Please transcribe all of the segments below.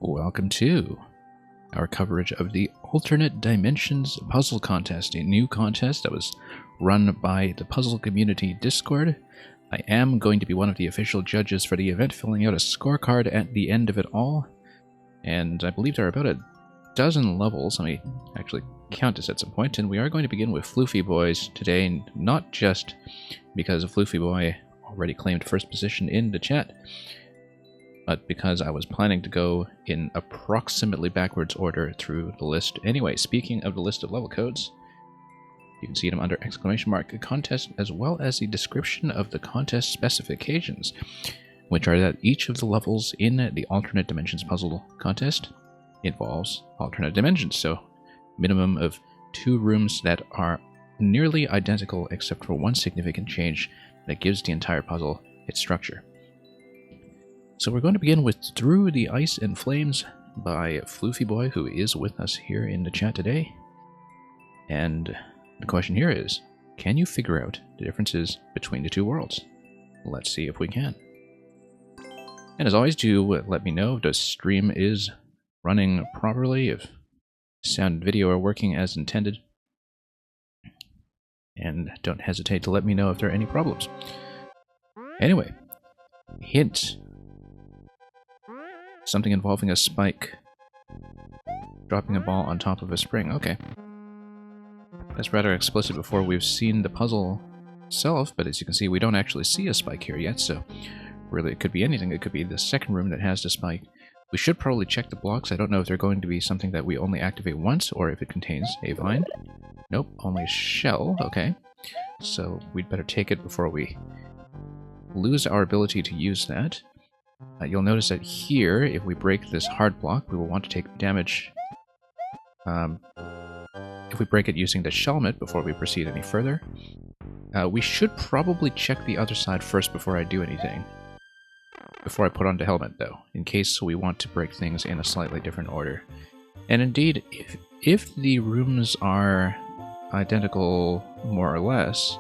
Welcome to our coverage of the Alternate Dimensions Puzzle Contest, a new contest that was run by the Puzzle Community Discord. I am going to be one of the official judges for the event, filling out a scorecard at the end of it all. And I believe there are about a dozen levels. Let me actually count this at some point. And we are going to begin with Floofy Boys today, not just because Floofy Boy already claimed first position in the chat, but because I was planning to go in approximately backwards order through the list. Anyway, speaking of the list of level codes, you can see them under exclamation mark contest, as well as the description of the contest specifications, which are that each of the levels in the Alternate Dimensions Puzzle Contest involves alternate dimensions, so minimum of 2 rooms that are nearly identical except for one significant change that gives the entire puzzle its structure. So we're going to begin with Through the Ice and Flames by Floofy Boy, who is with us here in the chat today. And the question here is, can you figure out the differences between the two worlds? Let's see if we can. And as always, do let me know if the stream is running properly, if sound and video are working as intended. And don't hesitate to let me know if there are any problems. Anyway, hint. Something involving a spike. Dropping a ball on top of a spring. Okay. That's rather explicit before we've seen the puzzle itself, but as you can see, we don't actually see a spike here yet, so really it could be anything. It could be the second room that has the spike. We should probably check the blocks. I don't know if they're going to be something that we only activate once, or if it contains a vine. Nope, only a shell. Okay. So we'd better take it before we lose our ability to use that. You'll notice that here, if we break this hard block, we will want to take damage if we break it using the Shelmet before we proceed any further. We should probably check the other side first before I do anything. Before I put on the helmet, though, in case we want to break things in a slightly different order. And indeed, if the rooms are identical, more or less,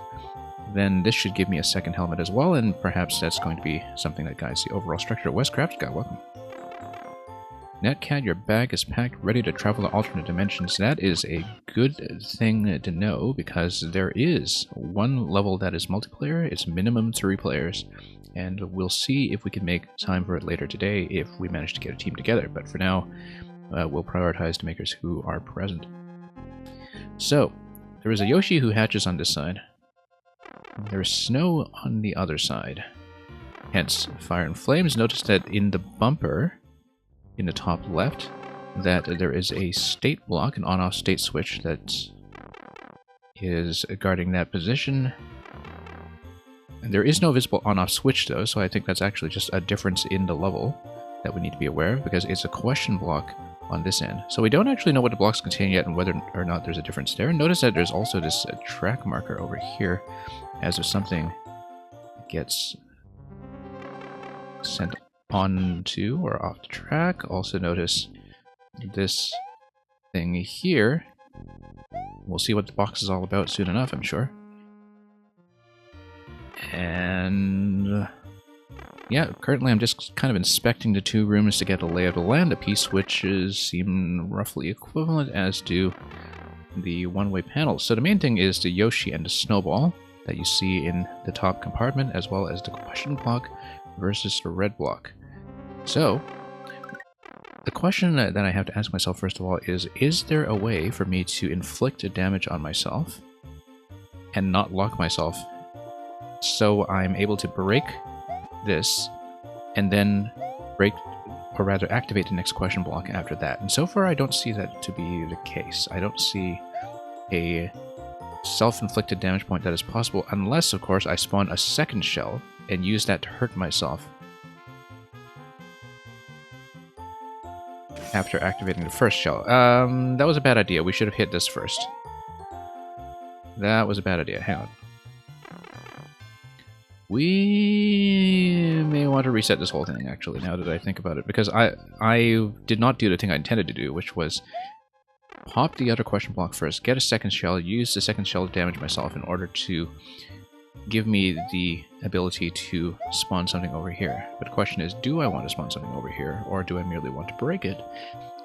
then this should give me a second helmet as well, and perhaps that's going to be something that guides the overall structure. Westcraft, God, welcome. Netcat, your bag is packed, ready to travel to alternate dimensions. That is a good thing to know, because there is one level that is multiplayer. It's minimum 3 players, and we'll see if we can make time for it later today if we manage to get a team together. But for now, we'll prioritize the makers who are present. So, there is a Yoshi who hatches on this side. There is snow on the other side, hence fire and flames. Notice that in the bumper, in the top left, that there is a state block, an on-off state switch that is guarding that position. And there is no visible on-off switch though, so I think that's actually just a difference in the level that we need to be aware of, because it's a question block on this end. So we don't actually know what the blocks contain yet and whether or not there's a difference there. Notice that there's also this track marker over here, as if something gets sent onto or off the track. Also notice this thing here. We'll see what the box is all about soon enough, I'm sure. And yeah, currently I'm just kind of inspecting the 2 rooms to get a lay of the land. The P-switches seem roughly equivalent, as do the one-way panels. So the main thing is the Yoshi and the Snowball that you see in the top compartment, as well as the question block versus the red block. So, the question that I have to ask myself first of all is there a way for me to inflict a damage on myself and not lock myself, so I'm able to break this and then break, or rather activate the next question block after that? And so far I don't see that to be the case. I don't see a self-inflicted damage point that is possible, unless of course I spawn a second shell and use that to hurt myself after activating the first shell. That was a bad idea. We should have hit this first. That was a bad idea. Hang on. We may want to reset this whole thing, actually, now that I think about it, because I did not do the thing I intended to do, which was pop the other question block first, get a second shell, use the second shell to damage myself in order to give me the ability to spawn something over here. But the question is, do I want to spawn something over here, or do I merely want to break it,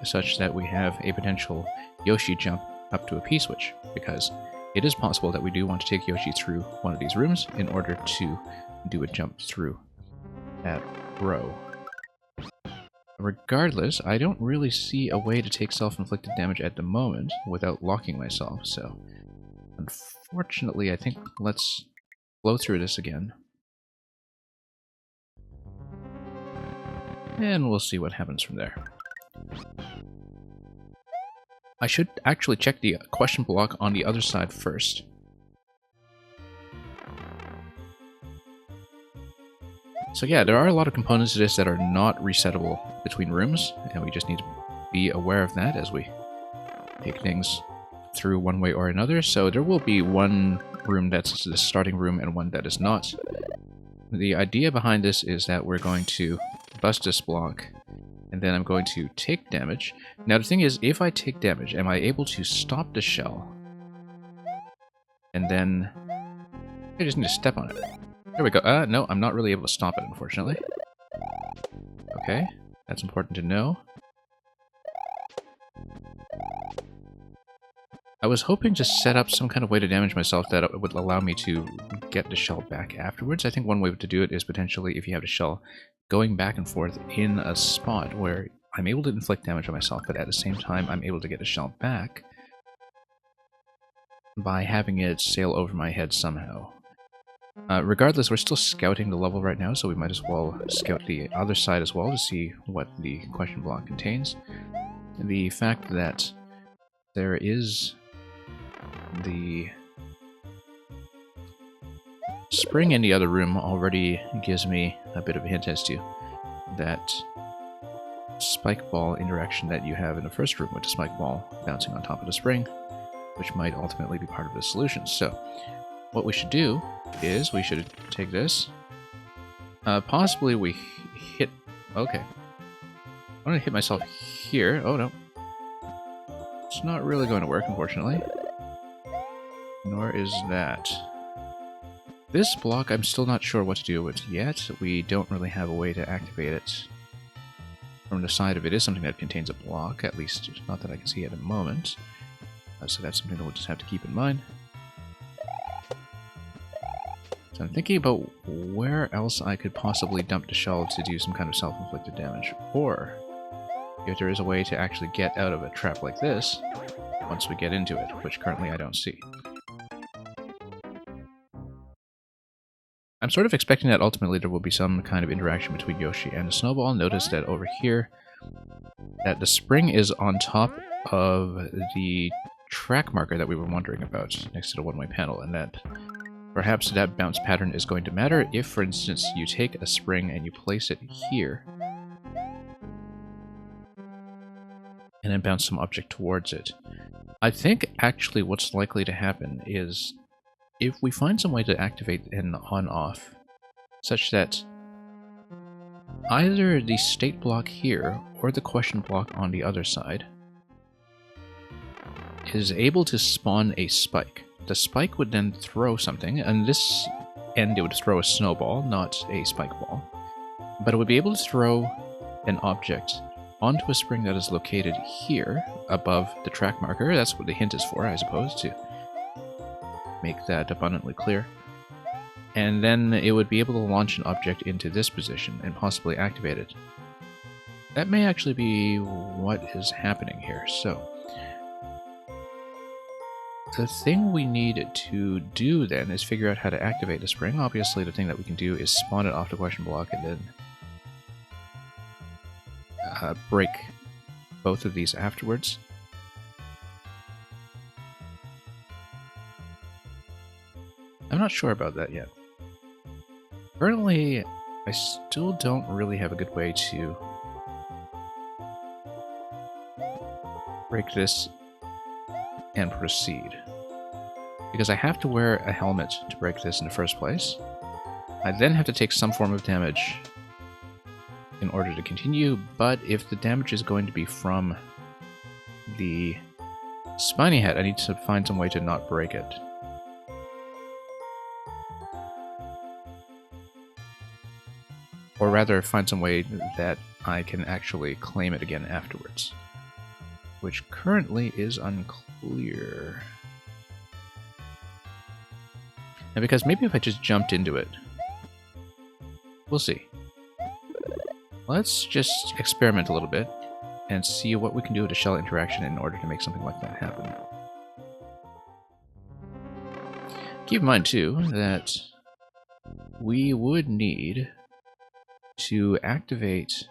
such that we have a potential Yoshi jump up to a P-switch? Because it is possible that we do want to take Yoshi through one of these rooms in order to do a jump through that row. Regardless, I don't really see a way to take self-inflicted damage at the moment without locking myself, so unfortunately I think let's blow through this again. And we'll see what happens from there. I should actually check the question block on the other side first. So yeah, there are a lot of components to this that are not resettable between rooms, and we just need to be aware of that as we take things through one way or another. So there will be one room that's the starting room and one that is not. The idea behind this is that we're going to bust this block, and then I'm going to take damage. Now the thing is, if I take damage, am I able to stop the shell? And then I just need to step on it. There we go. No, I'm not really able to stop it, unfortunately. Okay, that's important to know. I was hoping to set up some kind of way to damage myself that would allow me to get the shell back afterwards. I think one way to do it is potentially, if you have the shell going back and forth in a spot where I'm able to inflict damage on myself, but at the same time I'm able to get the shell back by having it sail over my head somehow. Regardless, we're still scouting the level right now, so we might as well scout the other side as well to see what the question block contains. The fact that there is the spring in the other room already gives me a bit of a hint as to that spike ball interaction that you have in the first room with the spike ball bouncing on top of the spring, which might ultimately be part of the solution. So what we should do is we should take this. Possibly we hit... Okay. I'm going to hit myself here. Oh, no. It's not really going to work, unfortunately. Nor is that. This block I'm still not sure what to do with yet. We don't really have a way to activate it from the side of it. It is something that contains a block, at least not that I can see at the moment. So that's something that we'll just have to keep in mind. So I'm thinking about where else I could possibly dump the shell to do some kind of self-inflicted damage. Or if there is a way to actually get out of a trap like this once we get into it, which currently I don't see. I'm sort of expecting that ultimately there will be some kind of interaction between Yoshi and the snowball. Notice that over here, that the spring is on top of the track marker that we were wondering about next to the one-way panel, and that perhaps that bounce pattern is going to matter if, for instance, you take a spring and you place it here, and then bounce some object towards it. I think actually what's likely to happen is if we find some way to activate an on-off, such that either the state block here or the question block on the other side is able to spawn a spike. The spike would then throw something, and this end it would throw a snowball, not a spike ball. But it would be able to throw an object onto a spring that is located here, above the track marker. That's what the hint is for, I suppose, to make that abundantly clear. And then it would be able to launch an object into this position and possibly activate it. That may actually be what is happening here. So the thing we need to do then is figure out how to activate the spring. Obviously the thing that we can do is spawn it off the question block and then break both of these afterwards. I'm not sure about that yet. Currently, I still don't really have a good way to break this and proceed. Because I have to wear a helmet to break this in the first place. I then have to take some form of damage in order to continue, but if the damage is going to be from the spiny head, I need to find some way to not break it. Or rather, find some way that I can actually claim it again afterwards. Which currently is unclear. Now, because maybe if I just jumped into it... We'll see. Let's just experiment a little bit and see what we can do with a shell interaction in order to make something like that happen. Keep in mind, too, that we would need to activate...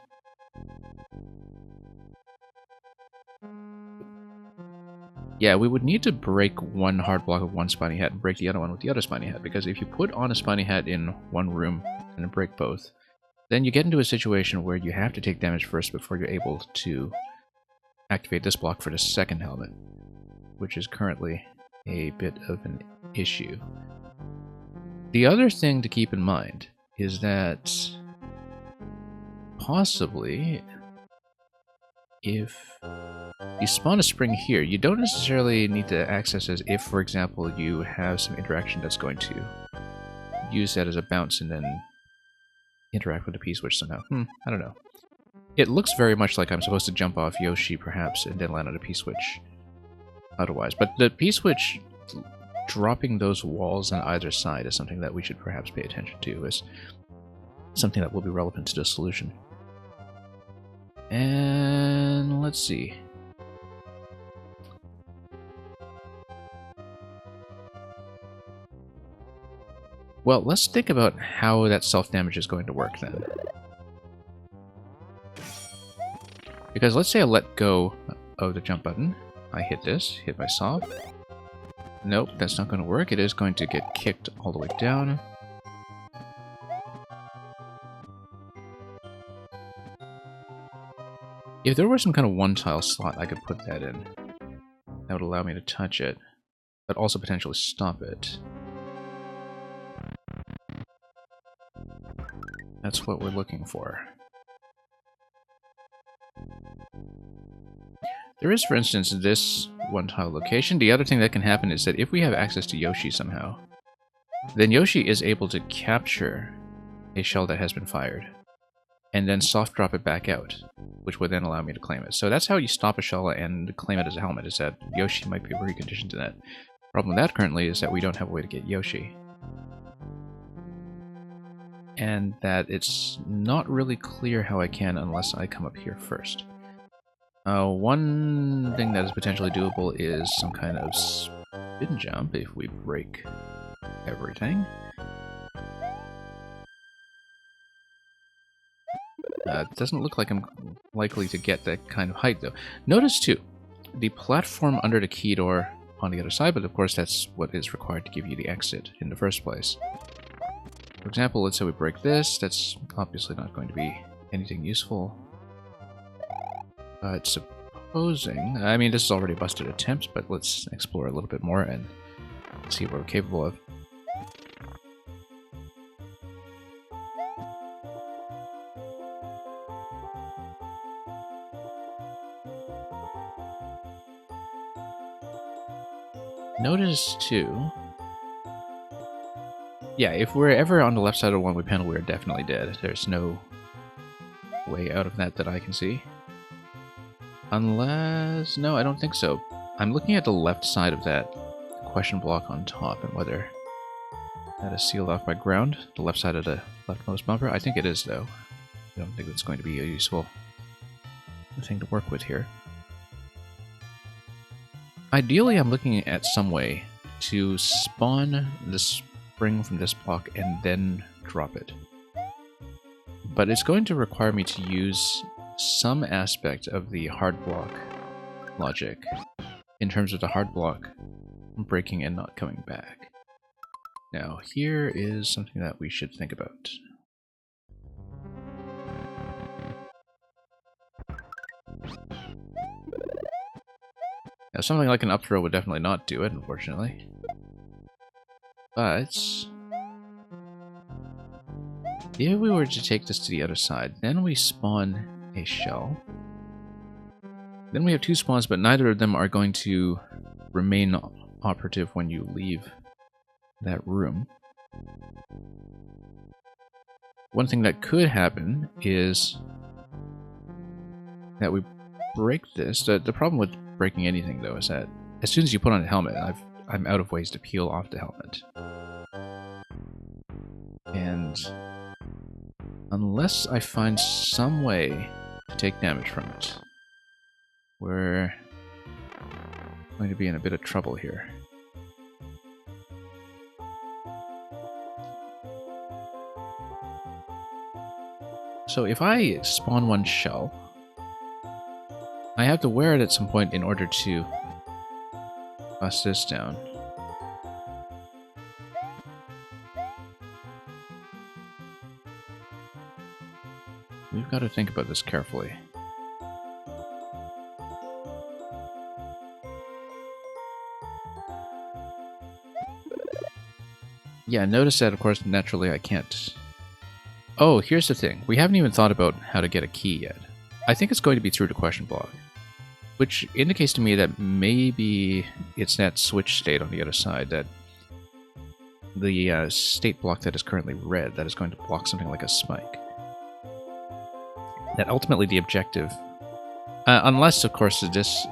Yeah, we would need to break one hard block of one spiny hat and break the other one with the other spiny hat, because if you put on a spiny hat in one room and break both, then you get into a situation where you have to take damage first before you're able to activate this block for the second helmet, which is currently a bit of an issue. The other thing to keep in mind is that possibly if you spawn a spring here, you don't necessarily need to access as if, for example, you have some interaction that's going to use that as a bounce and then interact with the P-switch somehow. I don't know. It looks very much like I'm supposed to jump off Yoshi, perhaps, and then land on a P-switch otherwise. But the P-switch dropping those walls on either side is something that we should perhaps pay attention to, as something that will be relevant to the solution. And let's see. Well, let's think about how that self-damage is going to work then. Because let's say I let go of the jump button. I hit this, hit my soft. Nope, that's not going to work. It is going to get kicked all the way down. If there were some kind of one-tile slot, I could put that in. That would allow me to touch it, but also potentially stop it. That's what we're looking for. There is, for instance, this one-tile location. The other thing that can happen is that if we have access to Yoshi somehow, then Yoshi is able to capture a shell that has been fired, and then soft drop it back out, which would then allow me to claim it. So that's how you stop a shell and claim it as a helmet, is that Yoshi might be preconditioned to that. The problem with that currently is that we don't have a way to get Yoshi. And that it's not really clear how I can unless I come up here first. One thing that is potentially doable is some kind of spin jump if we break everything. It doesn't look like I'm likely to get that kind of height, though. Notice, too, the platform under the key door on the other side, but of course that's what is required to give you the exit in the first place. For example, let's say we break this. That's obviously not going to be anything useful. But supposing... I mean, this is already a busted attempt, but let's explore a little bit more and see what we're capable of. Notice, too... Yeah, if we're ever on the left side of the one-way panel, we're definitely dead. There's no way out of that I can see. Unless... no, I don't think so. I'm looking at the left side of that question block on top and whether that is sealed off by ground. The left side of the leftmost bumper. I think it is, though. I don't think that's going to be a useful thing to work with here. Ideally, I'm looking at some way to spawn this spring from this block and then drop it. But it's going to require me to use some aspect of the hard block logic in terms of the hard block breaking and not coming back. Now, here is something that we should think about. Now, something like an up throw would definitely not do it, unfortunately. But if we were to take this to the other side, then we spawn a shell. Then we have two spawns, but neither of them are going to remain operative when you leave that room. one thing that could happen is that we break this. The problem with breaking anything, though, is that as soon as you put on a helmet, I'm out of ways to peel off the helmet. And unless I find some way to take damage from it, we're going to be in a bit of trouble here. So if I spawn one shell, I have to wear it at some point in order to bust this down. We've got to think about this carefully. Yeah, notice that, of course, naturally I can't... Oh, here's the thing. We haven't even thought about how to get a key yet. I think it's going to be through the question block, which indicates to me that maybe it's that switch state on the other side, that the state block that is currently red, that is going to block something like a spike. That ultimately the objective, unless, of course, this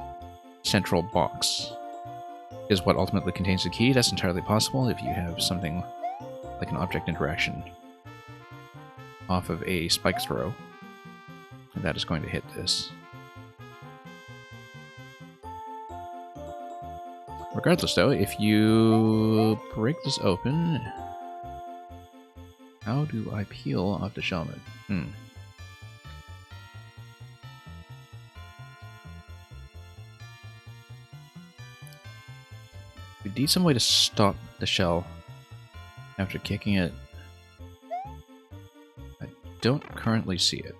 central box is what ultimately contains the key. That's entirely possible if you have something like an object interaction off of a spike throw. That is going to hit this. Regardless, though, if you break this open, how do I peel off the shellman? We need some way to stop the shell after kicking it. I don't currently see it.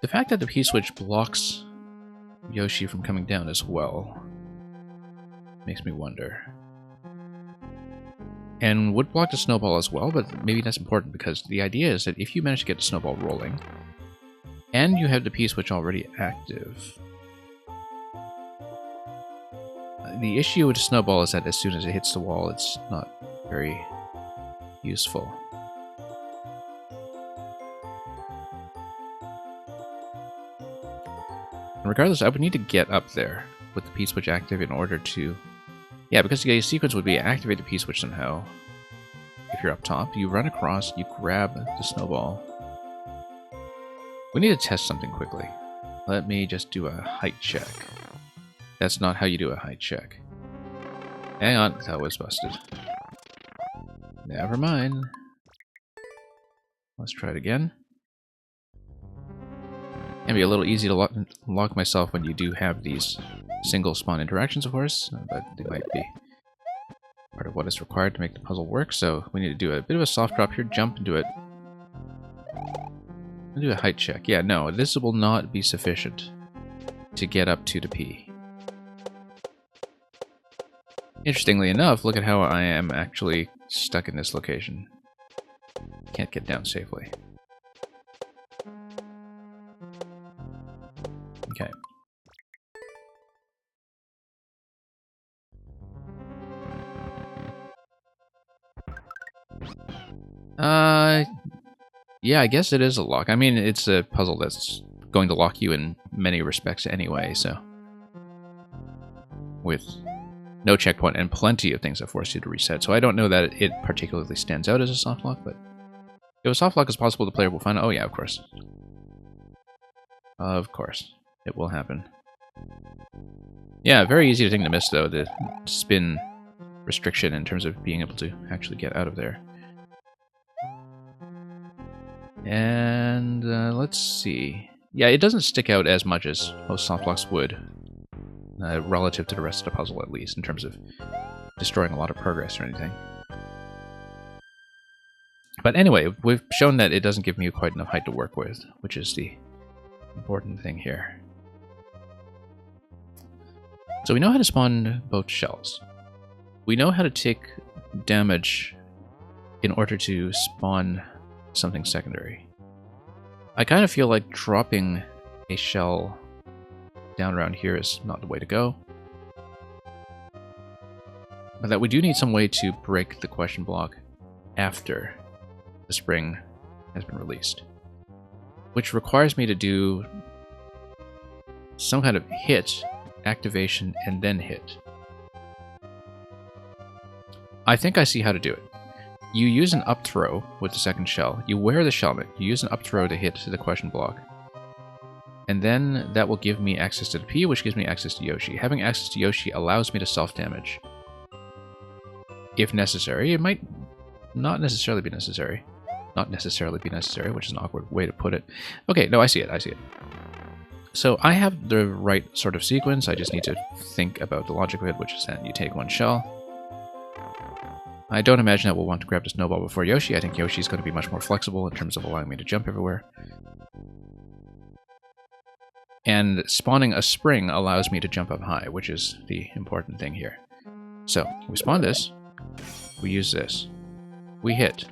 The fact that the P-switch blocks Yoshi from coming down as well makes me wonder. And would block the snowball as well, but maybe that's important because the idea is that if you manage to get the snowball rolling, and you have the P-switch already active, the issue with the snowball is that as soon as it hits the wall, it's not very useful. And regardless, I would need to get up there with the P-switch active in order to... Yeah, because the sequence would be activate the P-switch somehow. If you're up top, you run across, you grab the snowball. We need to test something quickly. Let me just do a height check. That's not how you do a height check. Hang on, that was busted. Never mind. Let's try it again. It can be a little easy to lock myself when you do have these single spawn interactions, of course, but they might be part of what is required to make the puzzle work, so we need to do a bit of a soft drop here, jump into it. I'll do a height check. Yeah, no, this will not be sufficient to get up to the P. Interestingly enough, look at how I am actually stuck in this location. Can't get down safely. Okay. Yeah, I guess it is a lock. I mean, it's a puzzle that's going to lock you in many respects anyway, so... With no checkpoint and plenty of things that force you to reset, so I don't know that it particularly stands out as a soft lock, but... If a soft lock is possible, the player will find out. Oh yeah, of course. Of course. It will happen. Yeah, very easy thing to miss, though, the spin restriction in terms of being able to actually get out of there. And let's see. Yeah, it doesn't stick out as much as most soft locks would, relative to the rest of the puzzle, at least, in terms of destroying a lot of progress or anything. But anyway, we've shown that it doesn't give me quite enough height to work with, which is the important thing here. So we know how to spawn both shells. We know how to take damage in order to spawn something secondary. I kind of feel like dropping a shell down around here is not the way to go. But that we do need some way to break the question block after the spring has been released. Which requires me to do some kind of hit, activation, and then hit. I think I see how to do it. You use an up throw with the second shell. You wear the Shelmet. You use an up throw to hit the question block. And then that will give me access to the P, which gives me access to Yoshi. Having access to Yoshi allows me to self-damage. If necessary. It might not necessarily be necessary. Not necessarily be necessary, which is an awkward way to put it. Okay, no, I see it. I see it. So I have the right sort of sequence. I just need to think about the logic of it, which is that you take one shell. I don't imagine that we'll want to grab the snowball before Yoshi. I think Yoshi's going to be much more flexible in terms of allowing me to jump everywhere. And spawning a spring allows me to jump up high, which is the important thing here. So, we spawn this. We use this. We hit.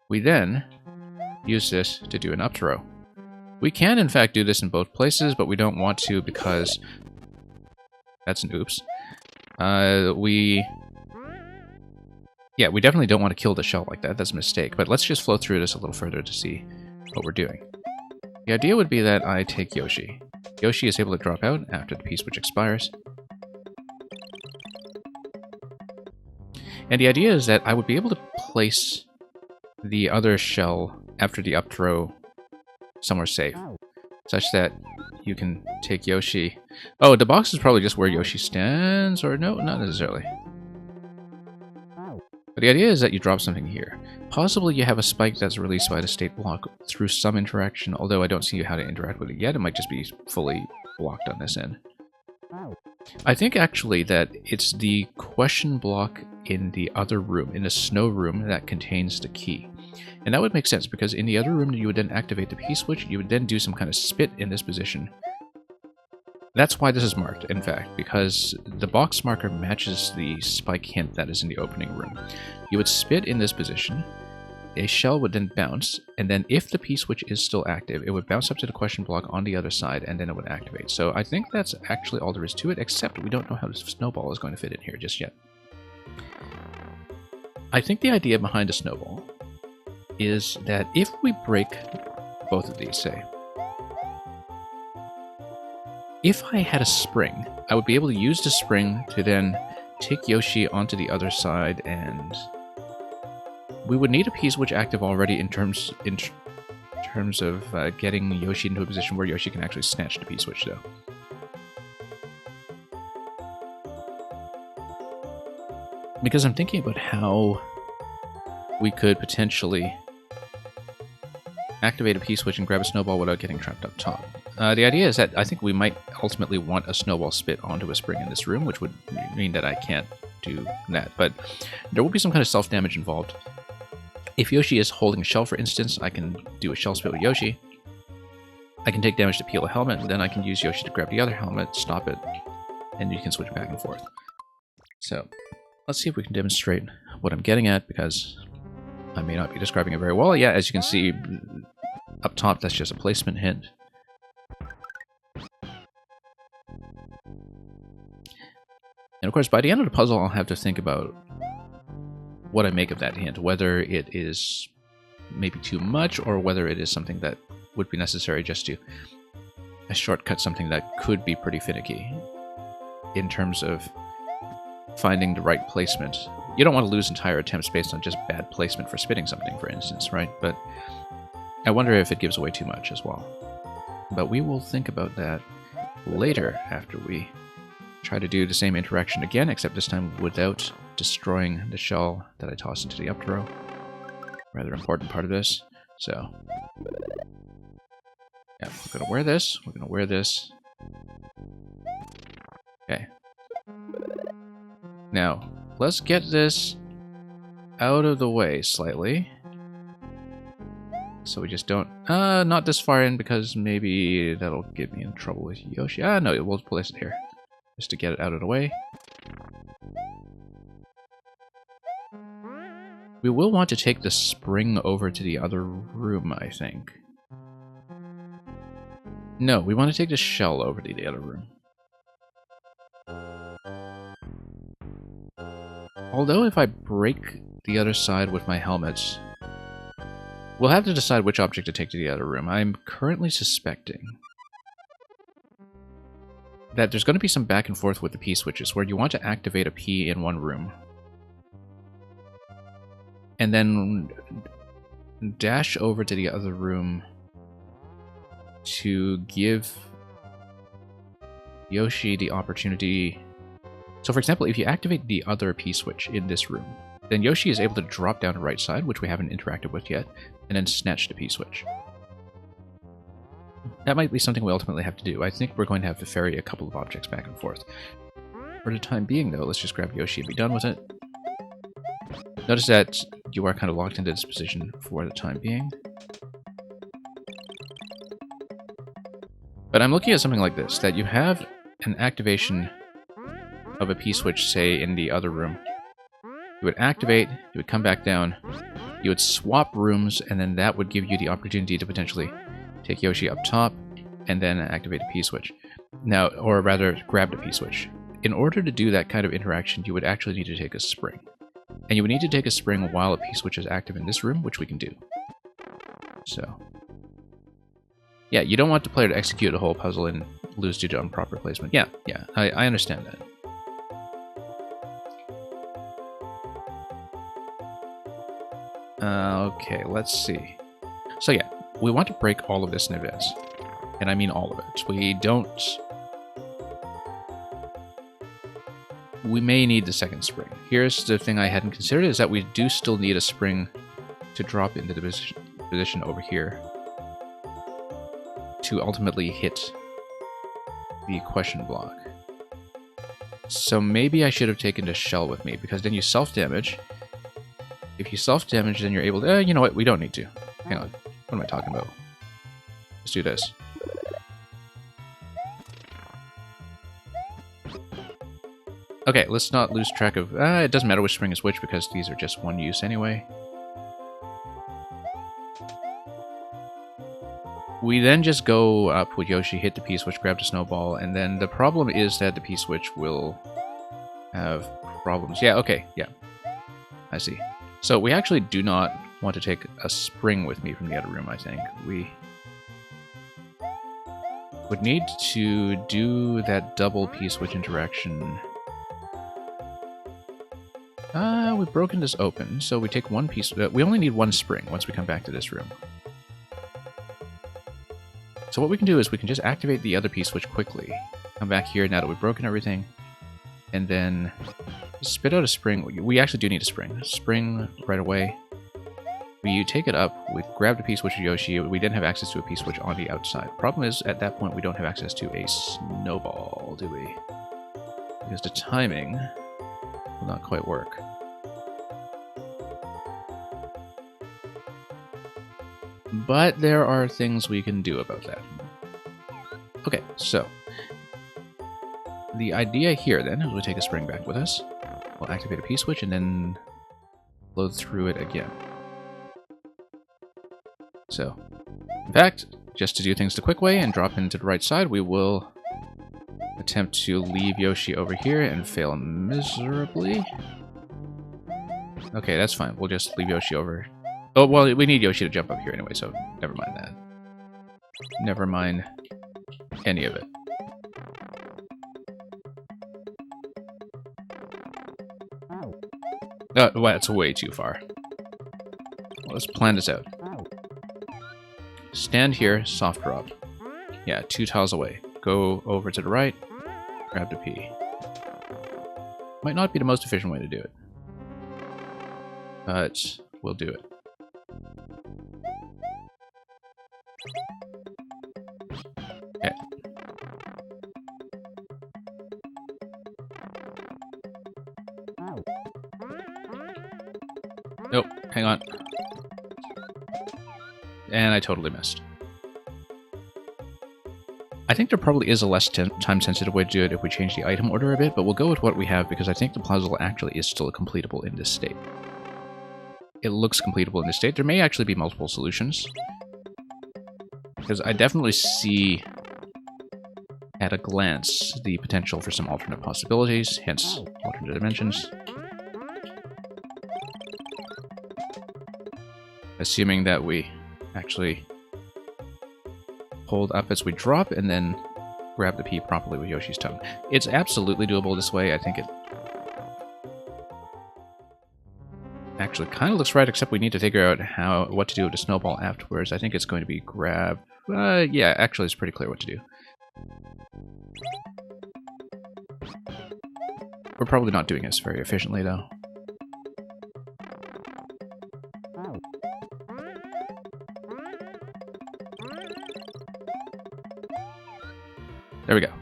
We then use this to do an up throw. We can, in fact, do this in both places, but we don't want to because... That's an oops. Yeah, we definitely don't want to kill the shell like that. That's a mistake. But let's just flow through this a little further to see what we're doing. The idea would be that I take Yoshi. Yoshi is able to drop out after the P-switch expires. And the idea is that I would be able to place the other shell after the up throw somewhere safe, such that you can take Yoshi. Oh, the box is probably just where Yoshi stands, or no, not necessarily. But the idea is that you drop something here. Possibly you have a spike that's released by the state block through some interaction, although I don't see how to interact with it yet. It might just be fully blocked on this end. I think actually that it's the question block in the other room, in the snow room, that contains the key. And that would make sense, because in the other room you would then activate the P-switch, you would then do some kind of spit in this position. That's why this is marked, in fact, because the box marker matches the spike hint that is in the opening room. You would spit in this position, a shell would then bounce, and then if the P-switch is still active, it would bounce up to the question block on the other side, and then it would activate. So I think that's actually all there is to it, except we don't know how the snowball is going to fit in here just yet. I think the idea behind a snowball is that if we break both of these, say, if I had a spring, I would be able to use the spring to then take Yoshi onto the other side, and we would need a P-switch active already in terms of getting Yoshi into a position where Yoshi can actually snatch the P-switch, though. Because I'm thinking about how we could potentially activate a P-switch and grab a snowball without getting trapped up top. The idea is that I think we might ultimately want a snowball spit onto a spring in this room, which would mean that I can't do that. But there will be some kind of self-damage involved. If Yoshi is holding a shell, for instance, I can do a shell spit with Yoshi. I can take damage to peel a helmet, and then I can use Yoshi to grab the other helmet, stop it, and you can switch back and forth. So, let's see if we can demonstrate what I'm getting at, because I may not be describing it very well. Yeah, as you can see, up top, that's just a placement hint. And of course, by the end of the puzzle, I'll have to think about what I make of that hint, whether it is maybe too much, or whether it is something that would be necessary just to shortcut something that could be pretty finicky in terms of finding the right placement. You don't want to lose entire attempts based on just bad placement for spitting something, for instance, right? But I wonder if it gives away too much as well. But we will think about that later after we try to do the same interaction again, except this time without destroying the shell that I tossed into the up throw. Rather important part of this. So, yeah, we're gonna wear this. We're gonna wear this. Okay. Now, let's get this out of the way slightly. So we just don't... not this far in, because maybe that'll get me in trouble with Yoshi. No, we'll place it here. Just to get it out of the way. We will want to take the spring over to the other room, I think. No, we want to take the shell over to the other room. Although if I break the other side with my helmets, we'll have to decide which object to take to the other room. I'm currently suspecting that there's going to be some back and forth with the P-switches, where you want to activate a P in one room, and then dash over to the other room to give Yoshi the opportunity. So for example, if you activate the other P-switch in this room, then Yoshi is able to drop down the right side, which we haven't interacted with yet, and then snatch the P-switch. That might be something we ultimately have to do. I think we're going to have to ferry a couple of objects back and forth. For the time being, though, let's just grab Yoshi and be done with it. Notice that you are kind of locked into this position for the time being. But I'm looking at something like this, that you have an activation of a P-switch, say, in the other room. You would activate, you would come back down, you would swap rooms, and then that would give you the opportunity to potentially take Yoshi up top, and then activate a P-switch. Now, or rather, grab the P-switch. In order to do that kind of interaction, you would actually need to take a spring. And you would need to take a spring while a P-switch is active in this room, which we can do. So, yeah, you don't want the player to execute the whole puzzle and lose due to improper placement. Yeah, I understand that. Okay, let's see. So yeah, we want to break all of this in advance. And I mean all of it. We may need the second spring. Here's the thing I hadn't considered, is that we do still need a spring to drop into the position over here to ultimately hit the question block. So maybe I should have taken the shell with me, because then you self-damage. If you self-damage, then you're able to... you know what? We don't need to. Hang on. What am I talking about? Let's do this. Okay, let's not lose track of... it doesn't matter which spring is which, because these are just one use anyway. We then just go up with Yoshi, hit the P-switch, grab the snowball, and then the problem is that the P-switch will have problems. Yeah, okay, yeah. I see. So we actually do not want to take a spring with me from the other room, I think. We would need to do that double P-switch interaction. We've broken this open, so we take one piece. We only need one spring once we come back to this room. So what we can do is we can just activate the other P-switch quickly. Come back here now that we've broken everything. And then spit out a spring. We actually do need a spring. Spring right away. We take it up, we grab the P-switch of Yoshi, we didn't have access to a P-switch on the outside. Problem is, at that point, we don't have access to a snowball, do we? Because the timing will not quite work. But there are things we can do about that. Okay, so the idea here then is we take a spring back with us. We'll activate a P-switch and then load through it again. So, in fact, just to do things the quick way and drop into the right side, we will attempt to leave Yoshi over here and fail miserably. Okay, that's fine. We'll just leave Yoshi over. Oh, well, we need Yoshi to jump up here anyway, so never mind that. Never mind any of it. Well, that's way too far. Well, let's plan this out. Stand here, soft drop. Yeah, 2 tiles away. Go over to the right, grab the P. Might not be the most efficient way to do it, but we'll do it. Okay. Nope, hang on. And I totally missed. I think there probably is a less time-sensitive way to do it if we change the item order a bit, but we'll go with what we have because I think the puzzle actually is still completable in this state. It looks completable in this state. There may actually be multiple solutions, because I definitely see at a glance the potential for some alternate possibilities, hence alternate dimensions. Assuming that we actually hold up as we drop and then grab the P properly with Yoshi's tongue. It's absolutely doable this way. I think it actually kind of looks right, except we need to figure out what to do with the snowball afterwards. I think it's going to be grab... yeah, actually it's pretty clear what to do. We're probably not doing this very efficiently, though. There we go.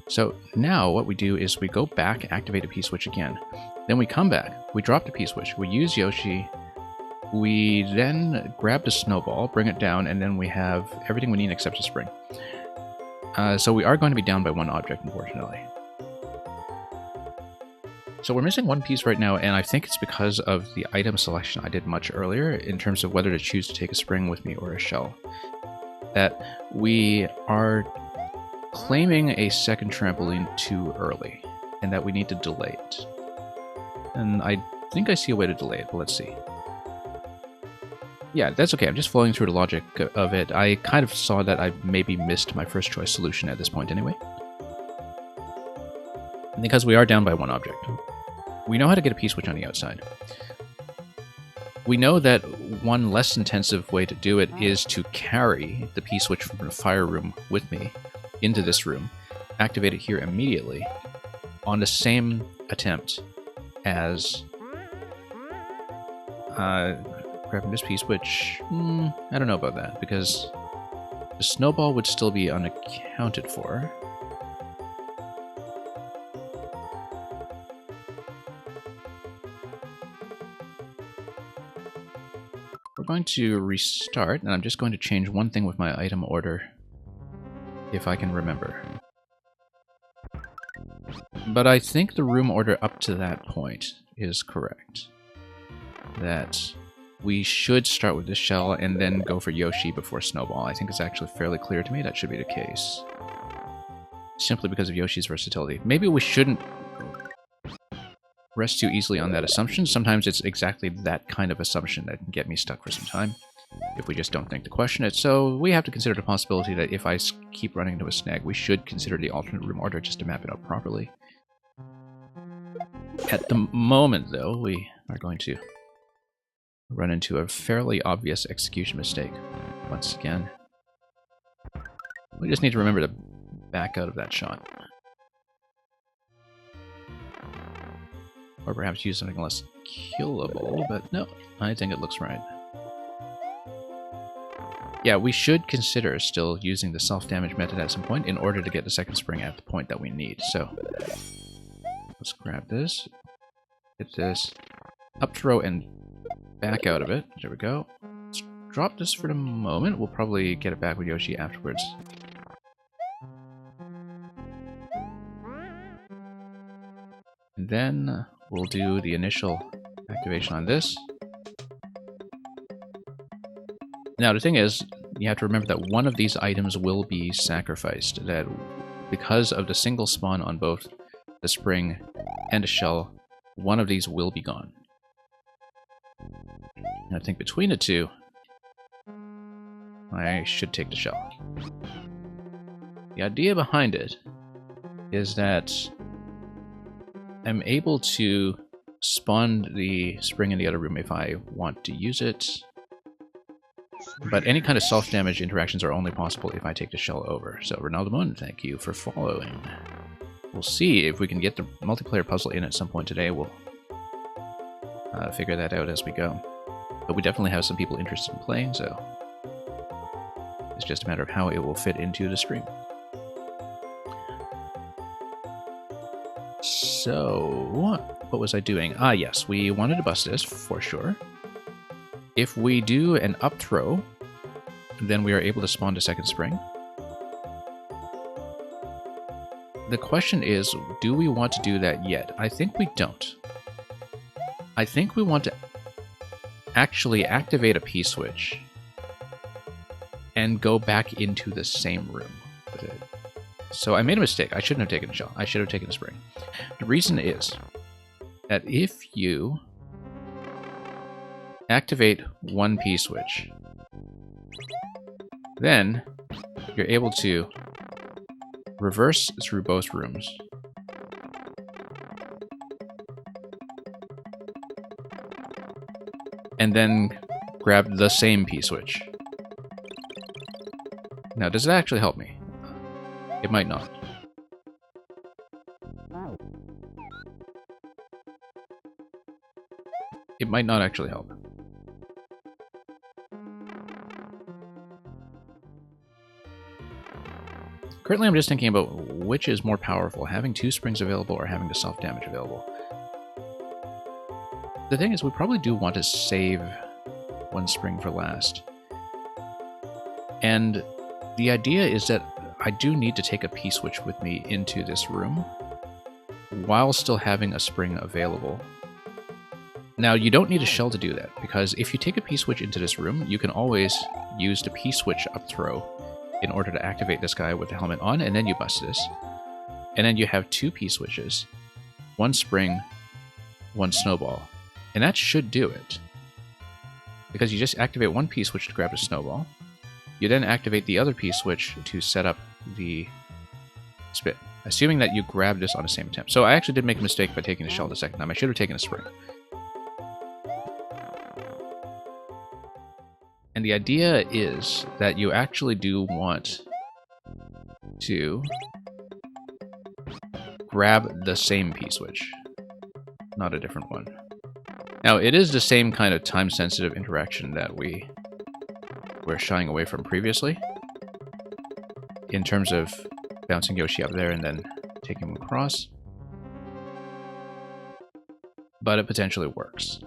So now what we do is we go back, activate a P-switch again. Then we come back, we drop the P-switch, we use Yoshi, we then grab the snowball, bring it down, and then we have everything we need except a spring. So we are going to be down by one object, unfortunately. So we're missing one piece right now, and I think it's because of the item selection I did much earlier in terms of whether to choose to take a spring with me or a shell. That we are claiming a second trampoline too early, and that we need to delay it. And I think I see a way to delay it, but let's see. Yeah, that's okay. I'm just flowing through the logic of it. I kind of saw that I maybe missed my first choice solution at this point anyway. Because we are down by one object. We know how to get a P-switch on the outside. We know that one less intensive way to do it is to carry the P-switch from the fire room with me into this room, activate it here immediately, on the same attempt as grabbing this P-switch. I don't know about that, because the snowball would still be unaccounted for. We're going to restart, and I'm just going to change one thing with my item order, if I can remember. But I think the room order up to that point is correct. That we should start with the shell and then go for Yoshi before Snowball. I think it's actually fairly clear to me that should be the case. Simply because of Yoshi's versatility. Maybe we shouldn't rest too easily on that assumption. Sometimes it's exactly that kind of assumption that can get me stuck for some time, if we just don't think to question it. So we have to consider the possibility that if I keep running into a snag, we should consider the alternate room order just to map it out properly. At the moment, though, we are going to run into a fairly obvious execution mistake once again. We just need to remember to back out of that shot. Or perhaps use something less killable, but no, I think it looks right. Yeah, we should consider still using the self-damage method at some point in order to get the second spring at the point that we need. So, let's grab this, hit this, up throw and back out of it. There we go. Let's drop this for the moment. We'll probably get it back with Yoshi afterwards. And then we'll do the initial activation on this. Now, the thing is, you have to remember that one of these items will be sacrificed. That because of the single spawn on both the spring and the shell, one of these will be gone. And I think between the two, I should take the shell. The idea behind it is that I'm able to spawn the spring in the other room if I want to use it. But any kind of self-damage interactions are only possible if I take the shell over. So, Ronaldo Moon, thank you for following. We'll see if we can get the multiplayer puzzle in at some point today. We'll figure that out as we go. But we definitely have some people interested in playing, so it's just a matter of how it will fit into the stream. So, what was I doing? Ah, yes, we wanted to bust this, for sure. If we do an up throw, then we are able to spawn the second spring. The question is, do we want to do that yet? I think we don't. I think we want to actually activate a P-switch and go back into the same room with it. So I made a mistake. I shouldn't have taken a shell. I should have taken a spring. The reason is that if you activate one P-switch, then you're able to reverse through both rooms. And then grab the same P-switch. Now, does it actually help me? It might not. It might not actually help. Currently, I'm just thinking about which is more powerful, having 2 springs available or having the soft damage available. The thing is, we probably do want to save 1 spring for last. And the idea is that I do need to take a P-switch with me into this room while still having a spring available. Now, you don't need a shell to do that, because if you take a P-switch into this room, you can always use the P-switch up throw in order to activate this guy with the helmet on, and then you bust this. And then you have 2 P-switches, 1 spring, 1 snowball. And that should do it. Because you just activate 1 P-switch to grab a snowball. You then activate the other P-switch to set up the spit. Assuming that you grab this on the same attempt. So I actually did make a mistake by taking the shell the second time. I should have taken a spring. And the idea is that you actually do want to grab the same P-switch, not a different one. Now, it is the same kind of time-sensitive interaction that we were shying away from previously, in terms of bouncing Yoshi up there and then taking him across. But it potentially works,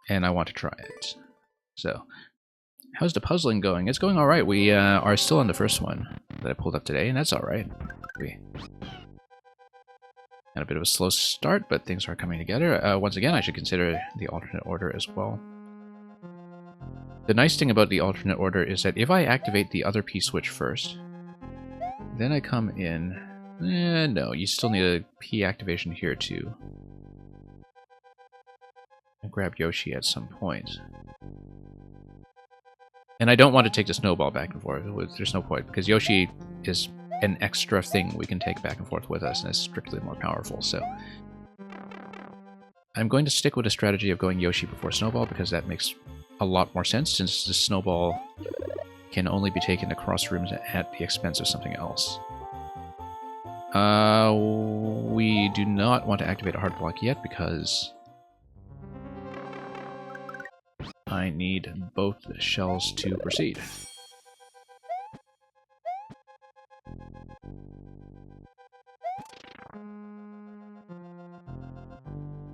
and I want to try it. So, how's the puzzling going? It's going alright. We are still on the first one that I pulled up today, and that's alright. We had a bit of a slow start, but things are coming together. Once again, I should consider the alternate order as well. The nice thing about the alternate order is that if I activate the other P-switch first, then I come in... no, you still need a P activation here too. And grab Yoshi at some point. And I don't want to take the snowball back and forth. There's no point, because Yoshi is an extra thing we can take back and forth with us, and is strictly more powerful, so... I'm going to stick with the strategy of going Yoshi before Snowball, because that makes a lot more sense, since the Snowball can only be taken across rooms at the expense of something else. We do not want to activate a hard block yet, because I need both shells to proceed.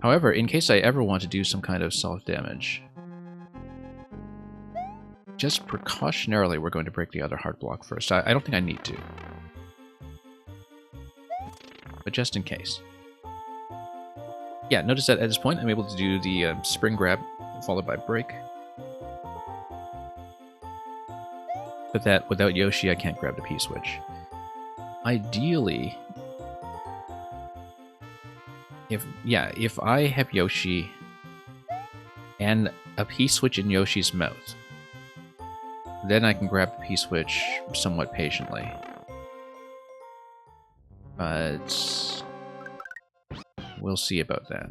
However, in case I ever want to do some kind of soft damage, just precautionarily we're going to break the other hard block first. I don't think I need to, but just in case. Yeah, notice that at this point I'm able to do the spring grab followed by break. But that without Yoshi I can't grab the P-switch. Ideally, if I have Yoshi and a P-switch in Yoshi's mouth, then I can grab the P-switch somewhat patiently. But we'll see about that.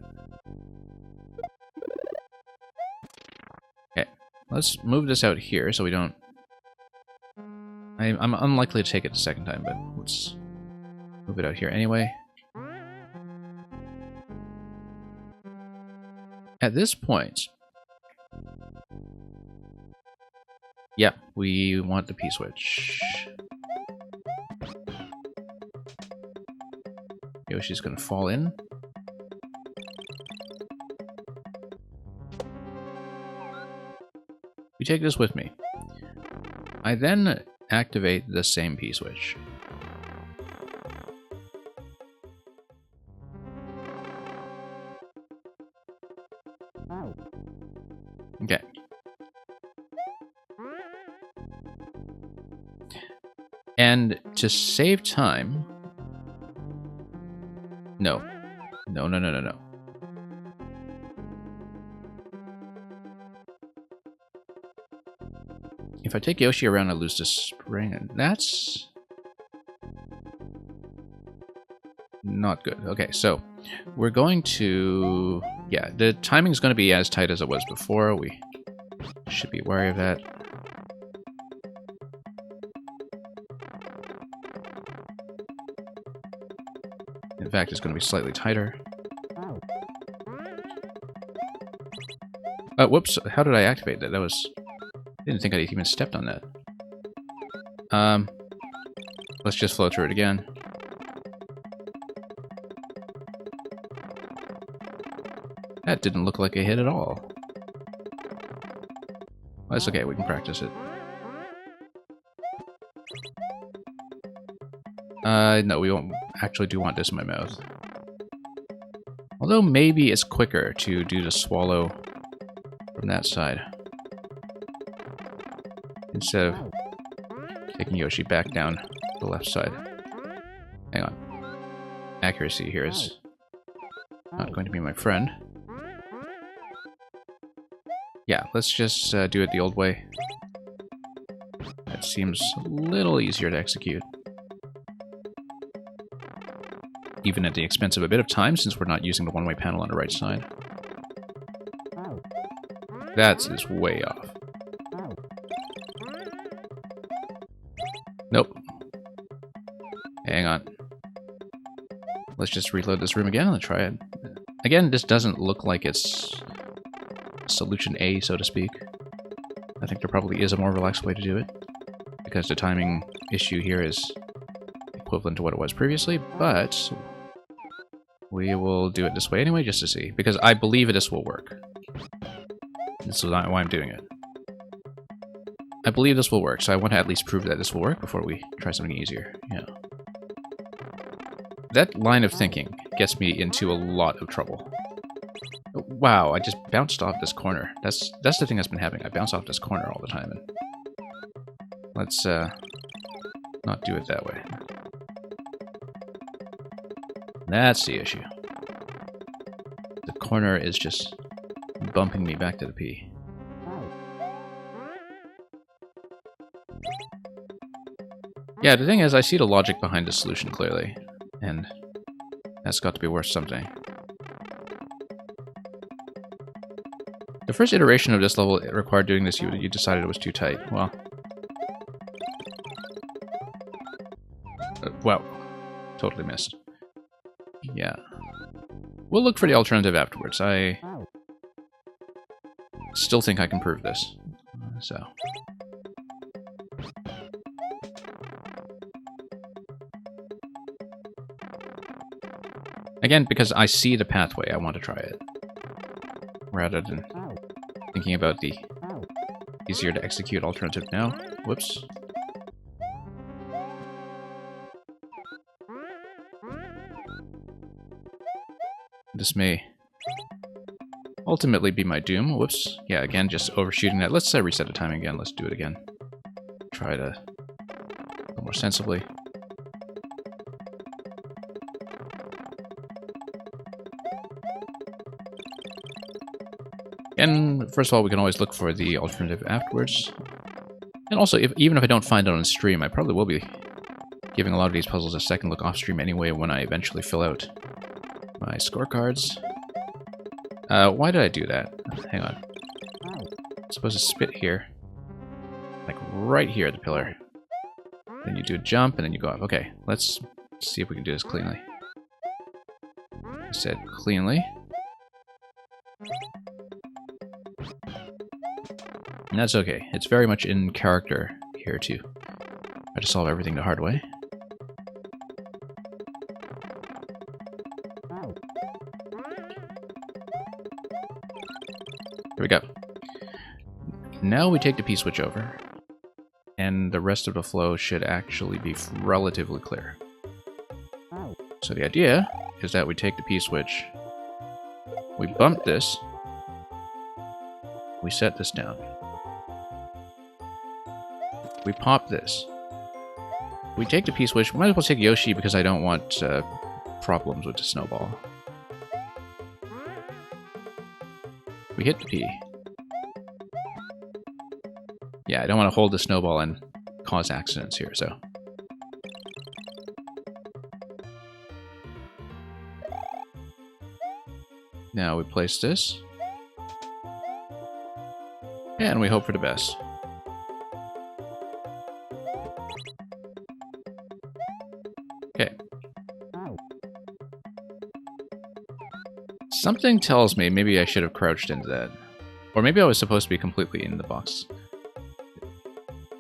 Okay, let's move this out here so we don't... I'm unlikely to take it the second time, but let's move it out here anyway. At this point, yeah, we want the P-switch. Yoshi's gonna fall in. You take this with me. I then activate the same P-switch. Okay. And to save time... No. No, no, no, no, no. If I take Yoshi around, I lose the spring, and that's... not good. Okay, so we're going to... yeah, the timing is going to be as tight as it was before. We should be wary of that. In fact, it's going to be slightly tighter. Whoops, how did I activate that? That was... I didn't think I'd even stepped on that. Let's just flow through it again. That didn't look like a hit at all. Well, that's okay, we can practice it. No, we won't actually do want this in my mouth. Although maybe it's quicker to do the swallow from that side. Instead of taking Yoshi back down the left side. Hang on. Accuracy here is not going to be my friend. Yeah, let's just do it the old way. That seems a little easier to execute. Even at the expense of a bit of time, since we're not using the one-way panel on the right side. That is way off. Nope. Hang on. Let's just reload this room again and try it. Again, this doesn't look like it's solution A, so to speak. I think there probably is a more relaxed way to do it, because the timing issue here is equivalent to what it was previously, but we will do it this way anyway, just to see, because I believe this will work. This is not why I'm doing it. I believe this will work, so I want to at least prove that this will work before we try something easier. Yeah. That line of thinking gets me into a lot of trouble. Wow, I just bounced off this corner. That's the thing that's been happening. I bounce off this corner all the time. And let's not do it that way. That's the issue. The corner is just bumping me back to the P. Yeah, the thing is, I see the logic behind the solution clearly, and that's got to be worth something. The first iteration of this level required doing this, you decided it was too tight. Well... well, totally missed. Yeah. We'll look for the alternative afterwards. I still think I can prove this. So... again, because I see the pathway, I want to try it. Rather than thinking about the easier to execute alternative now. Whoops. This may ultimately be my doom. Whoops. Yeah, again, just overshooting that. Let's reset the timing again. Let's do it again. Try to a little more sensibly. And first of all, we can always look for the alternative afterwards. And also, even if I don't find it on stream, I probably will be giving a lot of these puzzles a second look off stream anyway when I eventually fill out my scorecards. Why did I do that? Hang on. I'm supposed to spit here. Like right here at the pillar. Then you do a jump and then you go up. Okay, let's see if we can do this cleanly. I said cleanly. And that's okay. It's very much in character here too. Try to solve everything the hard way. Here we go. Now we take the P-switch over, and the rest of the flow should actually be relatively clear. So the idea is that we take the P-switch, we bump this, we set this down. We pop this. We take the P-switch. We might as well take Yoshi because I don't want problems with the snowball. We hit the P. Yeah, I don't want to hold the snowball and cause accidents here, so... Now we place this. And we hope for the best. Okay. Something tells me maybe I should have crouched into that. Or maybe I was supposed to be completely in the box.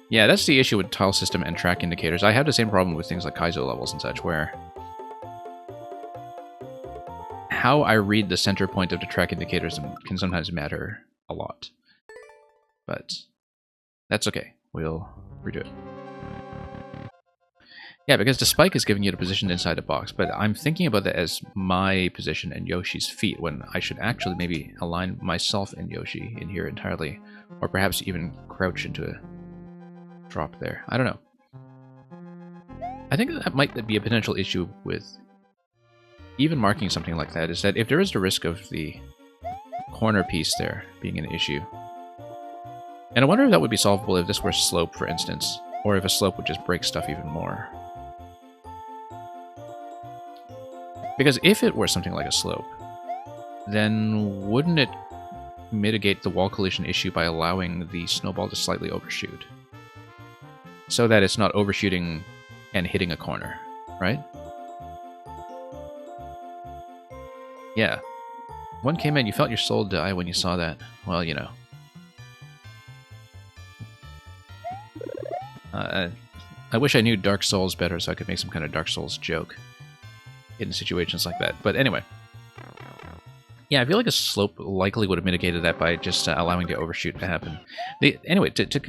Yeah, that's the issue with tile system and track indicators. I have the same problem with things like Kaizo levels and such, where how I read the center point of the track indicators can sometimes matter a lot. But that's okay. We'll redo it. Yeah, because the spike is giving you the position inside the box, but I'm thinking about that as my position and Yoshi's feet, when I should actually maybe align myself and Yoshi in here entirely, or perhaps even crouch into a drop there. I don't know. I think that might be a potential issue with even marking something like that, is that if there is the risk of the corner piece there being an issue, and I wonder if that would be solvable if this were slope, for instance, or if a slope would just break stuff even more. Because if it were something like a slope, then wouldn't it mitigate the wall collision issue by allowing the snowball to slightly overshoot? So that it's not overshooting and hitting a corner, right? Yeah. 1K man, you felt your soul die when you saw that. Well, you know. I wish I knew Dark Souls better so I could make some kind of Dark Souls joke in situations like that. But anyway. Yeah, I feel like a slope likely would have mitigated that by just allowing the overshoot to happen. Anyway, to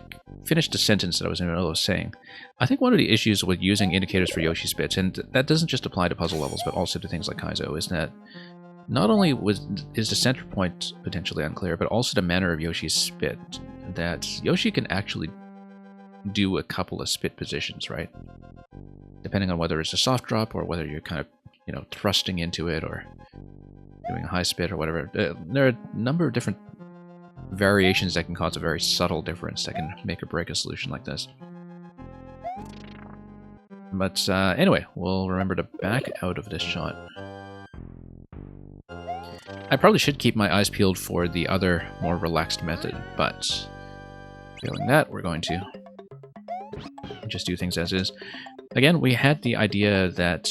finish the sentence that I was in the middle of saying, I think one of the issues with using indicators for Yoshi's bits, and that doesn't just apply to puzzle levels, but also to things like Kaizo, is that not only is the center point potentially unclear, but also the manner of Yoshi's spit, that Yoshi can actually do a couple of spit positions, right? Depending on whether it's a soft drop or whether you're kind of, you know, thrusting into it or doing a high spit or whatever. There are a number of different variations that can cause a very subtle difference that can make or break a solution like this. But anyway, we'll remember to back out of this shot. I probably should keep my eyes peeled for the other, more relaxed method, but failing that, we're going to just do things as is. Again, we had the idea that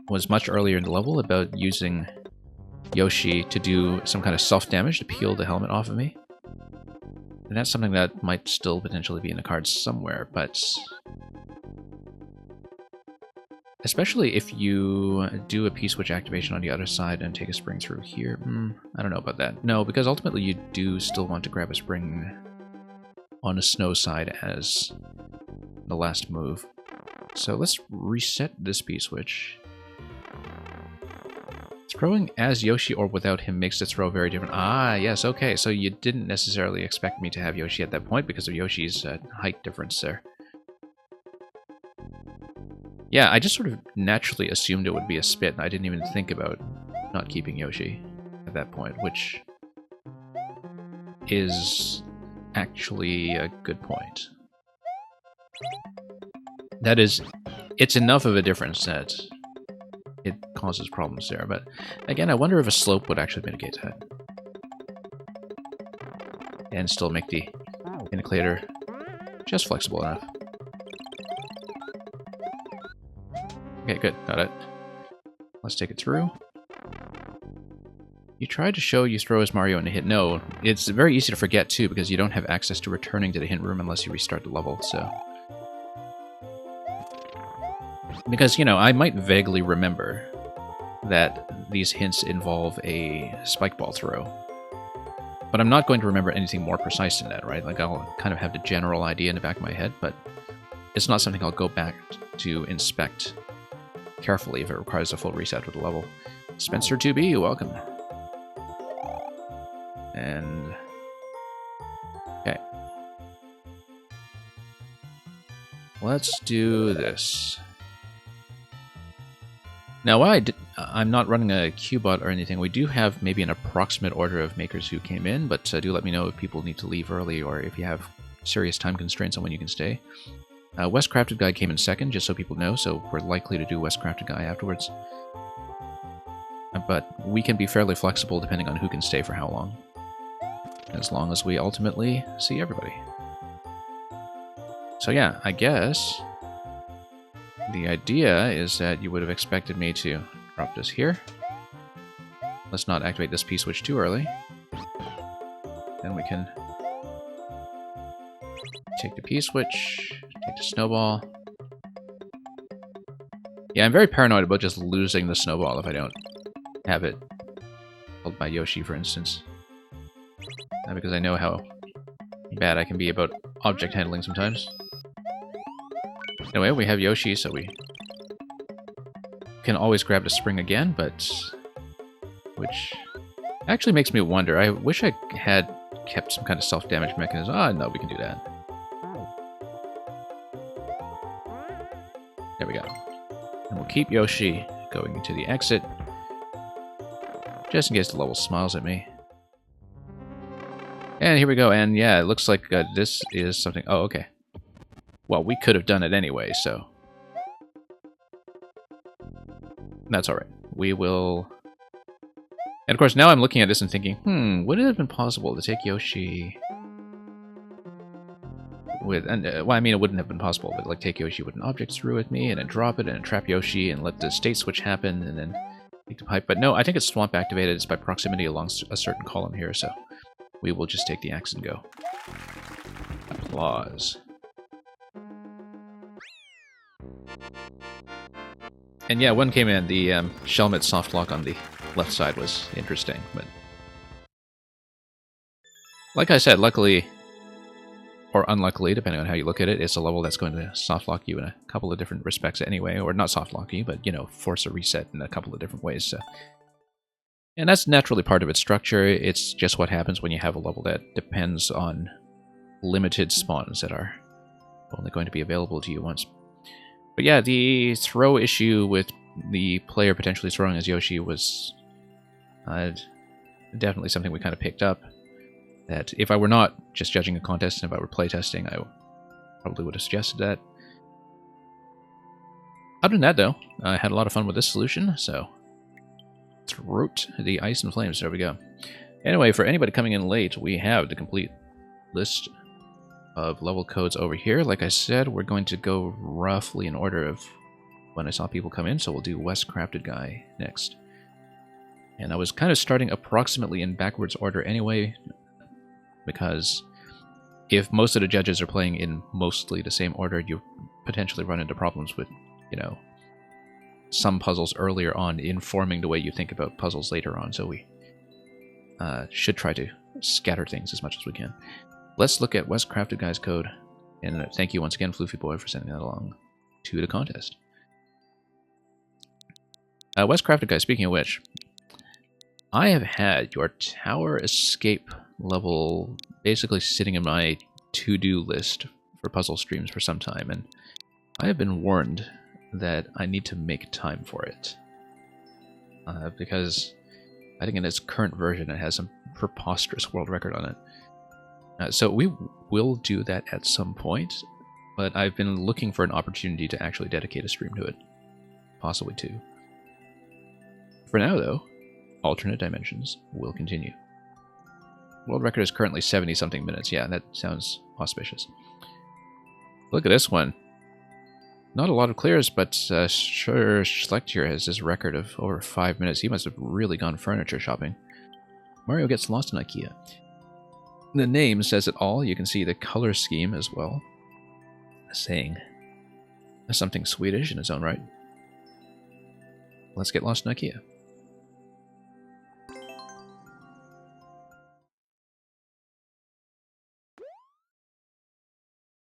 was much earlier in the level about using Yoshi to do some kind of self-damage to peel the helmet off of me. And that's something that might still potentially be in the cards somewhere, but especially if you do a P-switch activation on the other side and take a spring through here. I don't know about that. No, because ultimately you do still want to grab a spring on the snow side as the last move. So let's reset this P-switch. Throwing as Yoshi or without him makes the throw very different. Ah, yes, okay. So you didn't necessarily expect me to have Yoshi at that point because of Yoshi's height difference there. Yeah, I just sort of naturally assumed it would be a spit, and I didn't even think about not keeping Yoshi at that point, which is actually a good point. That is, it's enough of a difference that it causes problems there, but again, I wonder if a slope would actually mitigate that. And still make the indicator just flexible enough. Okay, good. Got it. Let's take it through. You tried to show you throw as Mario in a hit. No, it's very easy to forget, too, because you don't have access to returning to the hint room unless you restart the level, so... Because, you know, I might vaguely remember that these hints involve a spike ball throw. But I'm not going to remember anything more precise than that, right? Like, I'll kind of have the general idea in the back of my head, but it's not something I'll go back to inspect carefully if it requires a full reset of the level. Spencer 2B, welcome. And... okay. let's do this. Now, while I'm not running a Qbot or anything, we do have maybe an approximate order of makers who came in, but do let me know if people need to leave early or if you have serious time constraints on when you can stay. West Crafted Guy came in second, just so people know, so we're likely to do West Crafted Guy afterwards. But we can be fairly flexible depending on who can stay for how long. As long as we ultimately see everybody. So yeah, I guess the idea is that you would have expected me to drop this here. Let's not activate this P-switch too early. Then we can take the P-switch, take the snowball. Yeah, I'm very paranoid about just losing the snowball if I don't have it held by Yoshi, for instance. Because I know how bad I can be about object handling sometimes. Anyway, we have Yoshi, so we can always grab the spring again, but... which actually makes me wonder. I wish I had kept some kind of self-damage mechanism. Ah, no, we can do that. There we go. And we'll keep Yoshi going into the exit. Just in case the level smiles at me. And here we go, and yeah, it looks like this is something... Oh, okay. Well, we could have done it anyway, so... That's alright. We will... And of course, now I'm looking at this and thinking, would it have been possible to take Yoshi... with... And, well, I mean, it wouldn't have been possible, but like take Yoshi with an object through with me, and then drop it, and then trap Yoshi, and let the state switch happen, and then take the pipe. But no, I think it's swamp activated. It's by proximity along a certain column here, so... we will just take the axe and go. Applause. And yeah, one came in. The Shelmet soft lock on the left side was interesting, but... like I said, luckily, or unluckily, depending on how you look at it, it's a level that's going to soft lock you in a couple of different respects anyway, or not soft lock you, but, you know, force a reset in a couple of different ways, so... And that's naturally part of its structure. It's just what happens when you have a level that depends on limited spawns that are only going to be available to you once. But yeah, the throw issue with the player potentially throwing as Yoshi was definitely something we kind of picked up. That if I were not just judging a contest, and if I were playtesting, I probably would have suggested that. Other than that, though, I had a lot of fun with this solution, so... throat the ice and flames. There we go. Anyway, for anybody coming in late, we have the complete list of level codes over here. Like I said, we're going to go roughly in order of when I saw people come in, so we'll do West Crafted Guy next. And I was kind of starting approximately in backwards order anyway, because if most of the judges are playing in mostly the same order, you potentially run into problems with, you know, some puzzles earlier on informing the way you think about puzzles later on, so we should try to scatter things as much as we can. Let's look at West Crafted Guy's code, and thank you once again, Floofy Boy, for sending that along to the contest. West Crafted Guy, speaking of which, I have had your tower escape level basically sitting in my to-do list for puzzle streams for some time, and I have been warned that I need to make time for it. Because I think in its current version it has some preposterous world record on it. So we will do that at some point, but I've been looking for an opportunity to actually dedicate a stream to it. Possibly two. For now, though, alternate dimensions will continue. World record is currently 70-something minutes. Yeah, that sounds auspicious. Look at this one. Not a lot of clears, but sure Schlechter has this record of over 5 minutes. He must have really gone furniture shopping. Mario gets lost in IKEA. The name says it all. You can see the color scheme as well, saying something Swedish in its own right. Let's get lost in IKEA.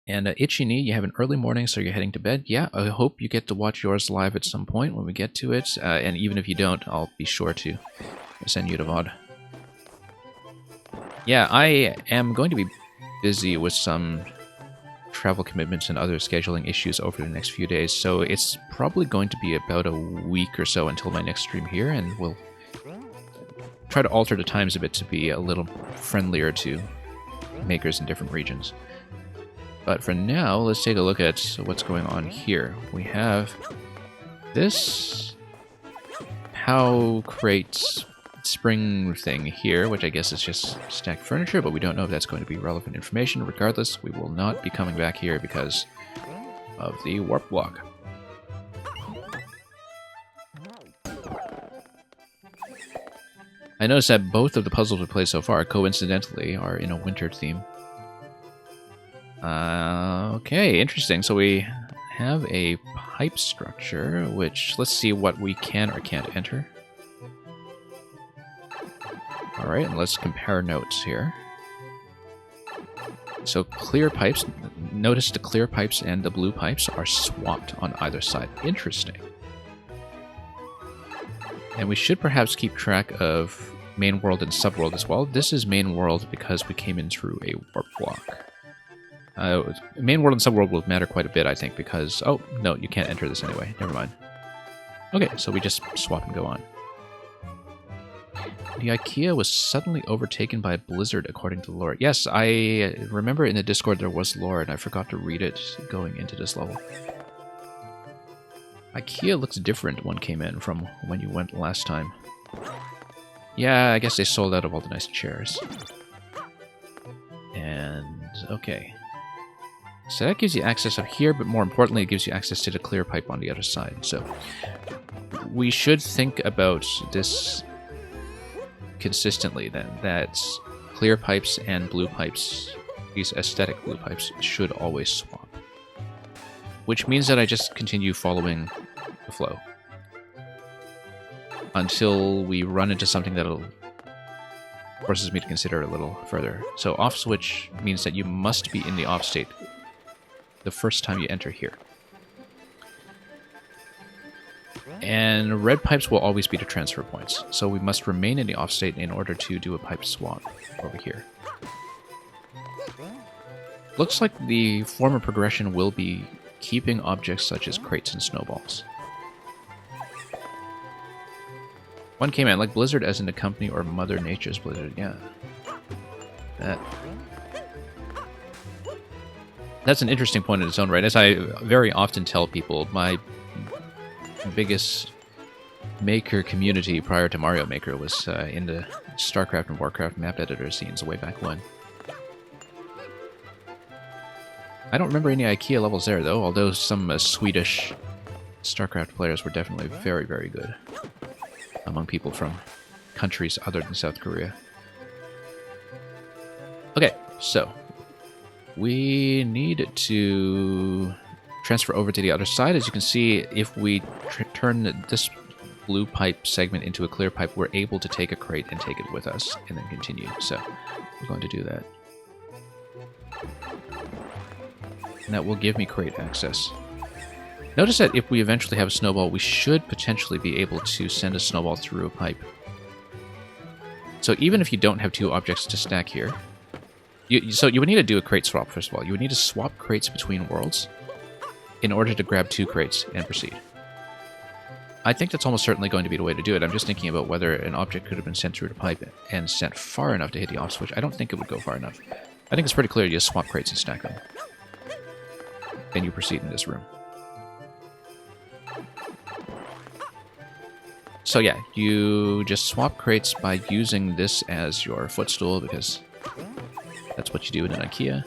And Itchy Knee, you have an early morning, so you're heading to bed. Yeah, I hope you get to watch yours live at some point when we get to it. And even if you don't, I'll be sure to send you to VOD. Yeah, I am going to be busy with some travel commitments and other scheduling issues over the next few days, so it's probably going to be about a week or so until my next stream here, and we'll try to alter the times a bit to be a little friendlier to makers in different regions. But for now, let's take a look at what's going on here. We have this POW crates spring thing here, which I guess is just stacked furniture, but we don't know if that's going to be relevant information. Regardless, we will not be coming back here because of the warp block. I noticed that both of the puzzles we played so far, coincidentally, are in a winter theme. Okay, interesting. So we have a pipe structure, which, let's see what we can or can't enter. Alright, and let's compare notes here. So clear pipes, notice the clear pipes and the blue pipes are swapped on either side. Interesting. And we should perhaps keep track of main world and subworld as well. This is main world because we came in through a warp block. Main world and subworld will matter quite a bit, I think, because... Oh, no, you can't enter this anyway. Never mind. Okay, so we just swap and go on. The IKEA was suddenly overtaken by a blizzard, according to lore. Yes, I remember in the Discord there was lore, and I forgot to read it going into this level. IKEA looks different when came in from when you went last time. Yeah, I guess they sold out of all the nice chairs. And... okay. So that gives you access up here, but more importantly, it gives you access to the clear pipe on the other side. So we should think about this consistently then, that clear pipes and blue pipes, these aesthetic blue pipes, should always swap. Which means that I just continue following the flow until we run into something that'll forces me to consider a little further. So off switch means that you must be in the off state the first time you enter here. And red pipes will always be the transfer points, so we must remain in the off state in order to do a pipe swap over here. Looks like the form of progression will be keeping objects such as crates and snowballs. One came out like Blizzard as in the company or Mother Nature's Blizzard, yeah. That's an interesting point in its own right. As I very often tell people, my biggest Maker community prior to Mario Maker was in the StarCraft and Warcraft map editor scenes way back when. I don't remember any IKEA levels there, though, although some Swedish StarCraft players were definitely very, very good among people from countries other than South Korea. Okay, so we need to transfer over to the other side. As you can see, if we turn this blue pipe segment into a clear pipe, we're able to take a crate and take it with us and then continue. So we're going to do that. And that will give me crate access. Notice that if we eventually have a snowball, we should potentially be able to send a snowball through a pipe. So even if you don't have two objects to stack here, so you would need to do a crate swap, first of all. You would need to swap crates between worlds in order to grab two crates and proceed. I think that's almost certainly going to be the way to do it. I'm just thinking about whether an object could have been sent through the pipe and sent far enough to hit the off switch. I don't think it would go far enough. I think it's pretty clear you just swap crates and stack them. Then you proceed in this room. So yeah, you just swap crates by using this as your footstool, because that's what you do in an IKEA.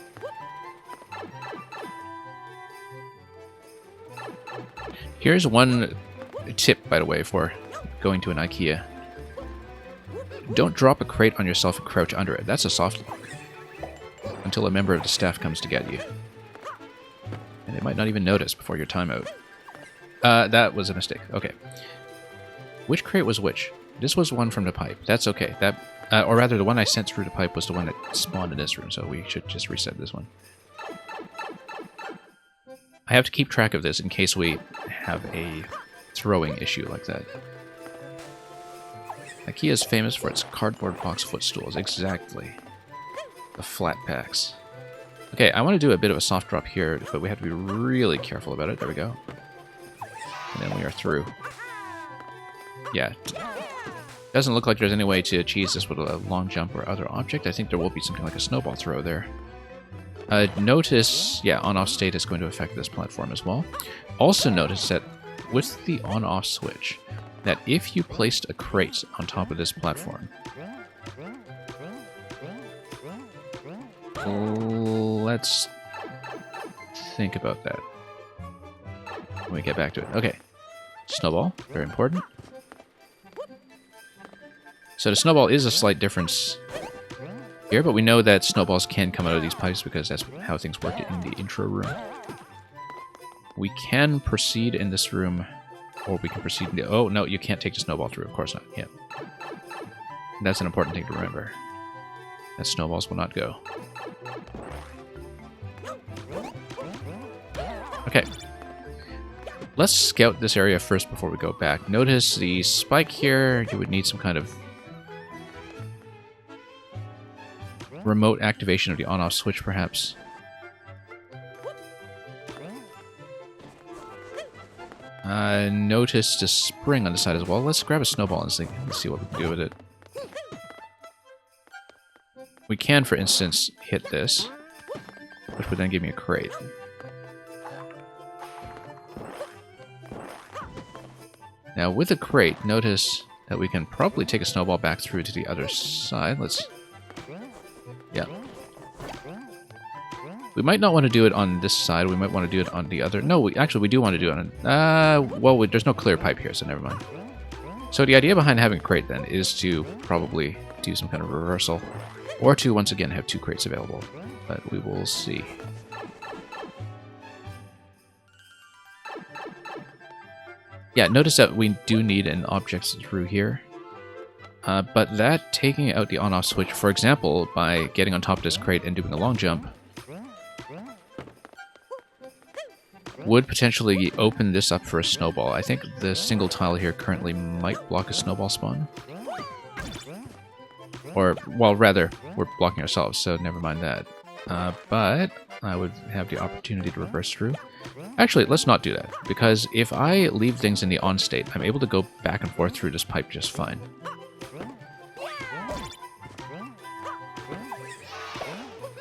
Here's one tip, by the way, for going to an IKEA. Don't drop a crate on yourself and crouch under it. That's a soft lock. Until a member of the staff comes to get you. And they might not even notice before your timeout. That was a mistake. Okay. Which crate was which? This was one from the pipe. That's okay. That, or rather, the one I sent through the pipe was the one that spawned in this room, so we should just reset this one. I have to keep track of this in case we have a throwing issue like that. IKEA is famous for its cardboard box footstools. Exactly. The flat packs. Okay, I want to do a bit of a soft drop here, but we have to be really careful about it. There we go. And then we are through. Yeah. Doesn't look like there's any way to cheese this with a long jump or other object. I think there will be something like a snowball throw there. Notice, yeah, on-off state is going to affect this platform as well. Also notice that with the on-off switch, that if you placed a crate on top of this platform, let's think about that when we get back to it. Okay, snowball, very important. So the snowball is a slight difference here, but we know that snowballs can come out of these pipes because that's how things work in the intro room. We can proceed in this room, or we can proceed in the... Oh, no, you can't take the snowball through. Of course not. Yeah. That's an important thing to remember. That snowballs will not go. Okay. Let's scout this area first before we go back. Notice the spike here. You would need some kind of remote activation of the on-off switch, perhaps. Notice the spring on the side as well. Let's grab a snowball and see what we can do with it. We can, for instance, hit this, which would then give me a crate. Now, with a crate, notice that we can probably take a snowball back through to the other side. Let's... Yeah. We might not want to do it on this side. We might want to do it on the other... No, actually, we do want to do it on... well, there's no clear pipe here, so never mind. So the idea behind having a crate, then, is to probably do some kind of reversal. Or to, once again, have two crates available. But we will see. Yeah, notice that we do need an object through here. But that, taking out the on-off switch, for example, by getting on top of this crate and doing a long jump, would potentially open this up for a snowball. I think the single tile here currently might block a snowball spawn. Or, well, rather, we're blocking ourselves, so never mind that. But I would have the opportunity to reverse through. Actually, let's not do that, because if I leave things in the on state, I'm able to go back and forth through this pipe just fine.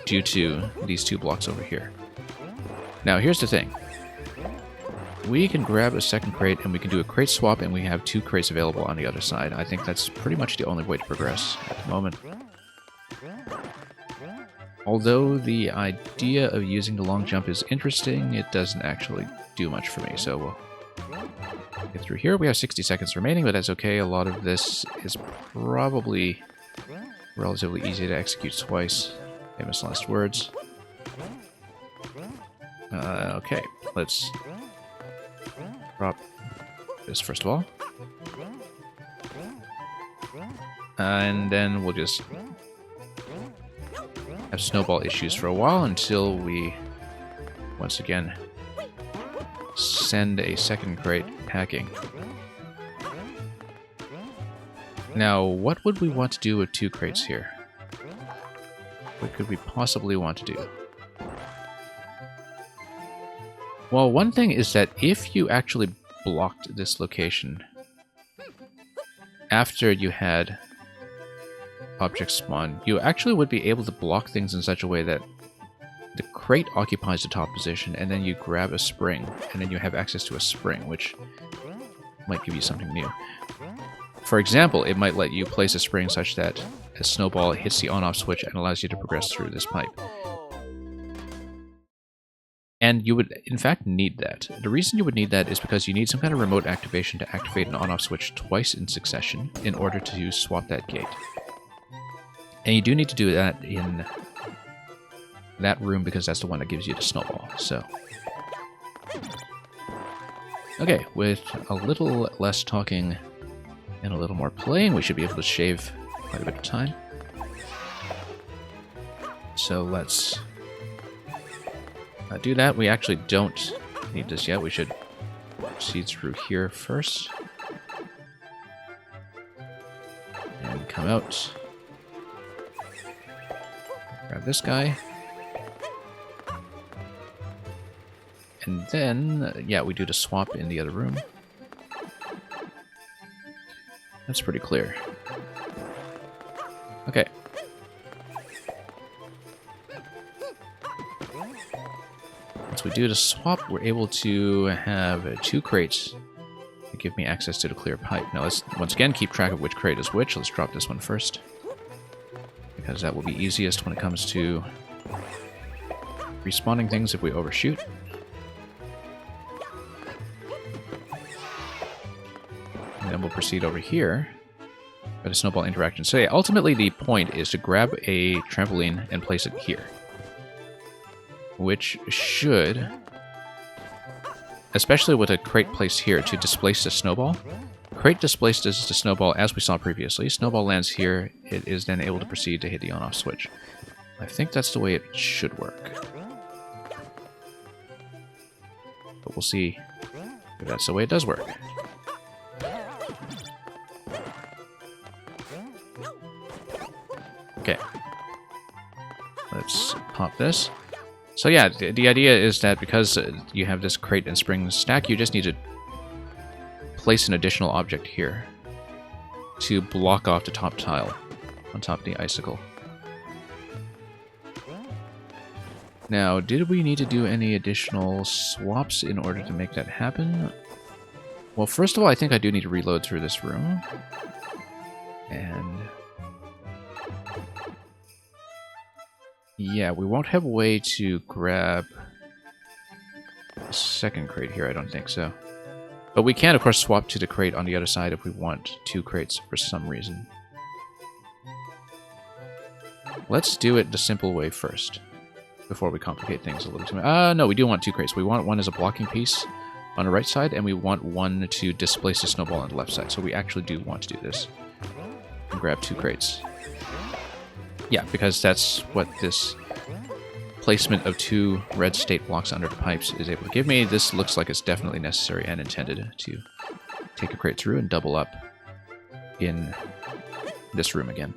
Due to these two blocks over here. Now, here's the thing. We can grab a second crate, and we can do a crate swap, and we have two crates available on the other side. I think that's pretty much the only way to progress at the moment. Although the idea of using the long jump is interesting, it doesn't actually do much for me, so we'll get through here. We have 60 seconds remaining, but that's okay. A lot of this is probably relatively easy to execute twice. Famous last words. Okay, let's drop this first of all. And then we'll just have snowball issues for a while until we, once again, send a second crate packing. Now, what would we want to do with two crates here? What could we possibly want to do? Well, one thing is that if you actually blocked this location after you had objects spawn, you actually would be able to block things in such a way that the crate occupies the top position, and then you grab a spring, and then you have access to a spring, which might give you something new. For example, it might let you place a spring such that a snowball hits the on-off switch and allows you to progress through this pipe. And you would, in fact, need that. The reason you would need that is because you need some kind of remote activation to activate an on-off switch twice in succession in order to swap that gate. And you do need to do that in that room because that's the one that gives you the snowball, so... Okay, with a little less talking and a little more playing, we should be able to shave quite a bit of time. So let's do that. We actually don't need this yet. We should proceed through here first. And come out. Grab this guy. And then, yeah, we do the swap in the other room. That's pretty clear. Okay. Once we do the swap, we're able to have 2 crates that give me access to the clear pipe. Now let's once again keep track of which crate is which. Let's drop this one first, because that will be easiest when it comes to respawning things if we overshoot. And then we'll proceed over here for the snowball interaction. So yeah, ultimately the point is to grab a trampoline and place it here, which should, especially with a crate placed here, to displace the snowball. Crate displaces the snowball as we saw previously. Snowball lands here. It is then able to proceed to hit the on-off switch. I think that's the way it should work. But we'll see if that's the way it does work. Okay. Let's pop this. So yeah, the idea is that because you have this crate and spring stack, you just need to place an additional object here to block off the top tile on top of the icicle. Now, did we need to do any additional swaps in order to make that happen? Well, first of all, I think I do need to reload through this room. And yeah, we won't have a way to grab a second crate here, I don't think so. But we can, of course, swap to the crate on the other side if we want 2 crates for some reason. Let's do it the simple way first, before we complicate things a little too much. No, we do want 2 crates. We want one as a blocking piece on the right side, and we want one to displace the snowball on the left side. So we actually do want to do this. And grab 2 crates. Yeah, because that's what this placement of 2 red state blocks under the pipes is able to give me. This looks like it's definitely necessary and intended to take a crate through and double up in this room again.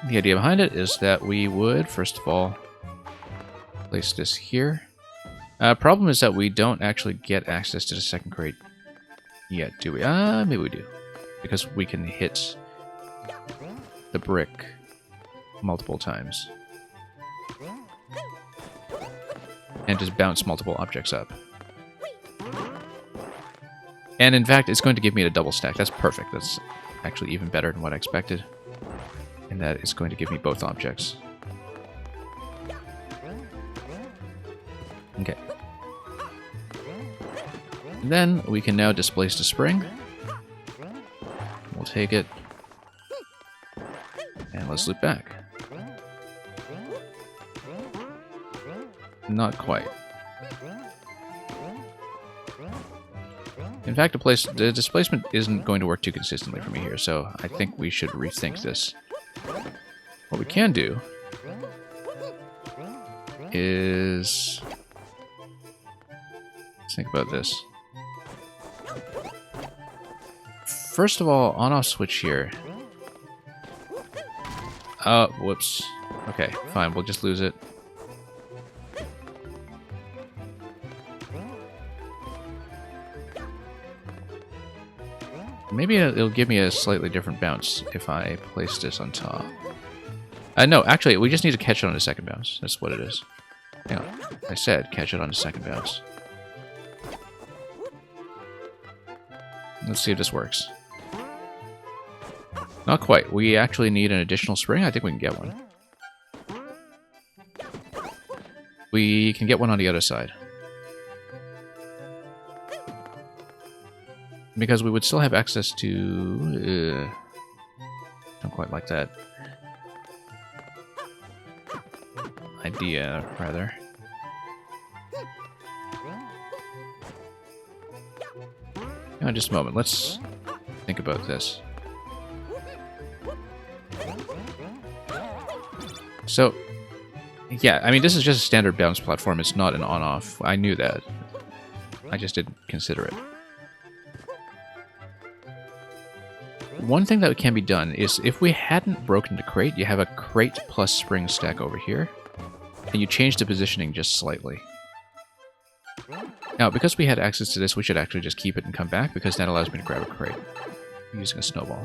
The idea behind it is that we would, first of all, place this here. Problem is that we don't actually get access to the second crate yet, do we? Maybe we do. Because we can hit the brick multiple times. And just bounce multiple objects up. And in fact, it's going to give me a double stack. That's perfect. That's actually even better than what I expected. And that is going to give me both objects. Okay. And then we can now displace the spring. We'll take it. And let's loop back. Not quite. In fact, the displacement isn't going to work too consistently for me here, so I think we should rethink this. What we can do is... let's think about this. First of all, on-off switch here. Oh, whoops. Okay, fine, we'll just lose it. Maybe it'll give me a slightly different bounce if I place this on top. No, actually, we just need to catch it on a second bounce. That's what it is. Hang on. I said catch it on a second bounce. Let's see if this works. Not quite. We actually need an additional spring. I think we can get one. We can get one on the other side. Because we would still have access to... don't quite like that idea, rather. Hang on just a moment. Let's think about this. So, yeah, I mean, this is just a standard bounce platform. It's not an on-off. I knew that. I just didn't consider it. One thing that can be done is if we hadn't broken the crate, you have a crate plus spring stack over here, and you change the positioning just slightly. Now, because we had access to this, we should actually just keep it and come back, because that allows me to grab a crate using a snowball.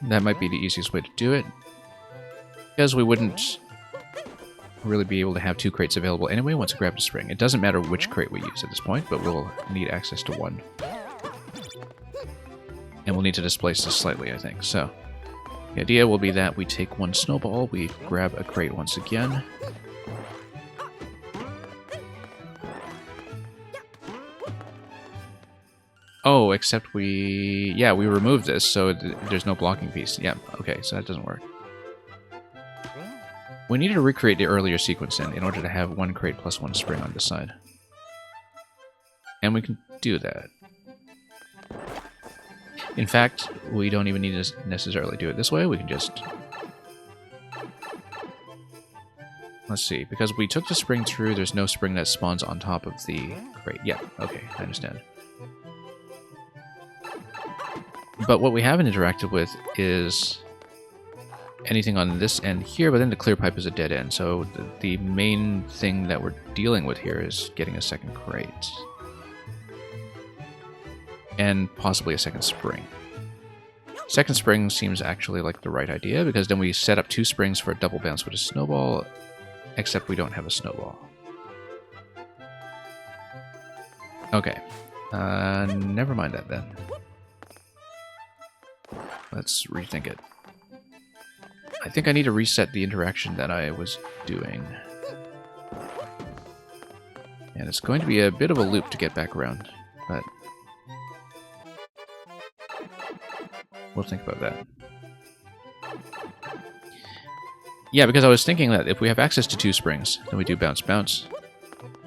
That might be the easiest way to do it, because we wouldn't really be able to have 2 crates available anyway once we grab a spring. It doesn't matter which crate we use at this point, but we'll need access to 1. And we'll need to displace this slightly, I think. So, the idea will be that we take 1 snowball, we grab a crate once again. Oh, except we... Yeah, we removed this, so there's no blocking piece. Yeah, okay, so that doesn't work. We needed to recreate the earlier sequence in order to have 1 crate plus 1 spring on this side. And we can do that. In fact, we don't even need to necessarily do it this way. We can just... Let's see. Because we took the spring through, there's no spring that spawns on top of the crate. Yeah, okay, I understand. But what we haven't interacted with is anything on this end here, but then the clear pipe is a dead end. So the main thing that we're dealing with here is getting a second crate. And possibly a second spring. Second spring seems actually like the right idea, because then we set up 2 springs for a double bounce with a snowball, except we don't have a snowball. Okay. Never mind that then. Let's rethink it. I think I need to reset the interaction that I was doing. And it's going to be a bit of a loop to get back around, but we'll think about that. Yeah, because I was thinking that if we have access to 2 springs, then we do bounce bounce.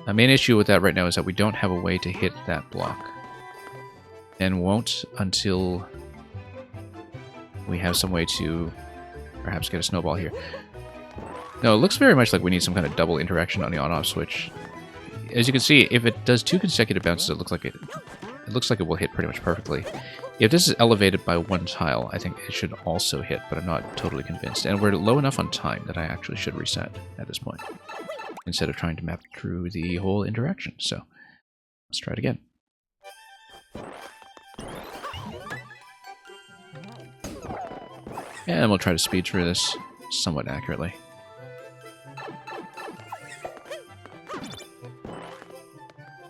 The main issue with that right now is that we don't have a way to hit that block. And won't until we have some way to perhaps get a snowball here. No, it looks very much like we need some kind of double interaction on the on-off switch. As you can see, if it does 2 consecutive bounces, it looks like it will hit pretty much perfectly. If this is elevated by 1 tile, I think it should also hit, but I'm not totally convinced. And we're low enough on time that I actually should reset at this point, instead of trying to map through the whole interaction. So, let's try it again. And we'll try to speed through this somewhat accurately.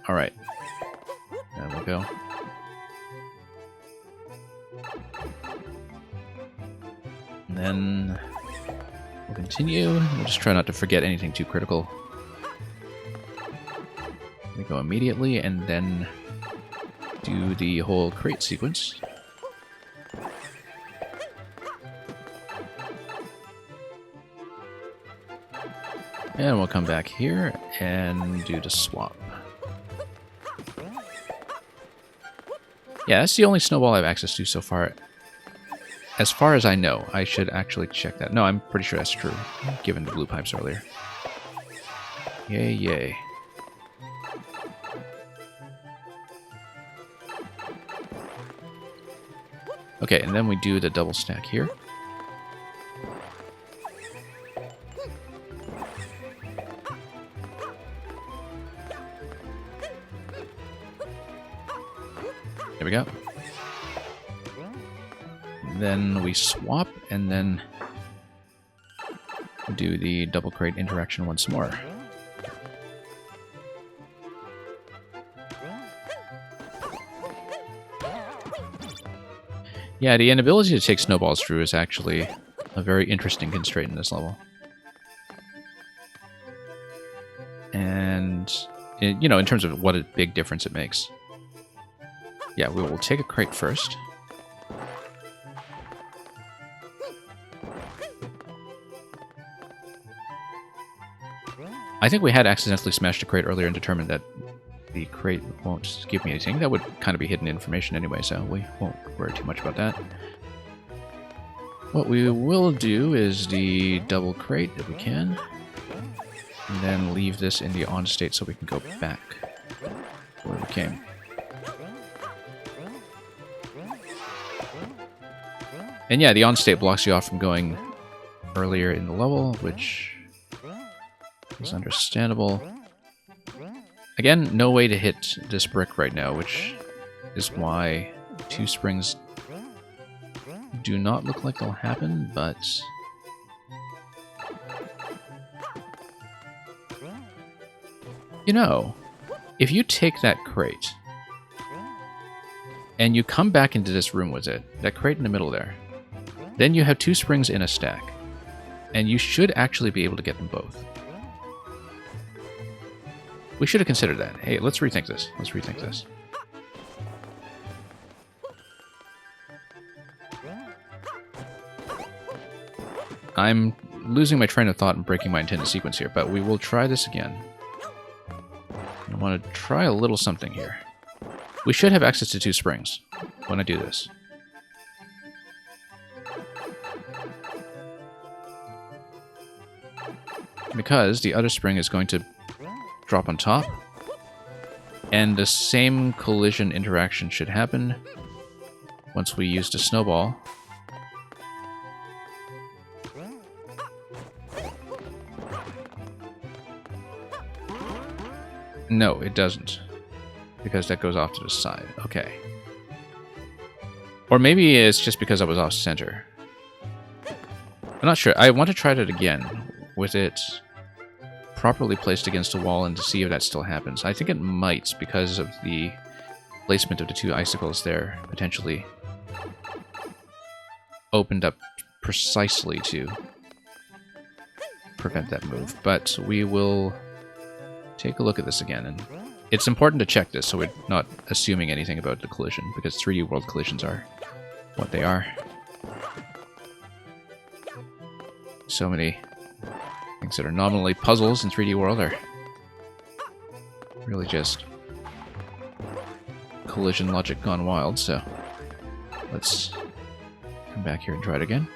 Alright. And we'll go. And then we'll continue. We'll just try not to forget anything too critical. We go immediately and then do the whole crate sequence. And we'll come back here and do the swap. Yeah, that's the only snowball I have access to so far. As far as I know, I should actually check that. No, I'm pretty sure that's true, given the blue pipes earlier. Yay, yay. Okay, and then we do the double stack here. There we go. Then we swap, and then do the double crate interaction once more. Yeah, the inability to take snowballs through is actually a very interesting constraint in this level. And, you know, in terms of what a big difference it makes. Yeah, we will take a crate first. I think we had accidentally smashed a crate earlier and determined that the crate won't give me anything. That would kind of be hidden information anyway, so we won't worry too much about that. What we will do is the double crate if we can, and then leave this in the on state so we can go back where we came. And yeah, the on state blocks you off from going earlier in the level, which It's understandable. Again, no way to hit this brick right now, which is why 2 springs do not look like they'll happen, but... You know, if you take that crate and you come back into this room with it, that crate in the middle there, then you have 2 springs in a stack, and you should actually be able to get them both. We should have considered that. Hey, let's rethink this. Let's rethink this. I'm losing my train of thought and breaking my intended sequence here, but we will try this again. I want to try a little something here. We should have access to 2 springs when I do this. Because the other spring is going to drop on top, and the same collision interaction should happen once we use the snowball. No, it doesn't. Because that goes off to the side. Okay. Or maybe it's just because I was off center. I'm not sure. I want to try that again with it properly placed against a wall and to see if that still happens. I think it might because of the placement of the 2 icicles there potentially opened up precisely to prevent that move. But we will take a look at this again, and it's important to check this so we're not assuming anything about the collision, because 3D world collisions are what they are. So many things that are nominally puzzles in 3D world are really just collision logic gone wild, so let's come back here and try it again.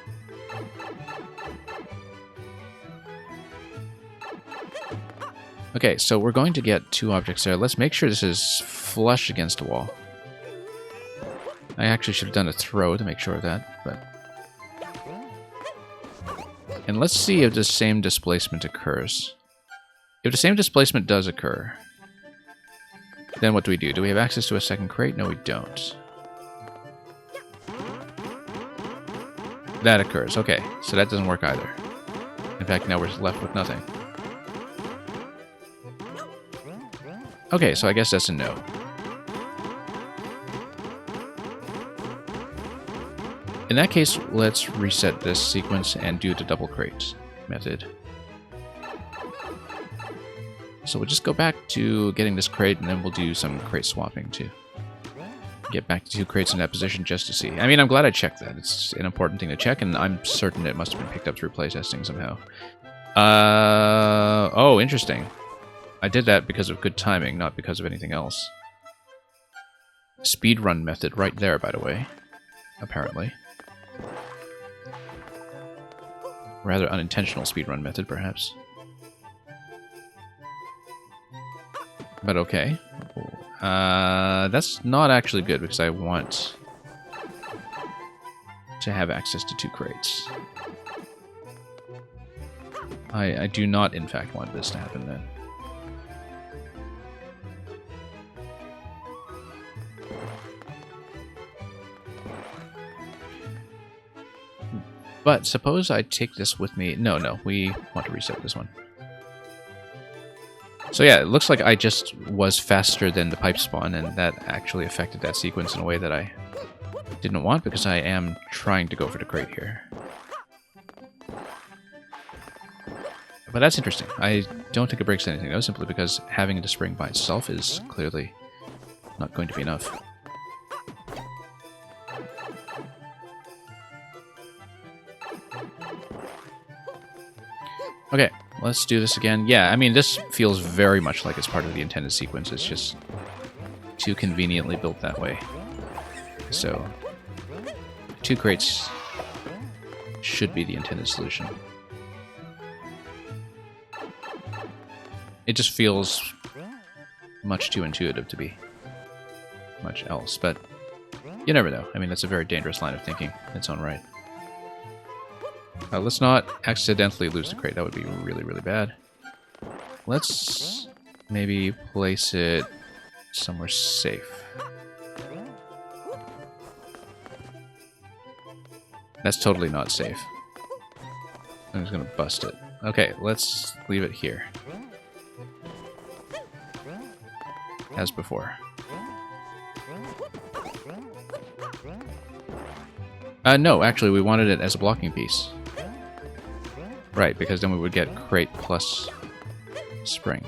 Okay, so we're going to get 2 objects there. Let's make sure this is flush against the wall. I actually should have done a throw to make sure of that, but... And let's see if the same displacement occurs. If the same displacement does occur, then what do? Do we have access to a second crate? No, we don't. That occurs. Okay, so that doesn't work either. In fact, now we're left with nothing. Okay, so I guess that's a no. In that case, let's reset this sequence and do the double crate method. So we'll just go back to getting this crate, and then we'll do some crate swapping to get back to 2 crates in that position just to see. I mean, I'm glad I checked that. It's an important thing to check, and I'm certain it must have been picked up through playtesting somehow. Oh, interesting. I did that because of good timing, not because of anything else. Speedrun method right there, by the way. Apparently. Rather unintentional speedrun method, perhaps. But okay. That's not actually good, because I want to have access to 2 crates. I do not, in fact, want this to happen then. But suppose I take this with me. No, we want to reset this one. So yeah, it looks like I just was faster than the pipe spawn, and that actually affected that sequence in a way that I didn't want, because I am trying to go for the crate here. But that's interesting. I don't think it breaks anything, though, simply because having the spring by itself is clearly not going to be enough. Okay, let's do this again. Yeah, I mean, this feels very much like it's part of the intended sequence. It's just too conveniently built that way. So, 2 crates should be the intended solution. It just feels much too intuitive to be much else, but you never know. I mean, that's a very dangerous line of thinking in its own right. Let's not accidentally lose the crate. That would be really, really bad. let's maybe place it somewhere safe. That's totally not safe. I'm just gonna bust it. Okay, let's leave it here. As before. No, actually, we wanted it as a blocking piece. Right, because then we would get crate plus spring.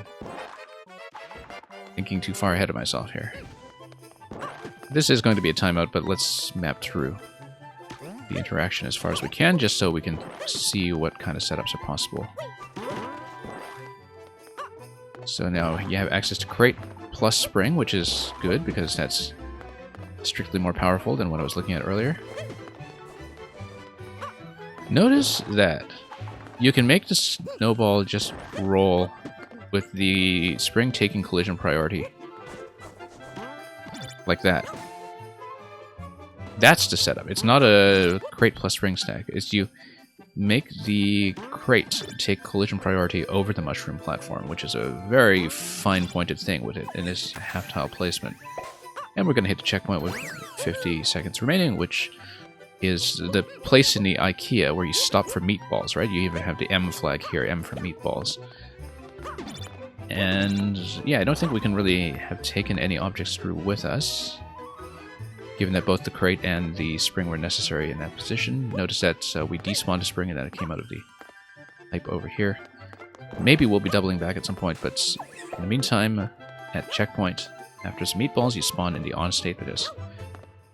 Thinking too far ahead of myself here. This is going to be a timeout, but let's map through the interaction as far as we can, just so we can see what kind of setups are possible. So now you have access to crate plus spring, which is good, because that's strictly more powerful than what I was looking at earlier. Notice that you can make the snowball just roll with the spring taking collision priority. Like that. That's the setup. It's not a crate plus spring stack. It's you make the crate take collision priority over the mushroom platform, which is a very fine-pointed thing with it in this half-tile placement. And we're going to hit the checkpoint with 50 seconds remaining, which is the place in the IKEA where you stop for meatballs, right? You even have the M flag here, M for meatballs. And yeah, I don't think we can really have taken any objects through with us, given that both the crate and the spring were necessary in that position. Notice that we despawned a spring and then it came out of the pipe over here. Maybe we'll be doubling back at some point, but in the meantime, at checkpoint, after some meatballs, you spawn in the on state, because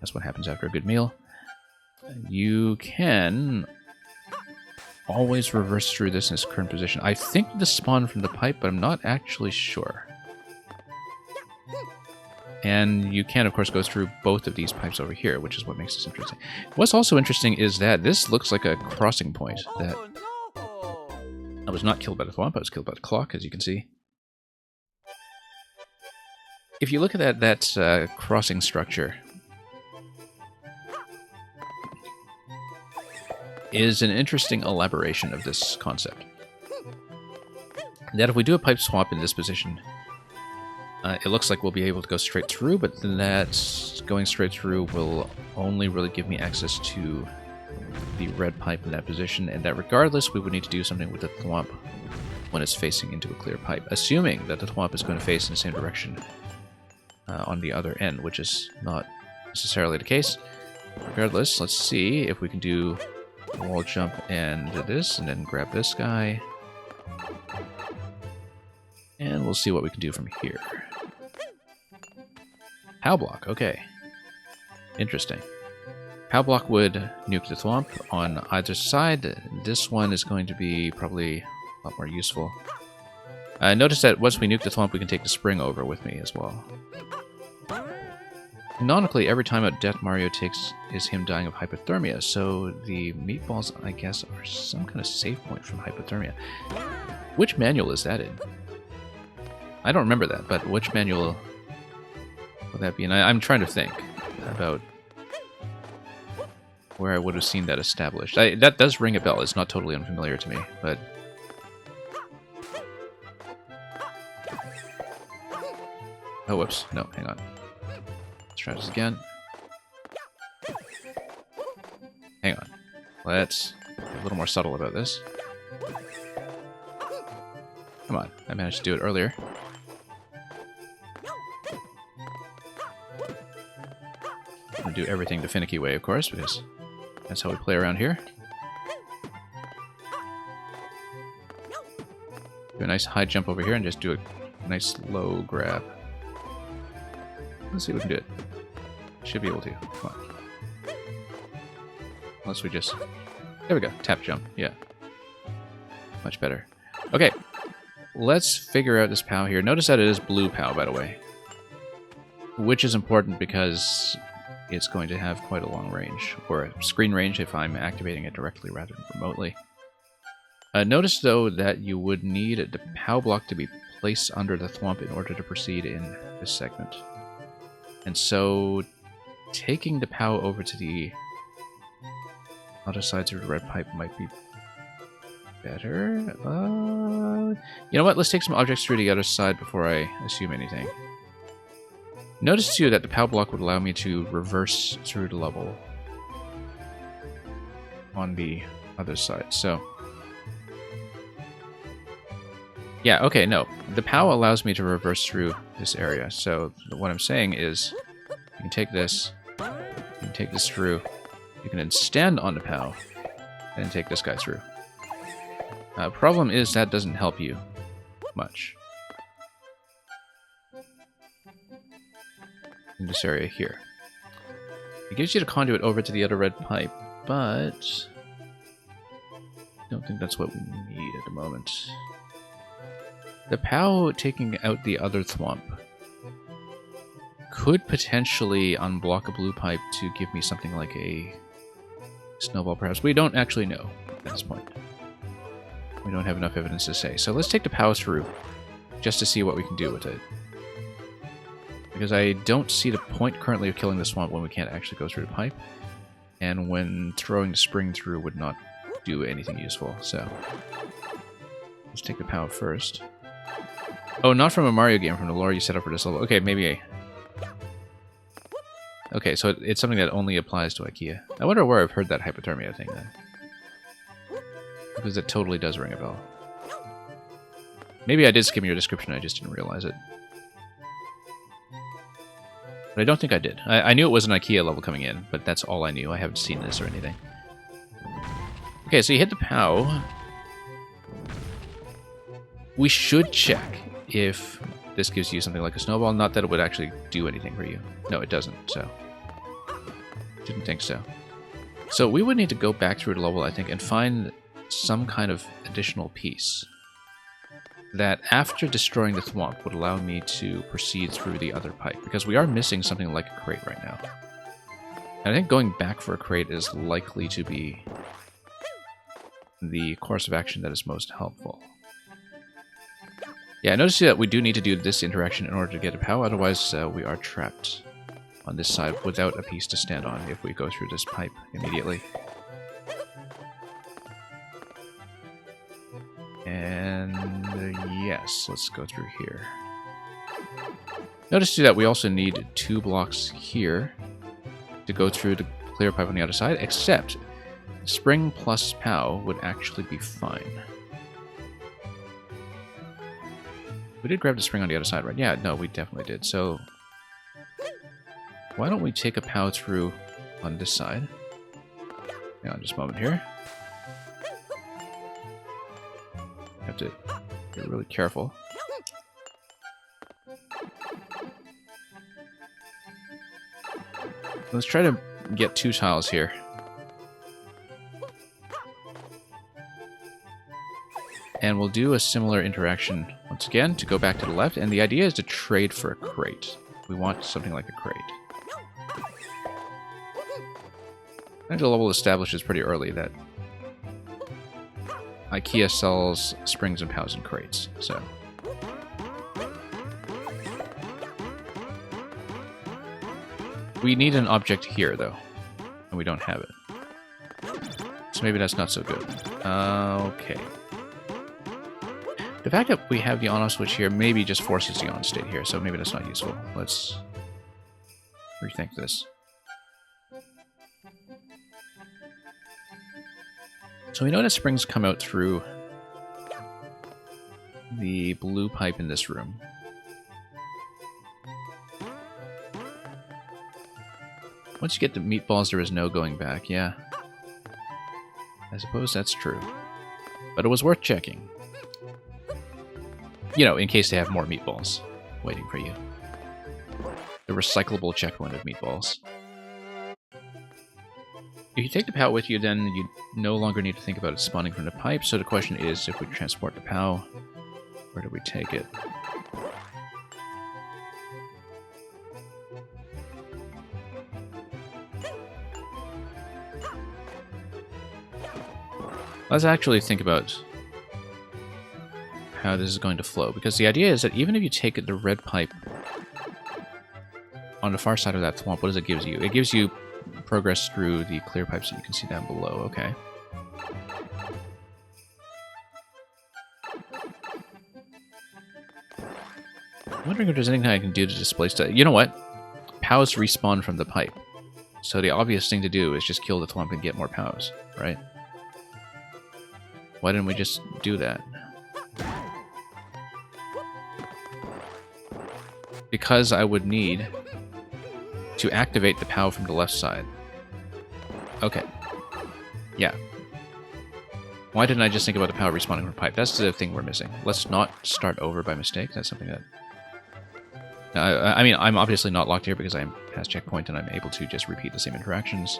that's what happens after a good meal. You can always reverse through this in its current position. I think this spawned from the pipe, but I'm not actually sure. And you can, of course, go through both of these pipes over here, which is what makes this interesting. What's also interesting is that this looks like a crossing point. That I was not killed by the thwomp, I was killed by the clock, as you can see. If you look at that crossing structure, is an interesting elaboration of this concept. That if we do a pipe swap in this position, it looks like we'll be able to go straight through, but then that going straight through will only really give me access to the red pipe in that position, and that regardless, we would need to do something with the thwomp when it's facing into a clear pipe, assuming that the thwomp is going to face in the same direction on the other end, which is not necessarily the case. Regardless, let's see if we can do wall jump and this, and then grab this guy. And we'll see what we can do from here. POW block, okay. Interesting. POW block would nuke the thwomp on either side. This one is going to be probably a lot more useful. Notice that once we nuke the thwomp, we can take the spring over with me as well. Canonically, every time a death Mario takes is him dying of hypothermia, so the meatballs, I guess, are some kind of save point from hypothermia. Which manual is that in? I don't remember that, but which manual would that be? And I'm trying to think about where I would have seen that established. That does ring a bell. It's not totally unfamiliar to me, but... Oh, whoops. No, hang on. Let's try this again. Hang on. Let's be a little more subtle about this. Come on. I managed to do it earlier. I'm going to do everything the finicky way, of course, because that's how we play around here. Do a nice high jump over here and just do a nice low grab. Let's see if we can do it. Should be able to. Come on. Unless we just... There we go. Tap jump. Yeah. Much better. Okay. Let's figure out this POW here. Notice that it is blue POW, by the way. Which is important because it's going to have quite a long range. Or a screen range if I'm activating it directly rather than remotely. Notice, though, that you would need the POW block to be placed under the thwomp in order to proceed in this segment. And so, taking the POW over to the other sides of the red pipe might be better. You know what? Let's take some objects through the other side before I assume anything. Notice too that the POW block would allow me to reverse through the level on the other side. So, yeah, okay, no. The POW allows me to reverse through this area. So what I'm saying is, you can take this, you can take this through, you can then stand on the POW, and take this guy through. Problem is that doesn't help you much. In this area here. It gives you the conduit over to the other red pipe, but I don't think that's what we need at the moment. The POW taking out the other thwomp could potentially unblock a blue pipe to give me something like a snowball, perhaps. We don't actually know at this point. We don't have enough evidence to say. So let's take the POW through, just to see what we can do with it. Because I don't see the point currently of killing the swamp when we can't actually go through the pipe. And when throwing the spring through would not do anything useful, so... let's take the POW first. Oh, not from a Mario game, from the lore you set up for this level. Okay, maybe a... okay, so it's something that only applies to IKEA. I wonder where I've heard that hypothermia thing, then. Because it totally does ring a bell. Maybe I did skim your description, I just didn't realize it. But I don't think I did. I knew it was an IKEA level coming in, but that's all I knew. I haven't seen this or anything. Okay, so you hit the POW. We should check if this gives you something like a snowball. Not that it would actually do anything for you. No, it doesn't, so... didn't think so. So we would need to go back through the level, I think, and find some kind of additional piece that, after destroying the thwomp, would allow me to proceed through the other pipe, because we are missing something like a crate right now. And I think going back for a crate is likely to be the course of action that is most helpful. Yeah, I noticed that we do need to do this interaction in order to get a POW, otherwise we are trapped on this side without a piece to stand on if we go through this pipe immediately. And yes, let's go through here. Notice too that we also need 2 blocks here to go through the clear pipe on the other side, except spring plus POW would actually be fine. We did grab the spring on the other side, right? Yeah, no, we definitely did. So why don't we take a POW through on this side? Hang on just a moment here. Have to be really careful. Let's try to get 2 tiles here. And we'll do a similar interaction once again to go back to the left, and the idea is to trade for a crate. We want something like a crate. I think the level establishes pretty early that IKEA sells springs and POWs in crates, so... we need an object here, though, and we don't have it. So maybe that's not so good. Okay. The fact that we have the on-off switch here maybe just forces the on state here, so maybe that's not useful. Let's rethink this. So we know that springs come out through the blue pipe in this room. Once you get the meatballs, there is no going back, yeah. I suppose that's true. But it was worth checking. You know, in case they have more meatballs waiting for you. The recyclable checkpoint of meatballs. If you take the POW with you, then you no longer need to think about it spawning from the pipe, so the question is, if we transport the POW, where do we take it? Let's actually think about how this is going to flow, because the idea is that even if you take the red pipe on the far side of that thwomp, what does it give you? It gives you progress through the clear pipes that you can see down below, okay. I'm wondering if there's anything I can do to displace that. You know what? POWs respawn from the pipe. So the obvious thing to do is just kill the Thwomp and get more POWs, right? Why didn't we just do that? Because I would need to activate the POW from the left side. Okay. Yeah. Why didn't I just think about the POW respawning from pipe? That's the thing we're missing. Let's not start over by mistake. That's something that... I mean, I'm obviously not locked here because I'm past checkpoint and I'm able to just repeat the same interactions.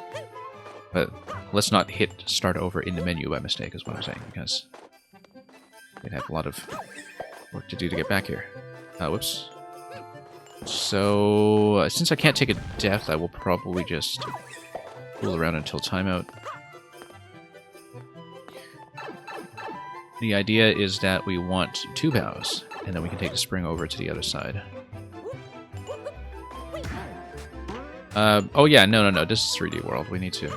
But let's not hit start over in the menu by mistake is what I'm saying, because we'd have a lot of work to do to get back here. Whoops. So, since I can't take a death, I will probably just fool around until timeout. The idea is that we want 2 POWs, and then we can take the spring over to the other side. Oh yeah, no, this is 3D World. We need to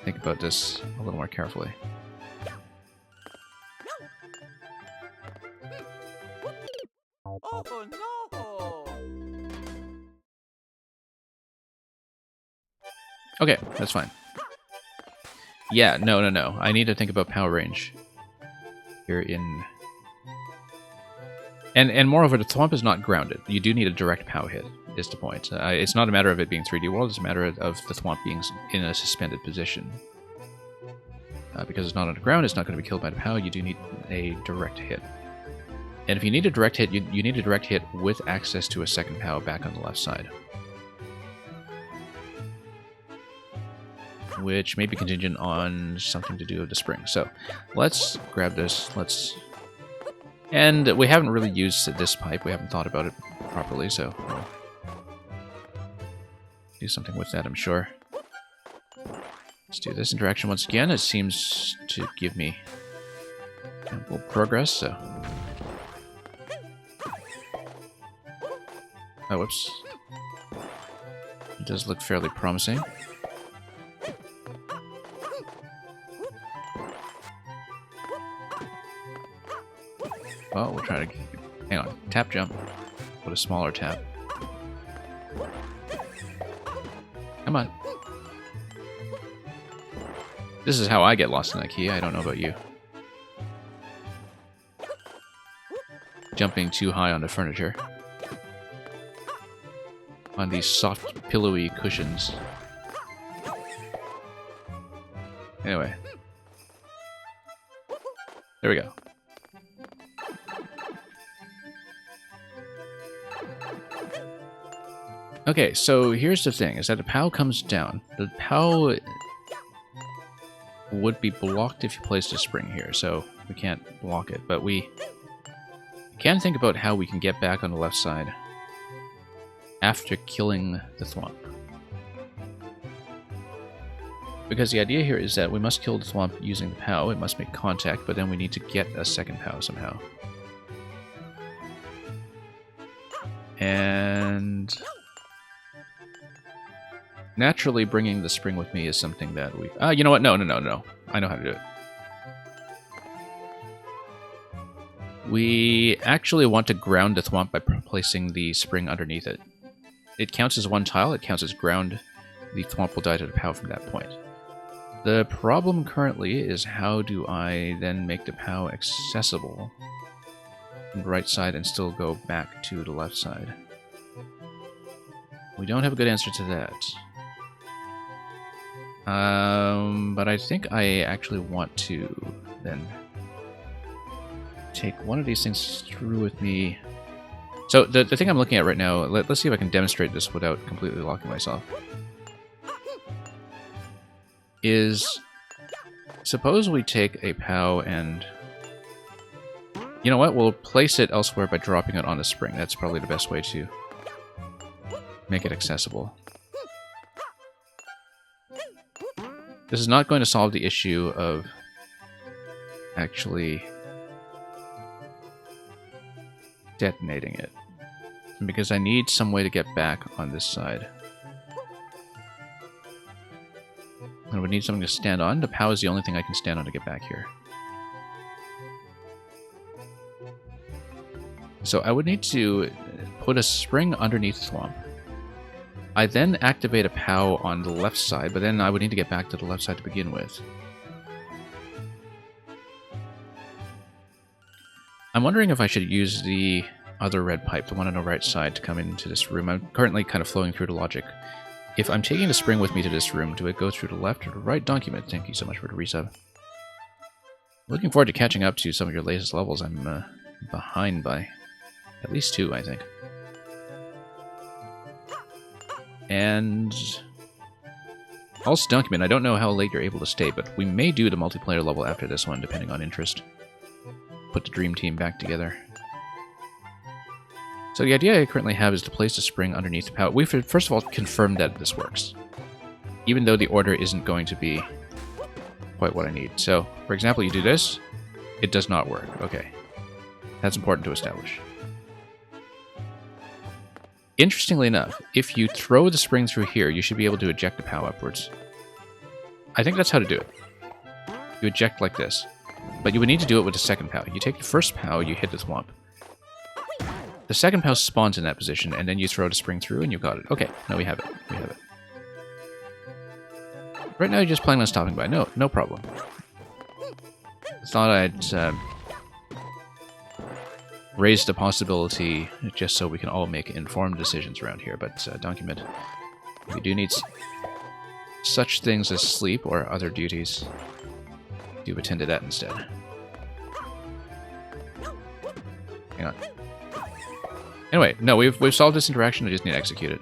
think about this a little more carefully. Oh no! Okay, that's fine. Yeah, no. I need to think about power range here in... And moreover, the Thwomp is not grounded. You do need a direct POW hit, is the point. It's not a matter of it being 3D World, it's a matter of the Thwomp being in a suspended position. Because it's not on the ground, it's not going to be killed by the POW, you do need a direct hit. And if you need a direct hit, you need a direct hit with access to a second POW back on the left side. Which may be contingent on something to do with the spring. So, let's grab this, And we haven't really used this pipe, we haven't thought about it properly, so we'll do something with that, I'm sure. Let's do this interaction once again. It seems to give me ample progress, so... Oh, whoops. It does look fairly promising. Well, we'll try to... Hang on. Tap jump. Put a smaller tap. Come on. This is how I get lost in that key. I don't know about you. Jumping too high on the furniture. On these soft, pillowy cushions. Anyway. There we go. Okay, so here's the thing, is that the POW comes down. The POW would be blocked if you placed a spring here, so we can't block it. But we can think about how we can get back on the left side after killing the Thwomp. Because the idea here is that we must kill the Thwomp using the POW, it must make contact, but then we need to get a second POW somehow. And... naturally, bringing the spring with me is something that we... you know what? No. I know how to do it. We actually want to ground the Thwomp by placing the spring underneath it. It counts as one tile, it counts as ground. The Thwomp will die to the POW from that point. The problem currently is how do I then make the POW accessible from the right side and still go back to the left side? We don't have a good answer to that. But I think I actually want to then take one of these things through with me. So the thing I'm looking at right now, let's see if I can demonstrate this without completely locking myself. Is, suppose we take a POW and, you know what, we'll place it elsewhere by dropping it on a spring. That's probably the best way to make it accessible. This is not going to solve the issue of actually detonating it, because I need some way to get back on this side. And we need something to stand on. The POW is the only thing I can stand on to get back here. So I would need to put a spring underneath Thwomp. I then activate a POW on the left side, but then I would need to get back to the left side to begin with. I'm wondering if I should use the other red pipe, the one on the right side, to come into this room. I'm currently kind of flowing through the logic. If I'm taking the spring with me to this room, do it go through the left or the right? Document, thank you so much for the resub. Looking forward to catching up to some of your latest levels. I'm behind by at least 2, I think. And also document, I don't know how late you're able to stay, but we may do the multiplayer level after this one, depending on interest. Put the dream team back together. So the idea I currently have is to place the spring underneath the POW. We've first of all confirmed that this works, even though the order isn't going to be quite what I need. So, for example, you do this, it does not work. Okay, that's important to establish. Interestingly enough, if you throw the spring through here, you should be able to eject the POW upwards. I think that's how to do it. You eject like this. But you would need to do it with the second POW. You take the first POW, you hit the Thwomp. The second POW spawns in that position, and then you throw the spring through, and you got it. Okay, now we have it. We have it. Right now you're just planning on stopping by. No problem. Thought I'd raise the possibility just so we can all make informed decisions around here, but document. We do need such things as sleep or other duties. Do attend to that instead. Hang on. Anyway, no, we've solved this interaction. I just need to execute it.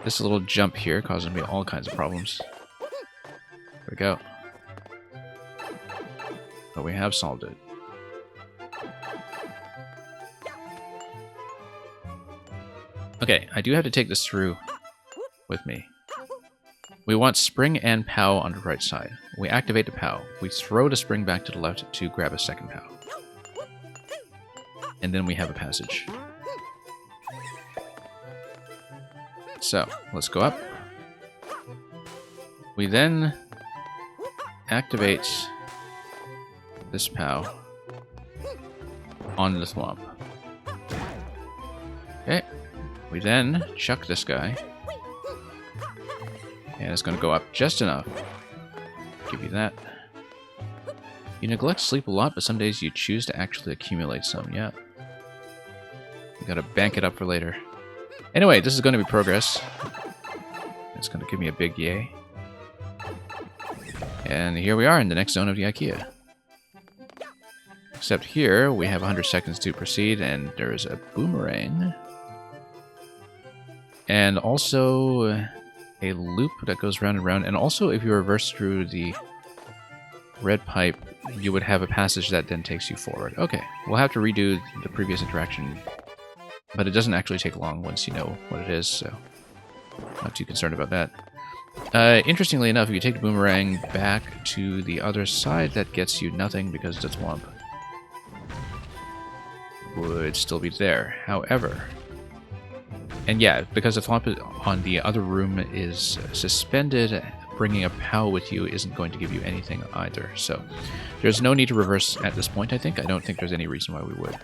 This little jump here causing me all kinds of problems. There we go. But we have solved it. Okay, I do have to take this through with me. We want spring and POW on the right side. We activate the POW. We throw the spring back to the left to grab a second POW. And then we have a passage. So, let's go up. We then activate this POW on the Thwomp. Okay. We then chuck this guy. And it's going to go up just enough. Give you that. You neglect sleep a lot, but some days you choose to actually accumulate some. Yeah. You gotta bank it up for later. Anyway, this is going to be progress. It's going to give me a big yay. And here we are in the next zone of the IKEA. Except here, we have 100 seconds to proceed, and there's a boomerang. And also a loop that goes round and round. And also, if you reverse through the red pipe, you would have a passage that then takes you forward. Okay, we'll have to redo the previous interaction, but it doesn't actually take long once you know what it is, so not too concerned about that. Interestingly enough, if you take the boomerang back to the other side, that gets you nothing because the Thwomp would still be there. However, and yeah, because the Thwomp on the other room is suspended, bringing a POW with you isn't going to give you anything either. So there's no need to reverse at this point, I think. I don't think there's any reason why we would.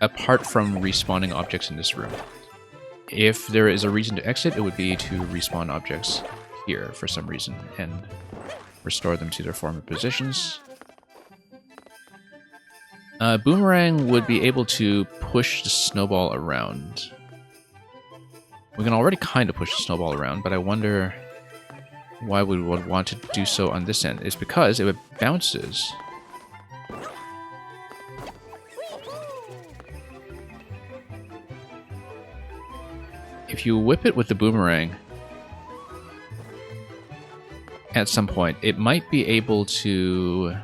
Apart from respawning objects in this room. If there is a reason to exit, it would be to respawn objects here for some reason and restore them to their former positions. Boomerang would be able to push the snowball around. We can already kind of push the snowball around, but I wonder why we would want to do so on this end. It's because if it bounces, if you whip it with the boomerang at some point, it might be able to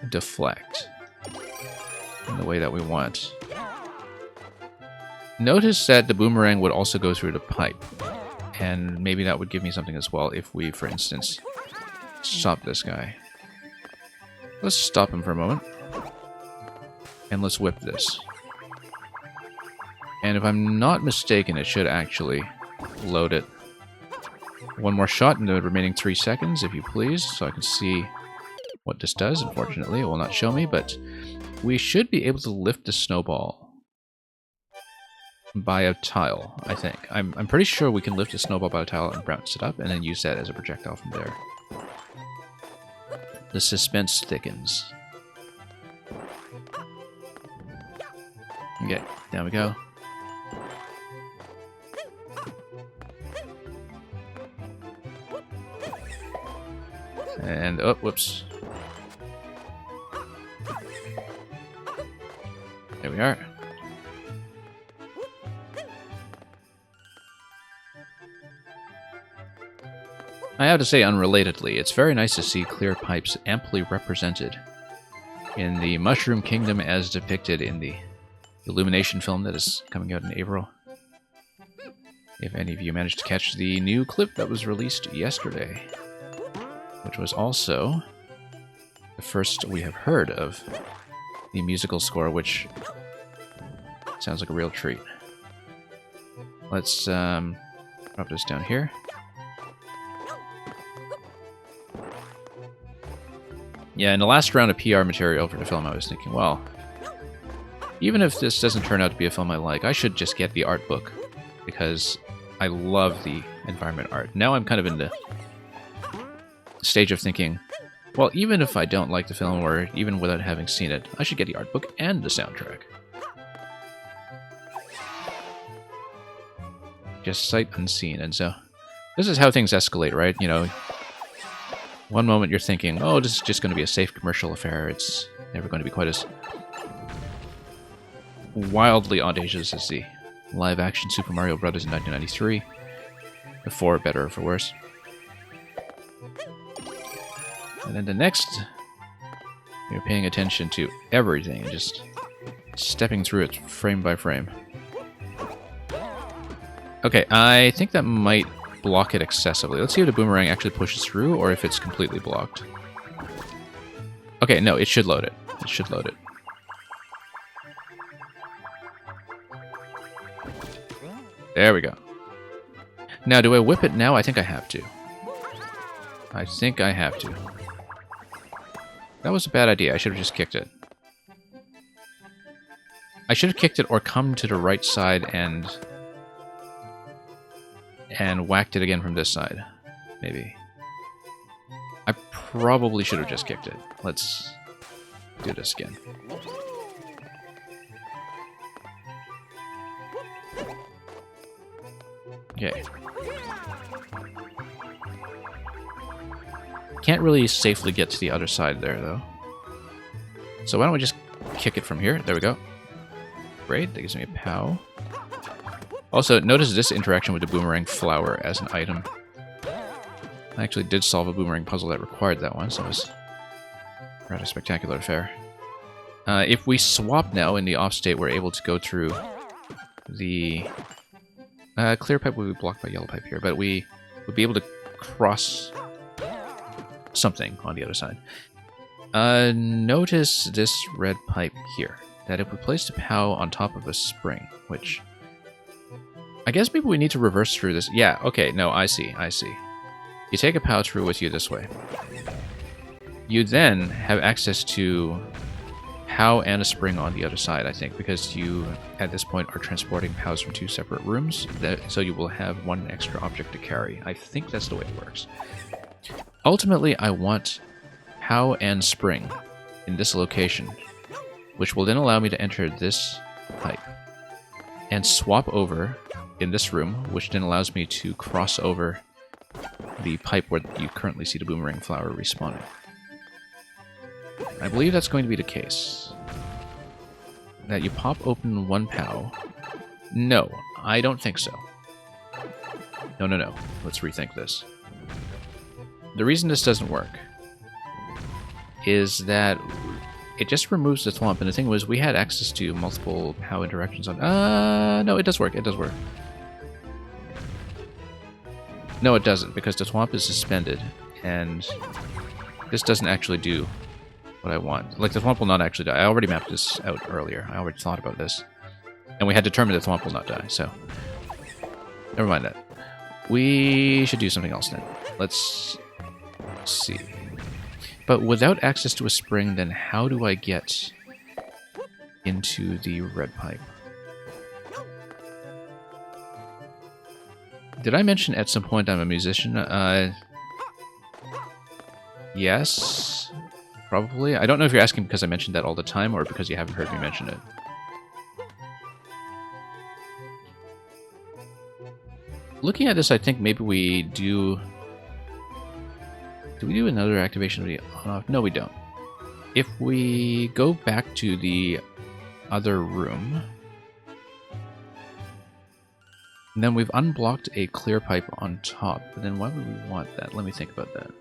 deflect in the way that we want. Notice that the boomerang would also go through the pipe, and maybe that would give me something as well if we, for instance, stop this guy. Let's stop him for a moment, and let's whip this. And if I'm not mistaken, it should actually load it. One more shot in the remaining 3 seconds, if you please, so I can see what this does. Unfortunately, it will not show me, but We should be able to lift the snowball by a tile, I think. I'm pretty sure we can lift a snowball by a tile and bounce it up, and then use that as a projectile from there. The suspense thickens. Okay, down we go. And, oh, whoops. There we are. I have to say, unrelatedly, it's very nice to see clear pipes amply represented in the Mushroom Kingdom as depicted in the Illumination film that is coming out in April. If any of you managed to catch the new clip that was released yesterday, which was also the first we have heard of the musical score, which sounds like a real treat. Let's drop this down here. Yeah, in the last round of PR material for the film, I was thinking, well, even if this doesn't turn out to be a film I like, I should just get the art book, because I love the environment art. Now I'm kind of in the stage of thinking, well, even if I don't like the film, or even without having seen it, I should get the art book and the soundtrack. Just sight unseen, and so this is how things escalate, right? You know, one moment you're thinking, oh, this is just going to be a safe commercial affair, it's never going to be quite as wildly audacious as the live-action Super Mario Bros. In 1993, for better or for worse. And then the next, you're paying attention to everything and just stepping through it frame by frame. Okay, I think that might block it excessively. Let's see if the boomerang actually pushes through or if it's completely blocked. Okay, no, it should load it. It should load it. There we go. Now, do I whip it now? I think I have to. I think I have to. That was a bad idea. I should have just kicked it. I should have kicked it or come to the right side and whacked it again from this side. Maybe. I probably should have just kicked it. Let's do this again. Okay. Can't really safely get to the other side there, though. So why don't we just kick it from here? There we go. Great, that gives me a POW. Also, notice this interaction with the boomerang flower as an item. I actually did solve a boomerang puzzle that required that one, so it was a rather spectacular affair. If we swap now in the off state, we're able to go through the clear pipe will be blocked by yellow pipe here, but we would be able to cross something on the other side. Notice this red pipe here, that if we place the POW on top of a spring, which I guess maybe we need to reverse through this. Yeah, okay, no, I see. You take a POW through with you this way. You then have access to POW and a spring on the other side, I think, because you, at this point, are transporting POWs from two separate rooms, so you will have one extra object to carry. I think that's the way it works. Ultimately, I want POW and spring in this location, which will then allow me to enter this pipe and swap over in this room, which then allows me to cross over the pipe where you currently see the boomerang flower respawning. I believe that's going to be the case. That you pop open one POW. No, I don't think so. No. Let's rethink this. The reason this doesn't work is that it just removes the thwomp, and the thing was we had access to multiple POW interactions on... no, it does work, No, it doesn't, because the thwomp is suspended, and this doesn't actually do what I want. Like, the thwomp will not actually die. I already mapped this out earlier. I already thought about this. And we had determined the thwomp will not die, so... Never mind that. We should do something else then. Let's see. But without access to a spring, then how do I get into the red pipe. Did I mention at some point I'm a musician? Yes, probably. I don't know if you're asking because I mentioned that all the time or because you haven't heard me mention it. Looking at this, I think maybe we do... Do we do another activation of the on-off? No, we don't. If we go back to the other room... And then we've unblocked a clear pipe on top. But then why would we want that? Let me think about that.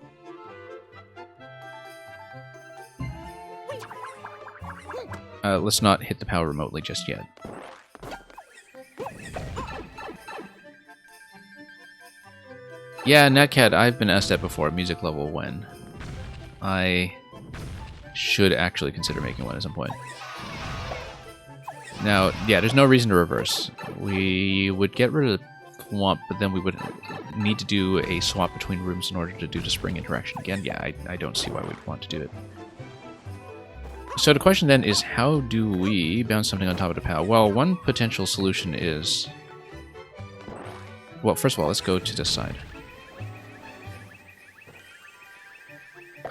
Let's not hit the power remotely just yet. Yeah, Netcat, I've been asked that before. Music level when? I should actually consider making one at some point. Now, yeah, there's no reason to reverse. We would get rid of the thwomp, but then we would need to do a swap between rooms in order to do the spring interaction again. Yeah, I don't see why we'd want to do it. So the question then is, how do we bounce something on top of the POW? Well, one potential solution is... Well, first of all, let's go to this side.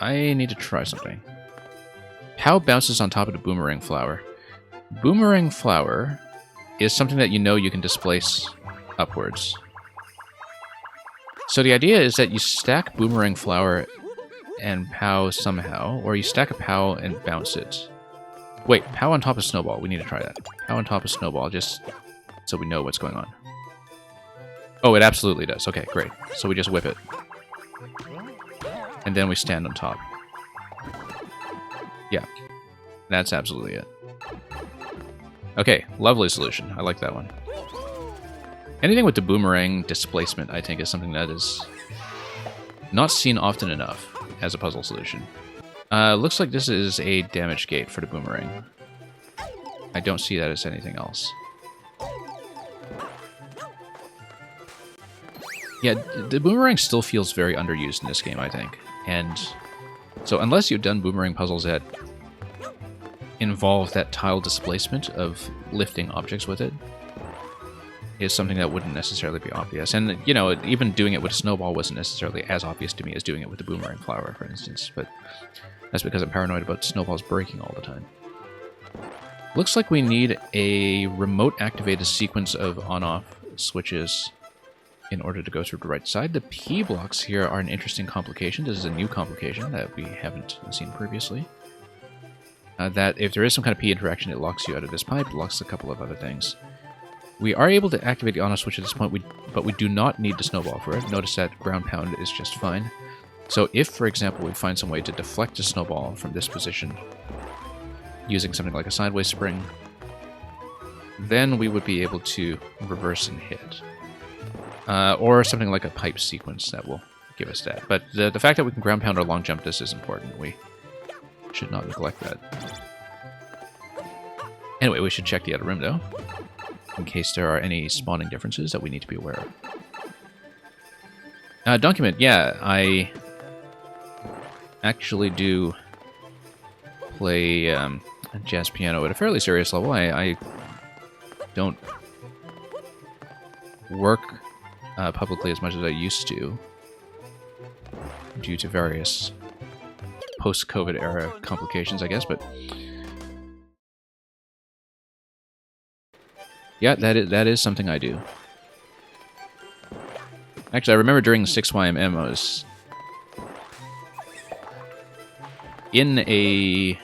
I need to try something. POW bounces on top of the boomerang flower. Boomerang flower is something that you know you can displace upwards. So the idea is that you stack boomerang flower and POW somehow, or you stack a POW and bounce it. Wait, POW on top of snowball. We need to try that. POW on top of snowball, just so we know what's going on. Oh, it absolutely does. Okay, great. So we just whip it. And then we stand on top. Yeah, that's absolutely it. Okay, lovely solution. I like that one. Anything with the boomerang displacement, I think, is something that is not seen often enough as a puzzle solution. Looks like this is a damage gate for the boomerang. I don't see that as anything else. Yeah, the boomerang still feels very underused in this game, I think. And so unless you've done boomerang puzzles that involve that tile displacement of lifting objects with it, is something that wouldn't necessarily be obvious. And, you know, even doing it with a snowball wasn't necessarily as obvious to me as doing it with the boomerang flower, for instance. But that's because I'm paranoid about snowballs breaking all the time. Looks like we need a remote-activated sequence of on-off switches in order to go through the right side. The P blocks here are an interesting complication. This is a new complication that we haven't seen previously. That if there is some kind of P interaction, it locks you out of this pipe, it locks a couple of other things. We are able to activate the on-off switch at this point, but we do not need the snowball for it. Notice that ground pound is just fine. So if, for example, we find some way to deflect a snowball from this position using something like a sideways spring, then we would be able to reverse and hit. Or something like a pipe sequence that will give us that. But the fact that we can ground pound or long jump this is important. We should not neglect that. Anyway, we should check the other room, though, in case there are any spawning differences that we need to be aware of. Document, yeah, I actually do play jazz piano at a fairly serious level. I don't work publicly as much as I used to due to various post-COVID era complications, I guess, but yeah, that is something I do. Actually, I remember during the 6YMM, I was in a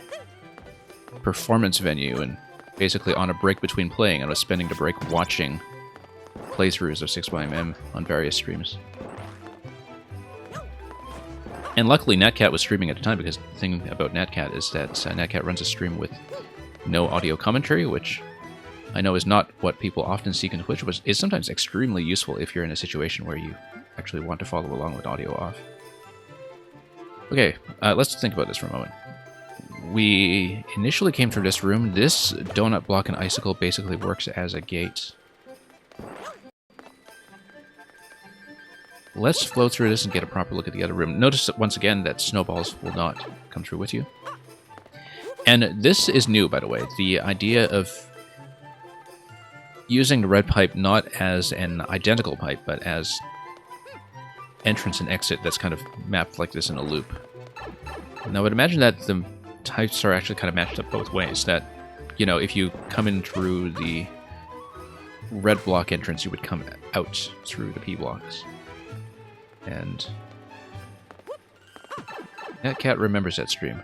performance venue and basically on a break between playing. I was spending the break watching playthroughs of 6YMM on various streams. And luckily, Netcat was streaming at the time, because the thing about Netcat is that Netcat runs a stream with no audio commentary, which I know is not what people often seek in Twitch, which is sometimes extremely useful if you're in a situation where you actually want to follow along with audio off. Okay, let's think about this for a moment. We initially came through this room. This donut block and icicle basically works as a gate. Let's flow through this and get a proper look at the other room. Notice that once again that snowballs will not come through with you. And this is new, by the way. The idea of using the red pipe not as an identical pipe, but as entrance and exit that's kind of mapped like this in a loop. Now, I would imagine that the types are actually kind of matched up both ways. That, you know, if you come in through the red block entrance, you would come out through the P blocks. And that cat remembers that stream.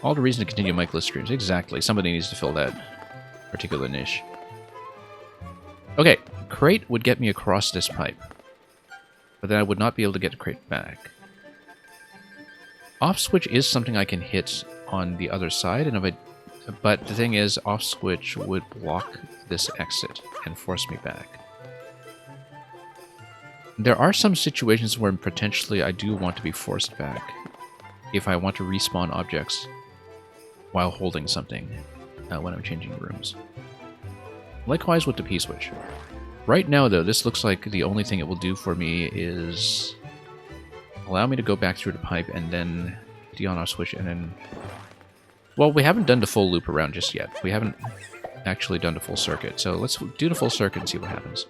All the reason to continue Michael's streams. Exactly. Somebody needs to fill that particular niche. Okay, crate would get me across this pipe. But then I would not be able to get the crate back. Off switch is something I can hit on the other side, and if I, but the thing is, off switch would block this exit and force me back. There are some situations where potentially I do want to be forced back if I want to respawn objects while holding something when I'm changing rooms. Likewise with the P-switch. Right now, though, this looks like the only thing it will do for me is allow me to go back through the pipe and then the on-off switch and then... Well, we haven't done the full loop around just yet. We haven't actually done the full circuit, so let's do the full circuit and see what happens.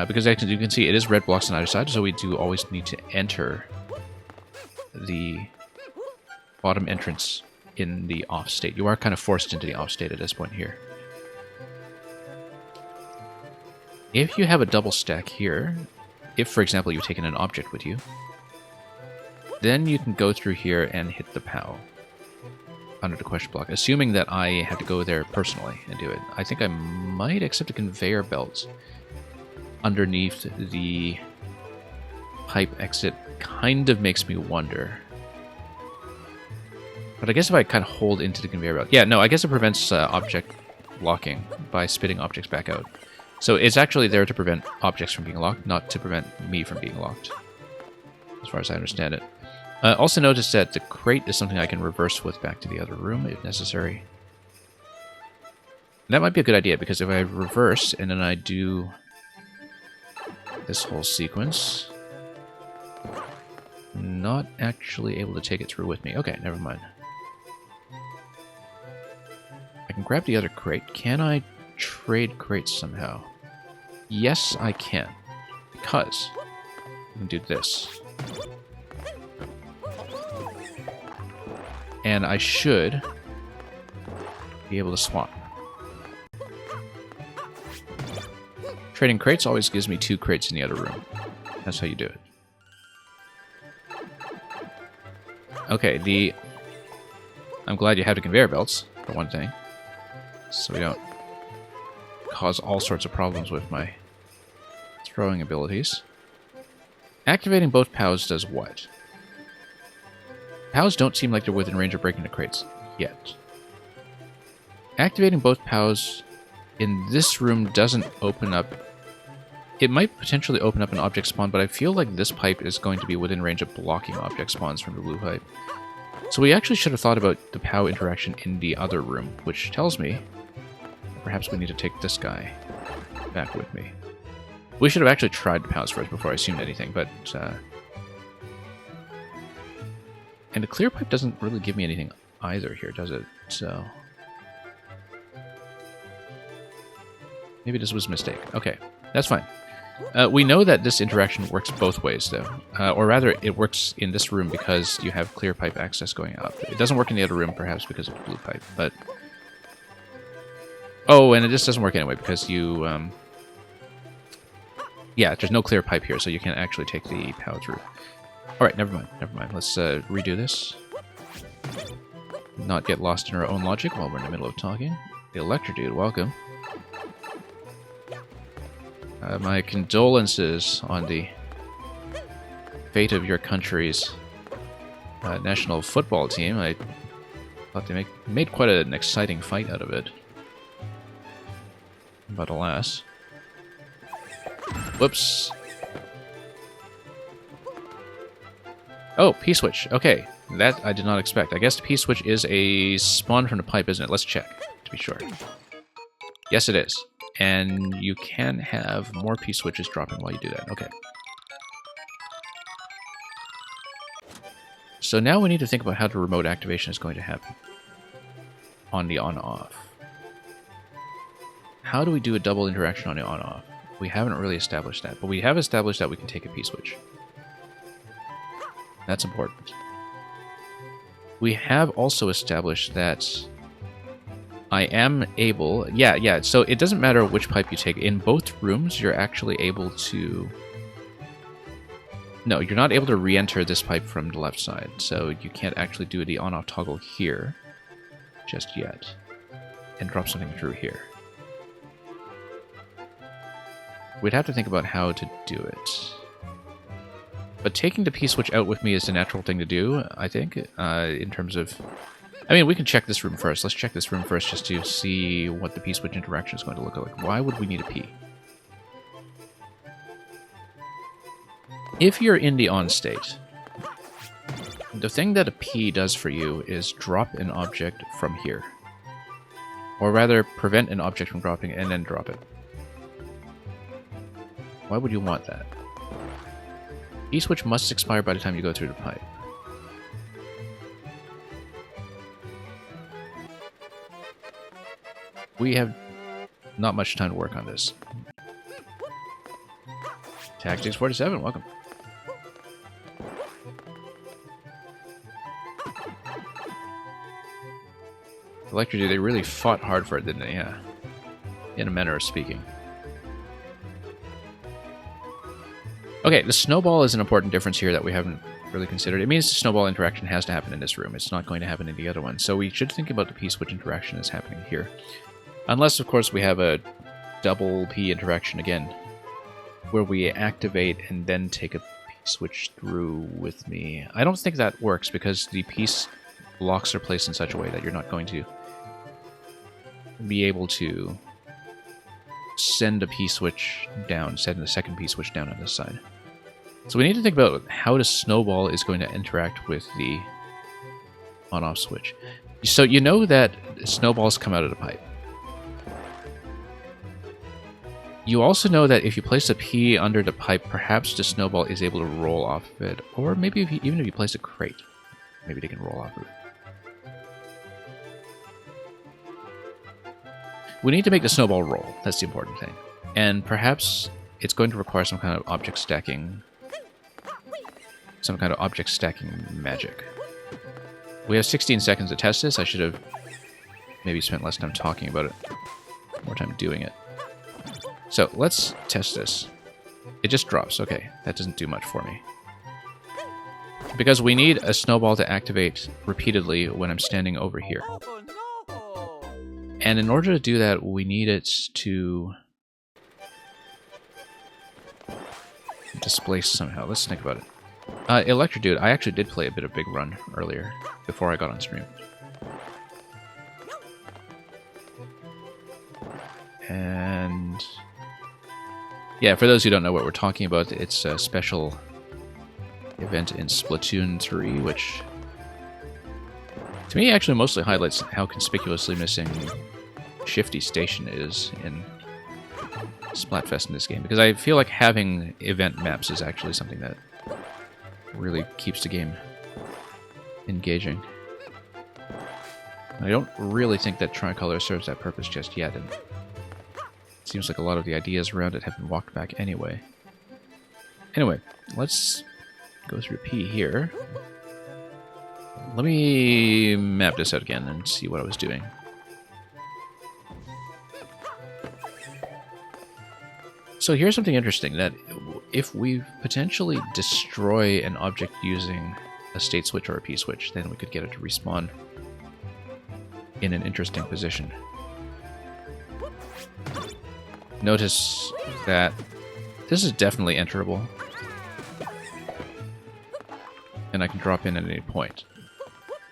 Because as you can see, it is red blocks on either side, so we do always need to enter the bottom entrance in the off state. You are kind of forced into the off state at this point here. If you have a double stack here, if, for example, you've taken an object with you, then you can go through here and hit the POW under the question block, assuming that I have to go there personally and do it. I think I might accept a conveyor belt underneath the pipe exit. Kind of makes me wonder. But I guess if I kind of hold into the conveyor belt... Yeah, no, I guess it prevents object locking by spitting objects back out. So it's actually there to prevent objects from being locked, not to prevent me from being locked, as far as I understand it. Also notice that the crate is something I can reverse with back to the other room if necessary. That might be a good idea, because if I reverse and then I do this whole sequence, I'm not actually able to take it through with me. Okay, never mind. I can grab the other crate. Can I trade crates somehow? Yes, I can. Because I can do this. And I should be able to swap. Trading crates always gives me 2 crates in the other room. That's how you do it. Okay, I'm glad you have the conveyor belts, for one thing. So we don't cause all sorts of problems with my throwing abilities. Activating both POWs does what? POWs don't seem like they're within range of breaking the crates yet. Activating both POWs in this room doesn't open up... It might potentially open up an object spawn, but I feel like this pipe is going to be within range of blocking object spawns from the blue pipe. So we actually should have thought about the POW interaction in the other room, which tells me perhaps we need to take this guy back with me. We should have actually tried the POWs first before I assumed anything, but... And the clear pipe doesn't really give me anything either here, does it? So... Maybe this was a mistake. Okay, that's fine. We know that this interaction works both ways, though. Or rather, it works in this room because you have clear pipe access going up. It doesn't work in the other room, perhaps, because of the blue pipe, but... Oh, and it just doesn't work anyway, because you... Yeah, there's no clear pipe here, so you can't actually take the POW through. Alright, never mind, never mind. Let's redo this. Not get lost in our own logic while we're in the middle of talking. The Electro Dude, welcome. My condolences on the fate of your country's national football team. I thought they made quite an exciting fight out of it. But alas. Whoops. Oh, P-switch. Okay, that I did not expect. I guess the P-switch is a spawn from the pipe, isn't it? Let's check, to be sure. Yes, it is. And you can have more P-switches dropping while you do that. Okay. So now we need to think about how the remote activation is going to happen on the on-off. How do we do a double interaction on the on-off? We haven't really established that, but we have established that we can take a P-switch. That's important. We have also established that I am able... Yeah, so it doesn't matter which pipe you take. In both rooms, you're actually able to... No, you're not able to re-enter this pipe from the left side, so you can't actually do the on-off toggle here just yet and drop something through here. We'd have to think about how to do it. But taking the P-switch out with me is the natural thing to do, I think, in terms of... I mean, we can check this room first. Let's check this room first just to see what the P-switch interaction is going to look like. Why would we need a P? If you're in the on state, the thing that a P does for you is drop an object from here. Or rather, prevent an object from dropping and then drop it. Why would you want that? P-switch must expire by the time you go through the pipe. We have not much time to work on this. Tactics 47, welcome. Electro, they really fought hard for it, didn't they? Yeah. In a manner of speaking. Okay, the snowball is an important difference here that we haven't really considered. It means the snowball interaction has to happen in this room. It's not going to happen in the other one. So we should think about the P-switch interaction as happening here. Unless, of course, we have a double P interaction again, where we activate and then take a P-switch through with me. I don't think that works because the piece blocks are placed in such a way that you're not going to be able to send a P-switch down, send a second P-switch down on this side. So we need to think about how the snowball is going to interact with the on-off switch. So you know that snowballs come out of the pipe. You also know that if you place a P under the pipe, perhaps the snowball is able to roll off of it. Or maybe even if you place a crate, maybe they can roll off of it. We need to make the snowball roll. That's the important thing. And perhaps it's going to require some kind of object stacking. Some kind of object stacking magic. We have 16 seconds to test this. I should have maybe spent less time talking about it. More time doing it. So, let's test this. It just drops. Okay, that doesn't do much for me. Because we need a snowball to activate repeatedly when I'm standing over here. And in order to do that, we need it to displace somehow. Let's think about it. Electro Dude, I actually did play a bit of Big Run earlier, before I got on stream. And yeah, for those who don't know what we're talking about, it's a special event in Splatoon 3, which to me actually mostly highlights how conspicuously missing Shifty Station is in Splatfest in this game, because I feel like having event maps is actually something that really keeps the game engaging. I don't really think that Tricolor serves that purpose just yet, and it seems like a lot of the ideas around it have been walked back anyway. Anyway, let's go through P here. Let me map this out again and see what I was doing. So here's something interesting, that if we potentially destroy an object using a state switch or a P-switch, then we could get it to respawn in an interesting position. Notice that this is definitely enterable. And I can drop in at any point.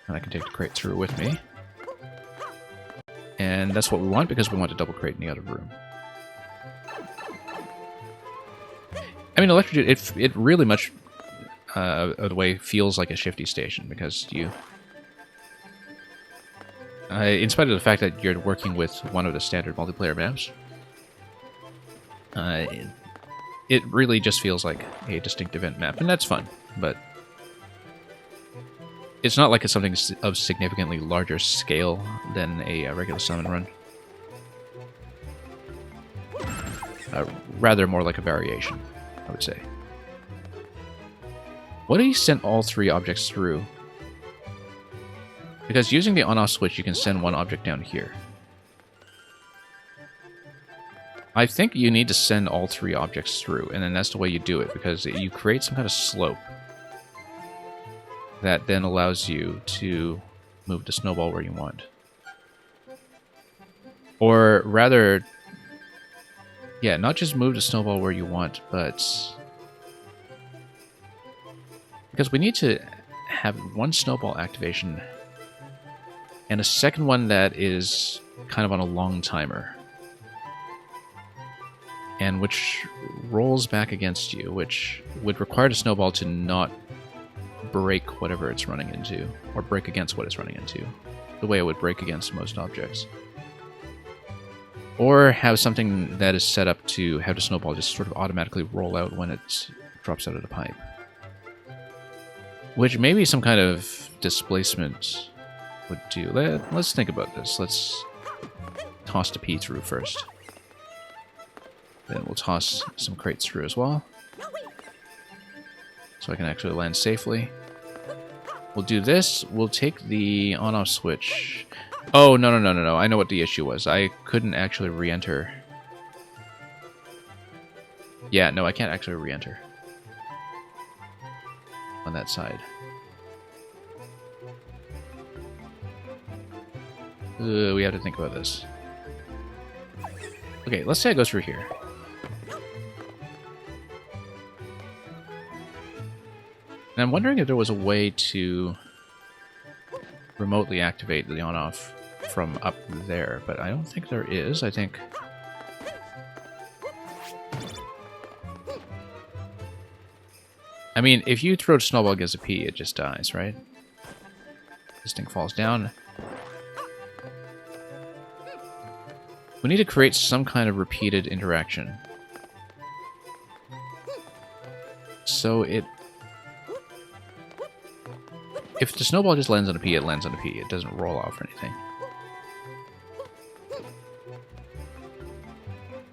And I can take the crate through with me. And that's what we want, because we want to double crate in the other room. I mean, Electro Dude, it really much of the way feels like a Shifty Station, because you... in spite of the fact that you're working with one of the standard multiplayer maps, it really just feels like a distinct event map, and that's fun, but It's not like it's something of significantly larger scale than a regular summon run. Rather more like a variation, I would say. What if you sent all 3 objects through? Because using the on-off switch, you can send one object down here. I think you need to send all 3 objects through, and then that's the way you do it, because you create some kind of slope that then allows you to move the snowball where you want. Or rather, yeah, not just move the snowball where you want, but because we need to have one snowball activation and a second one that is kind of on a long timer, and which rolls back against you, which would require the snowball to not break whatever it's running into, or break against what it's running into, the way it would break against most objects. Or have something that is set up to have the snowball just sort of automatically roll out when it drops out of the pipe. Which maybe some kind of displacement would do. Let's think about this. Let's toss the P through first. Then we'll toss some crates through as well, so I can actually land safely. We'll do this. We'll take the on-off switch. Oh, no. I know what the issue was. I couldn't actually re-enter. Yeah, no, I can't actually re-enter on that side. We have to think about this. Okay, let's say I go through here. And I'm wondering if there was a way to remotely activate the on-off from up there, but I don't think there is. I think... I mean, if you throw a snowball against a P, it just dies, right? This thing falls down. We need to create some kind of repeated interaction. So it... If the snowball just lands on a P, it lands on a P. It doesn't roll off or anything.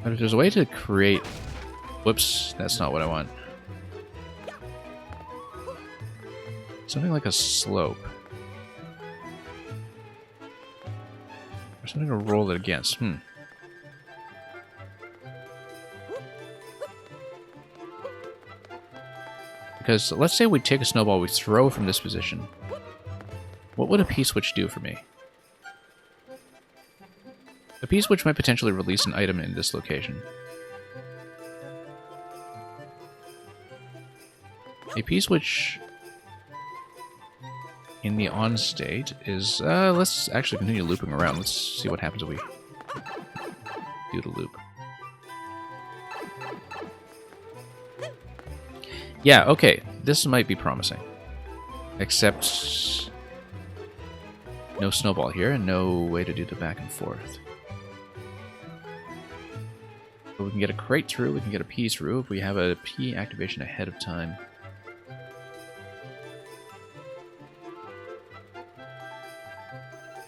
But if there's a way to create... Whoops, that's not what I want. Something like a slope. Or something to roll it against. Because let's say we take a snowball, we throw from this position. What would a P-switch do for me? A P-switch might potentially release an item in this location. A P-switch in the on state is... let's actually continue looping around. Let's see what happens if we do the loop. Yeah, okay. This might be promising. Except... no snowball here, and no way to do the back and forth. But we can get a crate through, we can get a P through, if we have a P activation ahead of time.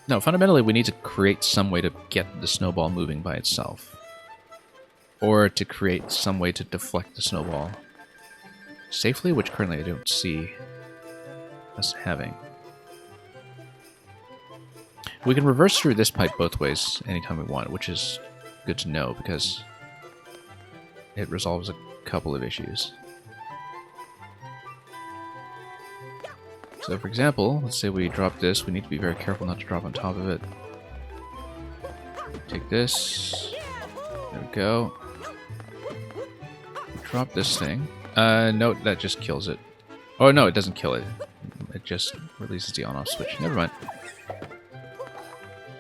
No, fundamentally we need to create some way to get the snowball moving by itself. Or to create some way to deflect the snowball safely, which currently I don't see us having. We can reverse through this pipe both ways anytime we want, which is good to know because it resolves a couple of issues. So for example, let's say we drop this, we need to be very careful not to drop on top of it. Take this, there we go. Drop this thing. No, that just kills it. Oh no, it doesn't kill it. It just releases the on-off switch. Never mind.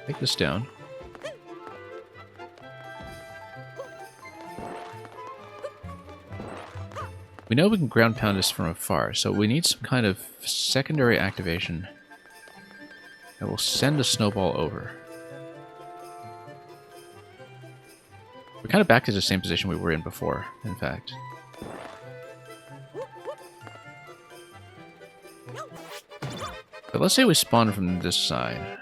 Take this down. We know we can ground pound this from afar, so we need some kind of secondary activation that will send a snowball over. We're kind of back to the same position we were in before, in fact. But let's say we spawn from this side.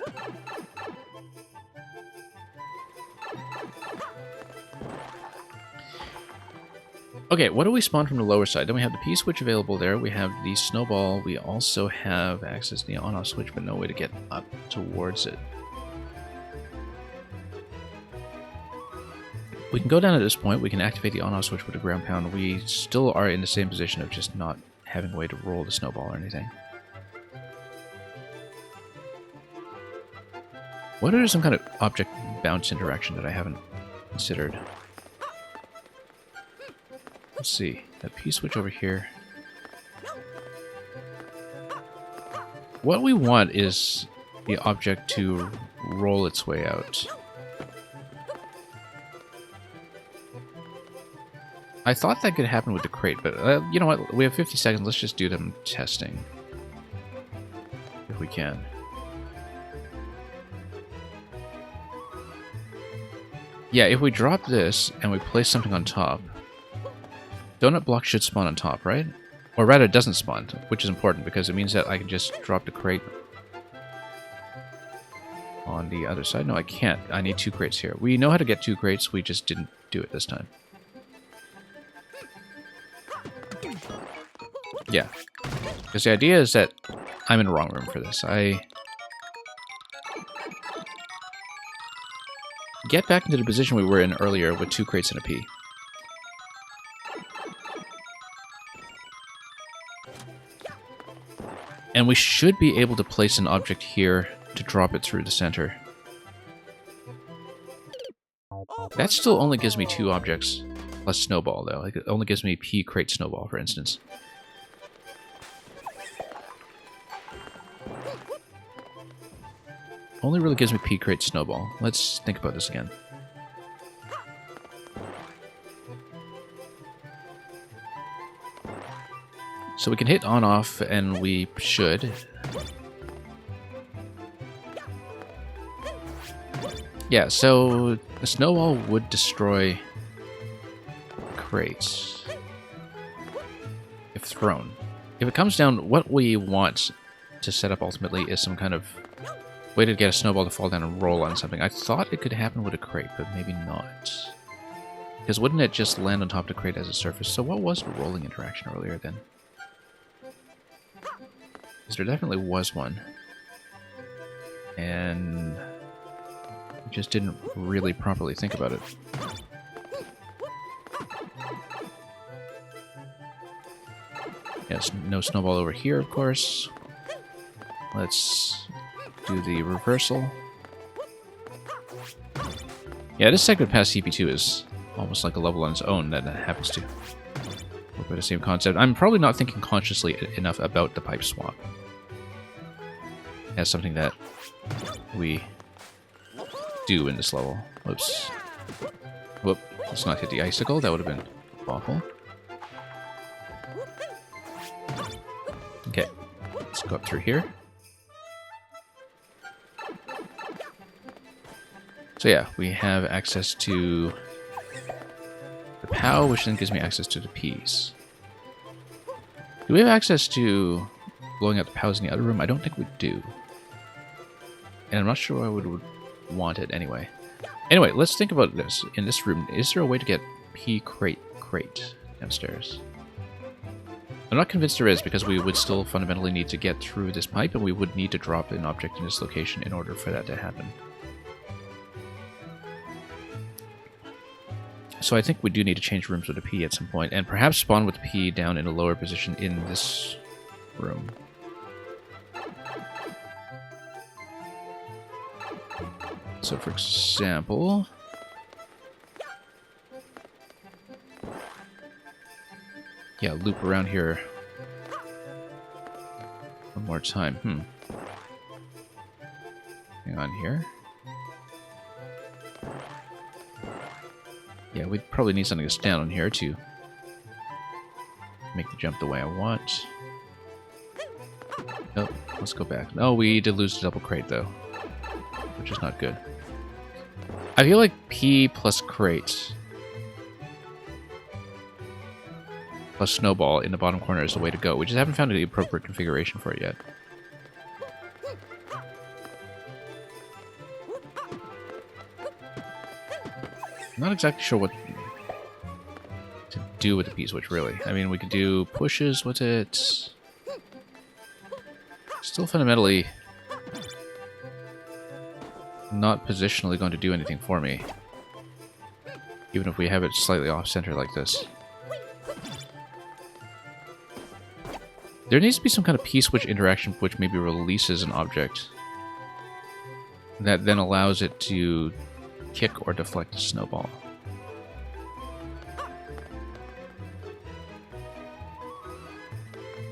Okay, what do we spawn from the lower side? Then we have the P-switch available there. We have the snowball. We also have access to the on-off switch, but no way to get up towards it. We can go down at this point. We can activate the on-off switch with a ground pound. We still are in the same position of just not having a way to roll the snowball or anything. What are some kind of object bounce interaction that I haven't considered? Let's see. That P-switch over here. What we want is the object to roll its way out. I thought that could happen with the crate, but you know what? We have 50 seconds. Let's just do them testing. If we can. Yeah, if we drop this and we place something on top, donut block should spawn on top, right? Or rather, it doesn't spawn, which is important because it means that I can just drop the crate on the other side. No, I can't. I need 2 crates here. We know how to get 2 crates. We just didn't do it this time. Yeah. Because the idea is that I'm in the wrong room for this. I get back into the position we were in earlier with 2 crates and a P. And we should be able to place an object here to drop it through the center. That still only gives me 2 objects plus snowball, though. Like, it only gives me P crate snowball, for instance. Only really gives me P crate snowball. Let's think about this again. So we can hit on off, and we should. Yeah, so the snowball would destroy crates if thrown. If it comes down, what we want to set up ultimately is some kind of way to get a snowball to fall down and roll on something. I thought it could happen with a crate, but maybe not. Because wouldn't it just land on top of the crate as a surface? So what was the rolling interaction earlier then? Because there definitely was one. And we just didn't really properly think about it. Yes, no snowball over here, of course. Let's do the reversal. Yeah, this segment past CP2 is almost like a level on its own that happens to work with the same concept. I'm probably not thinking consciously enough about the pipe swap as something that we do in this level. Whoops. Whoop. Let's not hit the icicle. That would have been awful. Okay. Let's go up through here. So yeah, we have access to the POW, which then gives me access to the Ps. Do we have access to blowing out the POWs in the other room? I don't think we do. And I'm not sure I would want it anyway. Anyway, let's think about this. In this room, is there a way to get P crate downstairs? I'm not convinced there is, because we would still fundamentally need to get through this pipe, and we would need to drop an object in this location in order for that to happen. So I think we do need to change rooms with a P at some point, and perhaps spawn with the P down in a lower position in this room. So for example... yeah, loop around here one more time. Hang on here. Yeah, we'd probably need something to stand on here to make the jump the way I want. Nope, let's go back. No, we did lose the double crate though, which is not good. I feel like P plus crate plus snowball in the bottom corner is the way to go. We just haven't found the appropriate configuration for it yet. Not exactly sure what to do with the P-switch, really. I mean, we could do pushes with it. Still fundamentally not positionally going to do anything for me. Even if we have it slightly off-center like this. There needs to be some kind of P-switch interaction which maybe releases an object that then allows it to kick or deflect a snowball.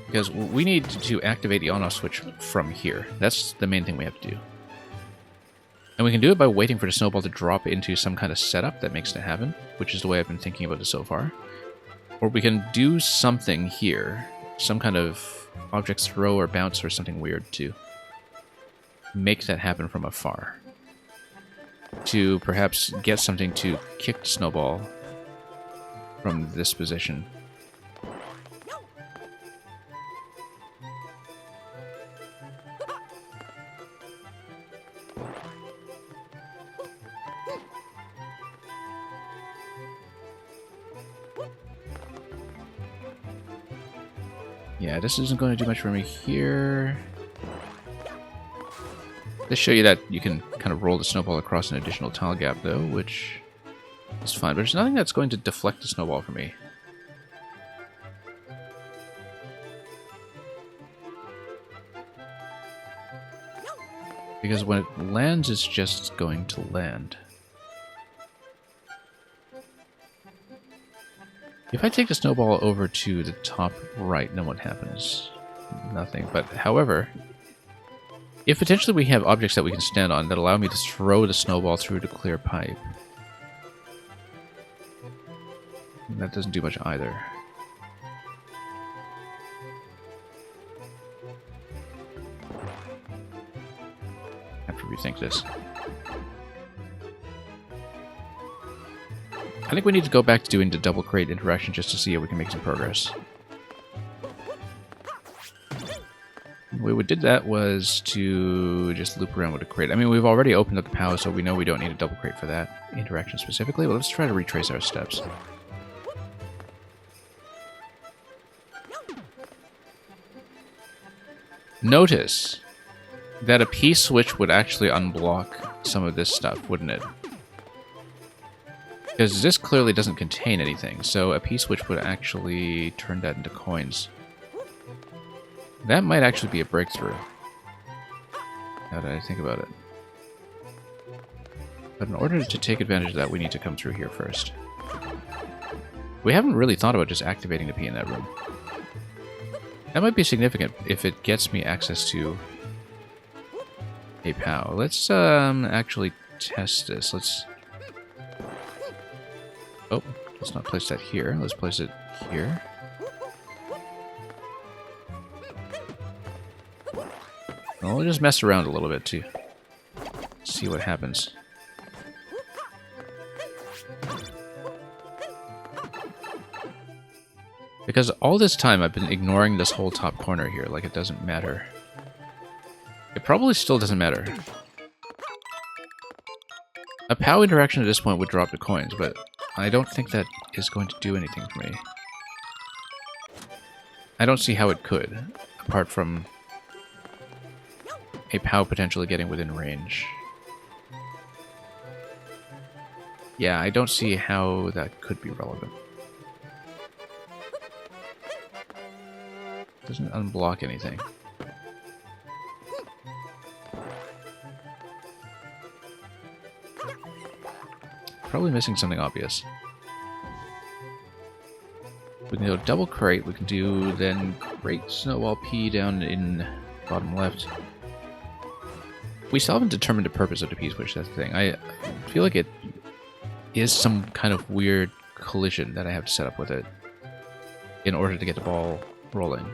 Because we need to activate the on-off switch from here. That's the main thing we have to do. And we can do it by waiting for the snowball to drop into some kind of setup that makes it happen, which is the way I've been thinking about it so far. Or we can do something here, some kind of object throw or bounce or something weird to make that happen from afar. To perhaps get something to kick the snowball from this position. Yeah, this isn't going to do much for me here. Let's show you that you can kind of roll the snowball across an additional tile gap, though, which is fine. But there's nothing that's going to deflect the snowball for me. Because when it lands, it's just going to land. If I take the snowball over to the top right, then what happens? Nothing. But, however, if potentially we have objects that we can stand on that allow me to throw the snowball through the clear pipe, that doesn't do much either. I have to rethink this. I think we need to go back to doing the double crate interaction just to see if we can make some progress. The way we did that was to just loop around with a crate. I mean, we've already opened up the POW, so we know we don't need a double crate for that interaction specifically, but let's try to retrace our steps. Notice that a P-switch would actually unblock some of this stuff, wouldn't it? Because this clearly doesn't contain anything, so a P-switch would actually turn that into coins. That might actually be a breakthrough. Now that I think about it. But in order to take advantage of that, we need to come through here first. We haven't really thought about just activating the P in that room. That might be significant if it gets me access to a POW. Let's actually test this. Oh, let's not place that here. Let's place it here. Well, we'll just mess around a little bit to see what happens. Because all this time I've been ignoring this whole top corner here, like it doesn't matter. It probably still doesn't matter. A POW interaction at this point would drop the coins, but I don't think that is going to do anything for me. I don't see how it could, apart from a POW potentially getting within range. Yeah, I don't see how that could be relevant. Doesn't unblock anything. Probably missing something obvious. We can go double crate, we can do then crate snowball P down in bottom left. We still haven't determined the purpose of the P-switch, that's the thing. I feel like it is some kind of weird collision that I have to set up with it in order to get the ball rolling.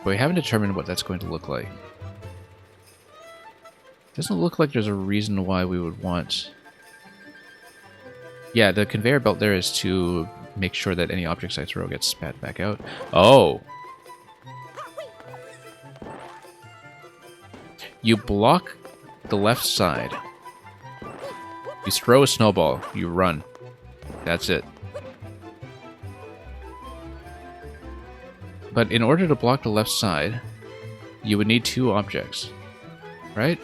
But we haven't determined what that's going to look like. Doesn't look like there's a reason why we would want... Yeah, the conveyor belt there is to make sure that any objects I throw get spat back out. Oh! You block the left side You throw a snowball, you run. That's it. But in order to block the left side, you would need 2 objects, right?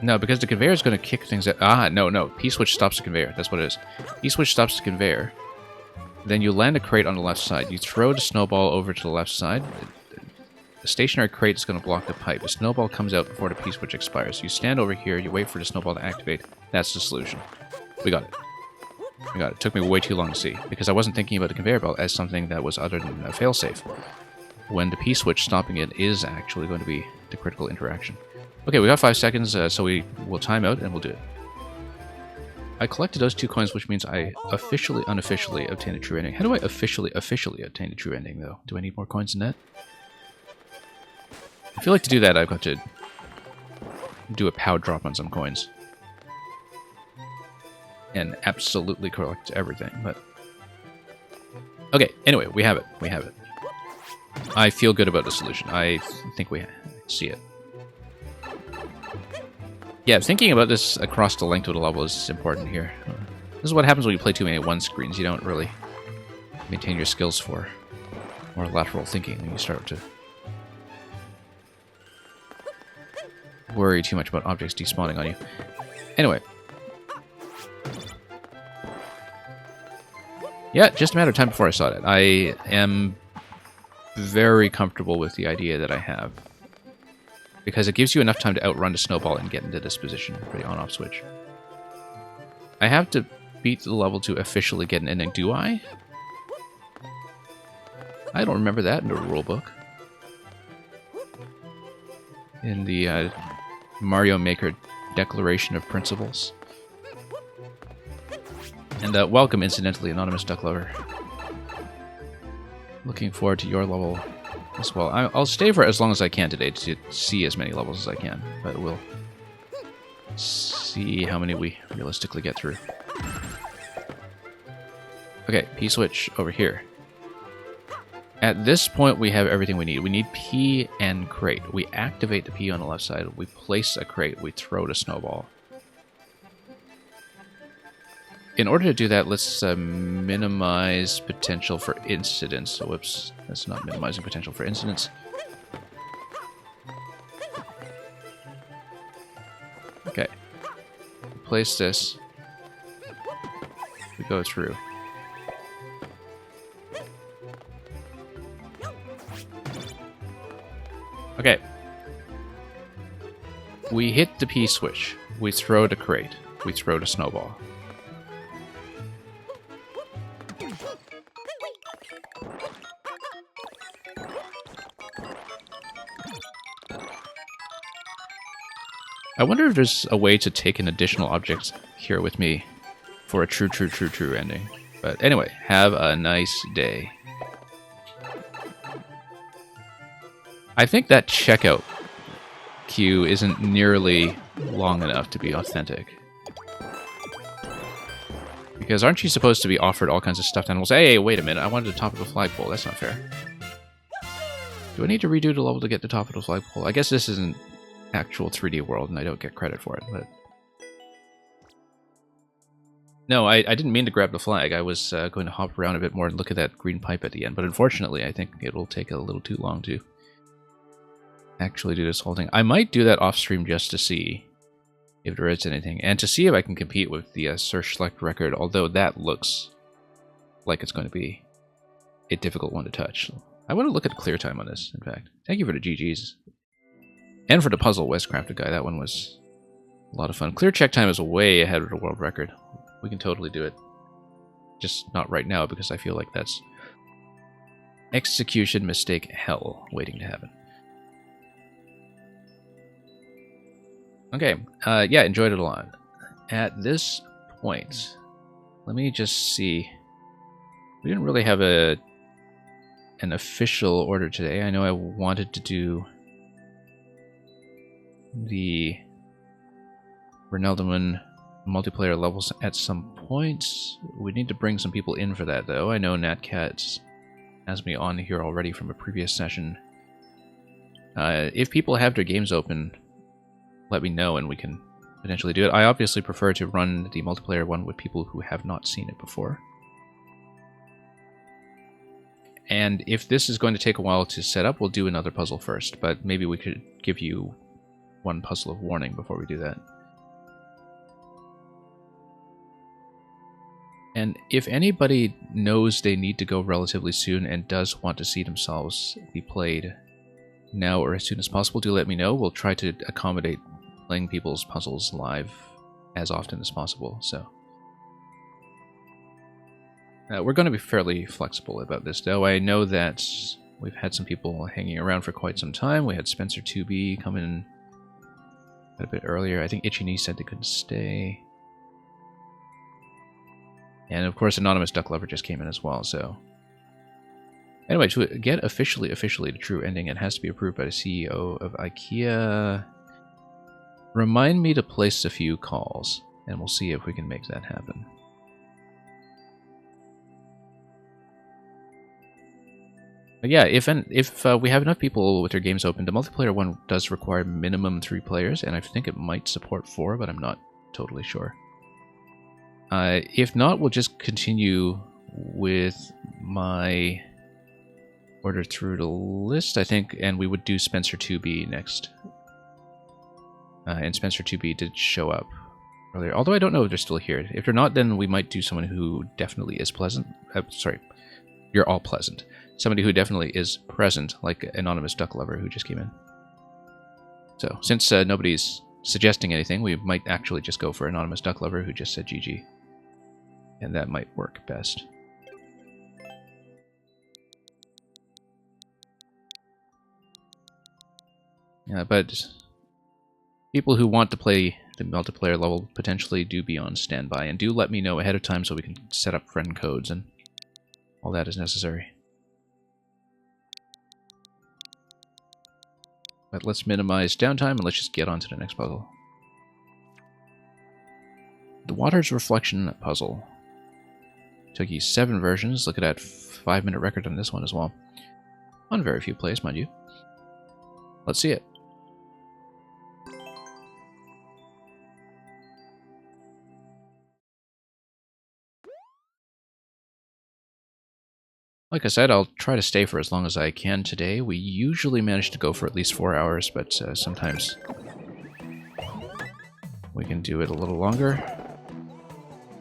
No, because the conveyor is going to kick things out. Ah, no. P-switch stops the conveyor. That's what it is. P-switch stops the conveyor. Then you land a crate on the left side. You throw the snowball over to the left side. The stationary crate is going to block the pipe. The snowball comes out before the P-switch expires. You stand over here. You wait for the snowball to activate. That's the solution. We got it. We got it. It took me way too long to see, because I wasn't thinking about the conveyor belt as something that was other than a failsafe, when the P-switch stopping it is actually going to be the critical interaction. Okay, we got 5 seconds, so we will time out and we'll do it. I collected those 2 coins, which means I officially, unofficially obtained a true ending. How do I officially obtain a true ending, though? Do I need more coins than that? I feel like to do that, I've got to do a POW drop on some coins. And absolutely collect everything, but... Okay, anyway, we have it. We have it. I feel good about the solution. I think we see it. Yeah, thinking about this across the length of the level is important here. This is what happens when you play too many one-screens. You don't really maintain your skills for more lateral thinking when you start to worry too much about objects despawning on you. Anyway. Yeah, just a matter of time before I saw it. I am very comfortable with the idea that I have, because it gives you enough time to outrun the snowball and get into this position for the on-off switch. I have to beat the level to officially get an ending, do I? I don't remember that in the rulebook. In the Mario Maker Declaration of Principles. And welcome, incidentally, Anonymous Duck Lover. Looking forward to your level as well. I'll stay for as long as I can today to see as many levels as I can, but we'll see how many we realistically get through. Okay, P-switch over here. At this point, we have everything we need. We need P and crate. We activate the P on the left side. We place a crate. We throw the snowball. In order to do that, let's minimize potential for incidents. Whoops, that's not minimizing potential for incidents. Okay. Place this. We go through. Okay. We hit the P switch. We throw the crate. We throw the snowball. I wonder if there's a way to take an additional object here with me for a true ending. But anyway, have a nice day. I think that checkout queue isn't nearly long enough to be authentic. Because aren't you supposed to be offered all kinds of stuffed animals? Hey, wait a minute, I wanted the top of the flagpole. That's not fair. Do I need to redo the level to get the top of the flagpole? I guess this isn't actual 3D world, and I don't get credit for it, but... No, I didn't mean to grab the flag. I was going to hop around a bit more and look at that green pipe at the end, but unfortunately, I think it'll take a little too long to actually do this whole thing. I might do that off-stream just to see if there is anything, and to see if I can compete with the Search Select record, although that looks like it's going to be a difficult one to touch. I want to look at clear time on this, in fact. Thank you for the GGs. And for the puzzle, Westcrafted guy, that one was a lot of fun. Clear check time is way ahead of the world record. We can totally do it. Just not right now, because I feel like that's execution mistake hell waiting to happen. Okay, yeah, enjoyed it a lot. At this point, let me just see. We didn't really have an official order today. I know I wanted to do the Reneldeman multiplayer levels at some point. We need to bring some people in for that, though. I know NatCat has me on here already from a previous session. If people have their games open, let me know and we can potentially do it. I obviously prefer to run the multiplayer one with people who have not seen it before. And if this is going to take a while to set up, we'll do another puzzle first, but maybe we could give you one puzzle of warning before we do that. And if anybody knows they need to go relatively soon and does want to see themselves be played now or as soon as possible, do let me know. We'll try to accommodate playing people's puzzles live as often as possible. So we're going to be fairly flexible about this, though. I know that we've had some people hanging around for quite some time. We had Spencer 2B come in a bit earlier. I think Itchy Knee said they couldn't stay. And of course, Anonymous Duck Lover just came in as well, so... Anyway, to get officially the true ending, it has to be approved by the CEO of IKEA. Remind me to place a few calls, and we'll see if we can make that happen. But yeah, if we have enough people with their games open, the multiplayer one does require minimum 3 players, and I think it might support 4, but I'm not totally sure. If not, we'll just continue with my order through the list, I think, and we would do Spencer 2B next. And Spencer 2B did show up earlier, although I don't know if they're still here. If they're not, then we might do someone who definitely is pleasant. Sorry, you're all pleasant. Somebody who definitely is present, like Anonymous Duck Lover who just came in. So, since nobody's suggesting anything, we might actually just go for Anonymous Duck Lover who just said GG. And that might work best. Yeah, but people who want to play the multiplayer level potentially do be on standby, and do let me know ahead of time so we can set up friend codes and all that is necessary. But let's minimize downtime and let's just get on to the next puzzle. The Water's Reflection puzzle. Took you 7 versions. Look at that 5-minute record on this one as well. On very few plays, mind you. Let's see it. Like I said, I'll try to stay for as long as I can today. We usually manage to go for at least 4 hours, but sometimes we can do it a little longer.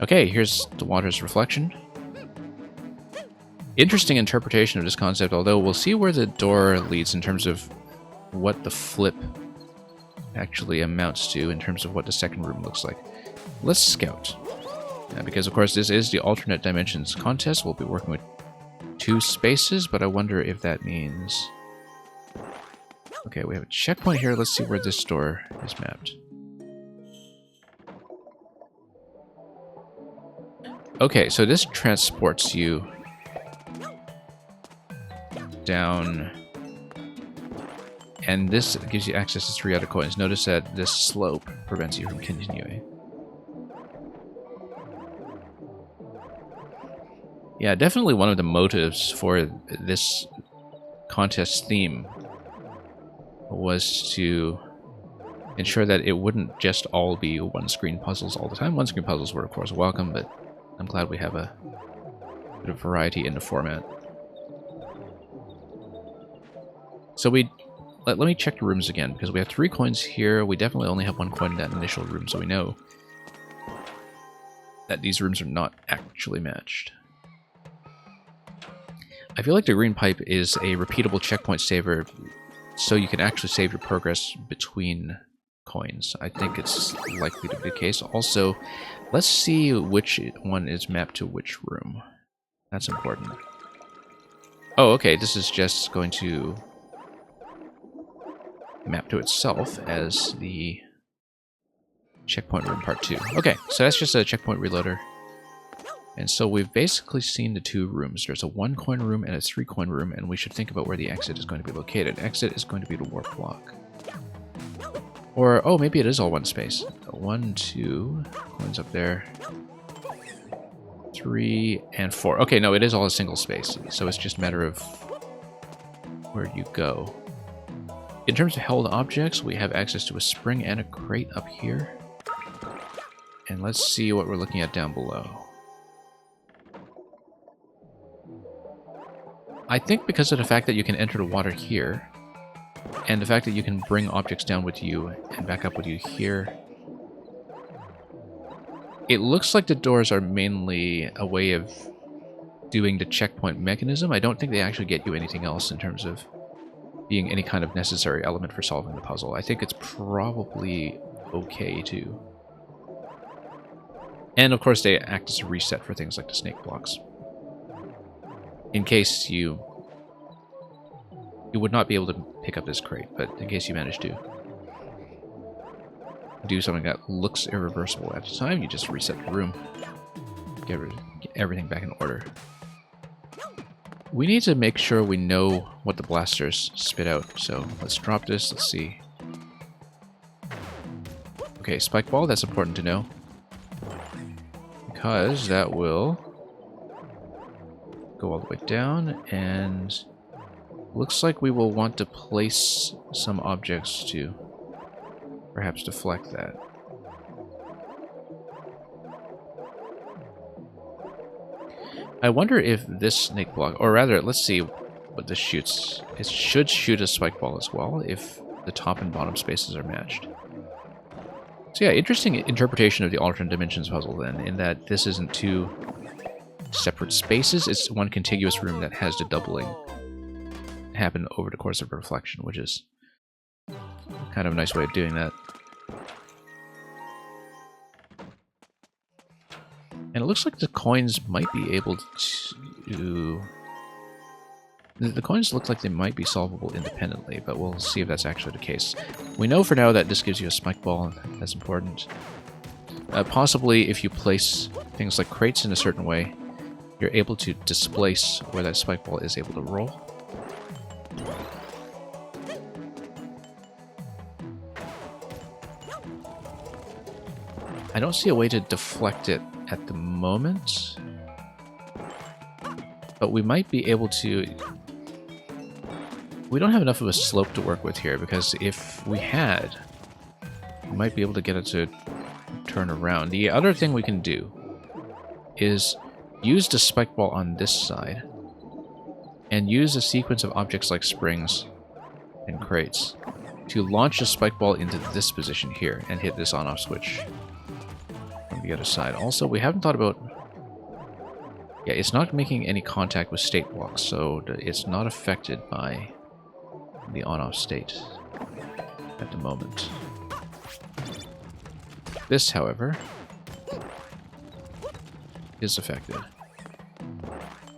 Okay, here's the Water's Reflection. Interesting interpretation of this concept, although we'll see where the door leads in terms of what the flip actually amounts to, in terms of what the second room looks like. Let's scout. Because, of course, this is the alternate dimensions contest. We'll be working with 2 spaces, but I wonder if that means... Okay, we have a checkpoint here. Let's see where this door is mapped. Okay, so this transports you down, and this gives you access to 3 other coins. Notice that this slope prevents you from continuing. Yeah, definitely one of the motives for this contest theme was to ensure that it wouldn't just all be one-screen puzzles all the time. One-screen puzzles were, of course, welcome, but I'm glad we have a bit of variety in the format. So let me check the rooms again, because we have 3 coins here. We definitely only have 1 coin in that initial room, so we know that these rooms are not actually matched. I feel like the green pipe is a repeatable checkpoint saver, so you can actually save your progress between coins. I think it's likely to be the case. Also, let's see which one is mapped to which room. That's important. Oh, okay, this is just going to map to itself as the checkpoint room part 2. Okay, so that's just a checkpoint reloader. And so we've basically seen the 2 rooms. There's a 1-coin room and a 3-coin room, and we should think about where the exit is going to be located. Exit is going to be the warp block. Or, oh, maybe it is all one space. 1, 2, coins up there. 3, and 4. Okay, no, it is all a single space. So it's just a matter of where you go. In terms of held objects, we have access to a spring and a crate up here. And let's see what we're looking at down below. I think because of the fact that you can enter the water here, and the fact that you can bring objects down with you and back up with you here, it looks like the doors are mainly a way of doing the checkpoint mechanism. I don't think they actually get you anything else in terms of being any kind of necessary element for solving the puzzle. I think it's probably okay too. And of course they act as a reset for things like the snake blocks. In case you would not be able to pick up this crate, but in case you manage to do something that looks irreversible at the time, you just reset the room, get everything back in order. We need to make sure we know what the blasters spit out, so let's drop this, let's see. Okay, spike ball, that's important to know, because that will go all the way down, and looks like we will want to place some objects to perhaps deflect that. I wonder if this snake block, or rather, let's see what this shoots. It should shoot a spike ball as well if the top and bottom spaces are matched. So yeah, interesting interpretation of the alternate dimensions puzzle then, in that this isn't two separate spaces, it's one contiguous room that has the doubling happen over the course of reflection, which is kind of a nice way of doing that. And it looks like the coins might be able to... The coins look like they might be solvable independently, but we'll see if that's actually the case. We know for now that this gives you a spike ball, and that's important. Possibly if you place things like crates in a certain way, you're able to displace where that spike ball is able to roll. I don't see a way to deflect it at the moment, but we might be able to... We don't have enough of a slope to work with here, because if we had, we might be able to get it to turn around. The other thing we can do is use the spike ball on this side and use a sequence of objects like springs and crates to launch the spike ball into this position here and hit this on-off switch from the other side. Also, we haven't thought about... Yeah, it's not making any contact with state blocks, so it's not affected by the on-off state at the moment. This, however, is affected.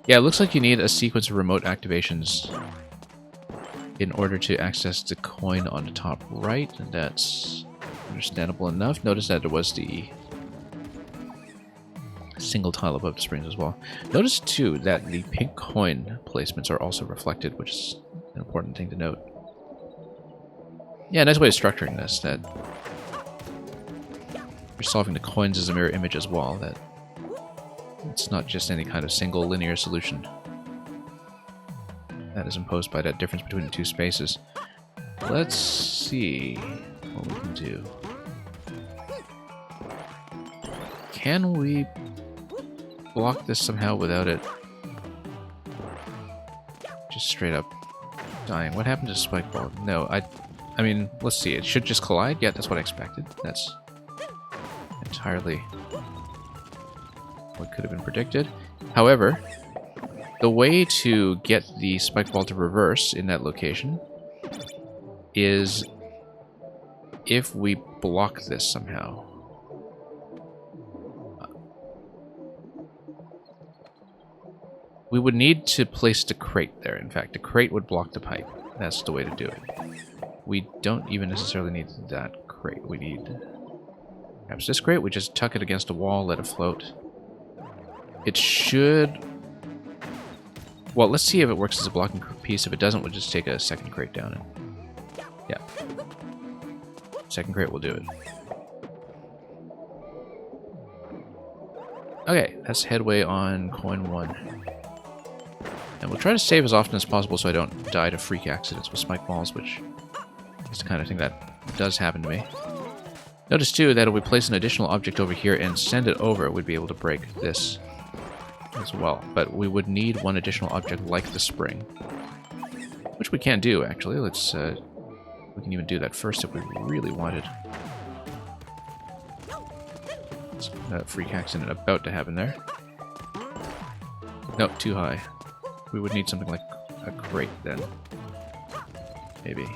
Yeah, it looks like you need a sequence of remote activations in order to access the coin on the top right, and that's understandable enough. Notice that there was the single tile above the springs as well. Notice, too, that the pink coin placements are also reflected, which is an important thing to note. Yeah, nice way of structuring this, that you're solving the coins as a mirror image as well, that it's not just any kind of single linear solution that is imposed by that difference between the two spaces. Let's see what we can do. Can we block this somehow without it just straight up dying? What happened to the spike ball? No, I mean, let's see. It should just collide. Yeah, that's what I expected. That's entirely what could have been predicted. However, the way to get the spike ball to reverse in that location is if we block this somehow. We would need to place the crate there. In fact, the crate would block the pipe. That's the way to do it. We don't even necessarily need that crate. We need perhaps this crate. We just tuck it against a wall, let it float. It should... Well, let's see if it works as a blocking piece. If it doesn't, we'll just take a second crate down. And... Yeah. Second crate will do it. Okay, that's headway on coin 1. And we'll try to save as often as possible so I don't die to freak accidents with spike balls, which It's the kind of thing that does happen to me. Notice too that if we place an additional object over here and send it over, we'd be able to break this as well. But we would need one additional object like the spring, which we can do actually. Let's we can even do that first if we really wanted. Freak accident about to happen there. Nope, too high. We would need something like a crate then. Maybe.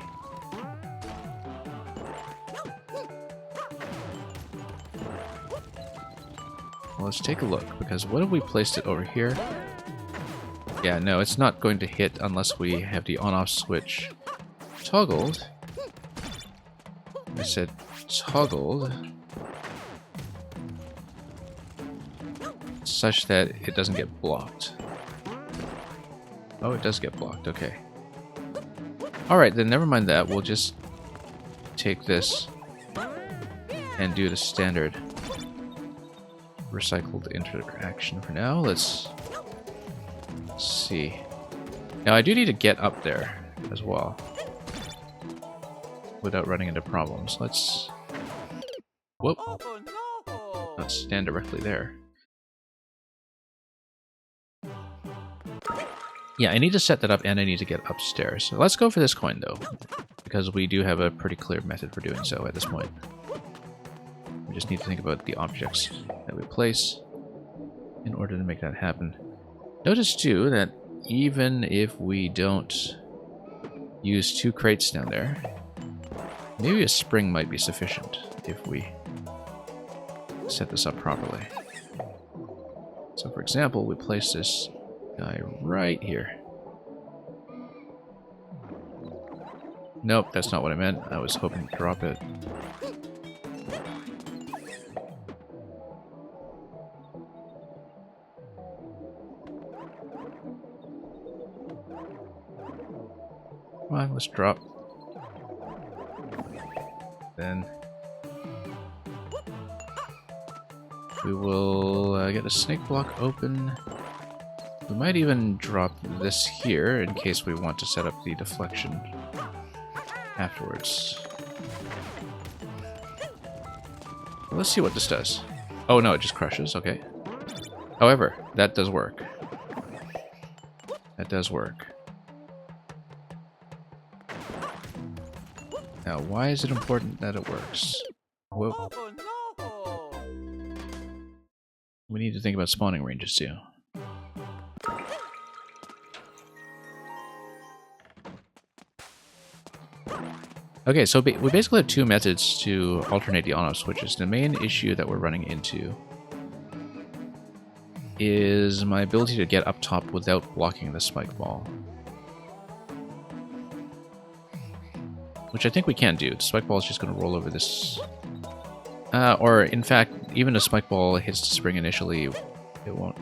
Well, let's take a look, because what if we placed it over here? Yeah, no, it's not going to hit unless we have the on-off switch toggled. I said toggled. Such that it doesn't get blocked. Oh, it does get blocked, okay. Alright, then never mind that. We'll just take this and do the standard recycled interaction for now. Let's see. Now, I do need to get up there as well without running into problems. Let's... Whoop. Let's stand directly there. Yeah, I need to set that up and I need to get upstairs. So let's go for this coin, though, because we do have a pretty clear method for doing so at this point. We just need to think about the objects that we place in order to make that happen. Notice, too, that even if we don't use 2 crates down there, maybe a spring might be sufficient if we set this up properly. So, for example, we place this guy right here. Nope, that's not what I meant. I was hoping to drop it. Come on, let's drop. Then we will get a snake block open. We might even drop this here in case we want to set up the deflection afterwards. Well, let's see what this does. Oh no, it just crushes, okay. However, that does work. That does work. Now, why is it important that it works? Whoa. We need to think about spawning ranges too. Okay, so we basically have 2 methods to alternate the on-off switches. The main issue that we're running into is my ability to get up top without blocking the spike ball. Which I think we can do. The spike ball is just going to roll over this. Or, in fact, even if the spike ball hits the spring initially, it won't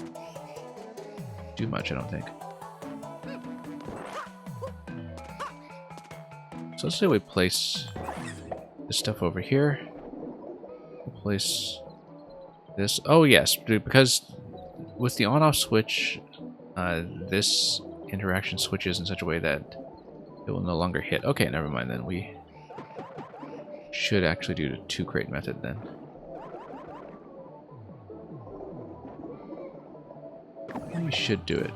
do much, I don't think. So let's say we place this stuff over here. We'll place this. Oh yes, because with the on-off switch, this interaction switches in such a way that it will no longer hit. Okay, never mind then. We should actually do the 2 crate method then. We should do it.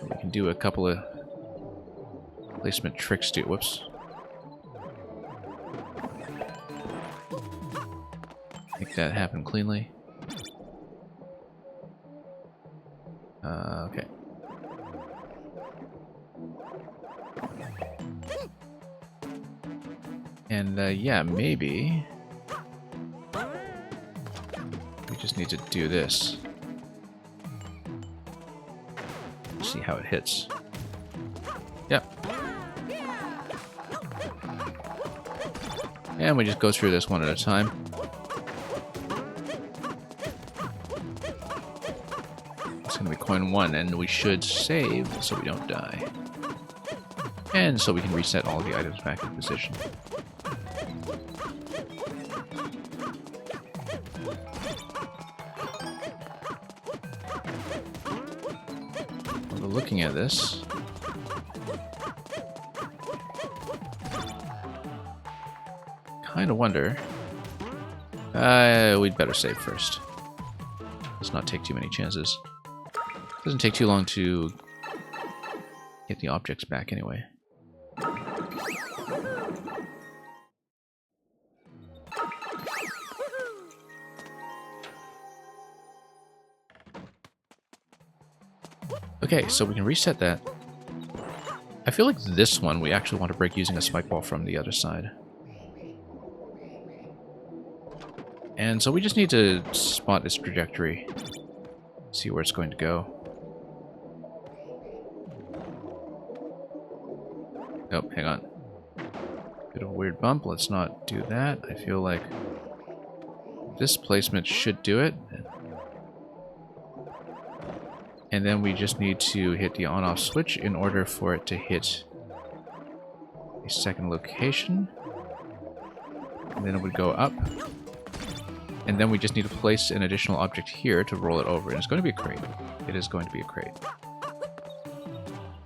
We can do a couple of placement tricks too. Whoops. Make that happen cleanly. Okay. And yeah, maybe we just need to do this. See how it hits. Yep. And we just go through this one at a time. It's going to be coin 1, and we should save so we don't die. And so we can reset all the items back in position. Looking at this, kind of wonder... we'd better save first. Let's not take too many chances. Doesn't take too long to get the objects back anyway. Okay, so we can reset that. I feel like this one we actually want to break using a spike ball from the other side. And so we just need to spot its trajectory, see where it's going to go. Oh, hang on. Bit of a weird bump. Let's not do that. I feel like this placement should do it. And then we just need to hit the on-off switch in order for it to hit a second location. And then it would go up. And then we just need to place an additional object here to roll it over. And it's going to be a crate. It is going to be a crate.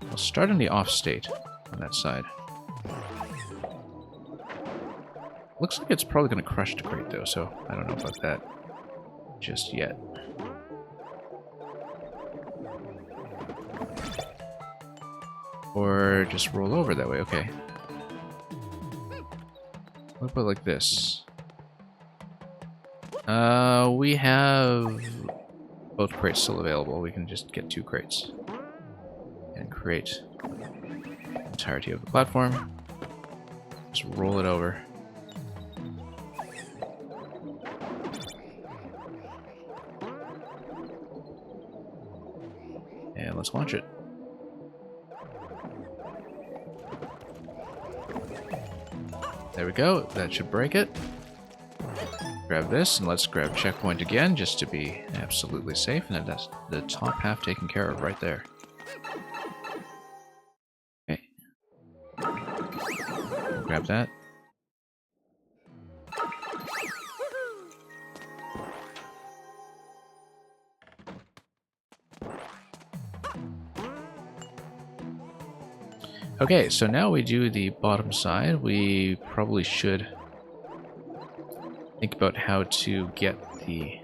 We'll start in the off state on that side. Looks like it's probably going to crush the crate though, so I don't know about that just yet. Or just roll over that way, okay. What about like this? We have both crates still available. We can just get 2 crates and create the entirety of the platform. Just roll it over. And let's launch it. There we go. That should break it. Grab this, and let's grab checkpoint again, just to be absolutely safe. And then that's the top half taken care of right there. Okay. Grab that. Okay, so now we do the bottom side. We probably should think about how to get the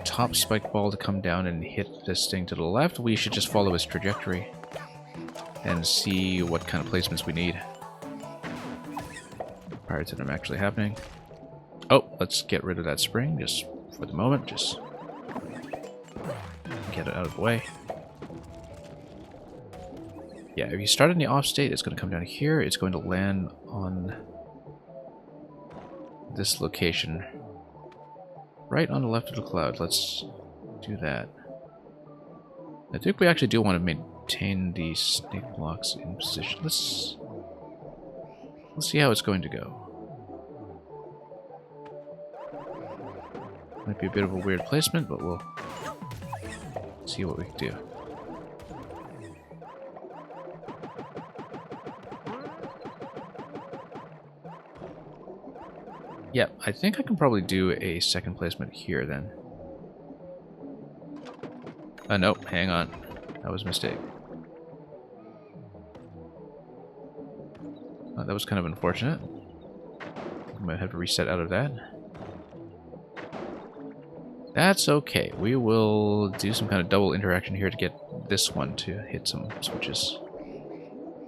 top spike ball to come down and hit this thing to the left. We should just follow its trajectory and see what kind of placements we need prior to them actually happening. Oh, let's get rid of that spring just for the moment. Just get it out of the way. Yeah, if you start in the off state, it's going to come down here. It's going to land on this location. Right on the left of the cloud. Let's do that. I think we actually do want to maintain the snake blocks in position. Let's see how it's going to go. Might be a bit of a weird placement, but we'll see what we can do. Yeah, I think I can probably do a second placement here then. Nope, hang on. That was a mistake. That was kind of unfortunate. I might have to reset out of that. That's okay. We will do some kind of double interaction here to get this one to hit some switches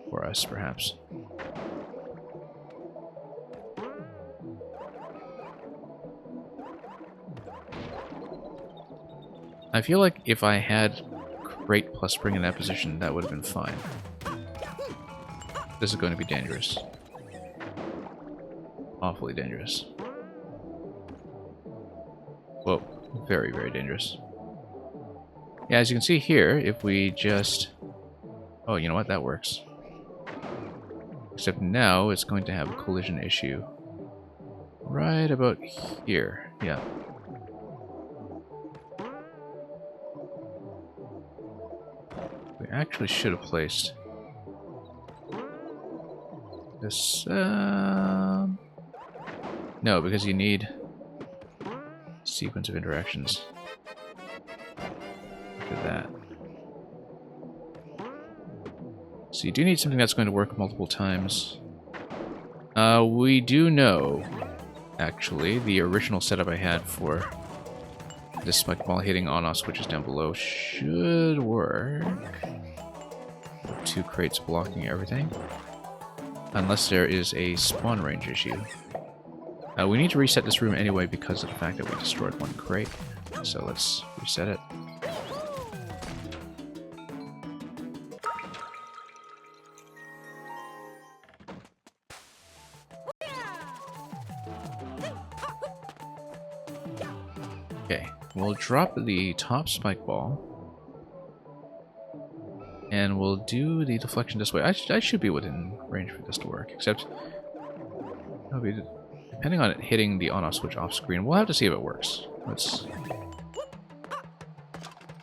for us, perhaps. I feel like if I had crate plus spring in that position, that would have been fine. This is going to be dangerous. Awfully dangerous. Whoa. Very, very dangerous. Yeah, as you can see here, if we just... Oh, you know what? That works. Except now it's going to have a collision issue. Right about here. Yeah. We actually should have placed this... No, because you need a sequence of interactions. Look at that. So you do need something that's going to work multiple times. We do know, actually, the original setup I had for this spike ball hitting on-off switches down below should work. 2 crates blocking everything. Unless there is a spawn range issue. We need to reset this room anyway because of the fact that we destroyed 1 crate. So let's reset it. Okay, we'll drop the top spike ball. And we'll do the deflection this way. I should be within range for this to work, except depending on it hitting the on-off switch off screen, we'll have to see if it works. I feel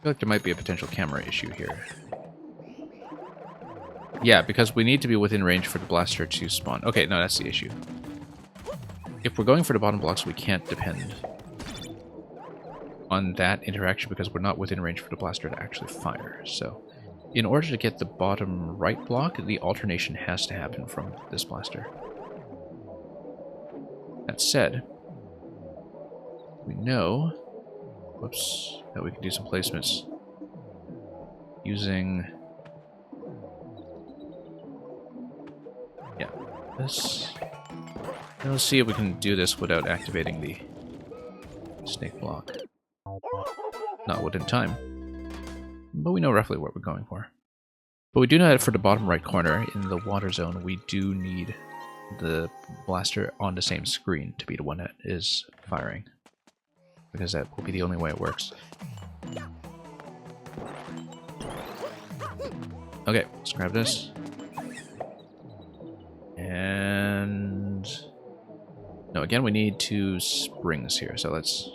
like there might be a potential camera issue here. Yeah, because we need to be within range for the blaster to spawn. Okay, no, that's the issue. If we're going for the bottom blocks, we can't depend on that interaction because we're not within range for the blaster to actually fire. So, in order to get the bottom right block, the alternation has to happen from this blaster. That said, we know, whoops, that we can do some placements using, yeah, this. And let's see if we can do this without activating the snake block. Not within time, but we know roughly what we're going for. But we do know that for the bottom right corner in the water zone, we do need the blaster on the same screen to be the one that is firing, because that will be the only way it works. Okay, let's grab this. And no, again, we need 2 springs here, so let's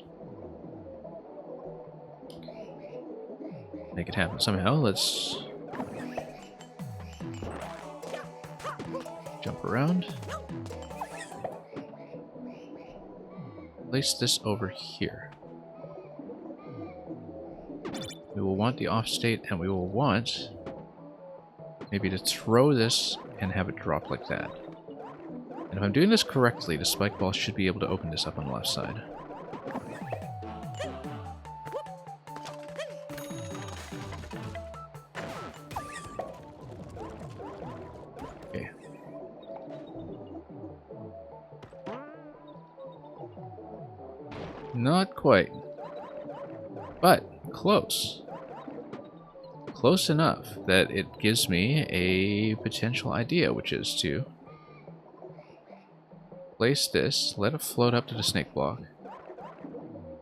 make it happen somehow. Let's jump around. Place this over here. We will want the off state, and we will want maybe to throw this and have it drop like that. And if I'm doing this correctly, the spike ball should be able to open this up on the left side. Okay. Not quite. But close. Close enough that it gives me a potential idea, which is to place this, let it float up to the snake block,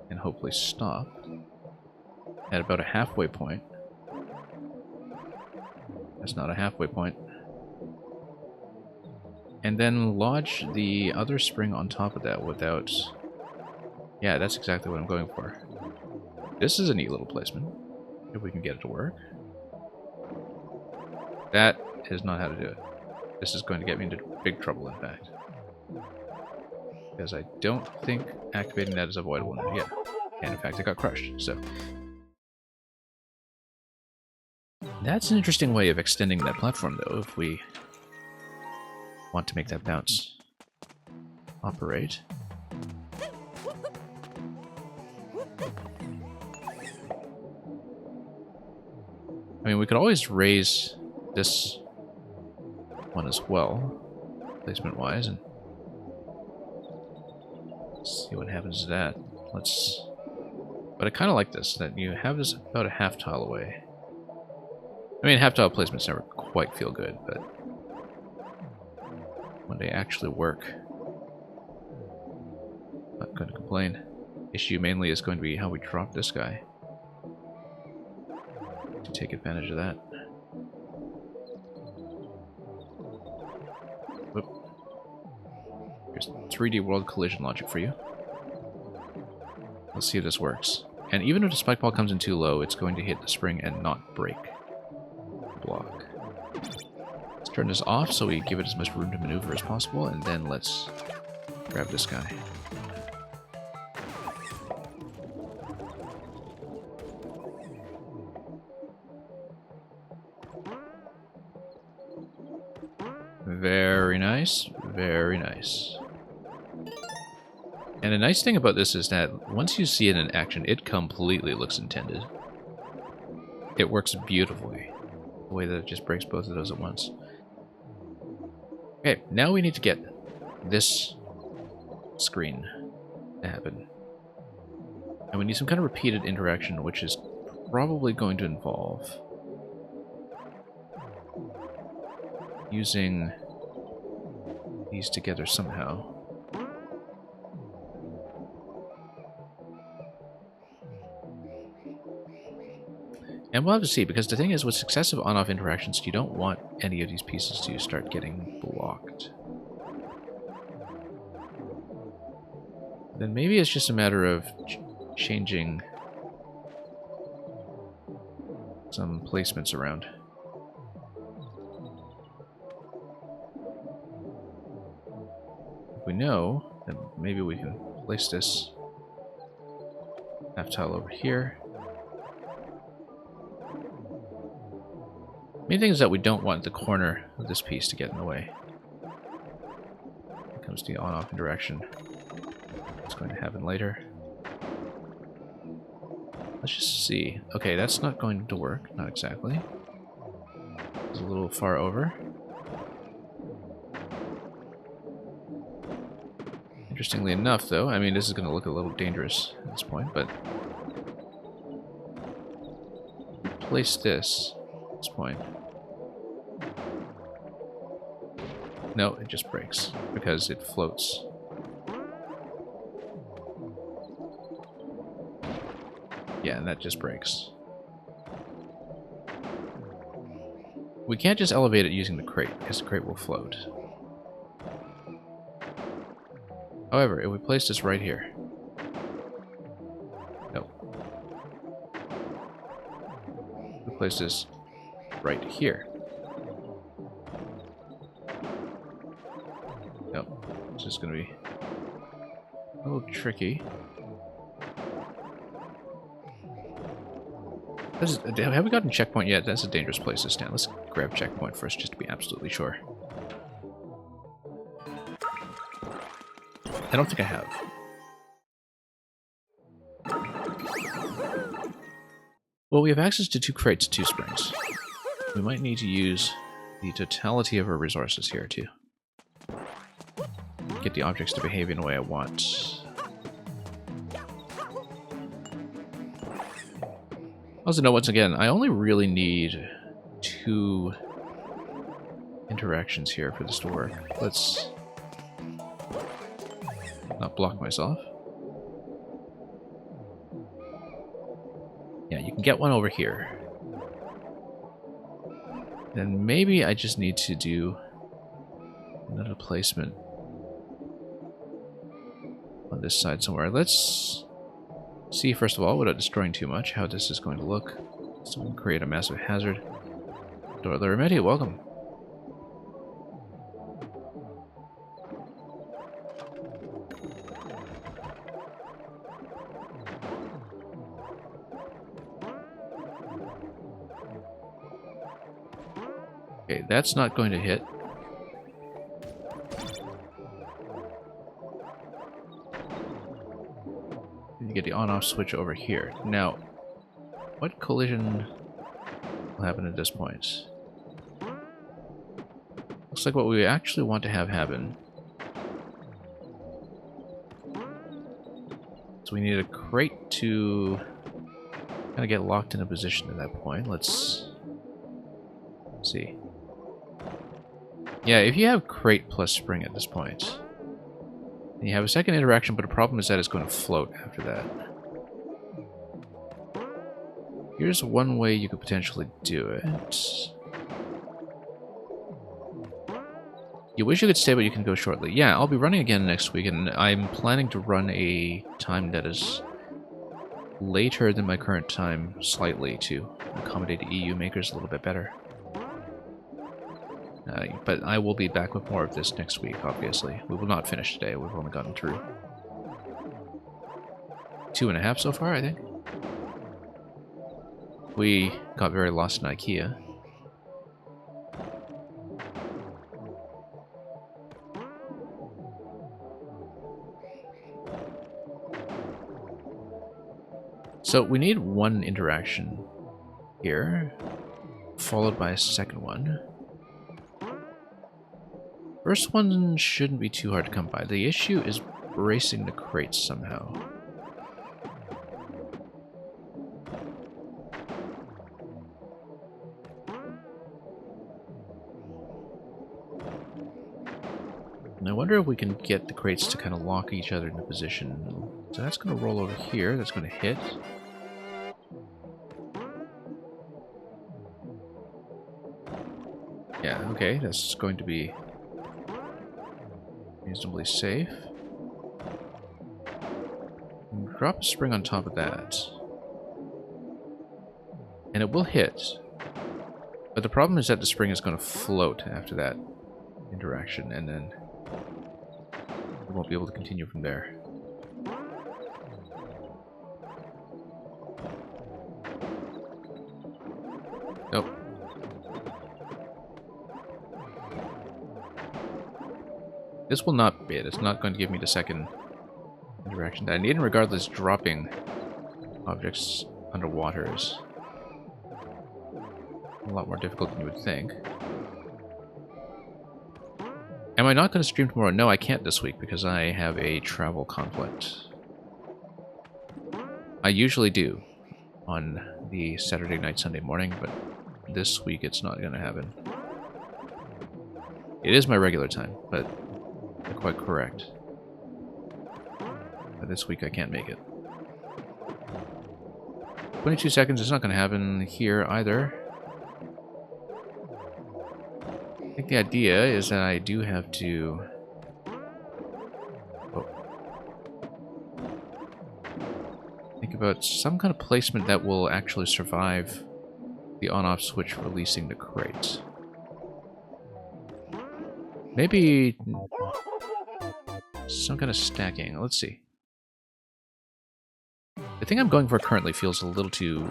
and hopefully stop at about a halfway point. That's not a halfway point. And then lodge the other spring on top of that without... Yeah, that's exactly what I'm going for. This is a neat little placement, if we can get it to work. That is not how to do it. This is going to get me into big trouble, in fact. Because I don't think activating that is avoidable now yet. And in fact, it got crushed, so... That's an interesting way of extending that platform, though, if we want to make that bounce operate. I mean, we could always raise this one as well, placement-wise, and see what happens to that. Let's... But I kind of like this, that you have this about a half tile away. I mean, half tile placements never quite feel good, but when they actually work, not going to complain. Issue mainly is going to be how we drop this guy to take advantage of that. Whoop. Here's 3D world collision logic for you. Let's see if this works. And even if the spike ball comes in too low, it's going to hit the spring and not break the block. Let's turn this off so we give it as much room to maneuver as possible, and then let's grab this guy. nice. Very nice. And a nice thing about this is that once you see it in action, it completely looks intended. It works beautifully. The way that it just breaks both of those at once. Okay, now we need to get this screen to happen. And we need some kind of repeated interaction, which is probably going to involve using these together somehow. And we'll have to see, because the thing is, with successive on-off interactions, you don't want any of these pieces to start getting blocked. Then maybe it's just a matter of changing some placements around. If we know, then maybe we can place this half tile over here. Main thing is that we don't want the corner of this piece to get in the way. When it comes to the on-off interaction, it's going to happen later. Let's just see. Okay, that's not going to work. Not exactly. It's a little far over. Interestingly enough, though, I mean, this is going to look a little dangerous at this point, but place this at this point. No, it just breaks because it floats. Yeah, and that just breaks. We can't just elevate it using the crate, because the crate will float. However, if we place this right here... Nope. We place this right here. Nope. It's just going to be a little tricky. Have we gotten checkpoint yet? That's a dangerous place to stand. Let's grab checkpoint first, just to be absolutely sure. I don't think I have. Well, we have access to 2 crates, 2 springs. We might need to use the totality of our resources here to get the objects to behave in the way I want. Also note, once again, I only really need 2 interactions here for this to work. Let's not block myself. Yeah, you can get one over here. Then maybe I just need to do another placement on this side somewhere. Let's see, first of all, without destroying too much, how this is going to look. So we can create a massive hazard. Dora Laramedi, welcome. Okay, that's not going to hit. You get the on-off switch over here. Now, what collision will happen at this point? Looks like what we actually want to have happen. So we need a crate to kind of get locked in a position at that point. Let's see. Yeah, if you have crate plus spring at this point, then you have a second interaction, but the problem is that it's going to float after that. Here's one way you could potentially do it. You wish you could stay, but you can go shortly. Yeah, I'll be running again next week, and I'm planning to run a time that is later than my current time slightly to accommodate the EU makers a little bit better. But I will be back with more of this next week, obviously. We will not finish today. We've only gotten through 2.5 so far, I think. We got very lost in IKEA. So we need one interaction here, followed by a second one. First one shouldn't be too hard to come by. The issue is bracing the crates somehow. And I wonder if we can get the crates to kind of lock each other into position. So that's going to roll over here. That's going to hit. Yeah, okay. That's going to be reasonably safe. And drop a spring on top of that. And it will hit. But the problem is that the spring is going to float after that interaction, and then we won't be able to continue from there. Nope. This will not be it. It's not going to give me the second interaction that I need, and regardless, dropping objects underwater is a lot more difficult than you would think. Am I not going to stream tomorrow? No, I can't this week because I have a travel conflict. I usually do on the Saturday night, Sunday morning, but this week it's not going to happen. It is my regular time, but you're quite correct. But this week I can't make it. 22 seconds is not going to happen here either. I think the idea is that I do have to... think about some kind of placement that will actually survive the on-off switch releasing the crate. Maybe some kind of stacking. Let's see. The thing I'm going for currently feels a little too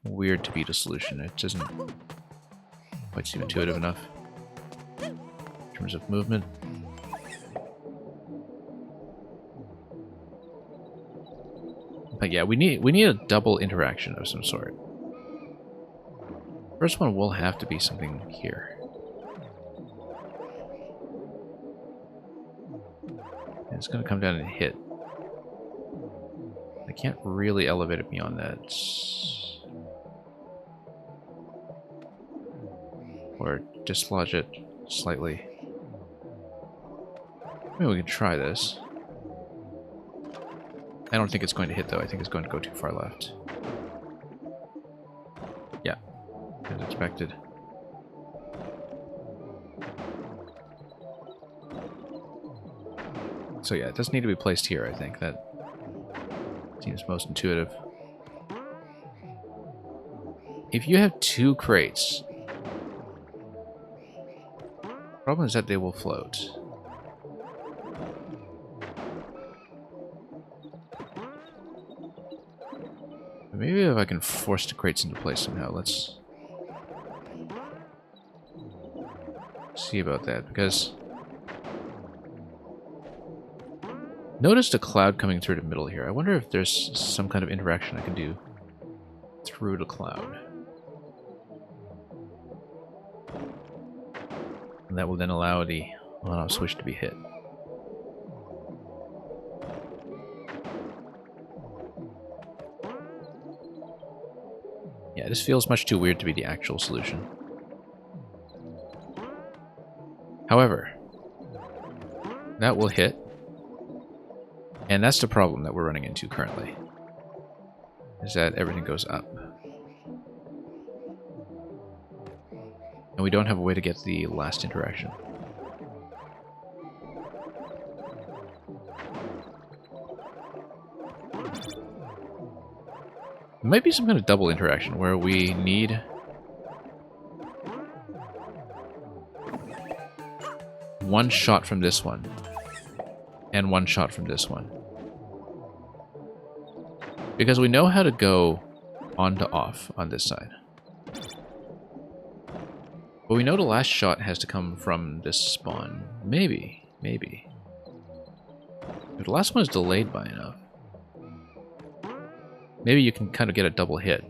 weird to be the solution. It doesn't quite seem intuitive enough in terms of movement. But yeah, we need a double interaction of some sort. First one will have to be something here. And it's going to come down and hit. I can't really elevate it beyond that. Or dislodge it slightly. Maybe we can try this. I don't think it's going to hit, though. I think it's going to go too far left. Yeah, as expected. So yeah, it does need to be placed here, I think. That seems most intuitive. If you have two crates, the problem is that they will float. Maybe if I can force the crates into place somehow, let's see about that, because notice the cloud coming through the middle here. I wonder if there's some kind of interaction I can do through the cloud. And that will then allow the on-off switch to be hit. Yeah, this feels much too weird to be the actual solution. However, that will hit. And that's the problem that we're running into currently. Is that everything goes up. And we don't have a way to get the last interaction. It might be some kind of double interaction where we need one shot from this one and one shot from this one. Because we know how to go on to off on this side. But we know the last shot has to come from this spawn. Maybe. Maybe. If the last one is delayed by enough. Maybe you can kind of get a double hit.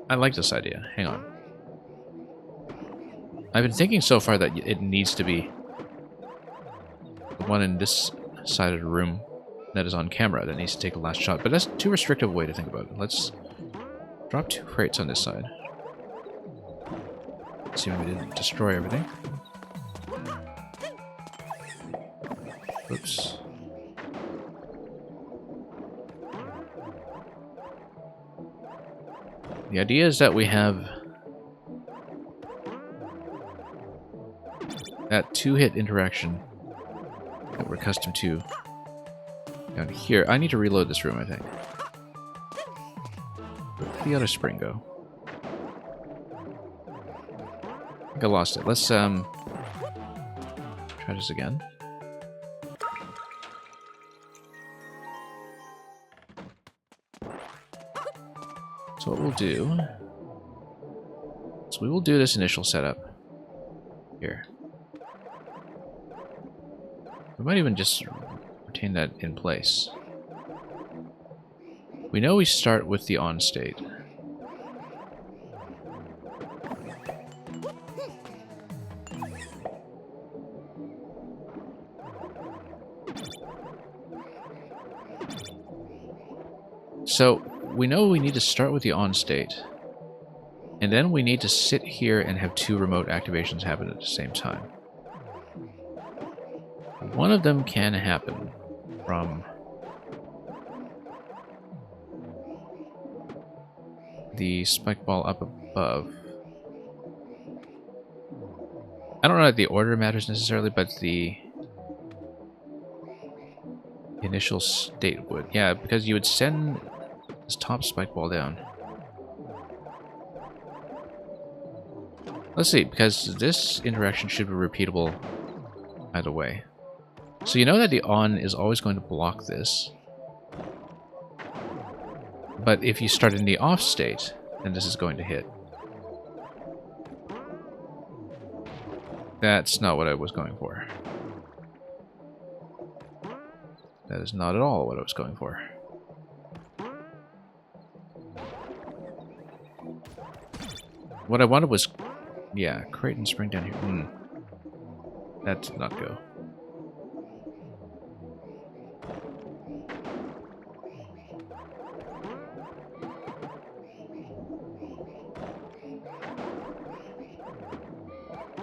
I like this idea. Hang on. I've been thinking so far that it needs to be the one in this side of the room that is on camera that needs to take the last shot, but that's too restrictive a way to think about it. Let's drop 2 crates on this side. Assuming we didn't destroy everything. Oops. The idea is that we have that 2-hit interaction that we're accustomed to down here. I need to reload this room, I think. Where'd the other spring go? I think I lost it. Let's try this again. So what we'll do is we will do this initial setup here. We might even just retain that in place. We know we start with the on state. So we know we need to start with the on state, and then we need to sit here and have 2 remote activations happen at the same time. One of them can happen from the spike ball up above. I don't know if the order matters necessarily, but the initial state would. Yeah, because you would send this top spike ball down. Let's see, because this interaction should be repeatable either way. So you know that the on is always going to block this. But if you start in the off state, then this is going to hit. That's not what I was going for. That is not at all what I was going for. What I wanted was, yeah, crate and spring down here. That did not go.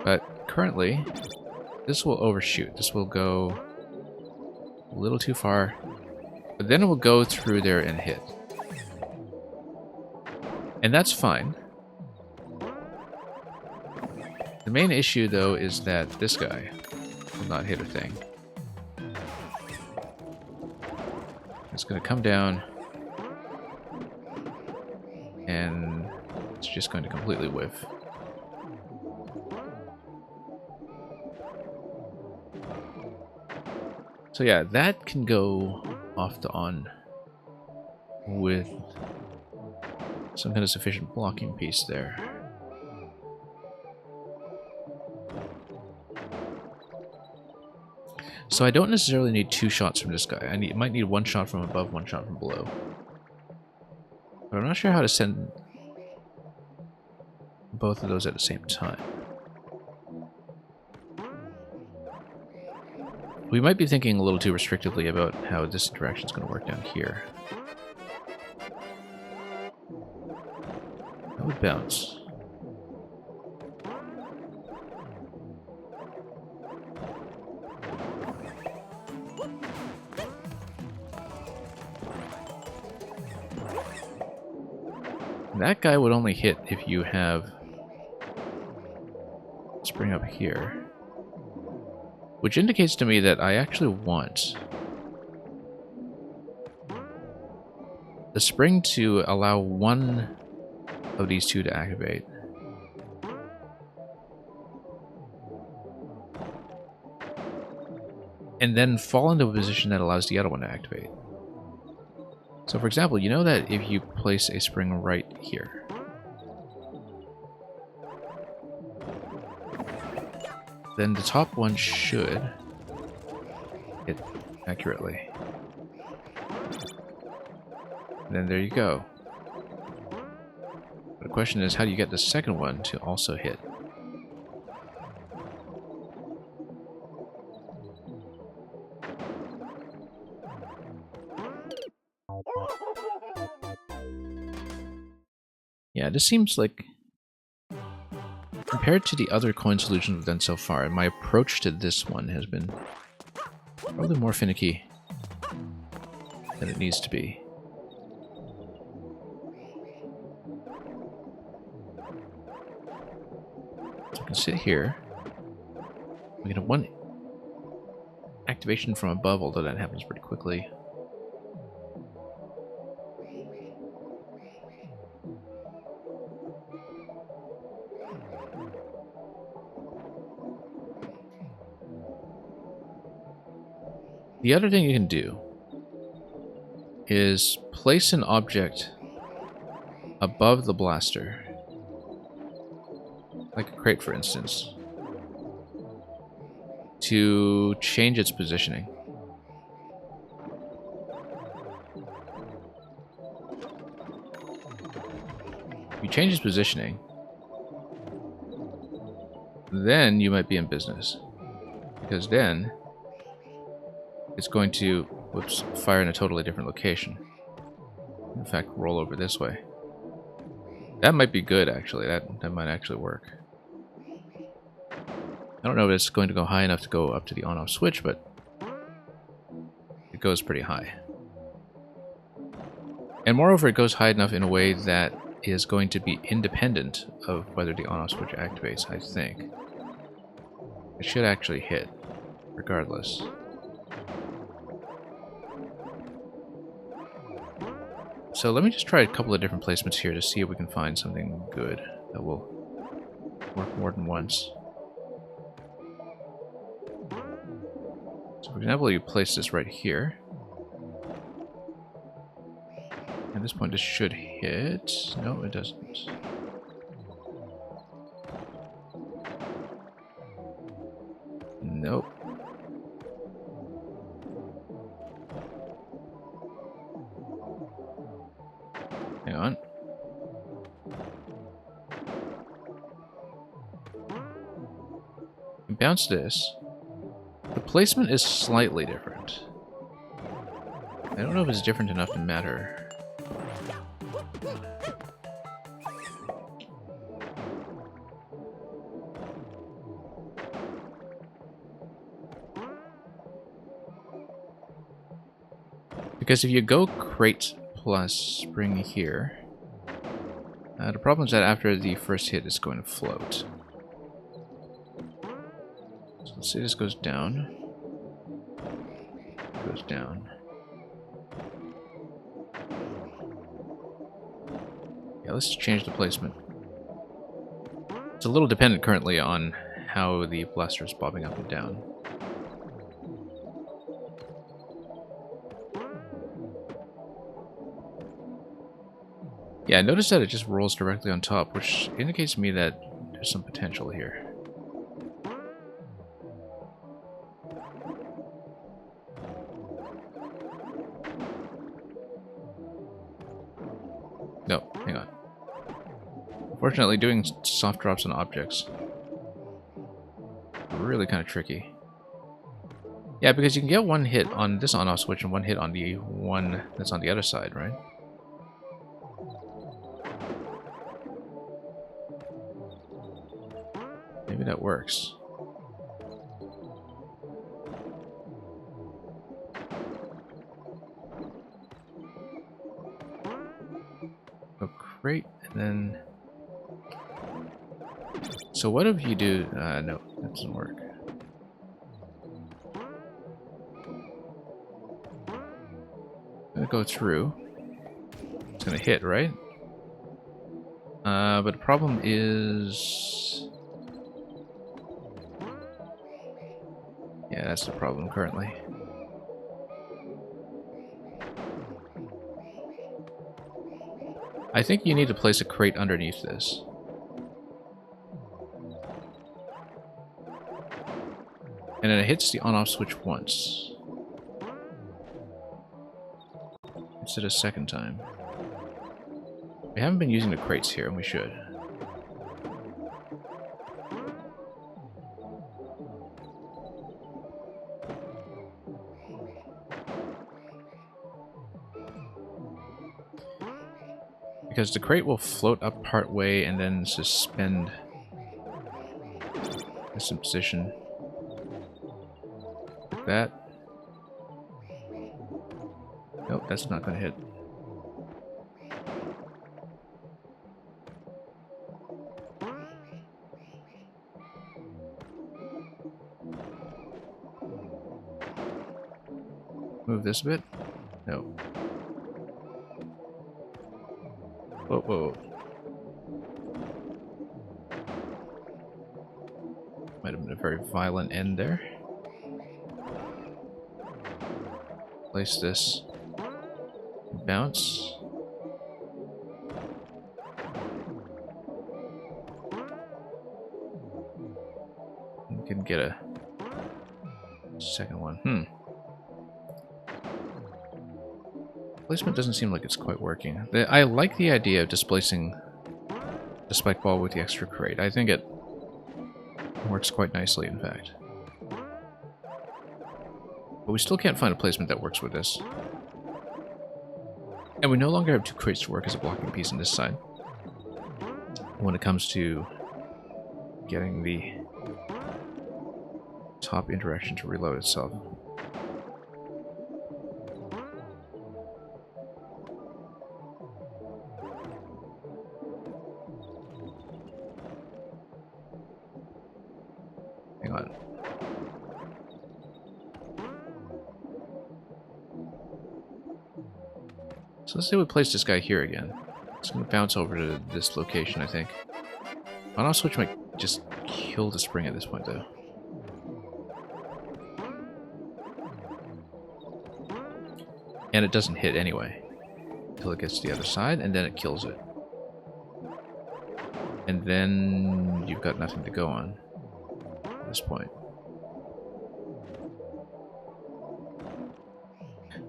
But currently, this will overshoot. This will go a little too far, but then it will go through there and hit. And that's fine. The main issue, though, is that this guy will not hit a thing. It's going to come down, and it's just going to completely whiff. So yeah, that can go off the on with some kind of sufficient blocking piece there. So I don't necessarily need 2 shots from this guy. I might need 1 shot from above, 1 shot from below. But I'm not sure how to send both of those at the same time. We might be thinking a little too restrictively about how this interaction is going to work down here. That would bounce. That guy would only hit if you have spring up here. Which indicates to me that I actually want the spring to allow one of these 2 to activate. And then fall into a position that allows the other one to activate. So for example, you know that if you place a spring right here, then the top one should hit accurately. And then there you go. The question is, how do you get the second one to also hit? Yeah, this seems like, compared to the other coin solutions we've done so far, my approach to this one has been probably more finicky than it needs to be. So I can sit here. We get a one activation from above, although that happens pretty quickly. The other thing you can do is place an object above the blaster, like a crate for instance, to change its positioning. If you change its positioning, then you might be in business, because then it's going to, whoops, fire in a totally different location. In fact, roll over this way. That might be good, actually. That might actually work. I don't know if it's going to go high enough to go up to the on-off switch, but it goes pretty high. And moreover, it goes high enough in a way that is going to be independent of whether the on-off switch activates, I think. It should actually hit, regardless. So let me just try a couple of different placements here to see if we can find something good that will work more than once. So for example, you place this right here. At this point, this should hit. No, it doesn't. Nope. Hang on. Bounce this. The placement is slightly different. I don't know if it's different enough to matter. Because if you go crate plus spring here, the problem is that after the first hit, it's going to float. So let's say this goes down. Goes down. Yeah, let's change the placement. It's a little dependent currently on how the blaster is bobbing up and down. Yeah, notice that it just rolls directly on top, which indicates to me that there's some potential here. No, hang on. Unfortunately, doing soft drops on objects is really kind of tricky. Yeah, because you can get one hit on this on-off switch and one hit on the one that's on the other side, right? Maybe that works. Oh, great. And then... So what if you do... no, that doesn't work. I'm gonna go through. It's gonna hit, right? But the problem is... Yeah, that's the problem currently. I think you need to place a crate underneath this. And then it hits the on-off switch once. Instead of a second time. We haven't been using the crates here, and we should. Because the crate will float up part way and then suspend this in position. Like that. Nope, that's not going to hit. Move this a bit. No. Whoa, whoa. Might have been a very violent end there. Place this. Bounce. We can get a second one. Placement doesn't seem like it's quite working. I like the idea of displacing the spike ball with the extra crate. I think it works quite nicely, in fact. But we still can't find a placement that works with this. And we no longer have two crates to work as a blocking piece on this side. When it comes to getting the top interaction to reload itself. Hang on. So let's say we place this guy here again. It's going to bounce over to this location, I think. On-off switch might just kill the spring at this point, though. And it doesn't hit anyway. Until it gets to the other side, and then it kills it. And then you've got nothing to go on at this point.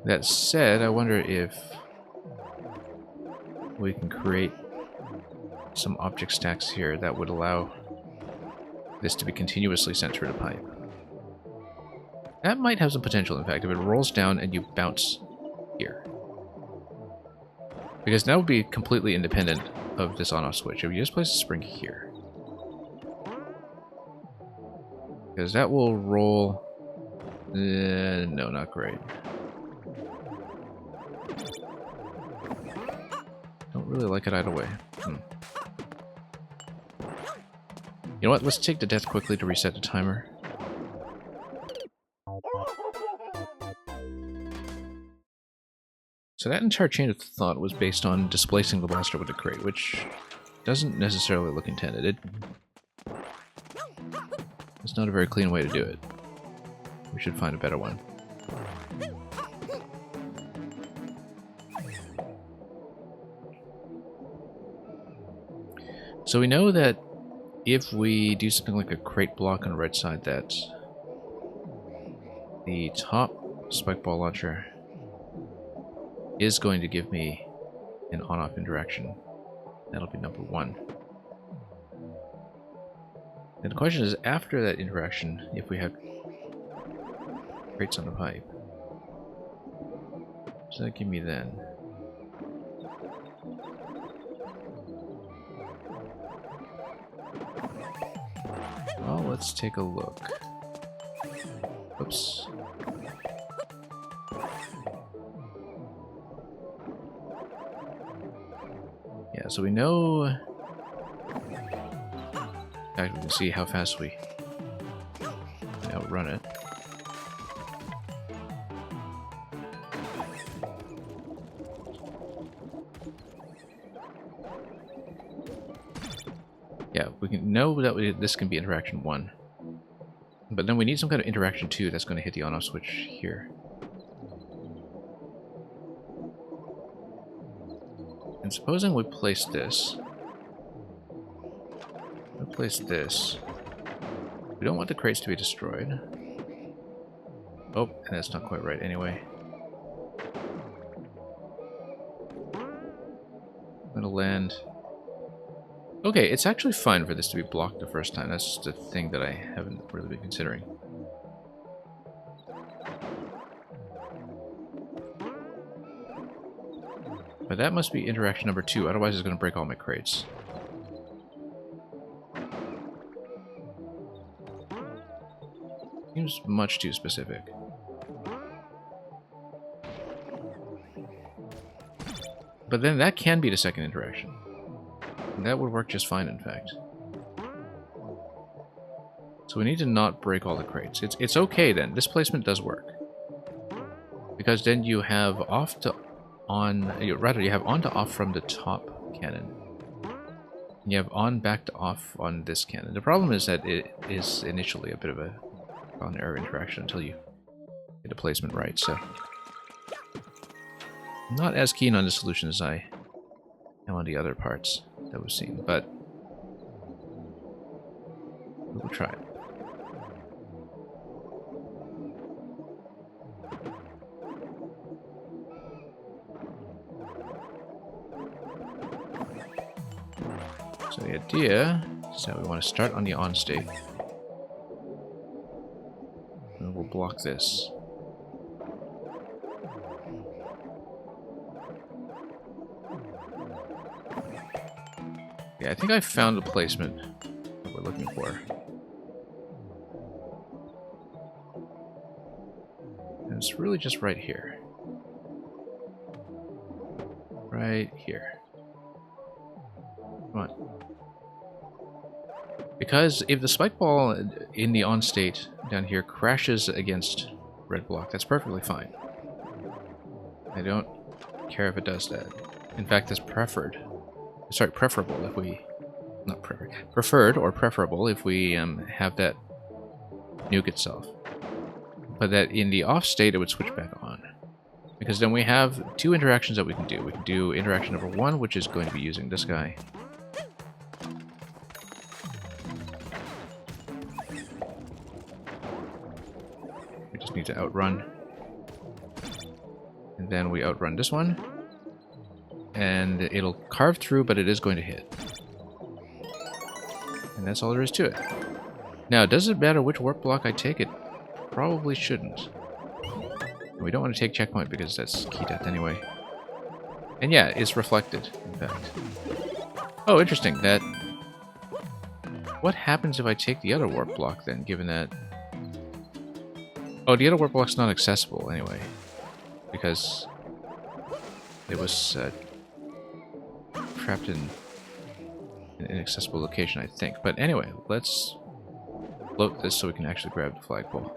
That said, I wonder if we can create some object stacks here that would allow this to be continuously sent through the pipe. That might have some potential, in fact, if it rolls down and you bounce here. Because that would be completely independent of this on-off switch. If you just place a spring here. Because that will roll... no, not great. Don't really like it either way. You know what? Let's take the death quickly to reset the timer. So that entire chain of thought was based on displacing the blaster with the crate, which doesn't necessarily look intended. It's not a very clean way to do it. We should find a better one. So we know that if we do something like a crate block on the right side, that the top spike ball launcher is going to give me an on-off interaction. That'll be number 1. And the question is, after that interaction, if we have crates on the pipe, what does that give me then? Well, let's take a look. Oops. Yeah, so we know... In fact, we can see how fast we can outrun it. Yeah, we can know that this can be interaction 1. But then we need some kind of interaction 2 that's going to hit the on-off switch here. And supposing we place this. We place this. We don't want the crates to be destroyed. Oh, and that's not quite right anyway. I'm to land... Okay, it's actually fine for this to be blocked the first time. That's just a thing that I haven't really been considering. But that must be interaction number 2, otherwise it's going to break all my crates. Seems much too specific. But then that can be the second interaction. And that would work just fine, in fact. So we need to not break all the crates. It's okay then. This placement does work. Because then you have off to on... Rather, you have on to off from the top cannon. And you have on back to off on this cannon. The problem is that it is initially a bit of a on-error interaction until you get the placement right, so... I'm not as keen on the solution as I am on the other parts that we've seen, but we'll try it. So the idea is that we want to start on the on state. And we'll block this. Yeah, I think I found the placement that we're looking for. And it's really just right here. Right here. Come on. Because if the spike ball in the on state down here crashes against red block, that's perfectly fine. I don't care if it does that. In fact, it's preferred. Sorry, preferable if we... Not preferred. Preferred or preferable if we have that nuke itself. But that in the off state it would switch back on. Because then we have 2 interactions that we can do. We can do interaction number 1, which is going to be using this guy. We just need to outrun. And then we outrun this one. And it'll carve through, but it is going to hit. And that's all there is to it. Now, does it matter which warp block I take? It probably shouldn't. We don't want to take checkpoint because that's key death anyway. And yeah, it's reflected, in fact. Oh, interesting. That... What happens if I take the other warp block then, given that... Oh, the other warp block's not accessible anyway. Because it was... trapped in an inaccessible location, I think. But anyway, let's float this so we can actually grab the flagpole.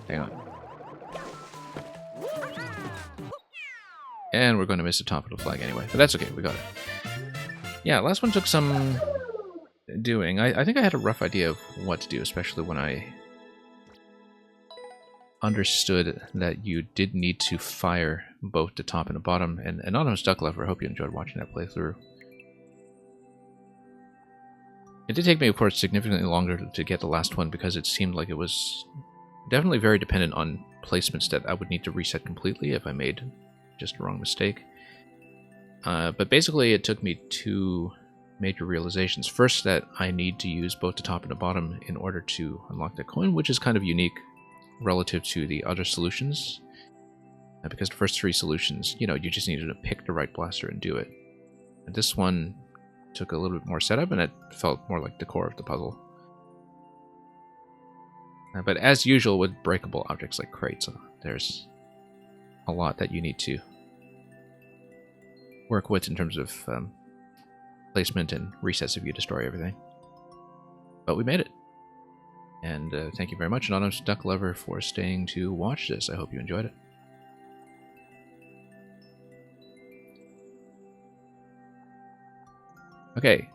Hang on. And we're going to miss the top of the flag anyway, but that's okay, we got it. Yeah, last one took some doing. I think I had a rough idea of what to do, especially when I understood that you did need to fire both the top and the bottom. And Anonymous Duck Lover, I hope you enjoyed watching that playthrough. It did take me, of course, significantly longer to get the last one because it seemed like it was definitely very dependent on placements that I would need to reset completely if I made just a wrong mistake. But basically it took me 2 major realizations. First, that I need to use both the top and the bottom in order to unlock that coin, which is kind of unique relative to the other solutions, because the first 3 solutions, you know, you just needed to pick the right blaster and do it. And this one took a little bit more setup, and it felt more like the core of the puzzle. But as usual with breakable objects like crates, there's a lot that you need to work with in terms of placement and resets if you destroy everything. But we made it. And thank you very much, Anonymous Duck Lover, for staying to watch this. I hope you enjoyed it. Okay.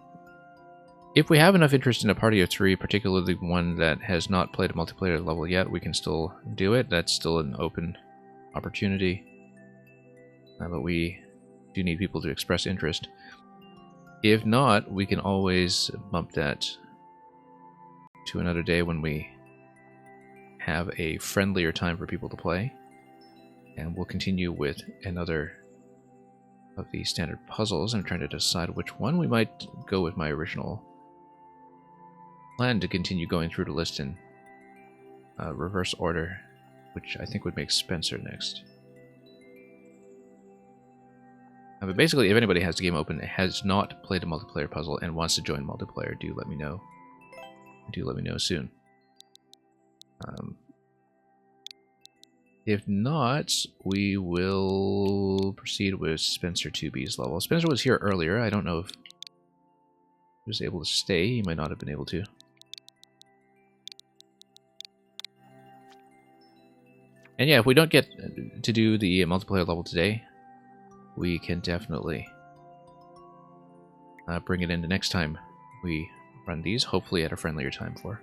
If we have enough interest in a party of 3, particularly one that has not played a multiplayer level yet, we can still do it. That's still an open opportunity. But we do need people to express interest. If not, we can always bump that to another day when we have a friendlier time for people to play. And we'll continue with another of the standard puzzles. I'm trying to decide which one. We might go with my original plan to continue going through the list in reverse order, which I think would make Spencer next. But basically, if anybody has the game open, has not played a multiplayer puzzle, and wants to join multiplayer, do let me know. Do let me know soon. If not, we will proceed with Spencer 2B's level. Spencer was here earlier. I don't know if he was able to stay. He might not have been able to. And yeah, if we don't get to do the multiplayer level today, we can definitely bring it into next time we run these, hopefully at a friendlier time for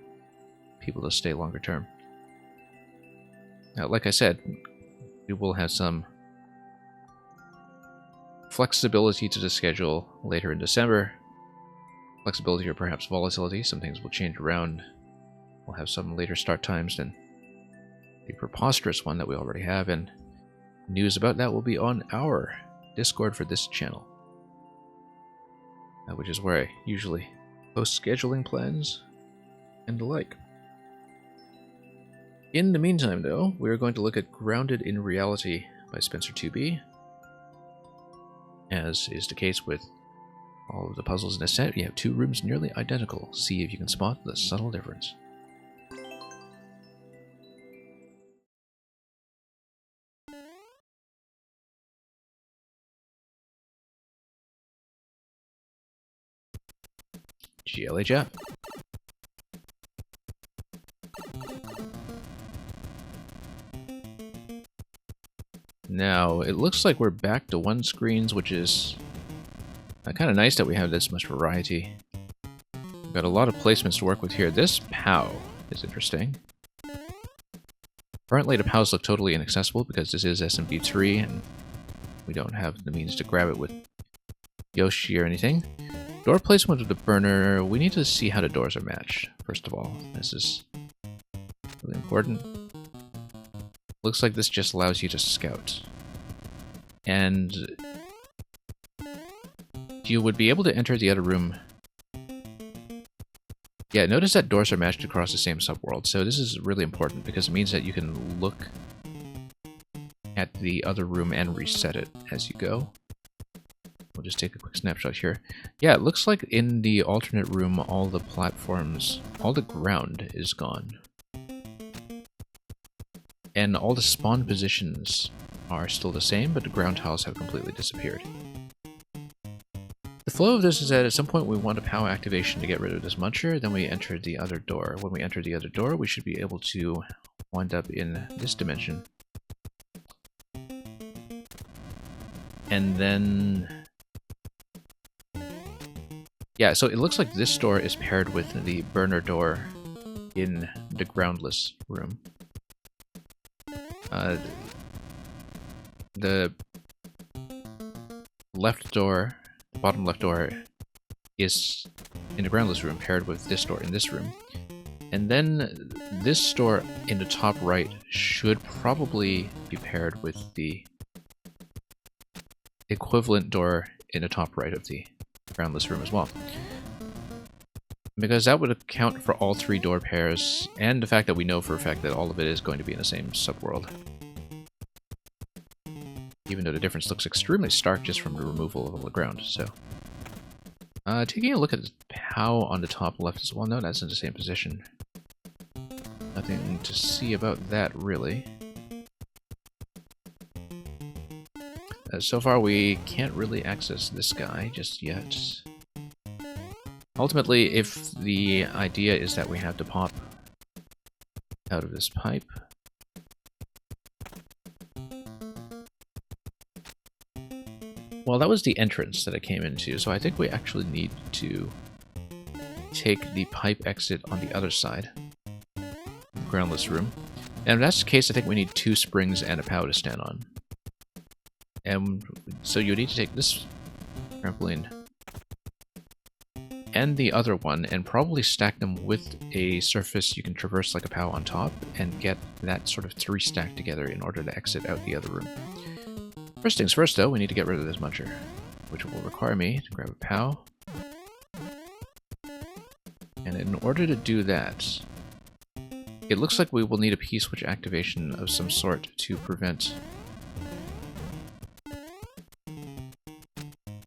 people to stay longer term. Now, like I said, we will have some flexibility to the schedule later in December. Flexibility or perhaps volatility. Some things will change around. We'll have some later start times than the preposterous one that we already have, and news about that will be on our Discord for this channel, which is where I usually post scheduling plans and the like. In the meantime, though, we're going to look at Grounded in Reality by Spencer 2B. As is the case with all of the puzzles in this set, you have two rooms nearly identical. See if you can spot the subtle difference. GLHF. Now, it looks like we're back to one screens, which is kind of nice that we have this much variety. We've got a lot of placements to work with here. This POW is interesting. Currently, the POWs look totally inaccessible because this is SMB3 and we don't have the means to grab it with Yoshi or anything. Door placement of the burner, we need to see how the doors are matched, first of all. This is really important. Looks like this just allows you to scout. And you would be able to enter the other room. Yeah, notice that doors are matched across the same subworld, so this is really important because it means that you can look at the other room and reset it as you go. We'll just take a quick snapshot here. Yeah, it looks like in the alternate room, all the platforms, all the ground is gone. And all the spawn positions are still the same, but the ground tiles have completely disappeared. The flow of this is that at some point we want a POW activation to get rid of this muncher, then we enter the other door. When we enter the other door, we should be able to wind up in this dimension. And then... yeah, so it looks like this door is paired with the burner door in the groundless room. The left door, bottom left door, is in the groundless room paired with this door in this room. And then this door in the top right should probably be paired with the equivalent door in the top right of the groundless room as well. Because that would account for all three door pairs, and the fact that we know for a fact that all of it is going to be in the same subworld. Even though the difference looks extremely stark just from the removal of all the ground, so... taking a look at the POW on the top left as well. No, that's in the same position. Nothing to see about that, really. So far, we can't really access this guy just yet. Ultimately, if the idea is that we have to pop out of this pipe... well, that was the entrance that it came into, so I think we actually need to take the pipe exit on the other side. Groundless room. And if that's the case, I think we need two springs and a POW to stand on. And so you need to take this trampoline and the other one, and probably stack them with a surface you can traverse like a POW on top, and get that sort of 3 stacked together in order to exit out the other room. First things first, though, we need to get rid of this muncher, which will require me to grab a POW. And in order to do that, it looks like we will need a P-switch activation of some sort to prevent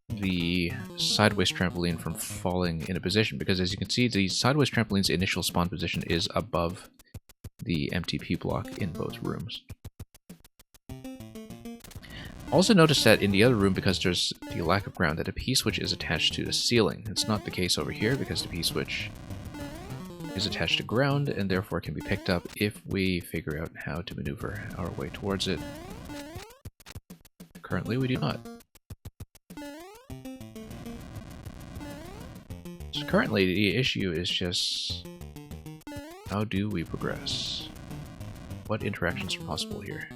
the sideways trampoline from falling in a position, because as you can see, the sideways trampoline's initial spawn position is above the MTP block in both rooms. Also notice that in the other room, because there's the lack of ground, that a P-switch is attached to the ceiling. It's not the case over here because the P-switch is attached to ground and therefore can be picked up if we figure out how to maneuver our way towards it. Currently we do not. So currently the issue is just, how do we progress? What interactions are possible here?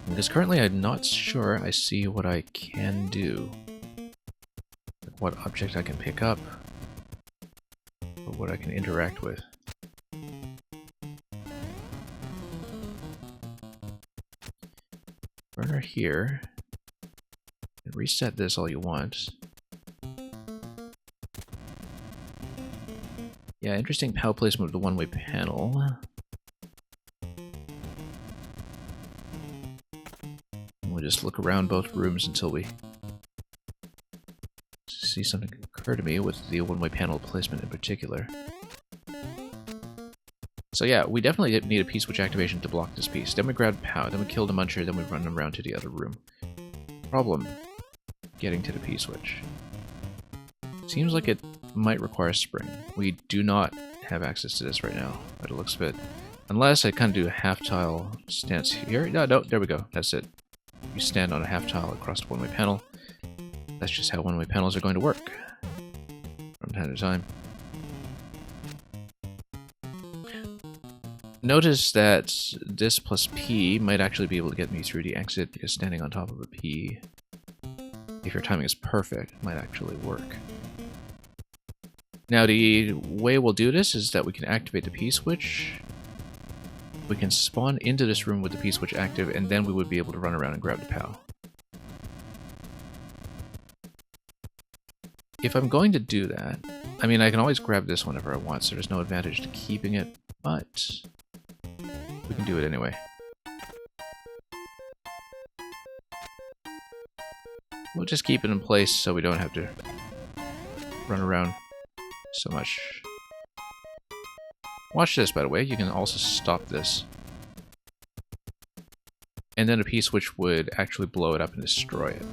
Because currently I'm not sure I see what I can do. Like what object I can pick up, or what I can interact with. Burner here. And reset this all you want. Yeah, interesting POW placement of the one-way panel. We'll just look around both rooms until we see something occur to me with the one-way panel placement in particular. So yeah, we definitely need a P-switch activation to block this piece. Then we grab POW, then we kill the muncher, then we run around to the other room. Problem: getting to the P-switch. Seems like it might require a spring. We do not have access to this right now, by the looks of it. Unless I kind of do a half-tile stance here. No, there we go. That's it. You stand on a half-tile across the one-way panel. That's just how one-way panels are going to work from time to time. Notice that this plus P might actually be able to get me through the exit, because standing on top of a P, if your timing is perfect, might actually work. Now the way we'll do this is that we can activate the P-switch. We can spawn into this room with the P-switch active, and then we would be able to run around and grab the POW. If I'm going to do that, I mean, I can always grab this whenever I want, so there's no advantage to keeping it, but we can do it anyway. We'll just keep it in place so we don't have to run around so much. Watch this, by the way. You can also stop this. And then a P-switch would actually blow it up and destroy it.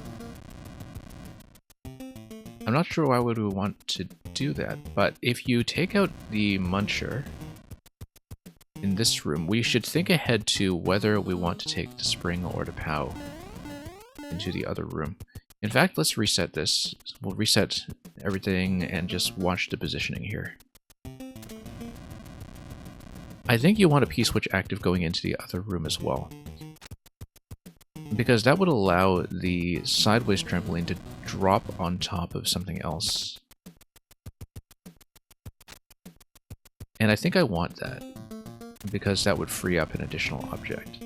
I'm not sure why would we want to do that, but if you take out the muncher in this room, we should think ahead to whether we want to take the spring or the POW into the other room. In fact, let's reset this. We'll reset everything and just watch the positioning here. I think you want a P-switch active going into the other room as well, because that would allow the sideways trampoline to drop on top of something else. And I think I want that, because that would free up an additional object.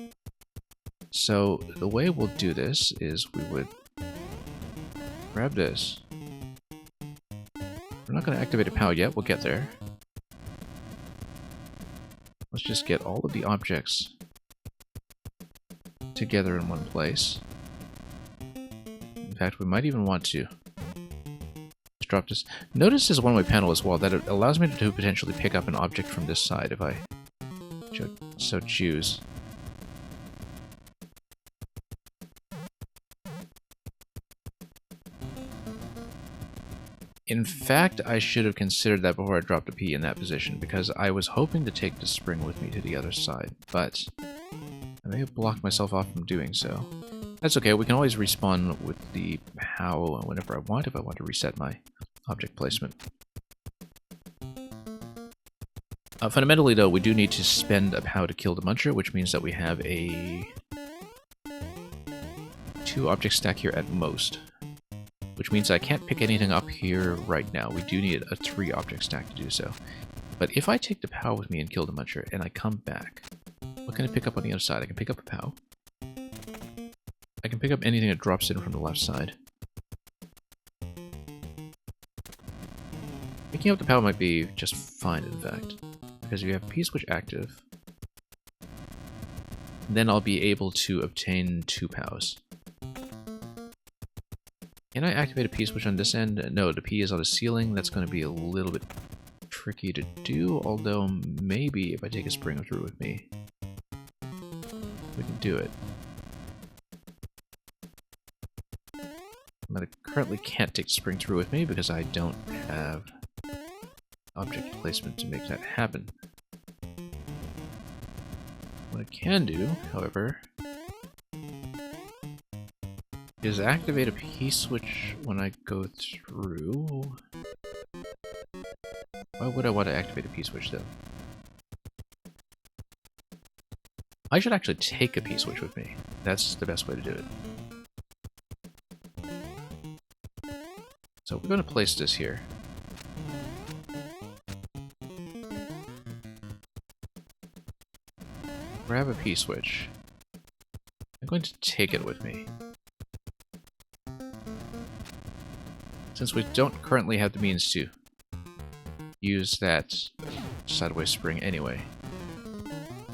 So the way we'll do this is we would grab this. We're not going to activate a POW yet, we'll get there. Let's just get all of the objects together in one place. In fact, we might even want to just drop this. Notice this one-way panel as well, that it allows me to potentially pick up an object from this side if I so choose. In fact, I should have considered that before I dropped a P in that position, because I was hoping to take the spring with me to the other side, but I may have blocked myself off from doing so. That's okay, we can always respawn with the POW whenever I want, if I want to reset my object placement. Fundamentally, though, we do need to spend a POW to kill the muncher, which means that we have a 2 2 object stack here at most, which means I can't pick anything up here right now. We do need a 3 object stack to do so. But if I take the POW with me and kill the Muncher, and I come back, what can I pick up on the other side? I can pick up a POW. I can pick up anything that drops in from the left side. Picking up the POW might be just fine, in fact, because we have P-switch active. Then I'll be able to obtain 2 POWs. Can I activate a P-switch on this end? No, the P is on the ceiling. That's going to be a little bit tricky to do, although maybe if I take a spring through with me, we can do it. I currently can't take the spring through with me because I don't have object placement to make that happen. What I can do, however, is activate a P-switch when I go through. Why would I want to activate a P-switch though? I should actually take a P-switch with me. That's the best way to do it. So we're going to place this here. Grab a P-switch. I'm going to take it with me. Since we don't currently have the means to use that sideways spring anyway.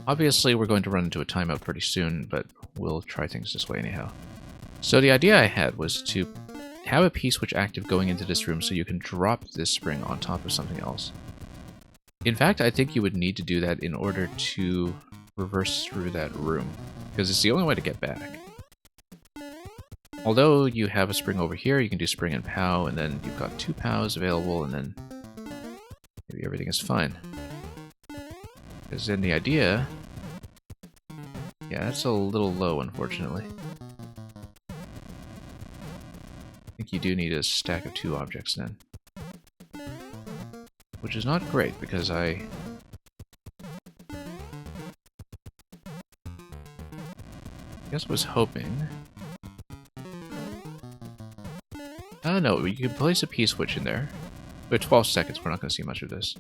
Obviously, we're going to run into a timeout pretty soon, but we'll try things this way anyhow. So the idea I had was to have a P-switch active going into this room so you can drop this spring on top of something else. In fact, I think you would need to do that in order to reverse through that room, because it's the only way to get back. Although you have a spring over here, you can do spring and POW, and then you've got 2 POWs available, and then maybe everything is fine. Because then the idea... Yeah, that's a little low, unfortunately. I think you do need a stack of 2 objects then. Which is not great, because I guess I was hoping... no, you can place a P-switch in there. But 12 seconds, we're not going to see much of this.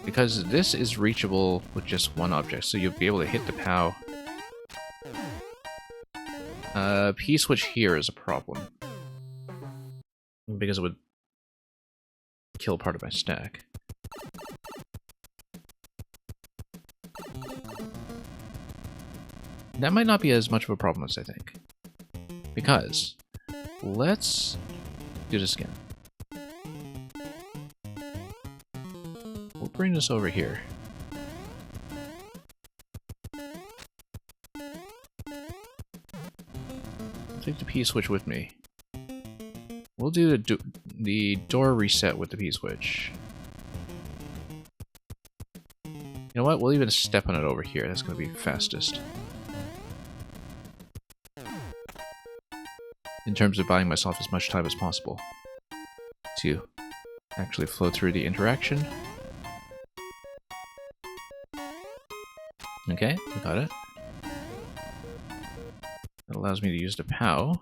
Because this is reachable with just 1 object, so you'll be able to hit the POW. P-switch here is a problem. Because it would kill part of my stack. That might not be as much of a problem as I think. Because, let's do this again. We'll bring this over here. I'll take the P-switch with me. We'll do the door reset with the P-switch. You know what? We'll even step on it over here. That's going to be fastest. In terms of buying myself as much time as possible to actually flow through the interaction. Okay, we got it. That allows me to use the POW.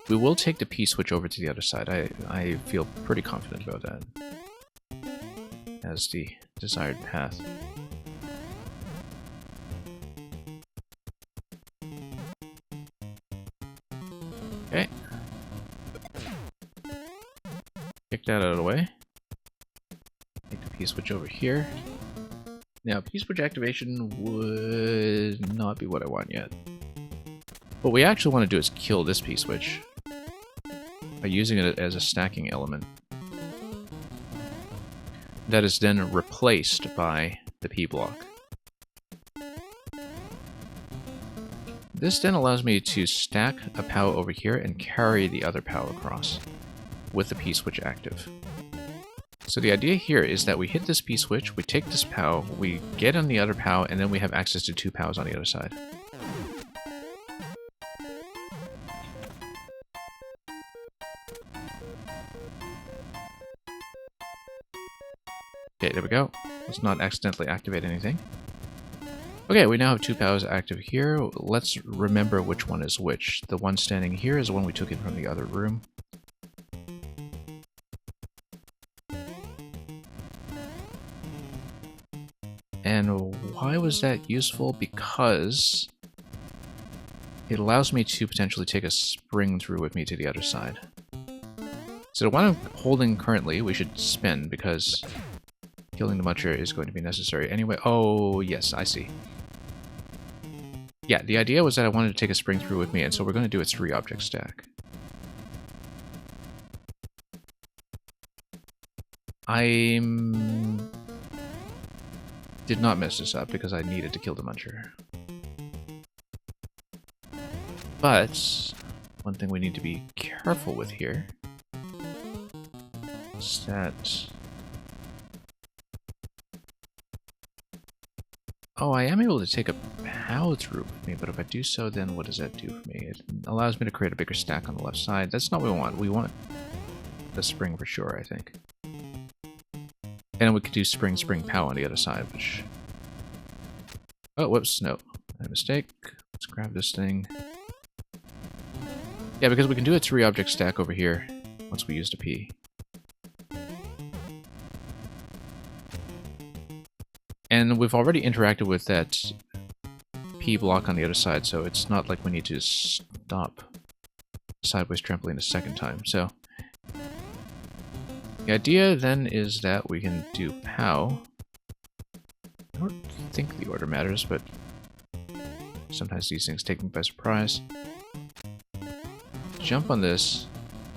We will take the P-switch over to the other side. I feel pretty confident about that. As the desired path. Okay. Kick that out of the way. Take the P-switch over here. Now, P-switch activation would not be what I want yet. What we actually want to do is kill this P-switch by using it as a stacking element. That is then replaced by the P-block. This then allows me to stack a POW over here and carry the other POW across with the P-switch active. So the idea here is that we hit this P-switch, we take this POW, we get on the other POW, and then we have access to 2 POWs on the other side. Okay, there we go. Let's not accidentally activate anything. Okay, we now have 2 POWs active here. Let's remember which one is which. The one standing here is the one we took in from the other room. And why was that useful? Because it allows me to potentially take a spring through with me to the other side. So the one I'm holding currently, we should spin, because killing the Muncher is going to be necessary anyway. Oh, yes, I see. Yeah, the idea was that I wanted to take a spring through with me, and so we're going to do a 3-object stack. I did not mess this up because I needed to kill the Muncher. But one thing we need to be careful with here is that... Oh, I am able to take a POW through with me, but if I do so, then what does that do for me? It allows me to create a bigger stack on the left side. That's not what we want. We want the spring for sure, I think. And we could do spring, POW on the other side, which... Oh, whoops, no. My mistake. Let's grab this thing. Yeah, because we can do a 3-object stack over here once we used a P. And we've already interacted with that P block on the other side, so it's not like we need to stop sideways trampoline a second time. So the idea then is that we can do POW. I don't think the order matters, but sometimes these things take me by surprise. Jump on this,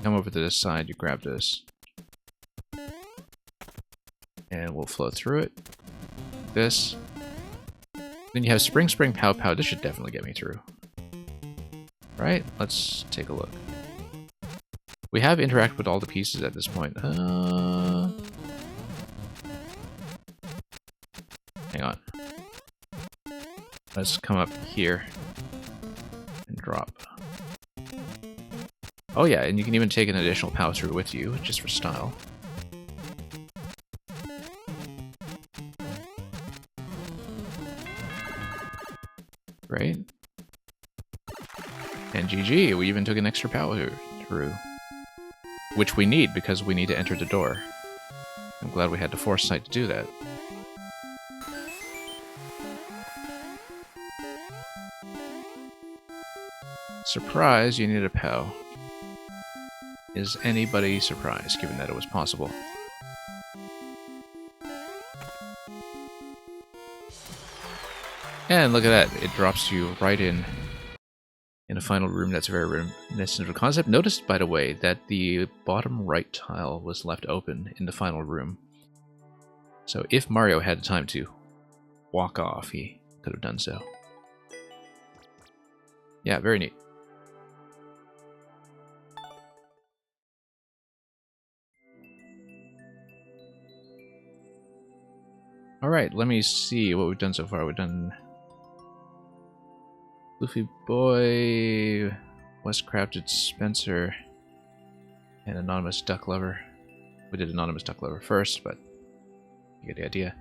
come over to this side, you grab this, and we'll flow through it. This. Then you have spring, POW, POW. This should definitely get me through. Right? Let's take a look. We have interacted with all the pieces at this point. Hang on. Let's come up here and drop. Oh yeah, and you can even take an additional POW through with you, just for style. Right? And GG, we even took an extra POW through. Which we need, because we need to enter the door. I'm glad we had the foresight to do that. Surprise, you need a POW. Is anybody surprised, given that it was possible? And look at that, it drops you right in a final room that's very reminiscent of the concept. Notice, by the way, that the bottom right tile was left open in the final room. So if Mario had the time to walk off, he could have done so. Yeah, very neat. Alright, let me see what we've done so far. We've done Luffy Boy, West Crafted Spencer, and Anonymous Duck Lover. We did Anonymous Duck Lover first, but you get the idea.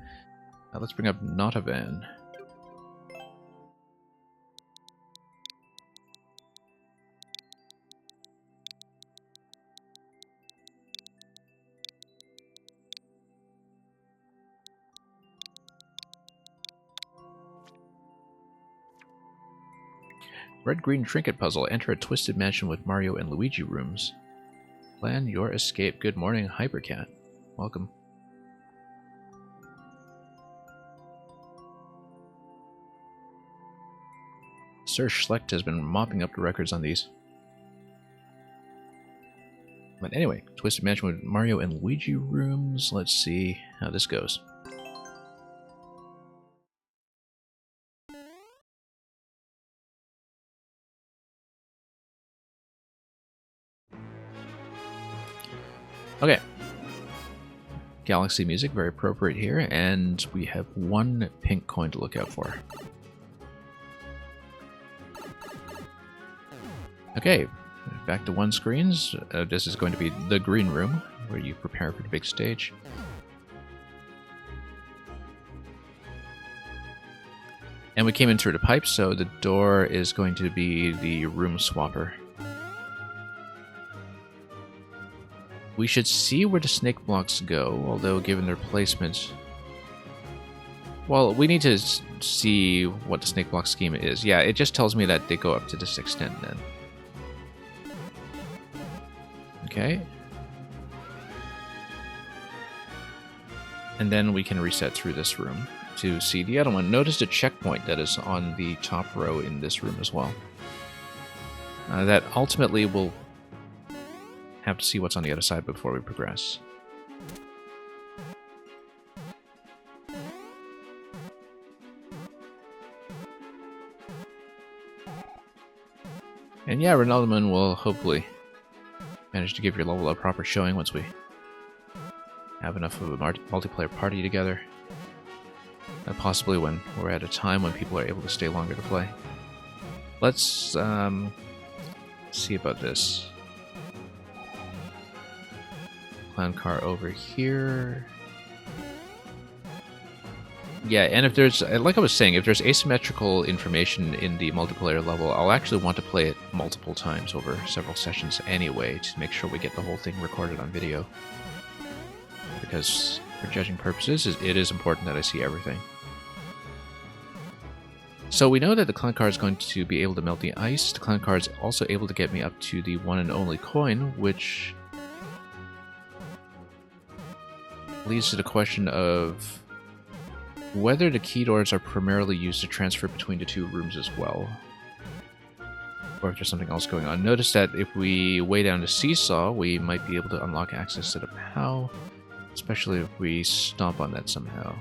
Now let's bring up Notavan. Red-green trinket puzzle. Enter a twisted mansion with Mario and Luigi rooms. Plan your escape. Good morning, Hypercat. Welcome. Sir Schlecht has been mopping up the records on these. But anyway, twisted mansion with Mario and Luigi rooms. Let's see how this goes. Okay. Galaxy music, very appropriate here, and we have one pink coin to look out for. Okay, back to one screens. This is going to be the green room, where you prepare for the big stage. And we came in through the pipe, so the door is going to be the room swapper. We should see where the snake blocks go, although given their placement... Well, we need to see what the snake block schema is. Yeah, it just tells me that they go up to this extent then. Okay. And then we can reset through this room to see the other one. Notice the checkpoint that is on the top row in this room as well. That ultimately we'll have to see what's on the other side before we progress. And yeah, Ronaldo will hopefully manage to give your level a proper showing once we have enough of a multiplayer party together. And possibly when we're at a time when people are able to stay longer to play. Let's see about this. Clown car over here. Yeah, and if there's, like I was saying, if there's asymmetrical information in the multiplayer level, I'll actually want to play it multiple times over several sessions anyway to make sure we get the whole thing recorded on video. Because for judging purposes, it is important that I see everything. So we know that the clown car is going to be able to melt the ice. The clown car is also able to get me up to the one and only coin, which leads to the question of whether the key doors are primarily used to transfer between the two rooms as well, or if there's something else going on. Notice that if we weigh down the seesaw, we might be able to unlock access to the POW, especially if we stomp on that somehow.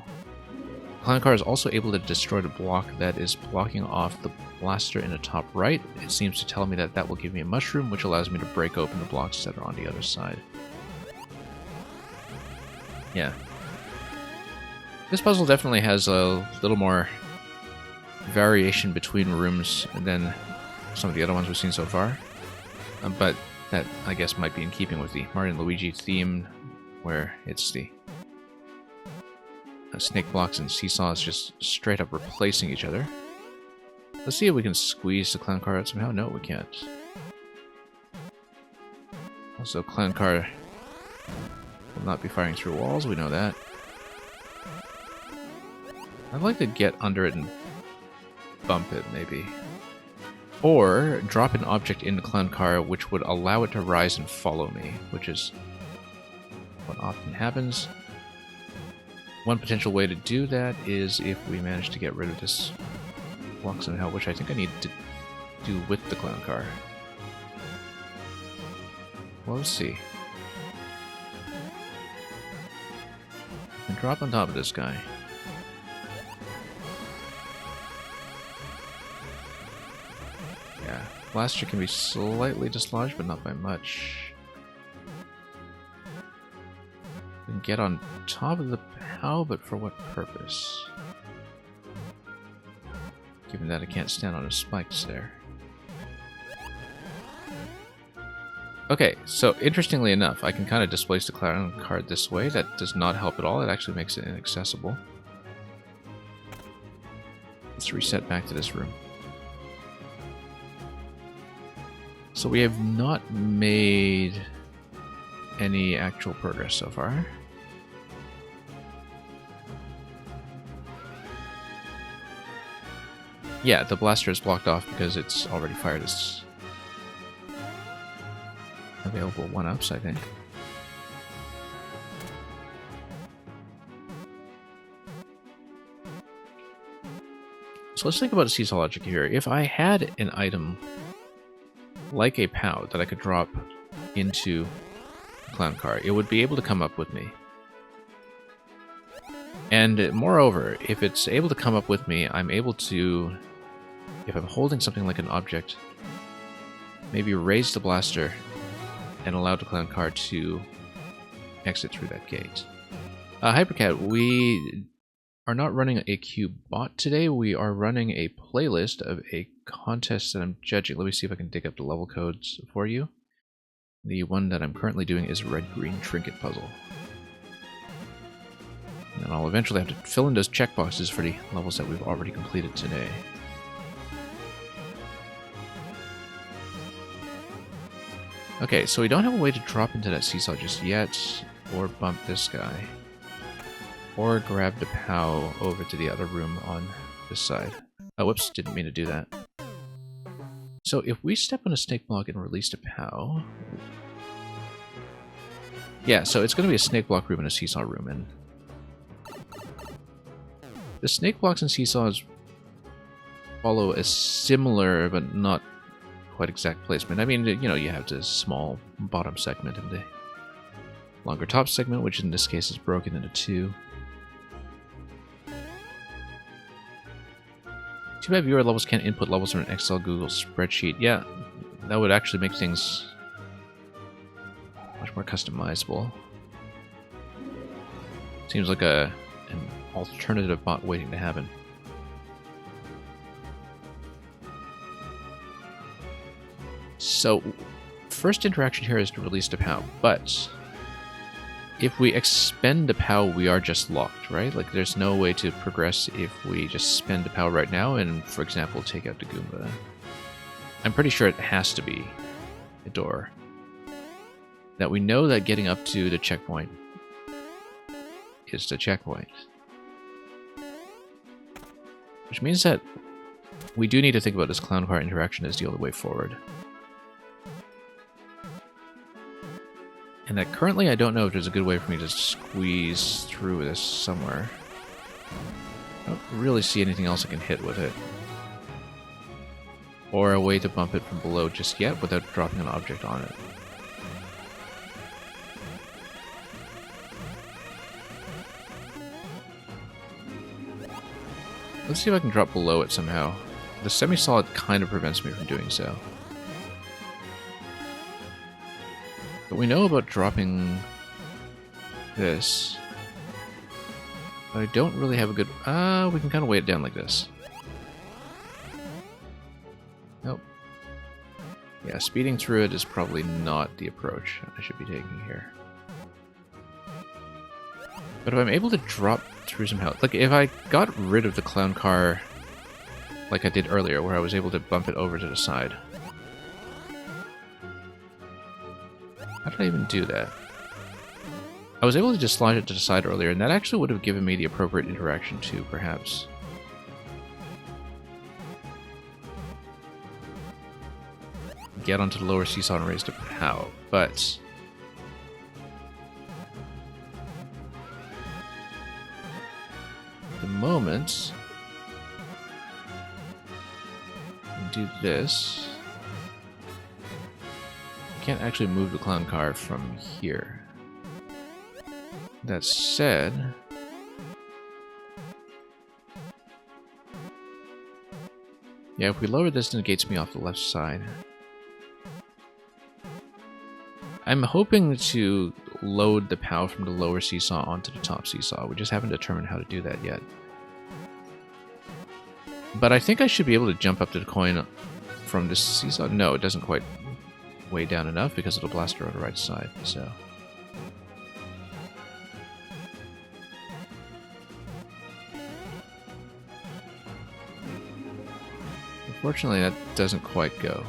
The clown car is also able to destroy the block that is blocking off the blaster in the top right. It seems to tell me that that will give me a mushroom, which allows me to break open the blocks that are on the other side. Yeah. This puzzle definitely has a little more variation between rooms than some of the other ones we've seen so far. But that, I guess, might be in keeping with the Mario and Luigi theme, where it's the snake blocks and seesaws just straight up replacing each other. Let's see if we can squeeze the clown car out somehow. No, we can't. Also, clown car will not be firing through walls, we know that. I'd like to get under it and bump it, maybe. Or drop an object in the clown car which would allow it to rise and follow me, which is what often happens. One potential way to do that is if we manage to get rid of this block somehow, which I think I need to do with the clown car. Well, let's see. And drop on top of this guy. Yeah, blaster can be slightly dislodged, but not by much. We can get on top of the POW, but for what purpose? Given that I can't stand on the spikes there. Okay, so interestingly enough, I can kind of displace the clown card this way. That does not help at all. It actually makes it inaccessible. Let's reset back to this room. So we have not made any actual progress so far. Yeah, the blaster is blocked off because it's already fired its available 1-ups, I think. So let's think about a seesaw logic here. If I had an item like a POW that I could drop into the clown car, it would be able to come up with me. And moreover, if it's able to come up with me, I'm able to, if I'm holding something like an object, maybe raise the blaster and allow the clown car to exit through that gate. Hypercat, we are not running a Q bot today. We are running a playlist of a contest that I'm judging. Let me see if I can dig up the level codes for you. The one that I'm currently doing is Red Green Trinket Puzzle. And I'll eventually have to fill in those checkboxes for the levels that we've already completed today. Okay, so we don't have a way to drop into that seesaw just yet, or bump this guy, or grab the POW over to the other room on this side. Oh, whoops, didn't mean to do that. So if we step on a snake block and release the POW... Yeah, so it's going to be a snake block room and a seesaw room, and the snake blocks and seesaws follow a similar but not quite exact placement. I mean, you know, you have the small bottom segment and the longer top segment, which in this case is broken into two. Too bad viewer levels can't input levels from an Excel Google spreadsheet. Yeah, that would actually make things much more customizable. Seems like an alternative bot waiting to happen. So, first interaction here is to release the POW, but if we expend the POW, we are just locked, right? Like, there's no way to progress if we just spend the POW right now and, for example, take out the Goomba. I'm pretty sure it has to be a door. That we know that getting up to the checkpoint is the checkpoint. Which means that we do need to think about this clown car interaction as the only way forward. And that currently I don't know if there's a good way for me to squeeze through this somewhere. I don't really see anything else I can hit with it. Or a way to bump it from below just yet without dropping an object on it. Let's see if I can drop below it somehow. The semi-solid kind of prevents me from doing so. But we know about dropping this. But I don't really have a good... we can kind of weigh it down like this. Nope. Yeah, speeding through it is probably not the approach I should be taking here. But if I'm able to drop through somehow... Like, if I got rid of the clown car like I did earlier, where I was able to bump it over to the side... How did I even do that? I was able to just slide it to the side earlier, and that actually would have given me the appropriate interaction too, perhaps. Get onto the lower seesaw and raise the POW, but... at the moment... do this... can't actually move the clown car from here. That said... yeah, if we lower this, it negates me off the left side. I'm hoping to load the POW from the lower seesaw onto the top seesaw. We just haven't determined how to do that yet. But I think I should be able to jump up to the coin from this seesaw. No, it doesn't quite way down enough because it'll blast her on the right side, so... unfortunately, that doesn't quite go.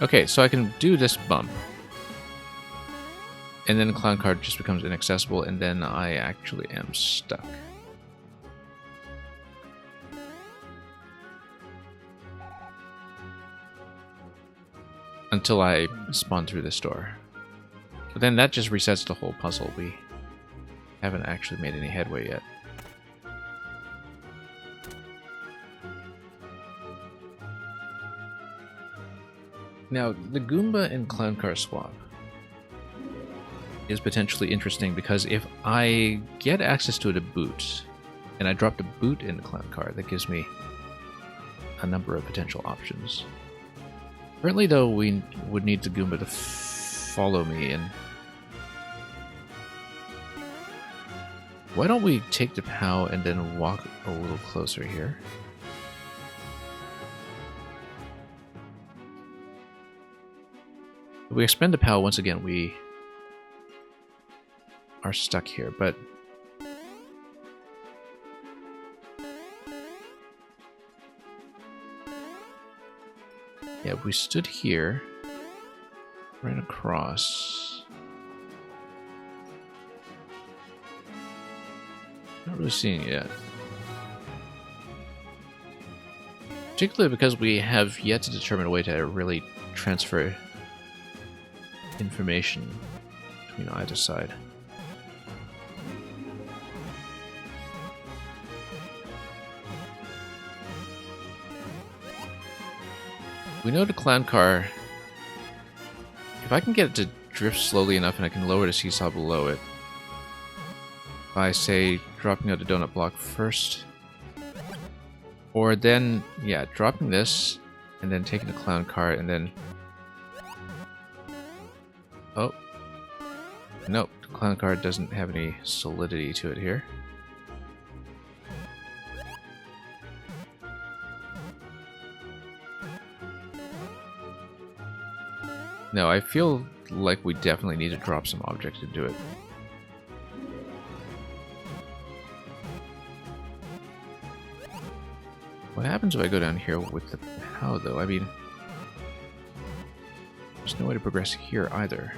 Okay, so I can do this bump. And then the clown car just becomes inaccessible, and then I actually am stuck. Until I spawn through this door. But then that just resets the whole puzzle. We haven't actually made any headway yet. Now, the Goomba and Clown Car swap is potentially interesting because if I get access to the boot, and I drop the boot in the Clown Car, that gives me a number of potential options. Currently, though, we would need the Goomba to follow me, and why don't we take the POW and then walk a little closer here? we expend the POW once again, we are stuck here, but yeah, if we stood here, ran across. Not really seeing it yet. Particularly because we have yet to determine a way to really transfer information between either side. We know the clown car, if I can get it to drift slowly enough and I can lower the seesaw below it by, say, dropping out the donut block first, or then, yeah, dropping this and then taking the clown car and then... Oh. Nope, the clown car doesn't have any solidity to it here. No, I feel like we definitely need to drop some object to do it. What happens if I go down here with the POW, though? I mean, there's no way to progress here either.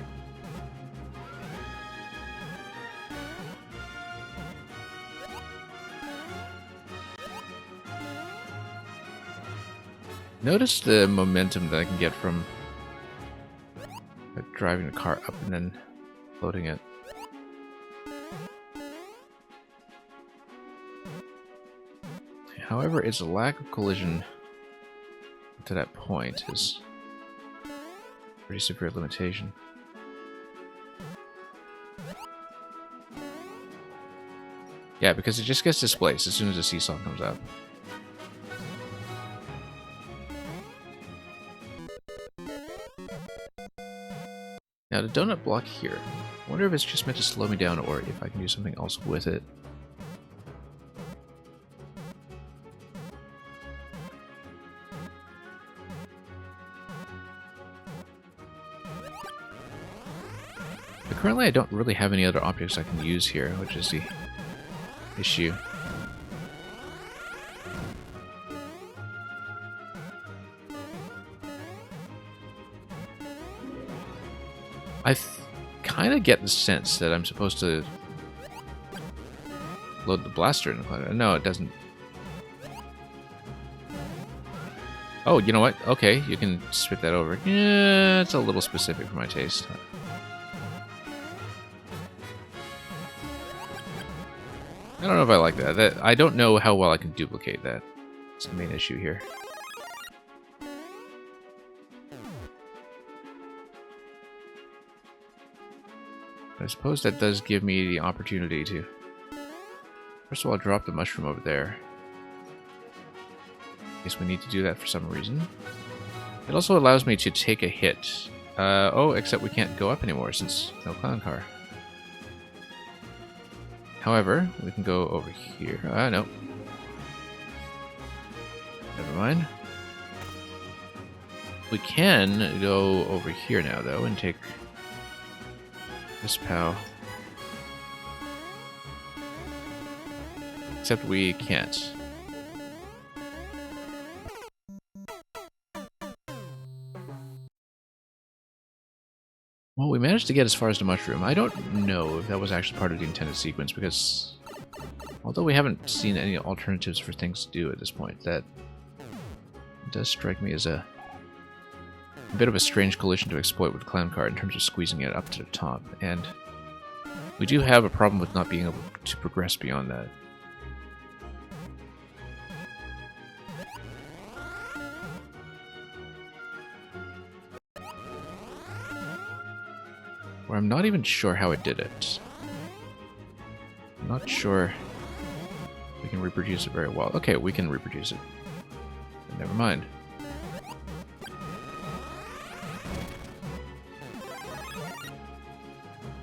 Notice the momentum that I can get from driving the car up and then loading it. However, its lack of collision to that point is a pretty severe limitation. Yeah, because it just gets displaced as soon as the seesaw comes out. Now the donut block here, I wonder if it's just meant to slow me down or if I can do something else with it. But currently I don't really have any other objects I can use here, which is the issue. I kind of get the sense that I'm supposed to load the blaster in the cloud. No, it doesn't. Oh, you know what? Okay, you can spit that over. Yeah, it's a little specific for my taste. I don't know if I like that. I don't know how well I can duplicate that. It's the main issue here. I suppose that does give me the opportunity to... First of all, drop the mushroom over there. In case we need to do that for some reason. It also allows me to take a hit. Oh, except we can't go up anymore since no clown car. However, we can go over here. No. Never mind. We can go over here now, though, and take this POW. Except we can't. Well, we managed to get as far as the mushroom. I don't know if that was actually part of the intended sequence, because although we haven't seen any alternatives for things to do at this point, that does strike me as a bit of a strange collision to exploit with Clown Car in terms of squeezing it up to the top, and we do have a problem with not being able to progress beyond that. Where I'm not even sure how it did it. I'm not sure we can reproduce it very well. Okay, we can reproduce it. Never mind.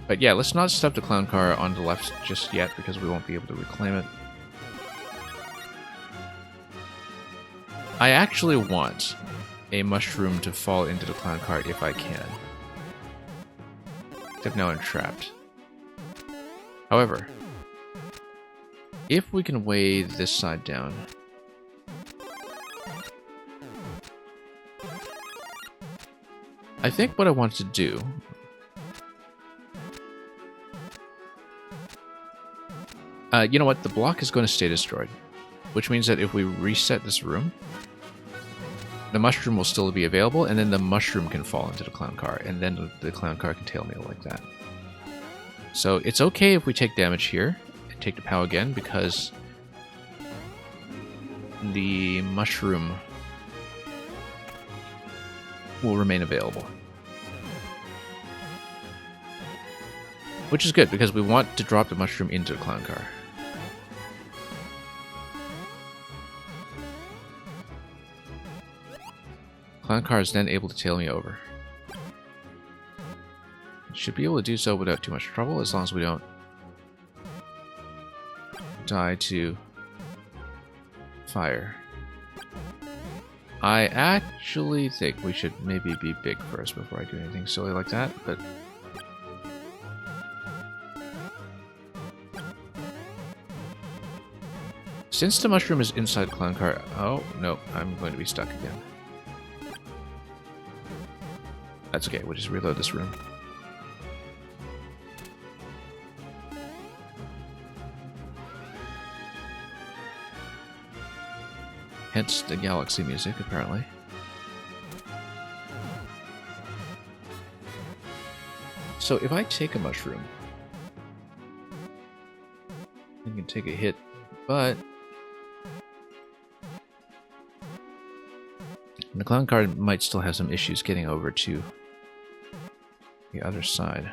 But yeah, let's not stuff the Clown Car on the left just yet, because we won't be able to reclaim it. I actually want a mushroom to fall into the Clown Car if I can. active, now I'm trapped. However, if we can weigh this side down... I think what I want to do... you know what? The block is going to stay destroyed. Which means that if we reset this room, the mushroom will still be available, and then the mushroom can fall into the clown car, and then the clown car can tail me like that. So it's okay if we take damage here, and take the POW again, because the mushroom will remain available. Which is good, because we want to drop the mushroom into the clown car. Clown car is then able to tail me over. Should be able to do so without too much trouble, as long as we don't die to fire. I actually think we should maybe be big first before I do anything silly like that, but... Since the mushroom is inside clown car... Oh, no, I'm going to be stuck again. That's okay, we'll just reload this room. Hence the galaxy music, apparently. So if I take a mushroom, I can take a hit, but the clown car might still have some issues getting over to the other side.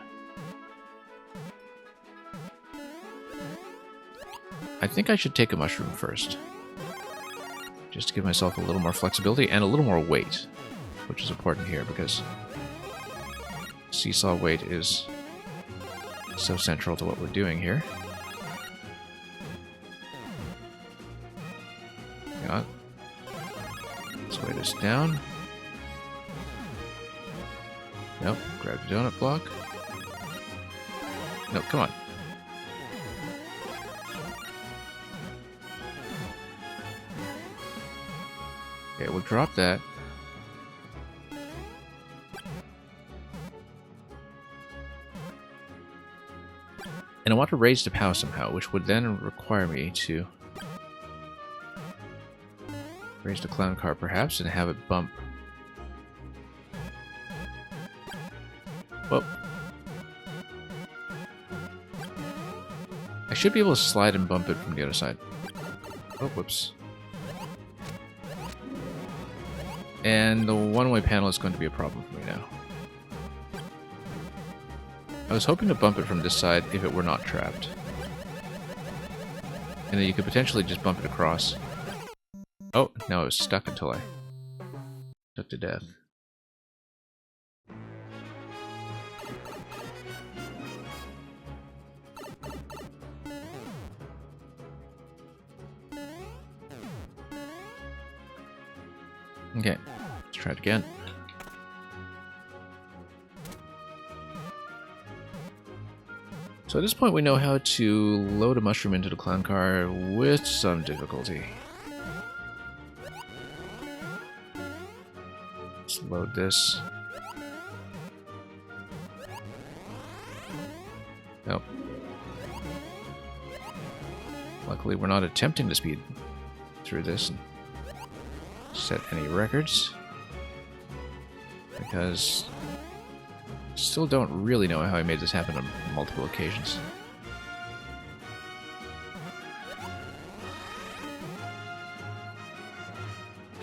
I think I should take a mushroom first. Just to give myself a little more flexibility and a little more weight, which is important here because seesaw weight is so central to what we're doing here. Hang on. Let's weigh this down. Nope, grab the donut block. No, come on. Okay, we'll drop that. And I want to raise the POW somehow, which would then require me to raise the clown car perhaps and have it bump. Well, I should be able to slide and bump it from the other side. Oh, whoops. And the one-way panel is going to be a problem for me now. I was hoping to bump it from this side if it were not trapped. And then you could potentially just bump it across. Oh, now I was stuck until I took to death. Okay, let's try it again. So at this point we know how to load a mushroom into the clown car with some difficulty. Let's load this. Nope. Luckily we're not attempting to speed through this and set any records, because I still don't really know how I made this happen on multiple occasions.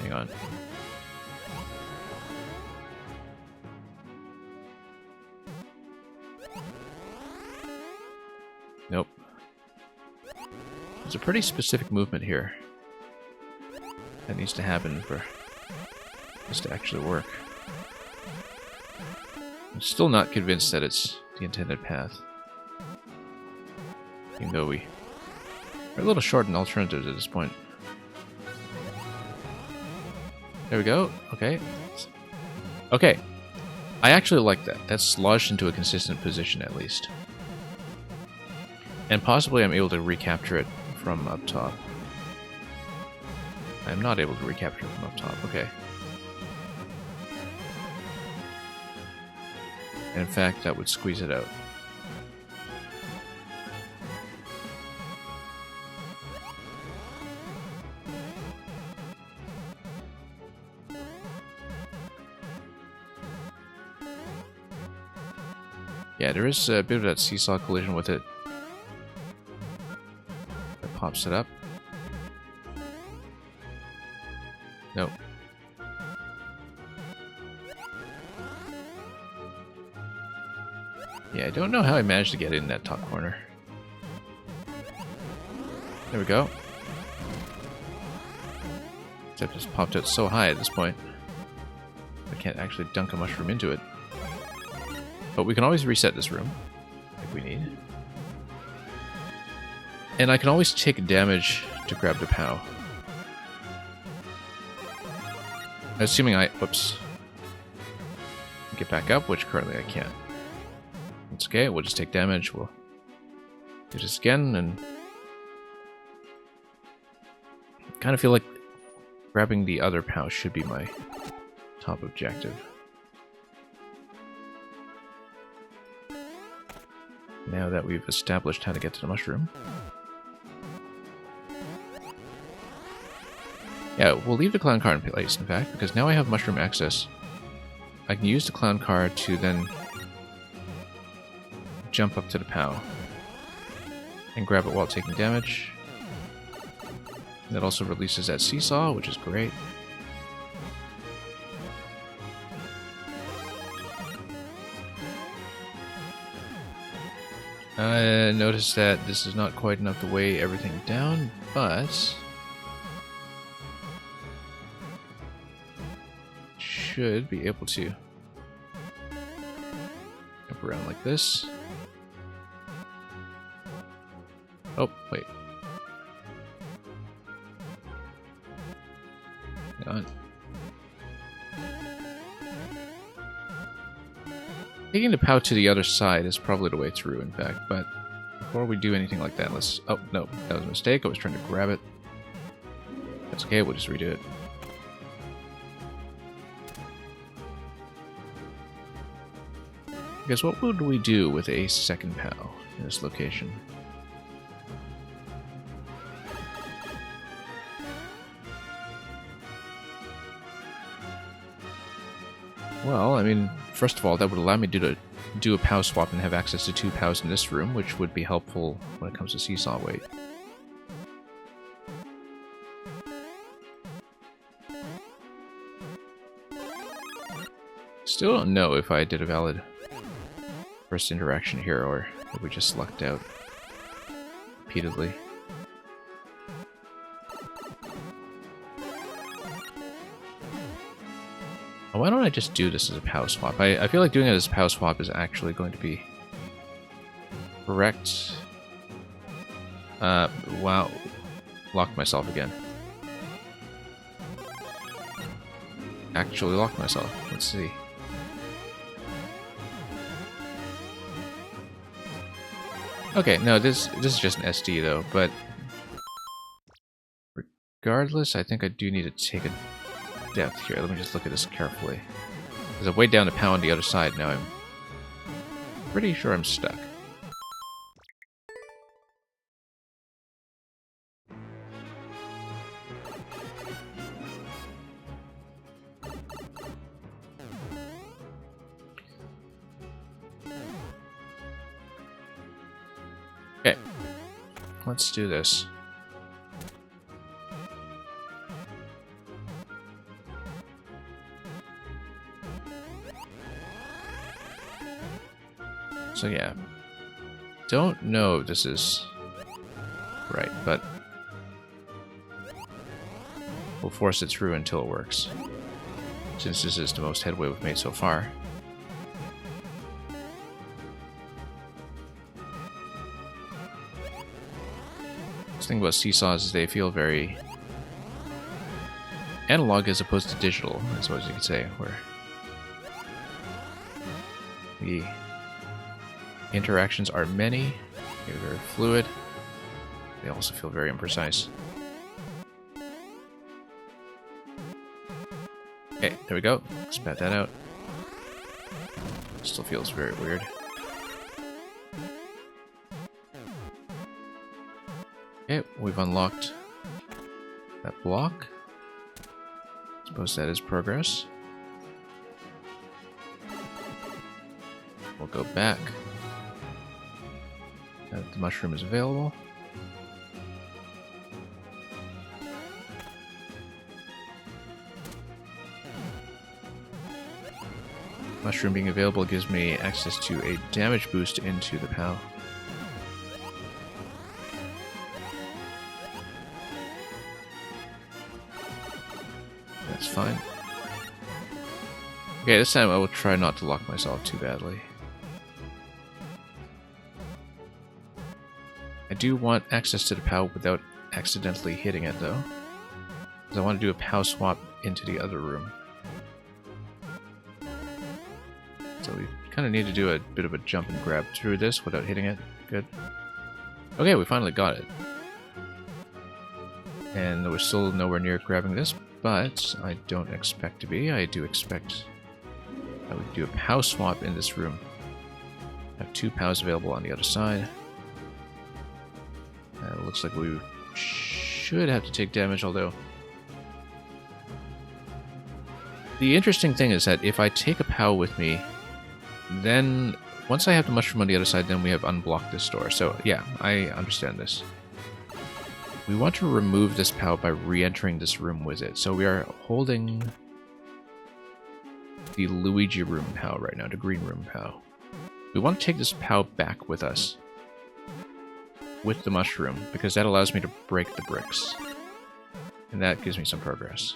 Hang on. Nope. There's a pretty specific movement here that needs to happen for this to actually work. I'm still not convinced that it's the intended path. Even though we're a little short in alternatives at this point. There we go. Okay. Okay. I actually like that. That's lodged into a consistent position at least. And possibly I'm able to recapture it from up top. I'm not able to recapture it from up top. Okay. And in fact, that would squeeze it out. Yeah, there is a bit of that seesaw collision with it. That pops it up. Nope. Yeah, I don't know how I managed to get in that top corner. There we go. Except it's popped out so high at this point. I can't actually dunk a mushroom into it. But we can always reset this room if we need. And I can always take damage to grab the POW. Assuming I... Whoops. Get back up, which currently I can't. It's okay, we'll just take damage. We'll do this again, and... I kind of feel like grabbing the other POW should be my top objective. Now that we've established how to get to the mushroom. Yeah, we'll leave the clown car in place, in fact, because now I have mushroom access. I can use the clown car to then jump up to the POW and grab it while taking damage. That also releases that seesaw, which is great. Notice that this is not quite enough to weigh everything down, but should be able to jump around like this. Oh, wait. Hang on. Taking the POW to the other side is probably the way through, in fact, but before we do anything like that, let's... Oh, no, that was a mistake. I was trying to grab it. That's okay, we'll just redo it. I guess what would we do with a second POW in this location? Well, I mean, first of all, that would allow me to do a POW swap and have access to 2 POWs in this room, which would be helpful when it comes to seesaw weight. Still don't know if I did a valid first interaction here, or if we just lucked out repeatedly. Why don't I just do this as a POW swap? I feel like doing it as a POW swap is actually going to be correct. Wow. Locked myself again. Actually locked myself. Let's see. Okay, no, this is just an SD though, but regardless, I think I do need to take a depth here. Let me just look at this carefully. Because I've weighed down the POW on the other side, now I'm pretty sure I'm stuck. Okay, let's do this. So yeah, don't know if this is right, but we'll force it through until it works, since this is the most headway we've made so far. The thing about seesaws is they feel very analog as opposed to digital, I suppose you could say, where The interactions are many, they're very fluid. They also feel very imprecise. Okay, there we go. Spat that out. Still feels very weird. Okay, we've unlocked that block. Suppose that is progress. We'll go back. Now that the mushroom is available. Mushroom being available gives me access to a damage boost into the POW. That's fine. Okay, this time I will try not to lock myself too badly. I do want access to the POW without accidentally hitting it though, because I want to do a POW swap into the other room. So we kind of need to do a bit of a jump and grab through this without hitting it. Good. Okay, we finally got it. And we're still nowhere near grabbing this, but I don't expect to be. I do expect that we do a POW swap in this room. I have 2 POWs available on the other side. It looks like we should have to take damage, although... The interesting thing is that if I take a POW with me, then once I have the mushroom on the other side, then we have unblocked this door. So yeah, I understand this. We want to remove this POW by re-entering this room with it. So we are holding the Luigi room POW right now, the green room POW. We want to take this POW back with us, with the mushroom, because that allows me to break the bricks. And that gives me some progress.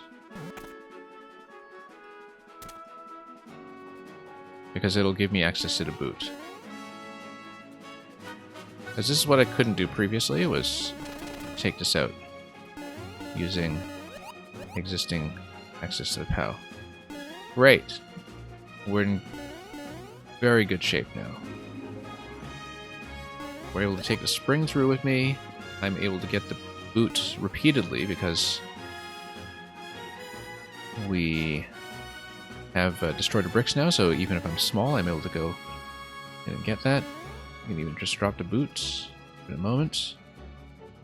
Because it'll give me access to the boot. Because this is what I couldn't do previously, was take this out using existing access to the POW. Great! We're in very good shape now. We're able to take the spring through with me. I'm able to get the boot repeatedly because we have destroyed the bricks now, so even if I'm small, I'm able to go and get that. I can even just drop the boots in a moment.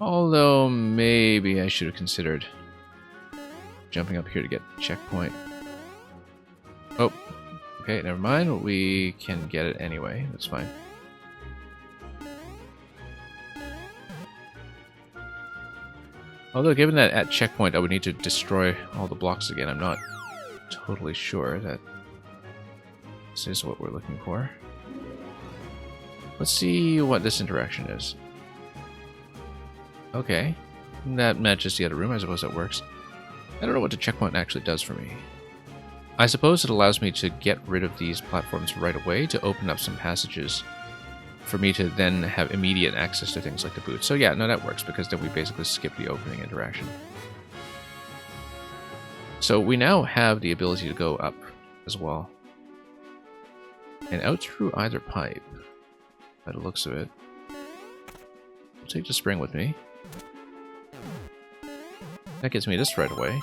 Although, maybe I should have considered jumping up here to get the checkpoint. Oh, okay, never mind. We can get it anyway. That's fine. Although, given that at checkpoint I would need to destroy all the blocks again, I'm not totally sure that this is what we're looking for. Let's see what this interaction is. Okay, that matches the other room. I suppose that works. I don't know what the checkpoint actually does for me. I suppose it allows me to get rid of these platforms right away to open up some passages for me to then have immediate access to things like the boot. So yeah, no, that works, because then we basically skip the opening interaction. So we now have the ability to go up as well. And out through either pipe, by the looks of it. I'll take the spring with me. That gets me this right away.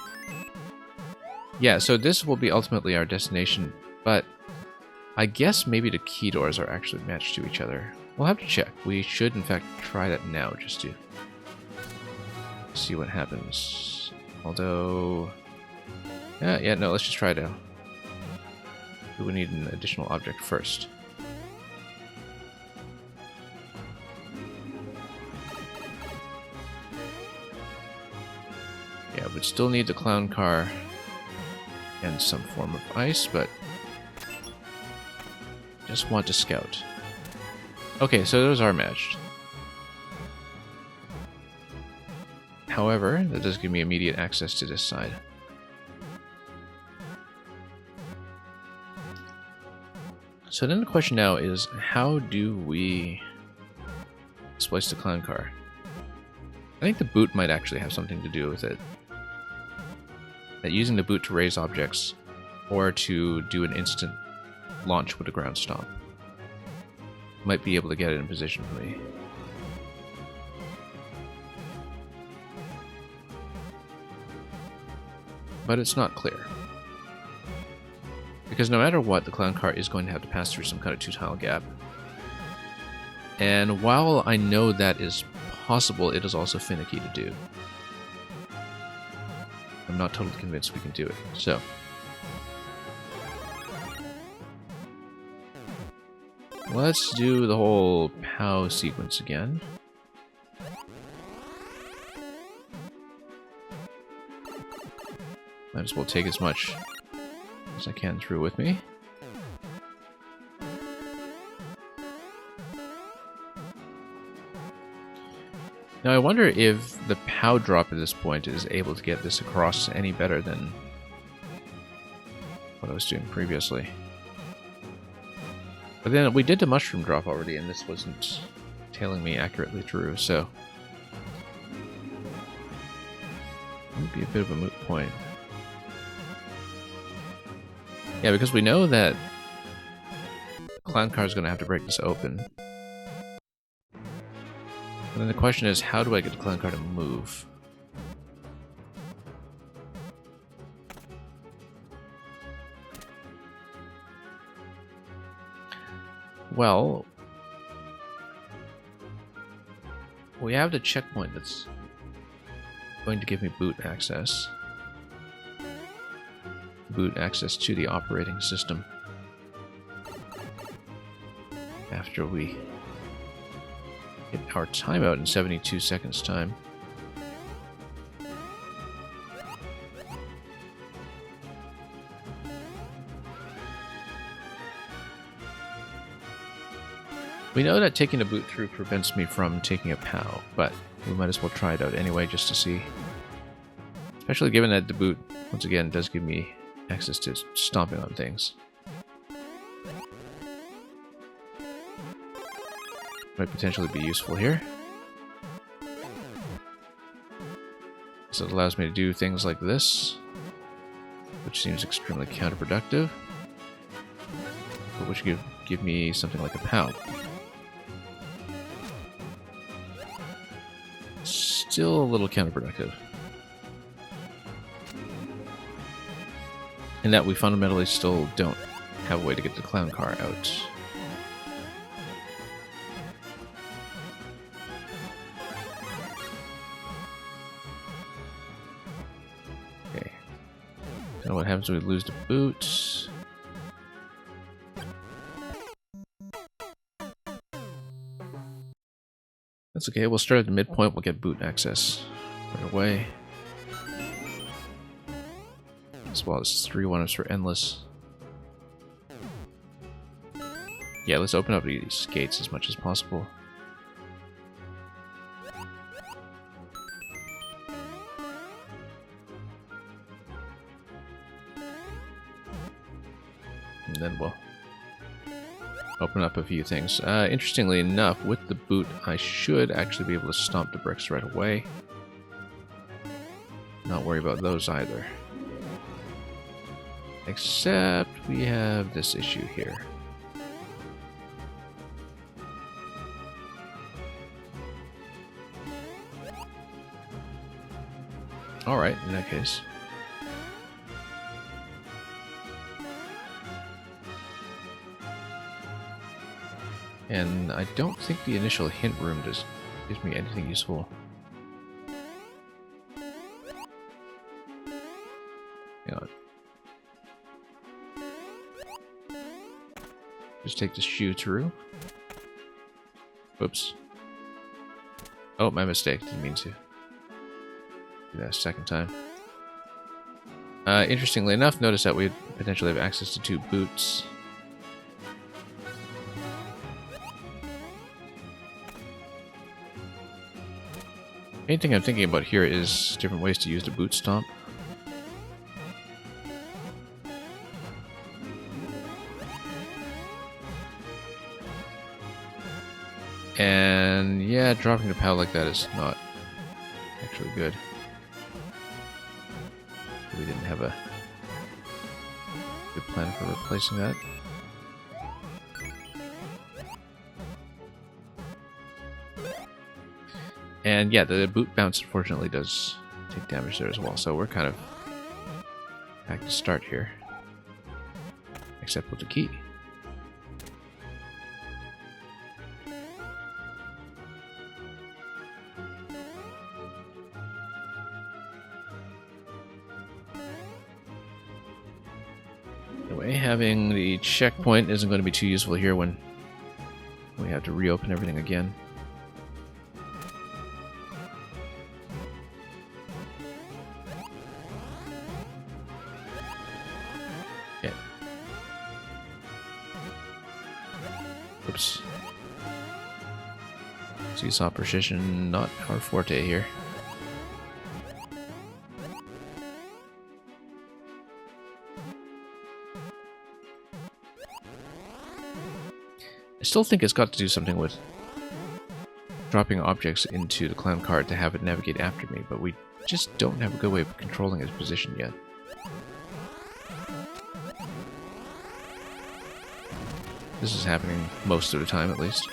Yeah, so this will be ultimately our destination, but I guess maybe the key doors are actually matched to each other. We'll have to check. We should, in fact, try that now just to see what happens. Although... Yeah, no, let's just try it out. We would need an additional object first. Yeah, we'd still need the clown car and some form of ice, but just want to scout. Okay, so those are matched. However, that does give me immediate access to this side. So then the question now is, how do we splice the clown car? I think the boot might actually have something to do with it. That using the boot to raise objects, or to do an instant launch with a ground stomp. might be able to get it in position for me. But it's not clear. Because no matter what, the clown car is going to have to pass through some kind of 2-tile gap. And while I know that is possible, it is also finicky to do. I'm not totally convinced we can do it. So let's do the whole POW sequence again. Might as well take as much as I can through with me. Now I wonder if the POW drop at this point is able to get this across any better than what I was doing previously. But then we did the mushroom drop already, and this wasn't tailing me accurately through, so it would be a bit of a moot point. Yeah, because we know that Clown Car is going to have to break this open. And then the question is, how do I get the Clown Car to move? Well, we have the checkpoint that's going to give me boot access. Boot access to the operating system. After we hit our timeout in 72 seconds time. We know that taking a boot through prevents me from taking a POW, but we might as well try it out anyway just to see. Especially given that the boot, once again, does give me access to stomping on things. Might potentially be useful here. So it allows me to do things like this, which seems extremely counterproductive, but which give me something like a POW. Still a little counterproductive. In that we fundamentally still don't have a way to get the Clown Car out. Okay. Now what happens when we lose the boot? That's okay, we'll start at the midpoint, we'll get boot access right away. As well as 3 1-ups for Endless. Yeah, let's open up these gates as much as possible. And then we'll open up a few things. Interestingly enough, with the boot, I should actually be able to stomp the bricks right away. Not worry about those either. Except we have this issue here. Alright, in that case. And I don't think the initial hint room gives me anything useful. Hang on. Just take the shoe through. Whoops. Oh, my mistake. Didn't mean to do that a second time. Interestingly enough, notice that we potentially have access to 2 boots. Main thing I'm thinking about here is different ways to use the boot stomp. And yeah, dropping the POW like that is not actually good. We didn't have a good plan for replacing that. And yeah, the boot bounce unfortunately does take damage there as well, so we're kind of back to start here. Except with the key. Anyway, having the checkpoint isn't going to be too useful here when we have to reopen everything again. Yeah. Oops. Seesaw precision, not our forte here. I still think it's got to do something with dropping objects into the clown cart to have it navigate after me, but we just don't have a good way of controlling its position yet. This is happening most of the time, at least.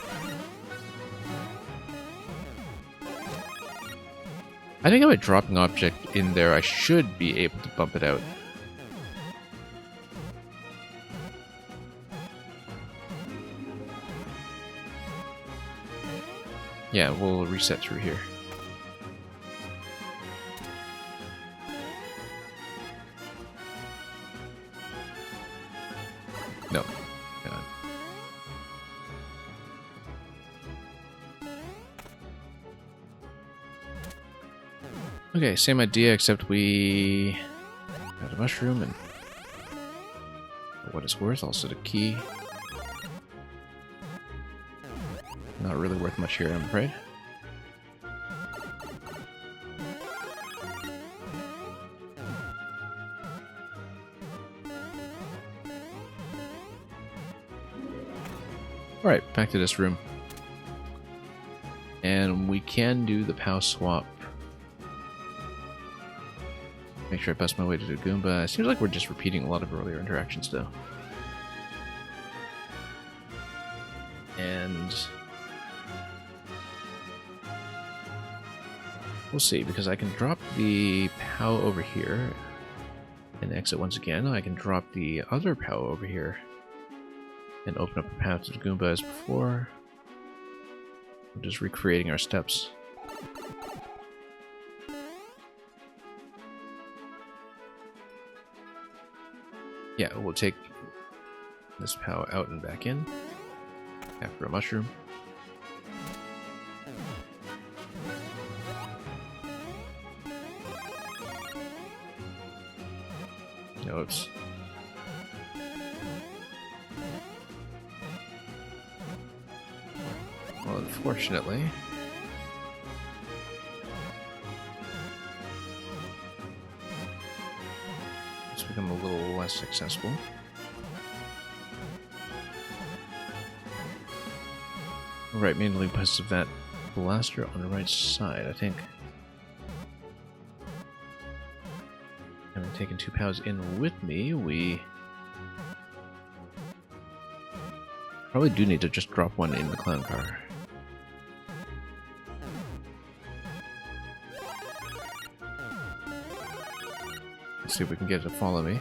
I think by dropping object in there, I should be able to bump it out. Yeah, we'll reset through here. No. God. Okay, same idea, except we got a mushroom and for what it's worth, also the key. Not really worth much here, I'm afraid. Alright, back to this room. And we can do the POW swap. Make sure I pass my way to the Goomba. It seems like we're just repeating a lot of earlier interactions, though. And we'll see, because I can drop the POW over here and exit once again. I can drop the other POW over here and open up a path to the Goomba as before. We're just recreating our steps. Yeah, we'll take this POW out and back in after a mushroom. No, oops. Well, unfortunately, it's become a little less successful. Right, mainly because of that blaster on the right side, I think. Having taken 2 POWs in with me, we probably do need to just drop one in the clown car. Let's see if we can get it to follow me.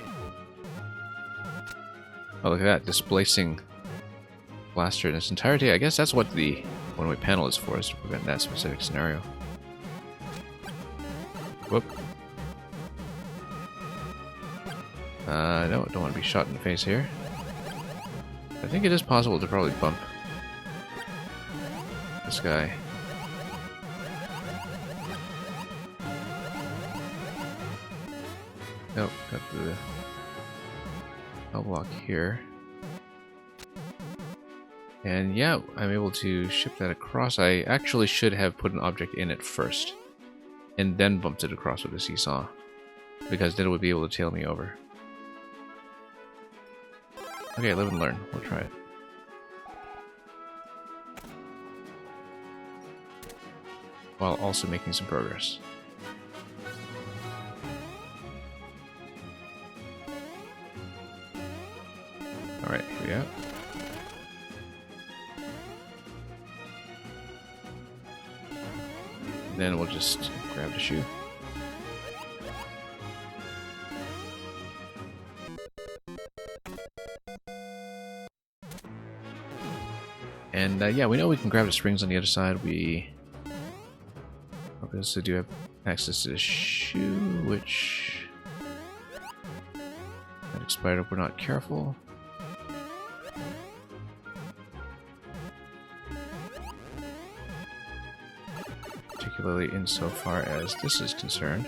Oh, look at that, displacing blaster in its entirety. I guess that's what the one-way panel is for, is to prevent that specific scenario. Whoop. No, don't want to be shot in the face here. I think it is possible to probably bump this guy. Nope, got the L block here. And yeah, I'm able to ship that across. I actually should have put an object in it first, and then bumped it across with the seesaw, because then it would be able to tail me over. Okay, live and learn. We'll try it. While also making some progress. Alright, here we go. Then we'll just grab the shoe. And yeah, we know we can grab the springs on the other side. We obviously do have access to the shoe, which might expire if we're not careful. Particularly insofar as this is concerned.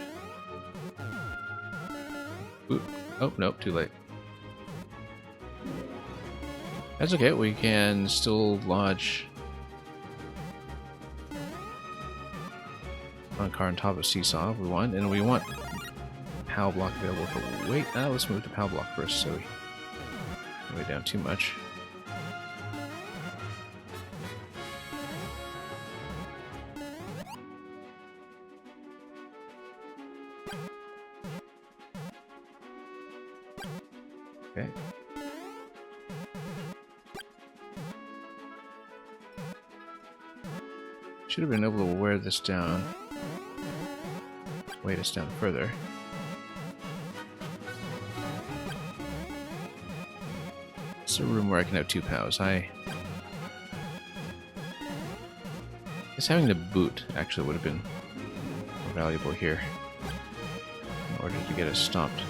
Ooh. Oh, nope, too late. That's okay, we can still lodge on car on top of Seesaw if we want, and we want PAL block available for weight. Let's move to PAL block first so we way down too much. Okay. Should have been able to wear this down. Weight us down further. It's a room where I can have 2 POWs. I guess having the boot actually would have been more valuable here in order to get us stopped.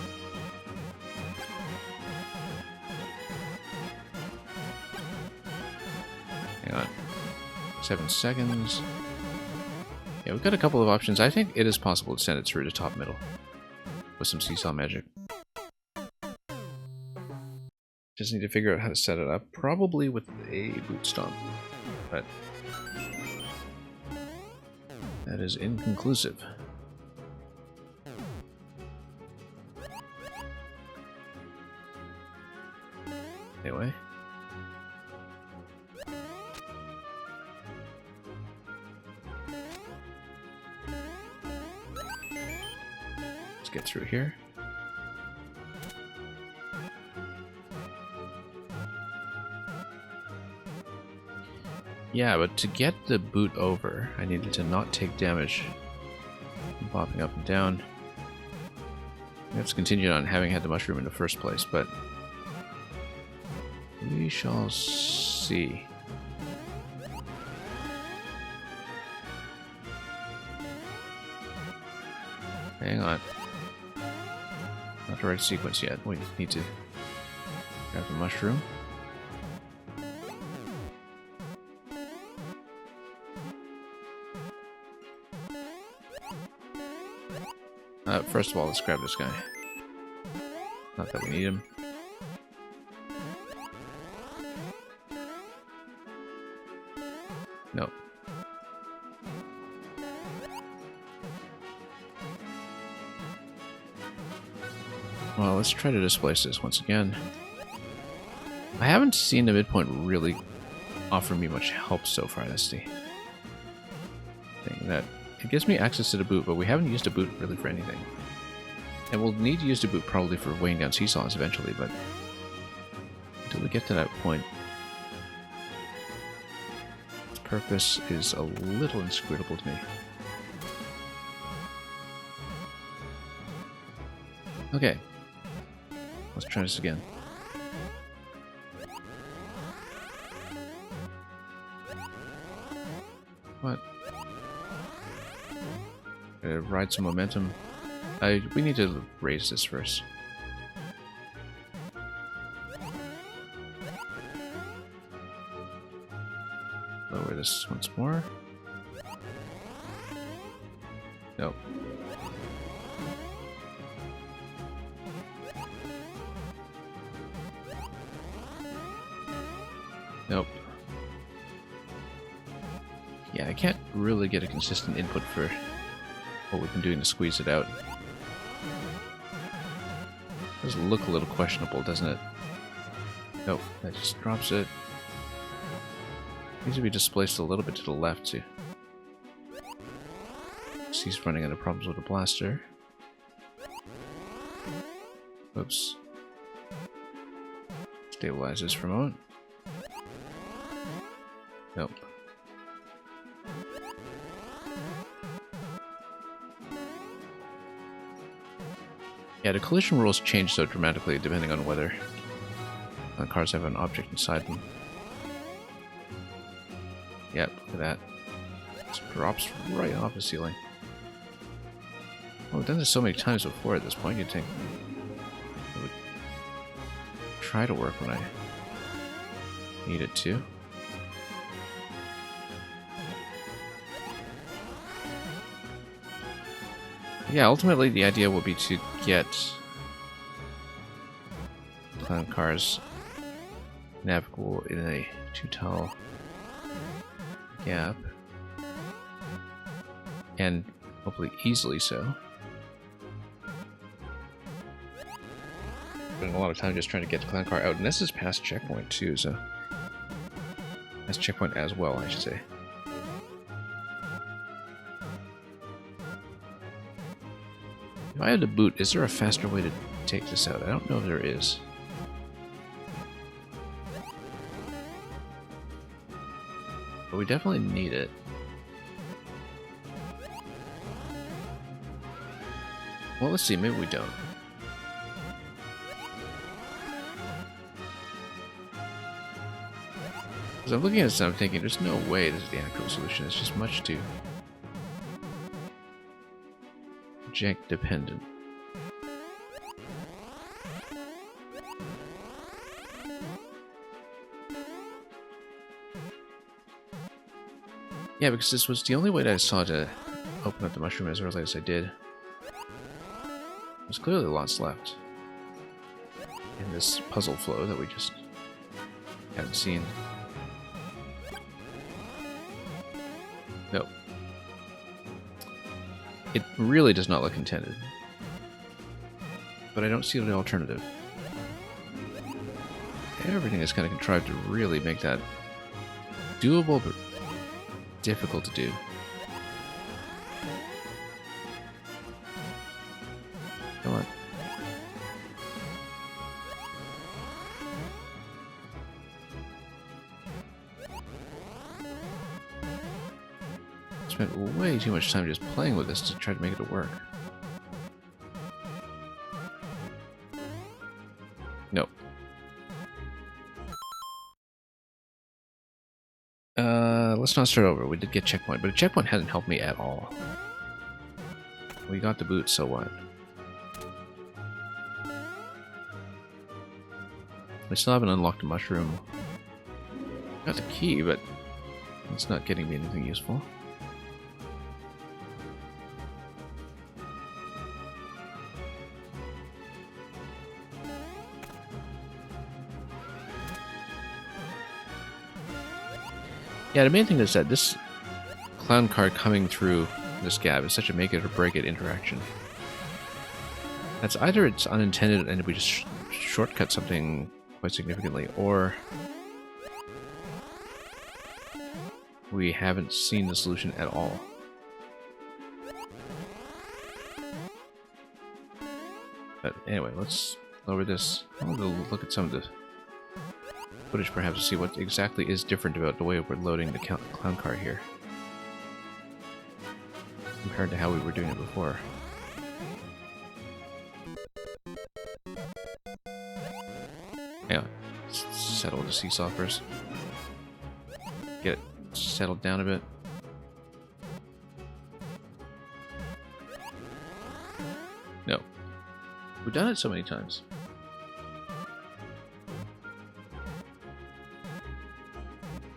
Hang on. 7 seconds. Yeah, we've got a couple of options. I think it is possible to send it through to top middle with some Seesaw magic. Just need to figure out how to set it up. Probably with a boot stomp, but that is inconclusive. Anyway. Let's get through here. Yeah, but to get the boot over, I needed to not take damage from popping up and down. We have to continue on having had the mushroom in the first place, but we shall see. Hang on. Not the right sequence yet. We need to grab the mushroom. First of all, let's grab this guy. Not that we need him. Nope. Well, let's try to displace this once again. I haven't seen the midpoint really offer me much help so far. That's the thing. That it gives me access to the boot, but we haven't used a boot really for anything. And we'll need to use the boot probably for weighing down Seesaws eventually, but until we get to that point, its purpose is a little inscrutable to me. Okay, let's try this again. What? Ride some momentum. We need to raise this first. Lower this once more. Nope. Nope. Yeah, I can't really get a consistent input for what we've been doing to squeeze it out. Does look a little questionable, doesn't it? Nope, that just drops it. Needs to be displaced a little bit to the left too. He's running into problems with the blaster. Oops. Stabilize this for a moment. Nope. Yeah, the collision rules change so dramatically depending on whether the cars have an object inside them. Yep, look at that. It drops right off the ceiling. Oh, we've done this so many times before at this point, you'd think it would try to work when I need it to. Yeah, ultimately the idea will be to get clown cars navigable in a 2-tile gap, and hopefully easily so. Spending a lot of time just trying to get the clown car out, and this is past checkpoint too, so past checkpoint as well, I should say. If I had to boot, is there a faster way to take this out? I don't know if there is. But we definitely need it. Well, let's see, maybe we don't. Because I'm looking at this and I'm thinking, there's no way this is the actual solution. It's just much too jank dependent. Yeah, because this was the only way that I saw to open up the mushroom as early as I did. There's clearly lots left in this puzzle flow that we just haven't seen. Nope. It really does not look intended. But I don't see the alternative. Everything is kind of contrived to really make that doable, but difficult to do. Come on. Spent way too much time just playing with this to try to make it work. Nope. Let's not start over. We did get checkpoint, but a checkpoint hasn't helped me at all. We got the boot, so what? We still haven't unlocked a mushroom. Got the key, but it's not getting me anything useful. Yeah, the main thing is that this clown car coming through this gap is such a make it or break it interaction. That's either it's unintended and we just shortcut something quite significantly, or we haven't seen the solution at all. But anyway, let's lower this. I want to look at some of the footage perhaps to see what exactly is different about the way we're loading the clown car here compared to how we were doing it before. Yeah, let's settle the seesaw first. Get it settled down a bit. No. We've done it so many times.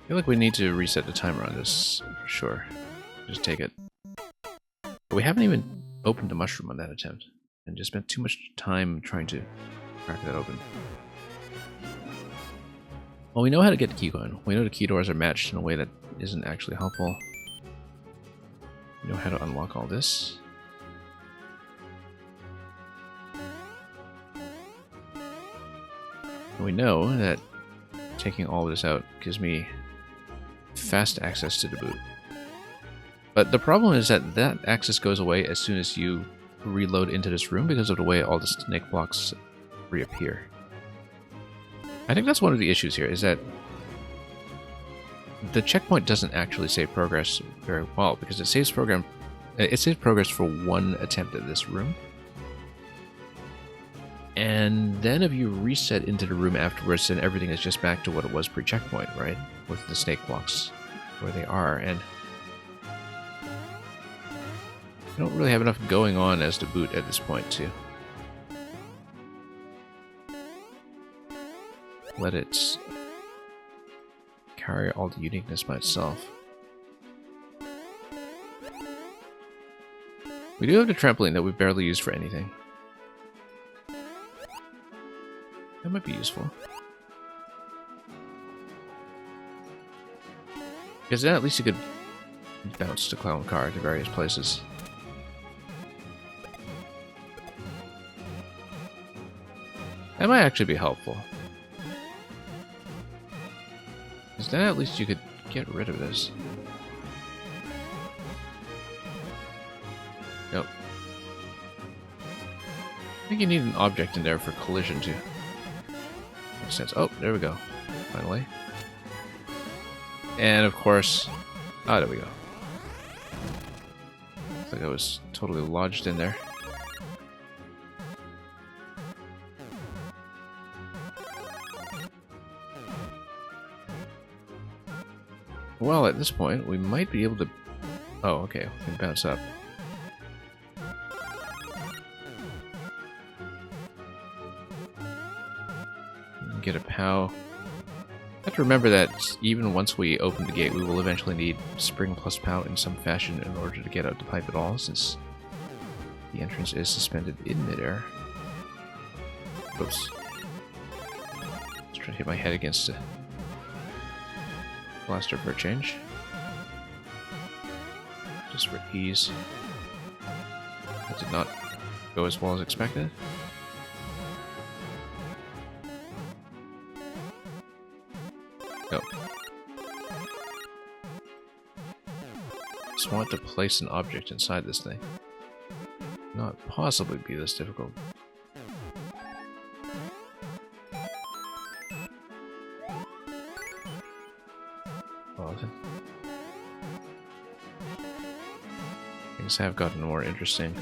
I feel like we need to reset the timer on this, for sure. Just take it. But we haven't even opened the mushroom on that attempt, and just spent too much time trying to crack that open. Well, we know how to get the key going. We know the key doors are matched in a way that isn't actually helpful. We know how to unlock all this. And we know that taking all of this out gives me fast access to the boot. But the problem is that that access goes away as soon as you reload into this room because of the way all the snake blocks reappear. I think that's one of the issues here, is that the checkpoint doesn't actually save progress very well, because it saves progress for one attempt at this room. And then if you reset into the room afterwards, then everything is just back to what it was pre-checkpoint, right? With the snake blocks where they are, and I don't really have enough going on as the boot at this point to let it carry all the uniqueness by itself. We do have the trampoline that we barely use for anything. That might be useful. Because then at least you could bounce the clown car to various places. That might actually be helpful. Because then at least you could get rid of this. Nope. I think you need an object in there for collision too. Makes sense. Oh, there we go. Finally. And of course... Ah, there we go. Looks like I was totally lodged in there. Well, at this point, we might be able to... Oh, okay. We can bounce up. Get a POW. I have to remember that even once we open the gate, we will eventually need spring plus POW in some fashion in order to get out the pipe at all, since the entrance is suspended in midair. Oops. Let's try to hit my head against the blaster for a change. Just for ease. That did not go as well as expected. Nope. Just want to place an object inside this thing. Not possibly be this difficult. Well then. Things have gotten more interesting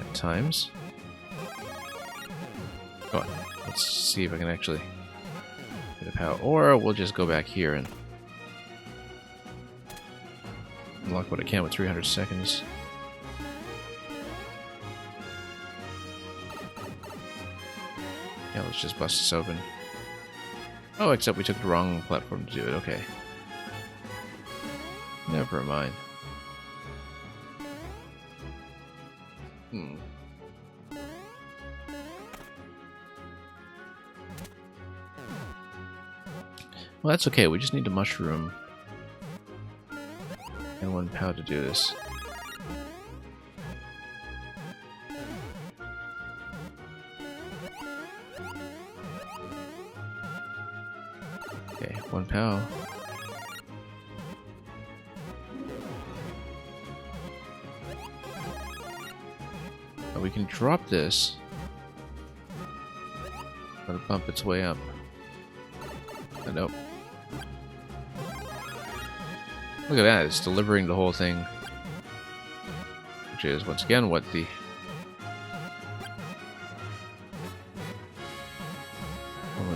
at times. Go on, let's see if I can actually get a POW, or we'll just go back here and unlock what I can with 300 seconds. Yeah, let's just bust this open. Oh, except we took the wrong platform to do it, okay. Never mind. Well, that's okay, we just need a mushroom and 1 POW to do this. Okay, 1 POW. Now we can drop this. Let it bump its way up. Nope. Look at that, it's delivering the whole thing. Which is, once again, what the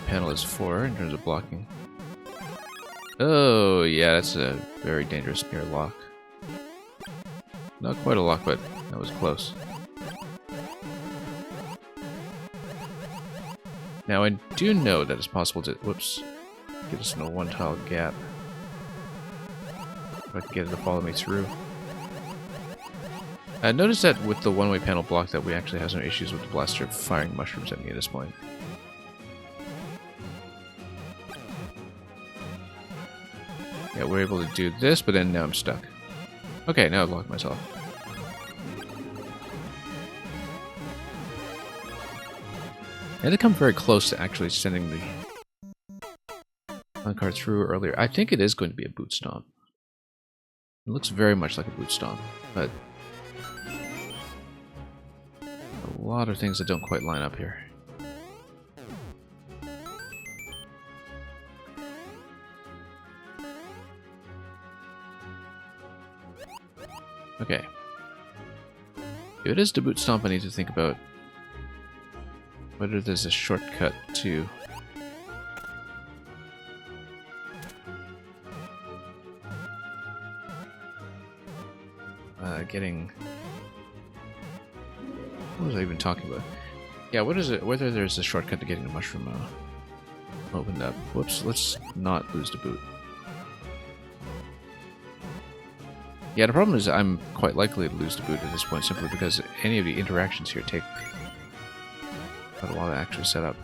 panel is for in terms of blocking. Oh, yeah, that's a very dangerous near lock. Not quite a lock, but that was close. Now, I do know that it's possible to... Whoops. Get us in a 1-tile gap. If I can get it to follow me through. Notice that with the one-way panel block that we actually have some issues with the blaster firing mushrooms at me at this point. Yeah, we're able to do this, but then now I'm stuck. Okay, now I've locked myself. I had to come very close to actually sending the card through earlier. I think it is going to be a boot stomp. It looks very much like a boot stomp, but a lot of things that don't quite line up here. Okay. If it is the boot stomp, I need to think about Whether there's a shortcut to getting. What was I even talking about? Yeah, what is it? Whether there's a shortcut to getting the mushroom opened up. Whoops, let's not lose the boot. Yeah, the problem is I'm quite likely to lose the boot at this point simply because any of the interactions here take quite a while to actually set up.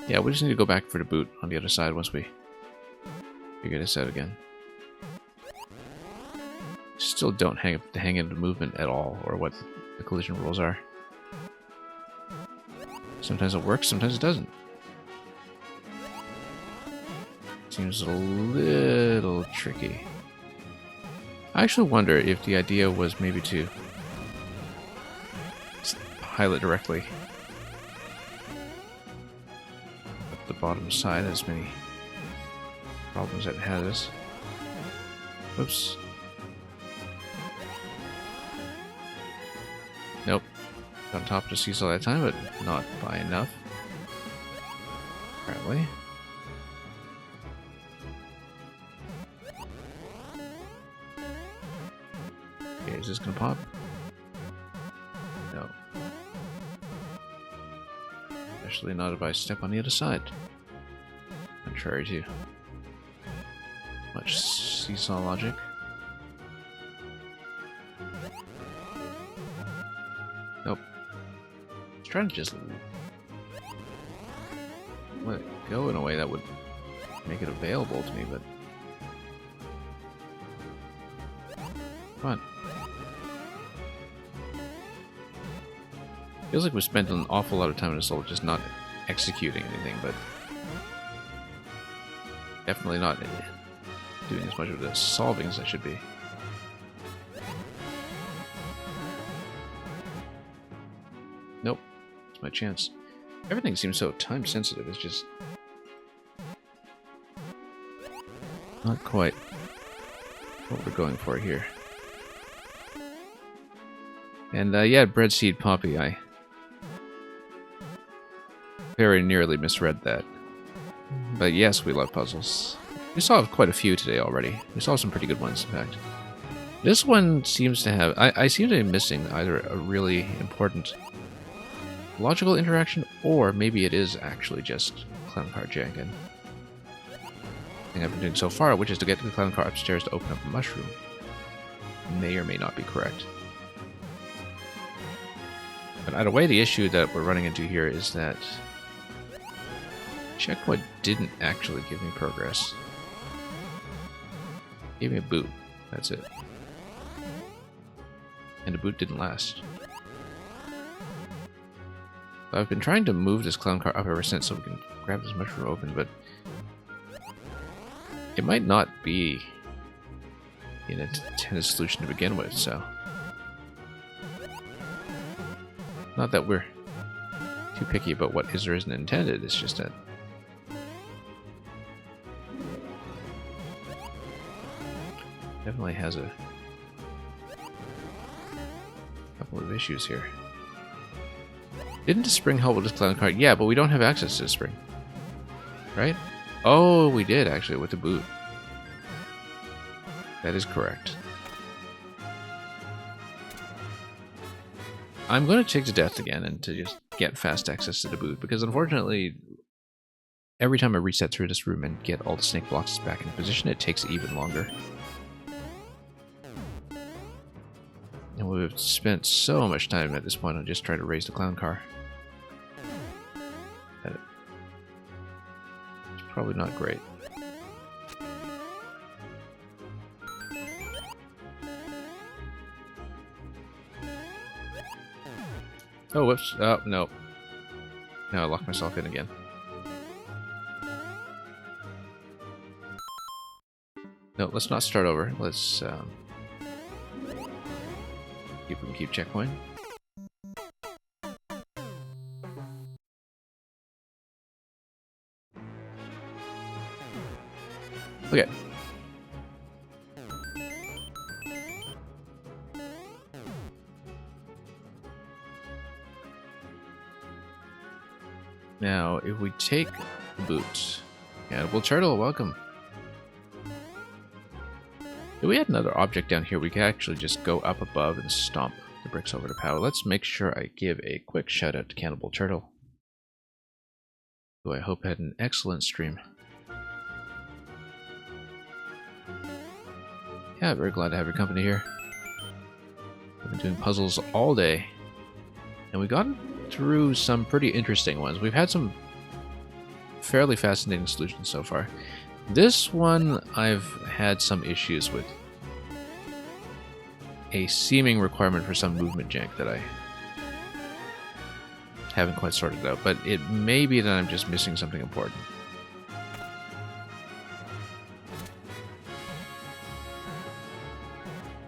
Yeah, we just need to go back for the boot on the other side once we figure this out again. Still don't hang into movement at all, or what the collision rules are. Sometimes it works, sometimes it doesn't. Seems a little tricky. I actually wonder if the idea was maybe to pilot directly up the bottom side, as many problems that it has. Oops. Nope. On top of the seesaw that time, but not by enough. Apparently. Okay, is this gonna pop? No. Especially not if I step on the other side. Contrary to much seesaw logic. Nope. I was trying to just let it go in a way that would make it available to me, but come on. Feels like we spent an awful lot of time in this level just not executing anything, but definitely not doing as much of the solving as I should be. Nope. It's my chance. Everything seems so time sensitive, it's just not quite what we're going for here. And yeah, Breadseed Poppy, I very nearly misread that. But yes, we love puzzles. We saw quite a few today already. We saw some pretty good ones, in fact. This one seems to have... I seem to be missing either a really important logical interaction, or maybe it is actually just clown car jankin. Thing I've been doing so far, which is to get the clown car upstairs to open up a mushroom. May or may not be correct. But either way, the issue that we're running into here is that checkpoint didn't actually give me progress. Gave me a boot. That's it. And the boot didn't last. I've been trying to move this clown car up ever since so we can grab this mushroom open, but it might not be an intended solution to begin with, so... Not that we're too picky about what is or isn't intended, it's just that definitely has a couple of issues here. Didn't the spring help with this clown car? Yeah, but we don't have access to the spring. Right? Oh, we did actually with the boot. That is correct. I'm going to take to death again and to just get fast access to the boot, because unfortunately, every time I reset through this room and get all the snake blocks back in position, it takes even longer. And we've spent so much time at this point on just trying to raise the clown car. That it's probably not great. Oh, whoops. Oh, no. No, I locked myself in again. No, let's not start over. Let's see if we can keep checkpoint. Okay. Now, if we take the boots, Cannibal Turtle, welcome. If we had another object down here, we could actually just go up above and stomp the bricks over to power. Let's make sure I give a quick shout out to Cannibal Turtle, who I hope had an excellent stream. Yeah, very glad to have your company here. I've been doing puzzles all day, and we've gotten through some pretty interesting ones. We've had some fairly fascinating solutions so far. This one I've had some issues with. A seeming requirement for some movement jank that I haven't quite sorted out, but it may be that I'm just missing something important.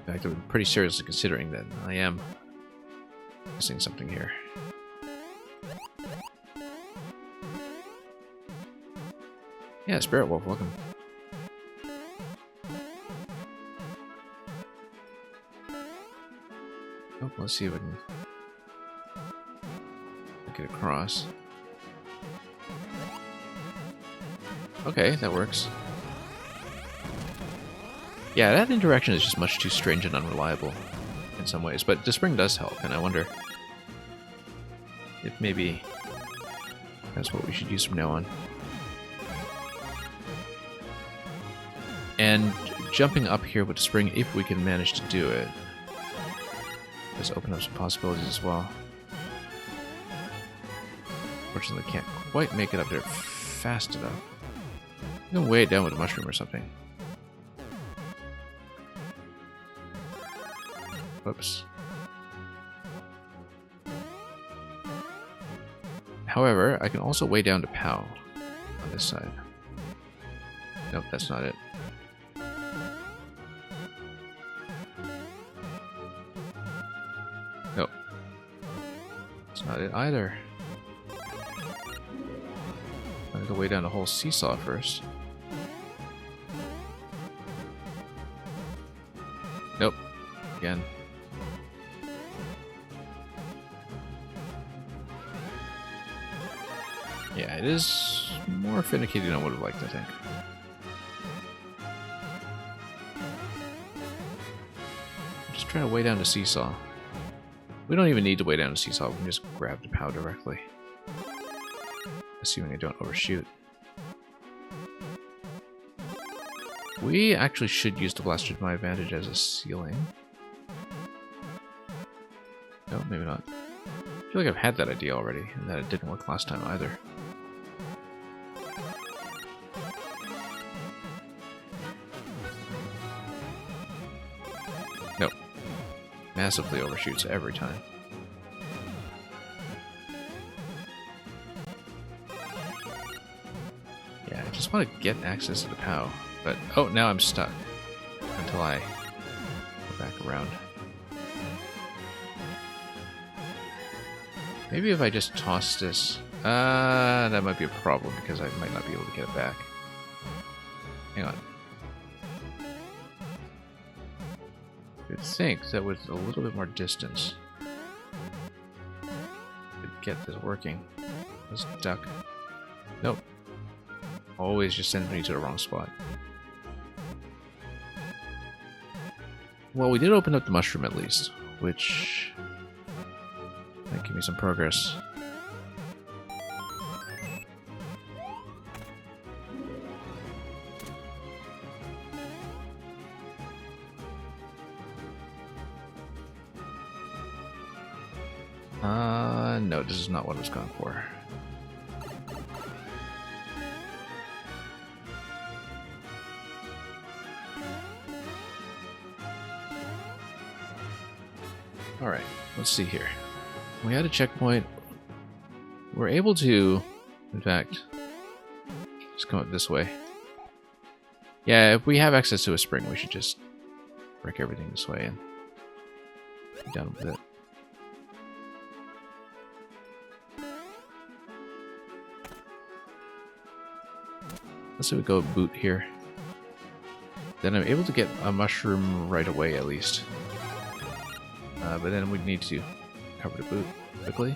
In fact, I'm pretty seriously considering that I am missing something here. Yeah, Spirit Wolf, welcome. Oh, let's see if we can get across. Okay, that works. Yeah, that interaction is just much too strange and unreliable in some ways, but the spring does help, and I wonder if maybe that's what we should use from now on. And jumping up here with the spring, if we can manage to do it, does open up some possibilities as well. Fortunately, can't quite make it up there fast enough. I'm gonna weigh it down with a mushroom or something. Whoops. However, I can also weigh down to POW on this side. Nope, that's not it. Nope. That's not it either. I have to weigh down the whole seesaw first. Nope. Again. Yeah, it is more finicky than I would have liked, I think. I'm just trying to weigh down the seesaw. We don't even need to weigh down the seesaw, we can just grab the POW directly. Assuming I don't overshoot. We actually should use the blaster to my advantage as a ceiling. No, maybe not. I feel like I've had that idea already, and that it didn't work last time either. Nope. Massively overshoots every time. Yeah, I just want to get access to the POW, but oh, now I'm stuck until I go back around. Maybe if I just toss this, that might be a problem because I might not be able to get it back. Hang on. You'd think that with a little bit more distance, could get this working. Let's duck. Nope. Always just sends me to the wrong spot. Well, we did open up the mushroom at least, which might give me some progress. No, this is not what I was going for. Alright, let's see here. We had a checkpoint. We're able to, in fact, just come up this way. Yeah, if we have access to a spring, we should just break everything this way and be done with it. Let's see if we go boot here. then I'm able to get a mushroom right away at least. But then we'd need to cover the boot quickly.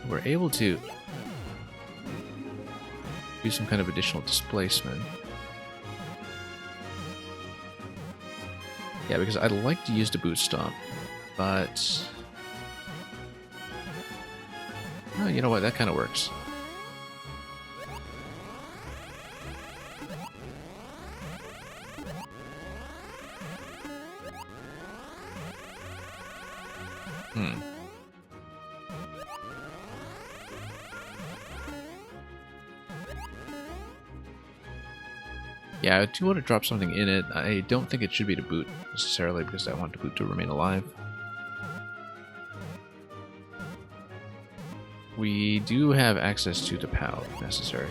We're able to do some kind of additional displacement. Yeah, because I'd like to use the boot stomp, but... Oh, you know what? That kind of works. Yeah, I do want to drop something in it. I don't think it should be the boot necessarily because I want the boot to remain alive. We do have access to the POW if necessary.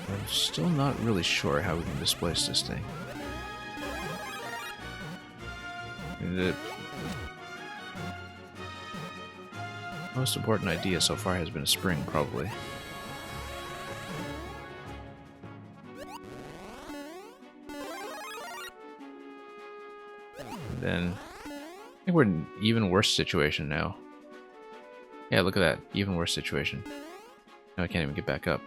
I'm still not really sure how we can displace this thing. The most important idea so far has been a spring, probably. And then I think we're in an even worse situation now. Yeah, look at that. Even worse situation. Now I can't even get back up.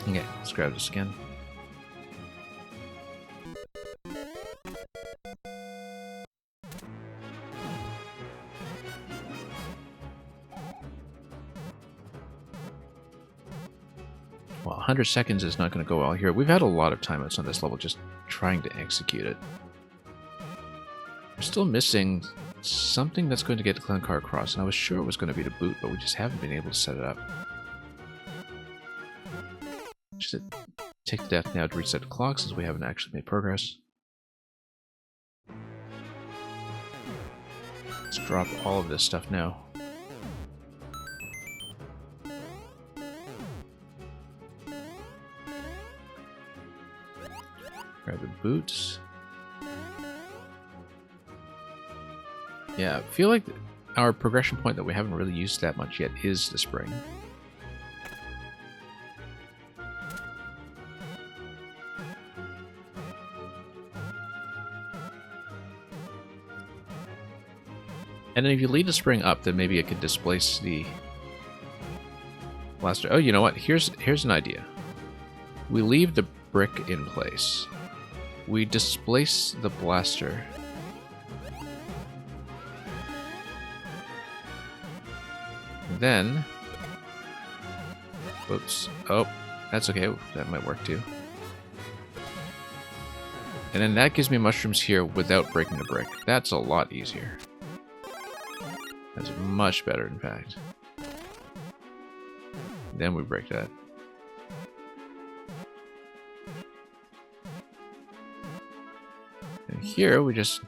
Okay, let's grab this again. Well, 100 seconds is not going to go well here. We've had a lot of timeouts on this level just trying to execute it. We're still missing something that's going to get Glencar across, and I was sure it was going to be the boot, but we just haven't been able to set it up. Just take the death now to reset the clock since we haven't actually made progress. Let's drop all of this stuff now. Grab the boots. Yeah, I feel like our progression point that we haven't really used that much yet is the spring. And then if you lead the spring up, then maybe it could displace the blaster. Oh, you know what? Here's an idea. We leave the brick in place. We displace the blaster. Then... Whoops. Oh, that's okay. That might work too. And then that gives me mushrooms here without breaking the brick. That's a lot easier. That's much better, in fact. Then we break that. And here we just...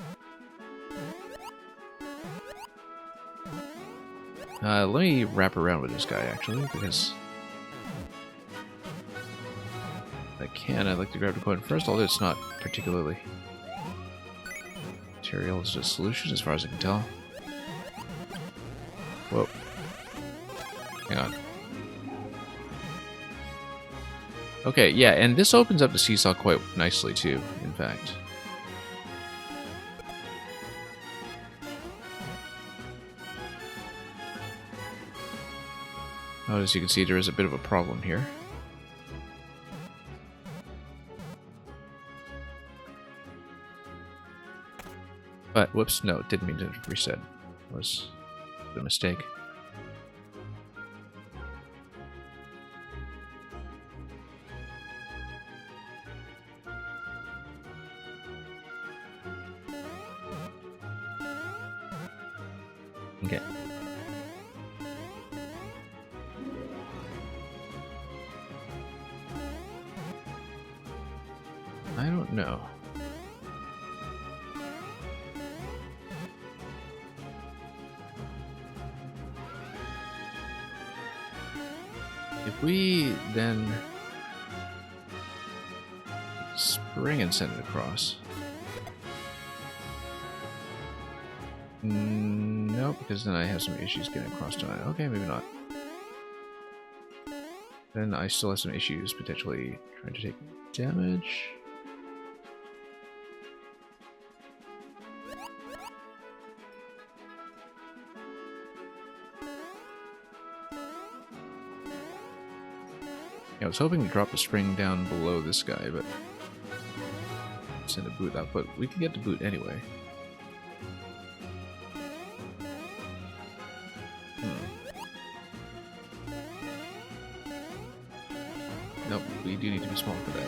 let me wrap around with this guy, actually, because... if I can, I'd like to grab the coin first, although it's not particularly... material is a solution, as far as I can tell. Whoa. Hang on. Okay, yeah, and this opens up the seesaw quite nicely, too, in fact. As you can see, there is a bit of a problem here. But, whoops, no, didn't mean to reset. It was a mistake. Okay. I don't know. If we then spring and send it across. No, because then I have some issues getting across tonight. Okay, maybe not. Then I still have some issues potentially trying to take damage. I was hoping to drop the spring down below this guy, but send a boot out, but we can get the boot anyway. Nope, we do need to be small for that.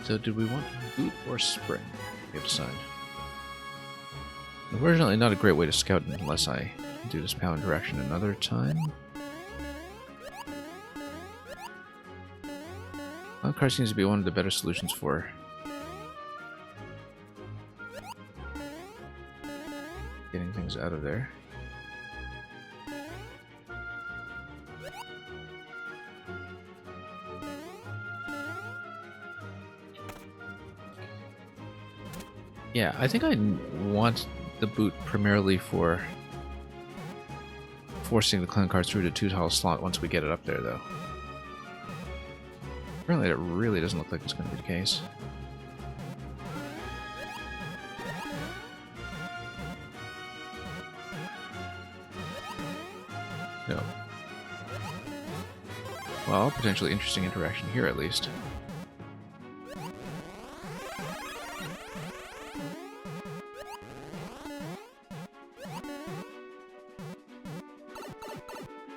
So did we want boot or spring? We have to decide. Unfortunately, not a great way to scout unless I do this power interaction another time. Car seems to be one of the better solutions for getting things out of there. Yeah, I think I want the boot primarily for forcing the clan car through the 2-tile slot once we get it up there, though. Apparently, it really doesn't look like it's going to be the case. No. Well, potentially interesting interaction here, at least.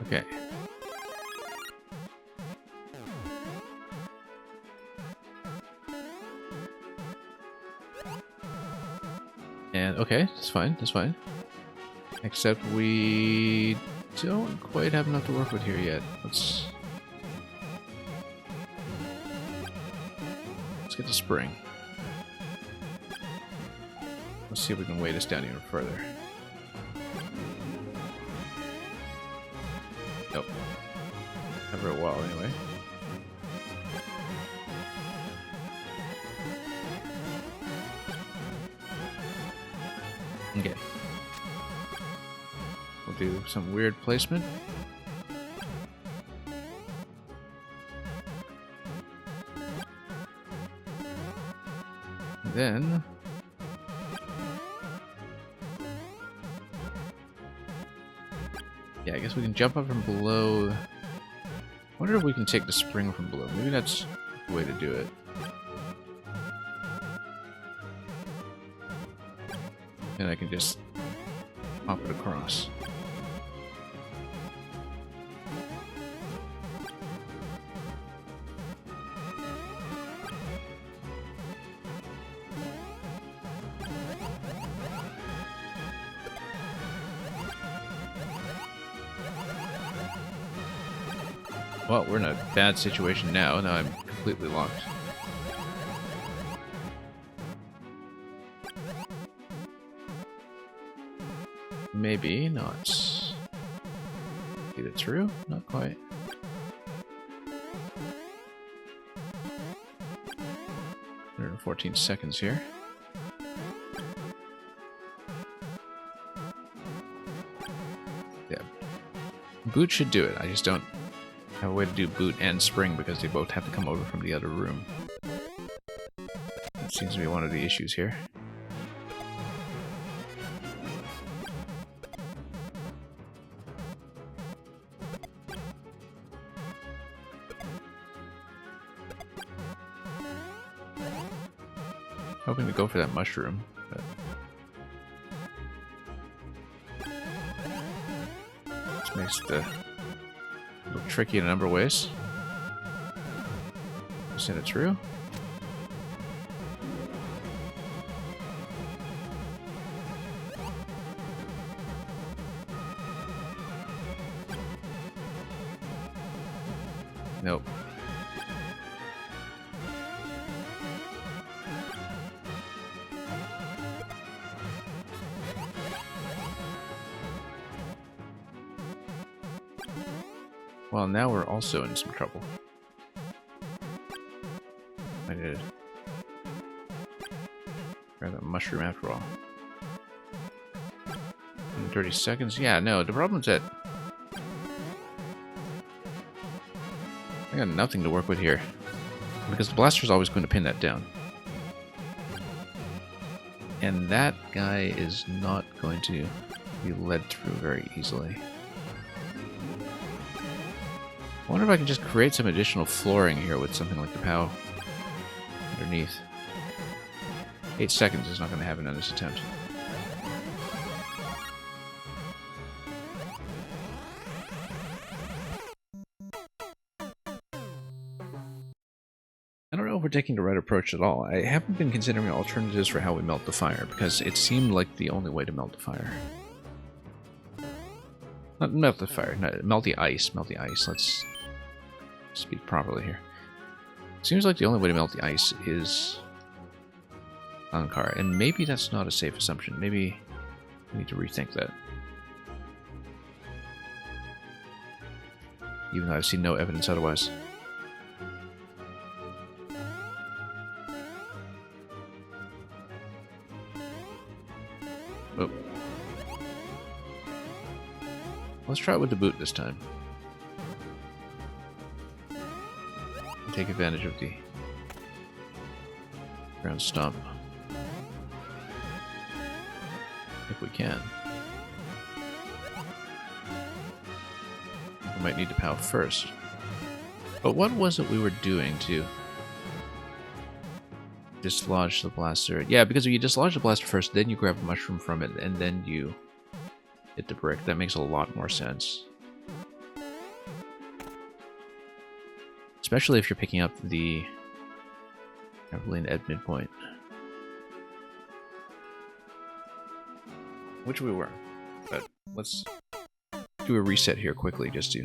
Okay. And okay, that's fine, that's fine. Except we don't quite have enough to work with here yet. Let's get the spring. Let's see if we can weigh this down even further. Nope. Not very well, anyway. Okay. We'll do some weird placement. And then yeah, I guess we can jump up from below. I wonder if we can take the spring from below. Maybe that's the way to do it. And I can just pop it across. Well, we're in a bad situation now. Now I'm completely locked. Maybe not. Get it through? Not quite. There are 14 seconds here. Yeah. Boot should do it. I just don't have a way to do boot and spring because they both have to come over from the other room. That seems to be one of the issues here. Hoping to go for that mushroom, but this makes it a little tricky in a number of ways. Send it through. Nope. Well, now we're also in some trouble. I did grab that mushroom after all. In 30 seconds? Yeah, no, the problem's that I got nothing to work with here. Because the blaster's always going to pin that down. And that guy is not going to be led through very easily. I wonder if I can just create some additional flooring here with something like the POW underneath. 8 seconds is not going to happen on this attempt. I don't know if we're taking the right approach at all. I haven't been considering alternatives for how we melt the fire, because it seemed like the only way to melt the fire. Not melt the fire, no, melt the ice. Melt the ice. Let's speak properly here. Seems like the only way to melt the ice is Ankar, and maybe that's not a safe assumption. Maybe we need to rethink that. Even though I've seen no evidence otherwise. Oh. Let's try it with the boot this time. Take advantage of the ground stomp. If we can. We might need to POW first. But what was it we were doing to dislodge the blaster? Yeah, because if you dislodge the blaster first, then you grab a mushroom from it, and then you hit the brick. That makes a lot more sense. Especially if you're picking up the trampoline at midpoint. Which we were. But let's do a reset here quickly just to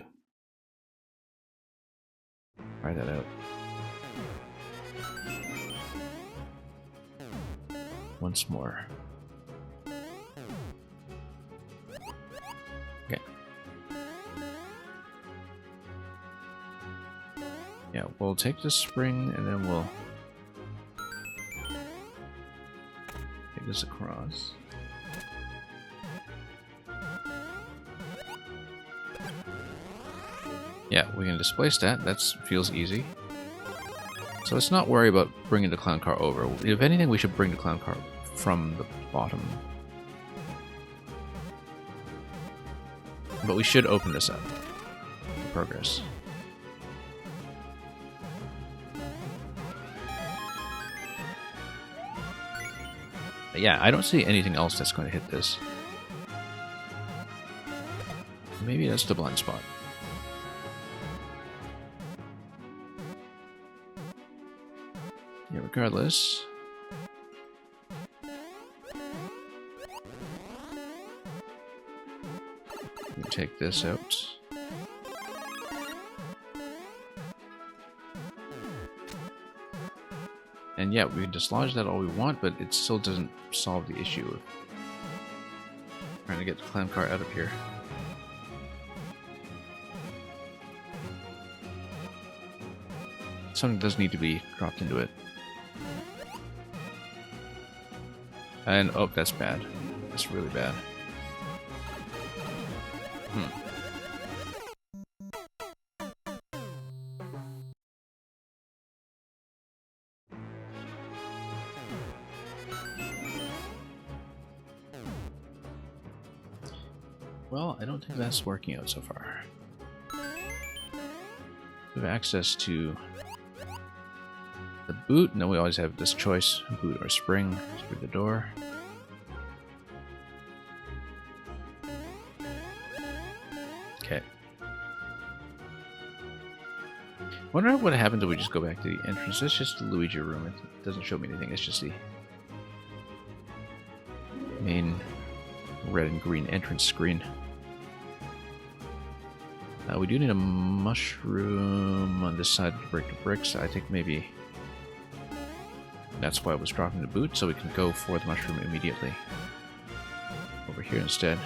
try that out. Once more. Okay. Yeah, we'll take the spring and then we'll take this across. Yeah, we can displace that. That feels easy. So let's not worry about bringing the clown car over. If anything, we should bring the clown car from the bottom. But we should open this up. Progress. But yeah, I don't see anything else that's going to hit this. Maybe that's the blind spot. Yeah, regardless. We take this out. And yeah, we can dislodge that all we want, but it still doesn't solve the issue of trying to get the clown car out of here. Something does need to be dropped into it. And, oh, that's bad. That's really bad. Well, I don't think that's working out so far. We have access to the boot. No, we always have this choice, boot or spring, through the door. Okay. Wonder what happens if we just go back to the entrance. It's just the Luigi room. It doesn't show me anything. It's just the main red and green entrance screen. We do need a mushroom on this side to break the bricks. I think maybe that's why I was dropping the boot, so we can go for the mushroom immediately. Over here instead.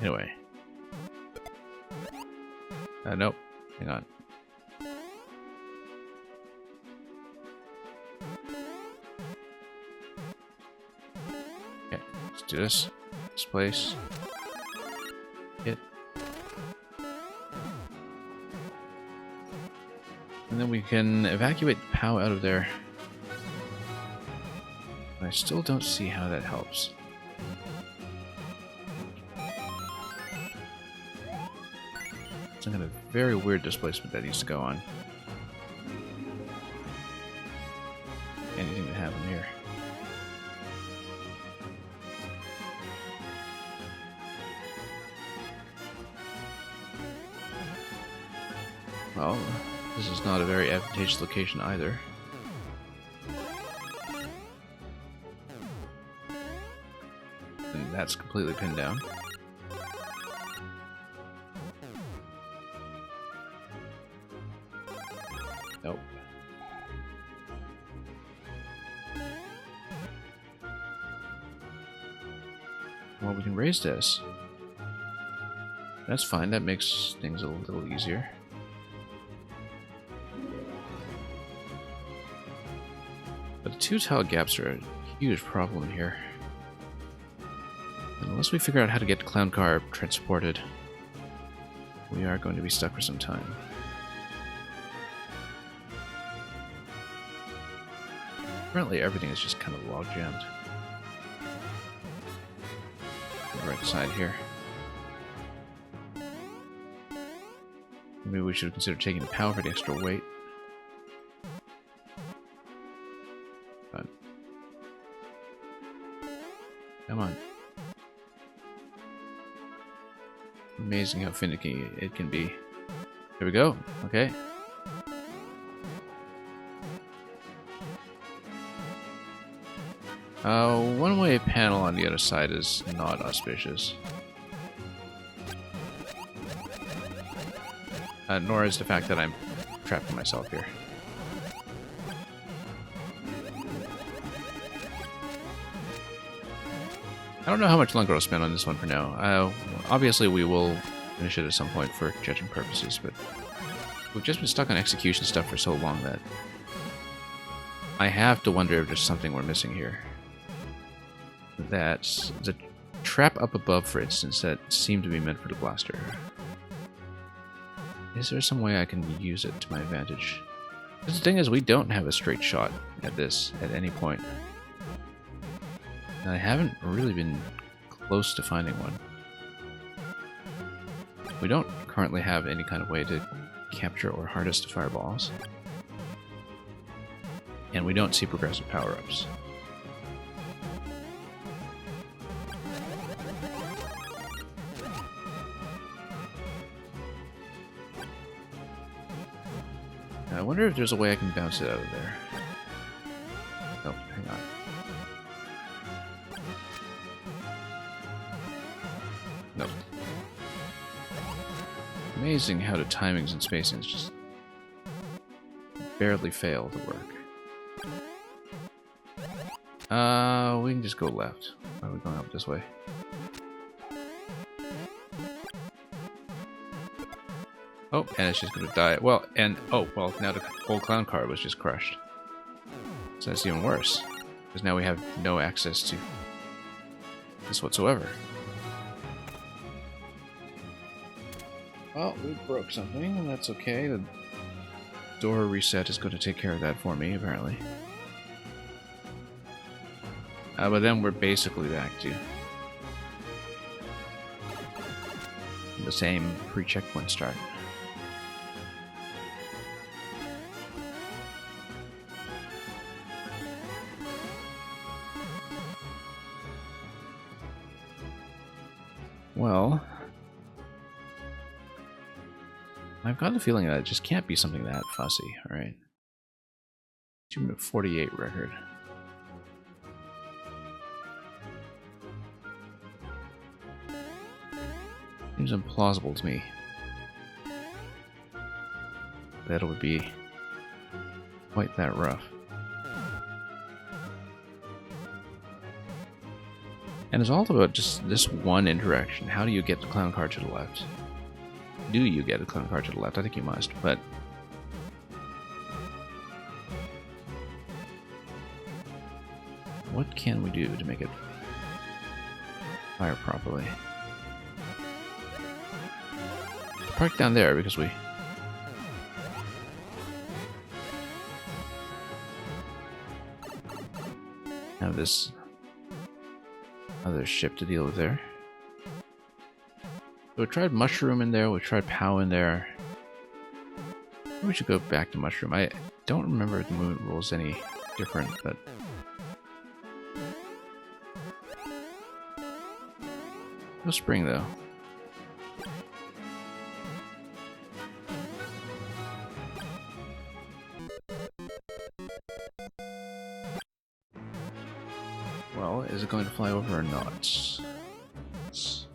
Anyway. Nope. Hang on. Okay, let's do this. Displace. Hit. And then we can evacuate POW out of there. But I still don't see how that helps. Some kind of very weird displacement that needs to go on. Anything to happen here. Well, this is not a very advantageous location either. And that's completely pinned down. Nope. Well, we can raise this. That's fine, that makes things a little easier. But the 2 tile gaps are a huge problem here. And unless we figure out how to get Clown Car transported, we are going to be stuck for some time. Currently everything is just kind of log jammed. Right side here. Maybe we should consider taking the POW for the extra weight. But come on. Amazing how finicky it can be. Here we go. Okay. One-way panel on the other side is not auspicious. Nor is the fact that I'm trapping myself here. I don't know how much longer I'll spend on this one for now. Obviously we will finish it at some point for judging purposes, but we've just been stuck on execution stuff for so long that I have to wonder if there's something we're missing here. That's the trap up above, for instance, that seemed to be meant for the blaster. Is there some way I can use it to my advantage? The thing is, we don't have a straight shot at this at any point. And I haven't really been close to finding one. We don't currently have any kind of way to capture or harness the fireballs. And we don't see progressive power-ups. I wonder if there's a way I can bounce it out of there. Oh, hang on. Nope. Amazing how the timings and spacings just barely fail to work. We can just go left. Why are we going up this way? Oh, and it's just gonna die. Well, and oh, well, now the whole Clown Car was just crushed. So that's even worse. Because now we have no access to this whatsoever. Well, we broke something, and that's okay. The door reset is going to take care of that for me, apparently. But then we're basically back to the same pre-checkpoint start. Well, I've got the feeling that it just can't be something that fussy, alright? 2-minute 48 record. Seems implausible to me that it would be quite that rough. And it's all about just this one interaction. How do you get the clown car to the left? Do you get a clown car to the left? I think you must, but... what can we do to make it fire properly? Park down there because we... have this other ship to deal with there. So we tried Mushroom in there, we tried POW in there. Maybe we should go back to Mushroom. I don't remember if the movement rules any different, but... no spring, though. Well, is it going to fly over or not? Let's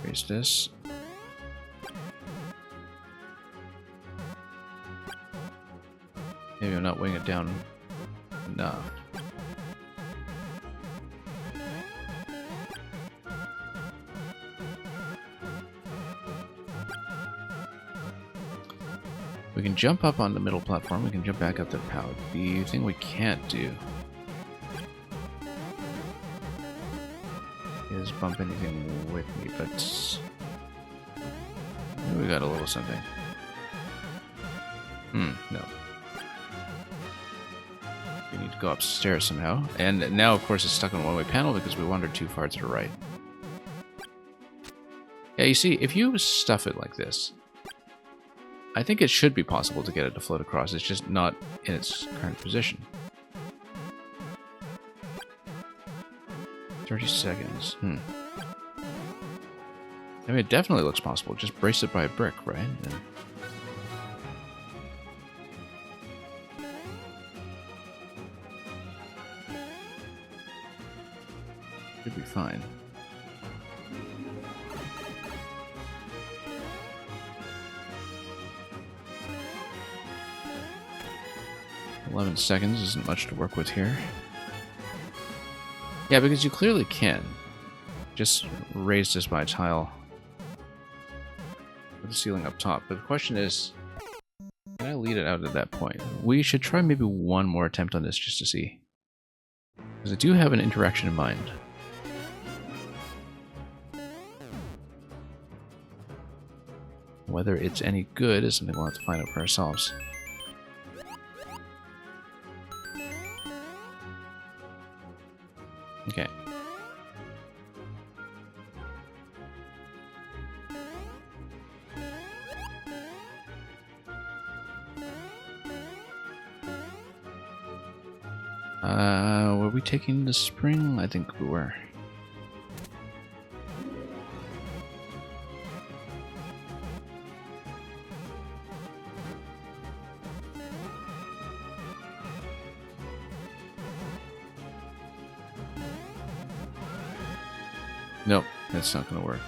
raise this. Maybe I'm not weighing it down enough. We can jump up on the middle platform, we can jump back up to the POW. The thing we can't do is bump anything with me, but maybe we got a little something. No. We need to go upstairs somehow. And now, of course, it's stuck on a one-way panel because we wandered too far to the right. Yeah, you see, if you stuff it like this, I think it should be possible to get it to float across. It's just not in its current position. 30 seconds. I mean, it definitely looks possible. Just brace it by a brick, right? And should be fine. $11 seconds isn't much to work with here. Yeah, because you clearly can just raise this by a tile with the ceiling up top. But the question is, can I lead it out at that point? We should try maybe one more attempt on this just to see. Because I do have an interaction in mind. Whether it's any good is something we'll have to find out for ourselves. Okay. Were we taking the spring? I think we were. Nope, that's not going to work.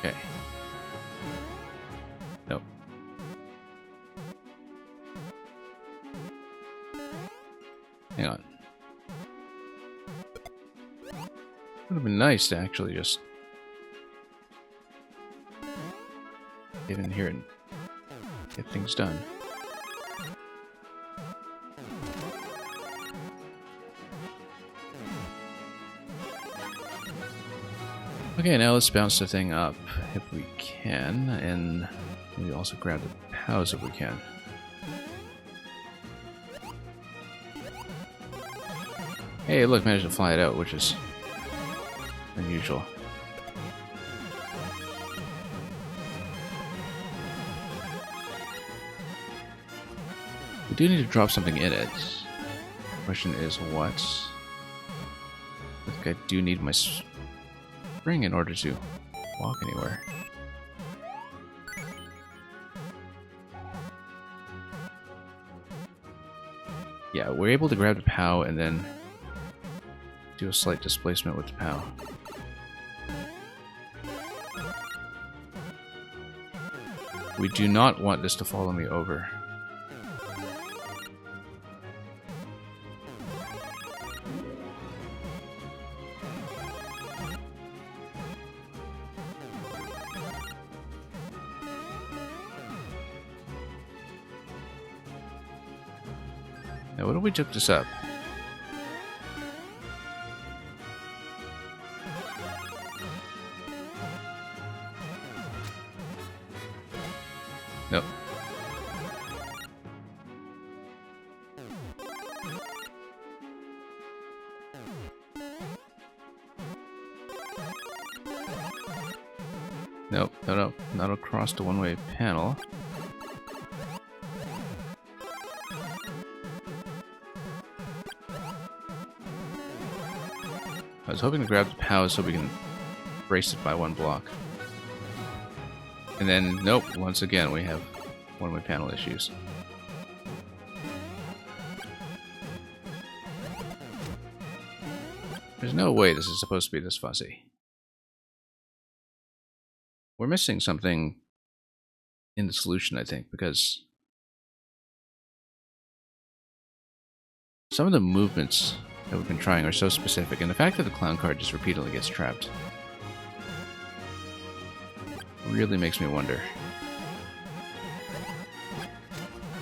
Okay. Nope. Hang on. Would have been nice to actually just get in here and get things done. Okay, now let's bounce the thing up if we can, and maybe also grab the POWs if we can. Hey, look, managed to fly it out, which is unusual. We do need to drop something in it. The question is what? I think I do need my spring in order to walk anywhere. Yeah, we're able to grab the POW and then do a slight displacement with the POW. We do not want this to follow me over. Now, what if we took this up? Nope. Nope, no, not across the one-way panel. I was hoping to grab the POW so we can brace it by one block. And then, nope, once again we have one-way panel issues. There's no way this is supposed to be this fussy. We're missing something in the solution, I think, because some of the movements that we've been trying are so specific, and the fact that the clown card just repeatedly gets trapped really makes me wonder.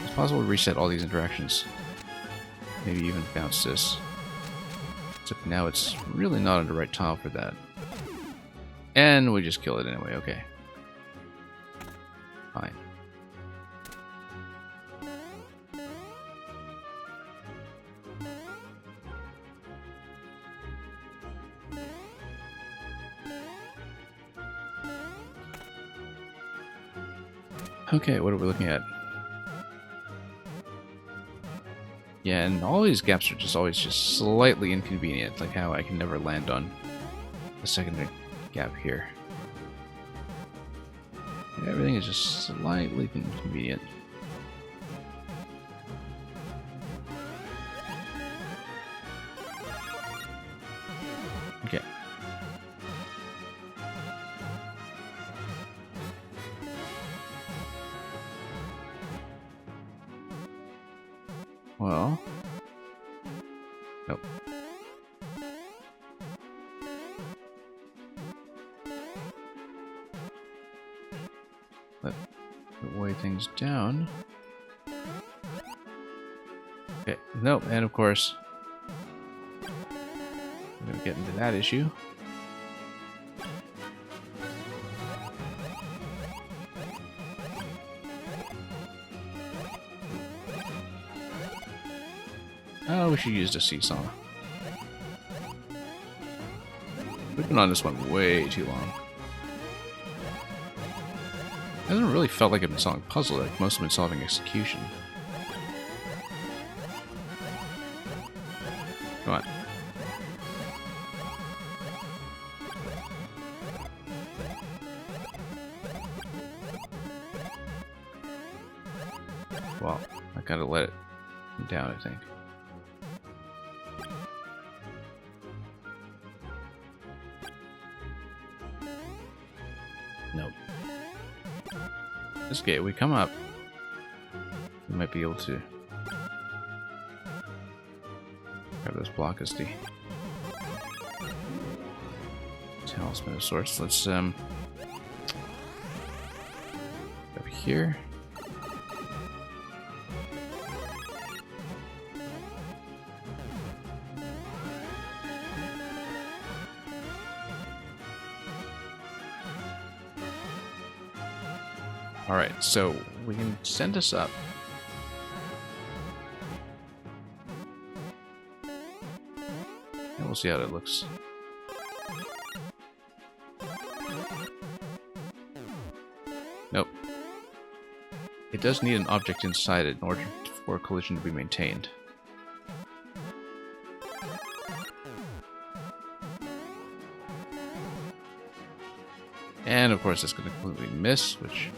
It's possible to reset all these interactions. Maybe even bounce this. Except now it's really not on the right tile for that. And we just kill it anyway, okay. Fine. Okay, what are we looking at? Yeah, and all these gaps are just always just slightly inconvenient, like how I can never land on the second gap here. Yeah, everything is just slightly inconvenient. Okay. Well, nope. Let me weigh things down. Okay, nope, and of course, we're gonna get into that issue. Oh, we should use the seesaw. We've been on this one way too long. It hasn't really felt like I've been solving puzzle, like most have been solving execution. Come on. Well, I gotta let it down, I think. Nope. This gate, we come up. We might be able to grab this block as the talisman of sorts. Let's up here. Alright, so we can send us up. And we'll see how that looks. Nope. It does need an object inside it in order for collision to be maintained. And of course it's going to completely miss, which...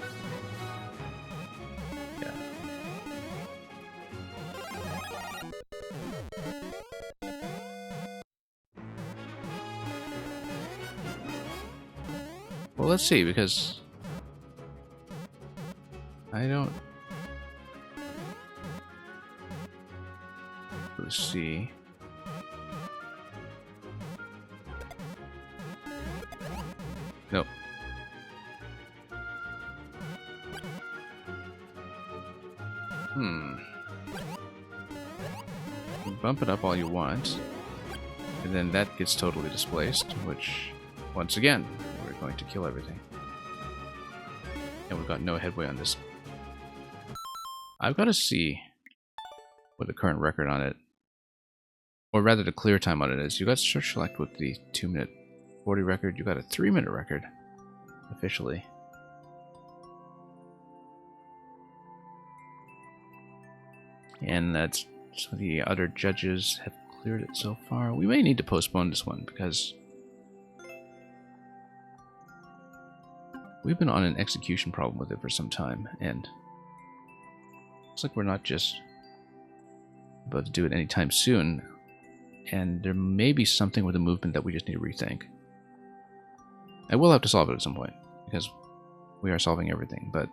yeah. Well, let's see, because... I don't really see. Nope. Bump it up all you want, and then that gets totally displaced, which, once again, we're going to kill everything. And we've got no headway on this. I've got to see what the current record on it, or rather the clear time on it is. You got Search Select with the 2-minute 40 record, you got a 3-minute record, officially. And that's, so the other judges have cleared it so far. We may need to postpone this one because we've been on an execution problem with it for some time, and looks like we're not just about to do it anytime soon, and there may be something with the movement that we just need to rethink. I will have to solve it at some point, because we are solving everything, but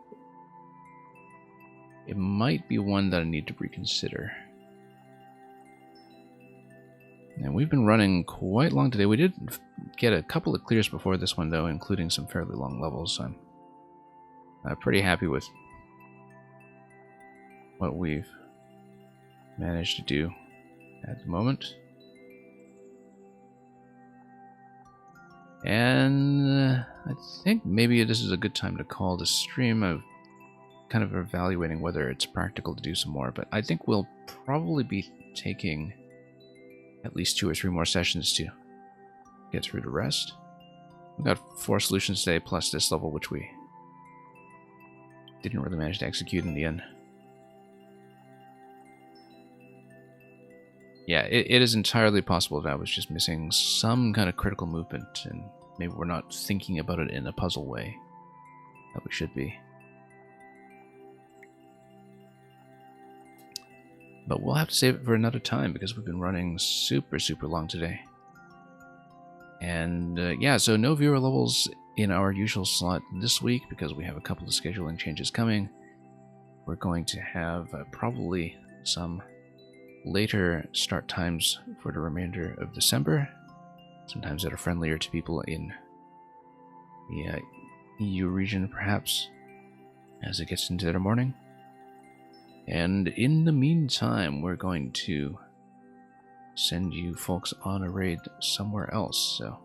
it might be one that I need to reconsider. And we've been running quite long today. We did get a couple of clears before this one, though, including some fairly long levels. So I'm pretty happy with what we've managed to do at the moment. And I think maybe this is a good time to call the stream. I'm kind of evaluating whether it's practical to do some more, but I think we'll probably be taking at least 2 or 3 more sessions to get through the rest. We've got 4 solutions today, plus this level, which we didn't really manage to execute in the end. Yeah, it is entirely possible that I was just missing some kind of critical movement, and maybe we're not thinking about it in a puzzle way that we should be. But we'll have to save it for another time because we've been running super long today. And yeah, so no viewer levels in our usual slot this week because we have a couple of scheduling changes coming. We're going to have probably some later start times for the remainder of December, sometimes that are friendlier to people in the EU region, perhaps, as it gets into the morning. And in the meantime, we're going to send you folks on a raid somewhere else. So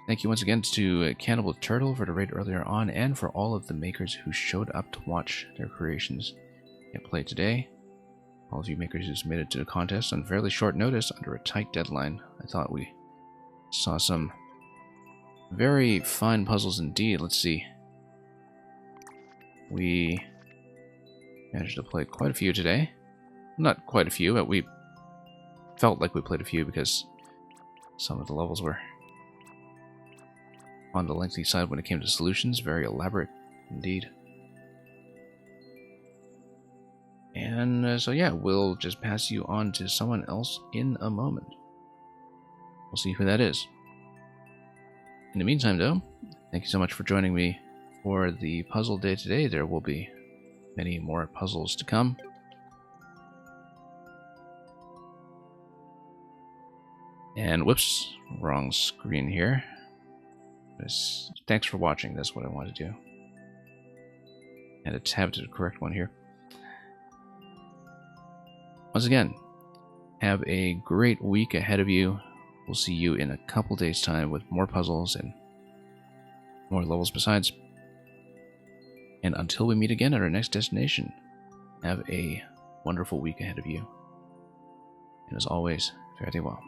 thank you once again to Cannibal Turtle for the raid earlier on, and for all of the makers who showed up to watch their creations get played today. All of you makers who submitted to the contest on fairly short notice under a tight deadline. I thought we saw some very fine puzzles indeed. Let's see. We managed to play quite a few today. Not quite a few, but we felt like we played a few because some of the levels were on the lengthy side when it came to solutions. Very elaborate indeed. And so yeah, we'll just pass you on to someone else in a moment. We'll see who that is. In the meantime, though, thank you so much for joining me for the puzzle day today. There will be many more puzzles to come. And whoops, wrong screen here. Thanks for watching, that's what I want to do. And it's have to the correct one here. Once again, have a great week ahead of you. We'll see you in a couple days' time with more puzzles and more levels besides. And until we meet again at our next destination, have a wonderful week ahead of you. And as always, fare thee well.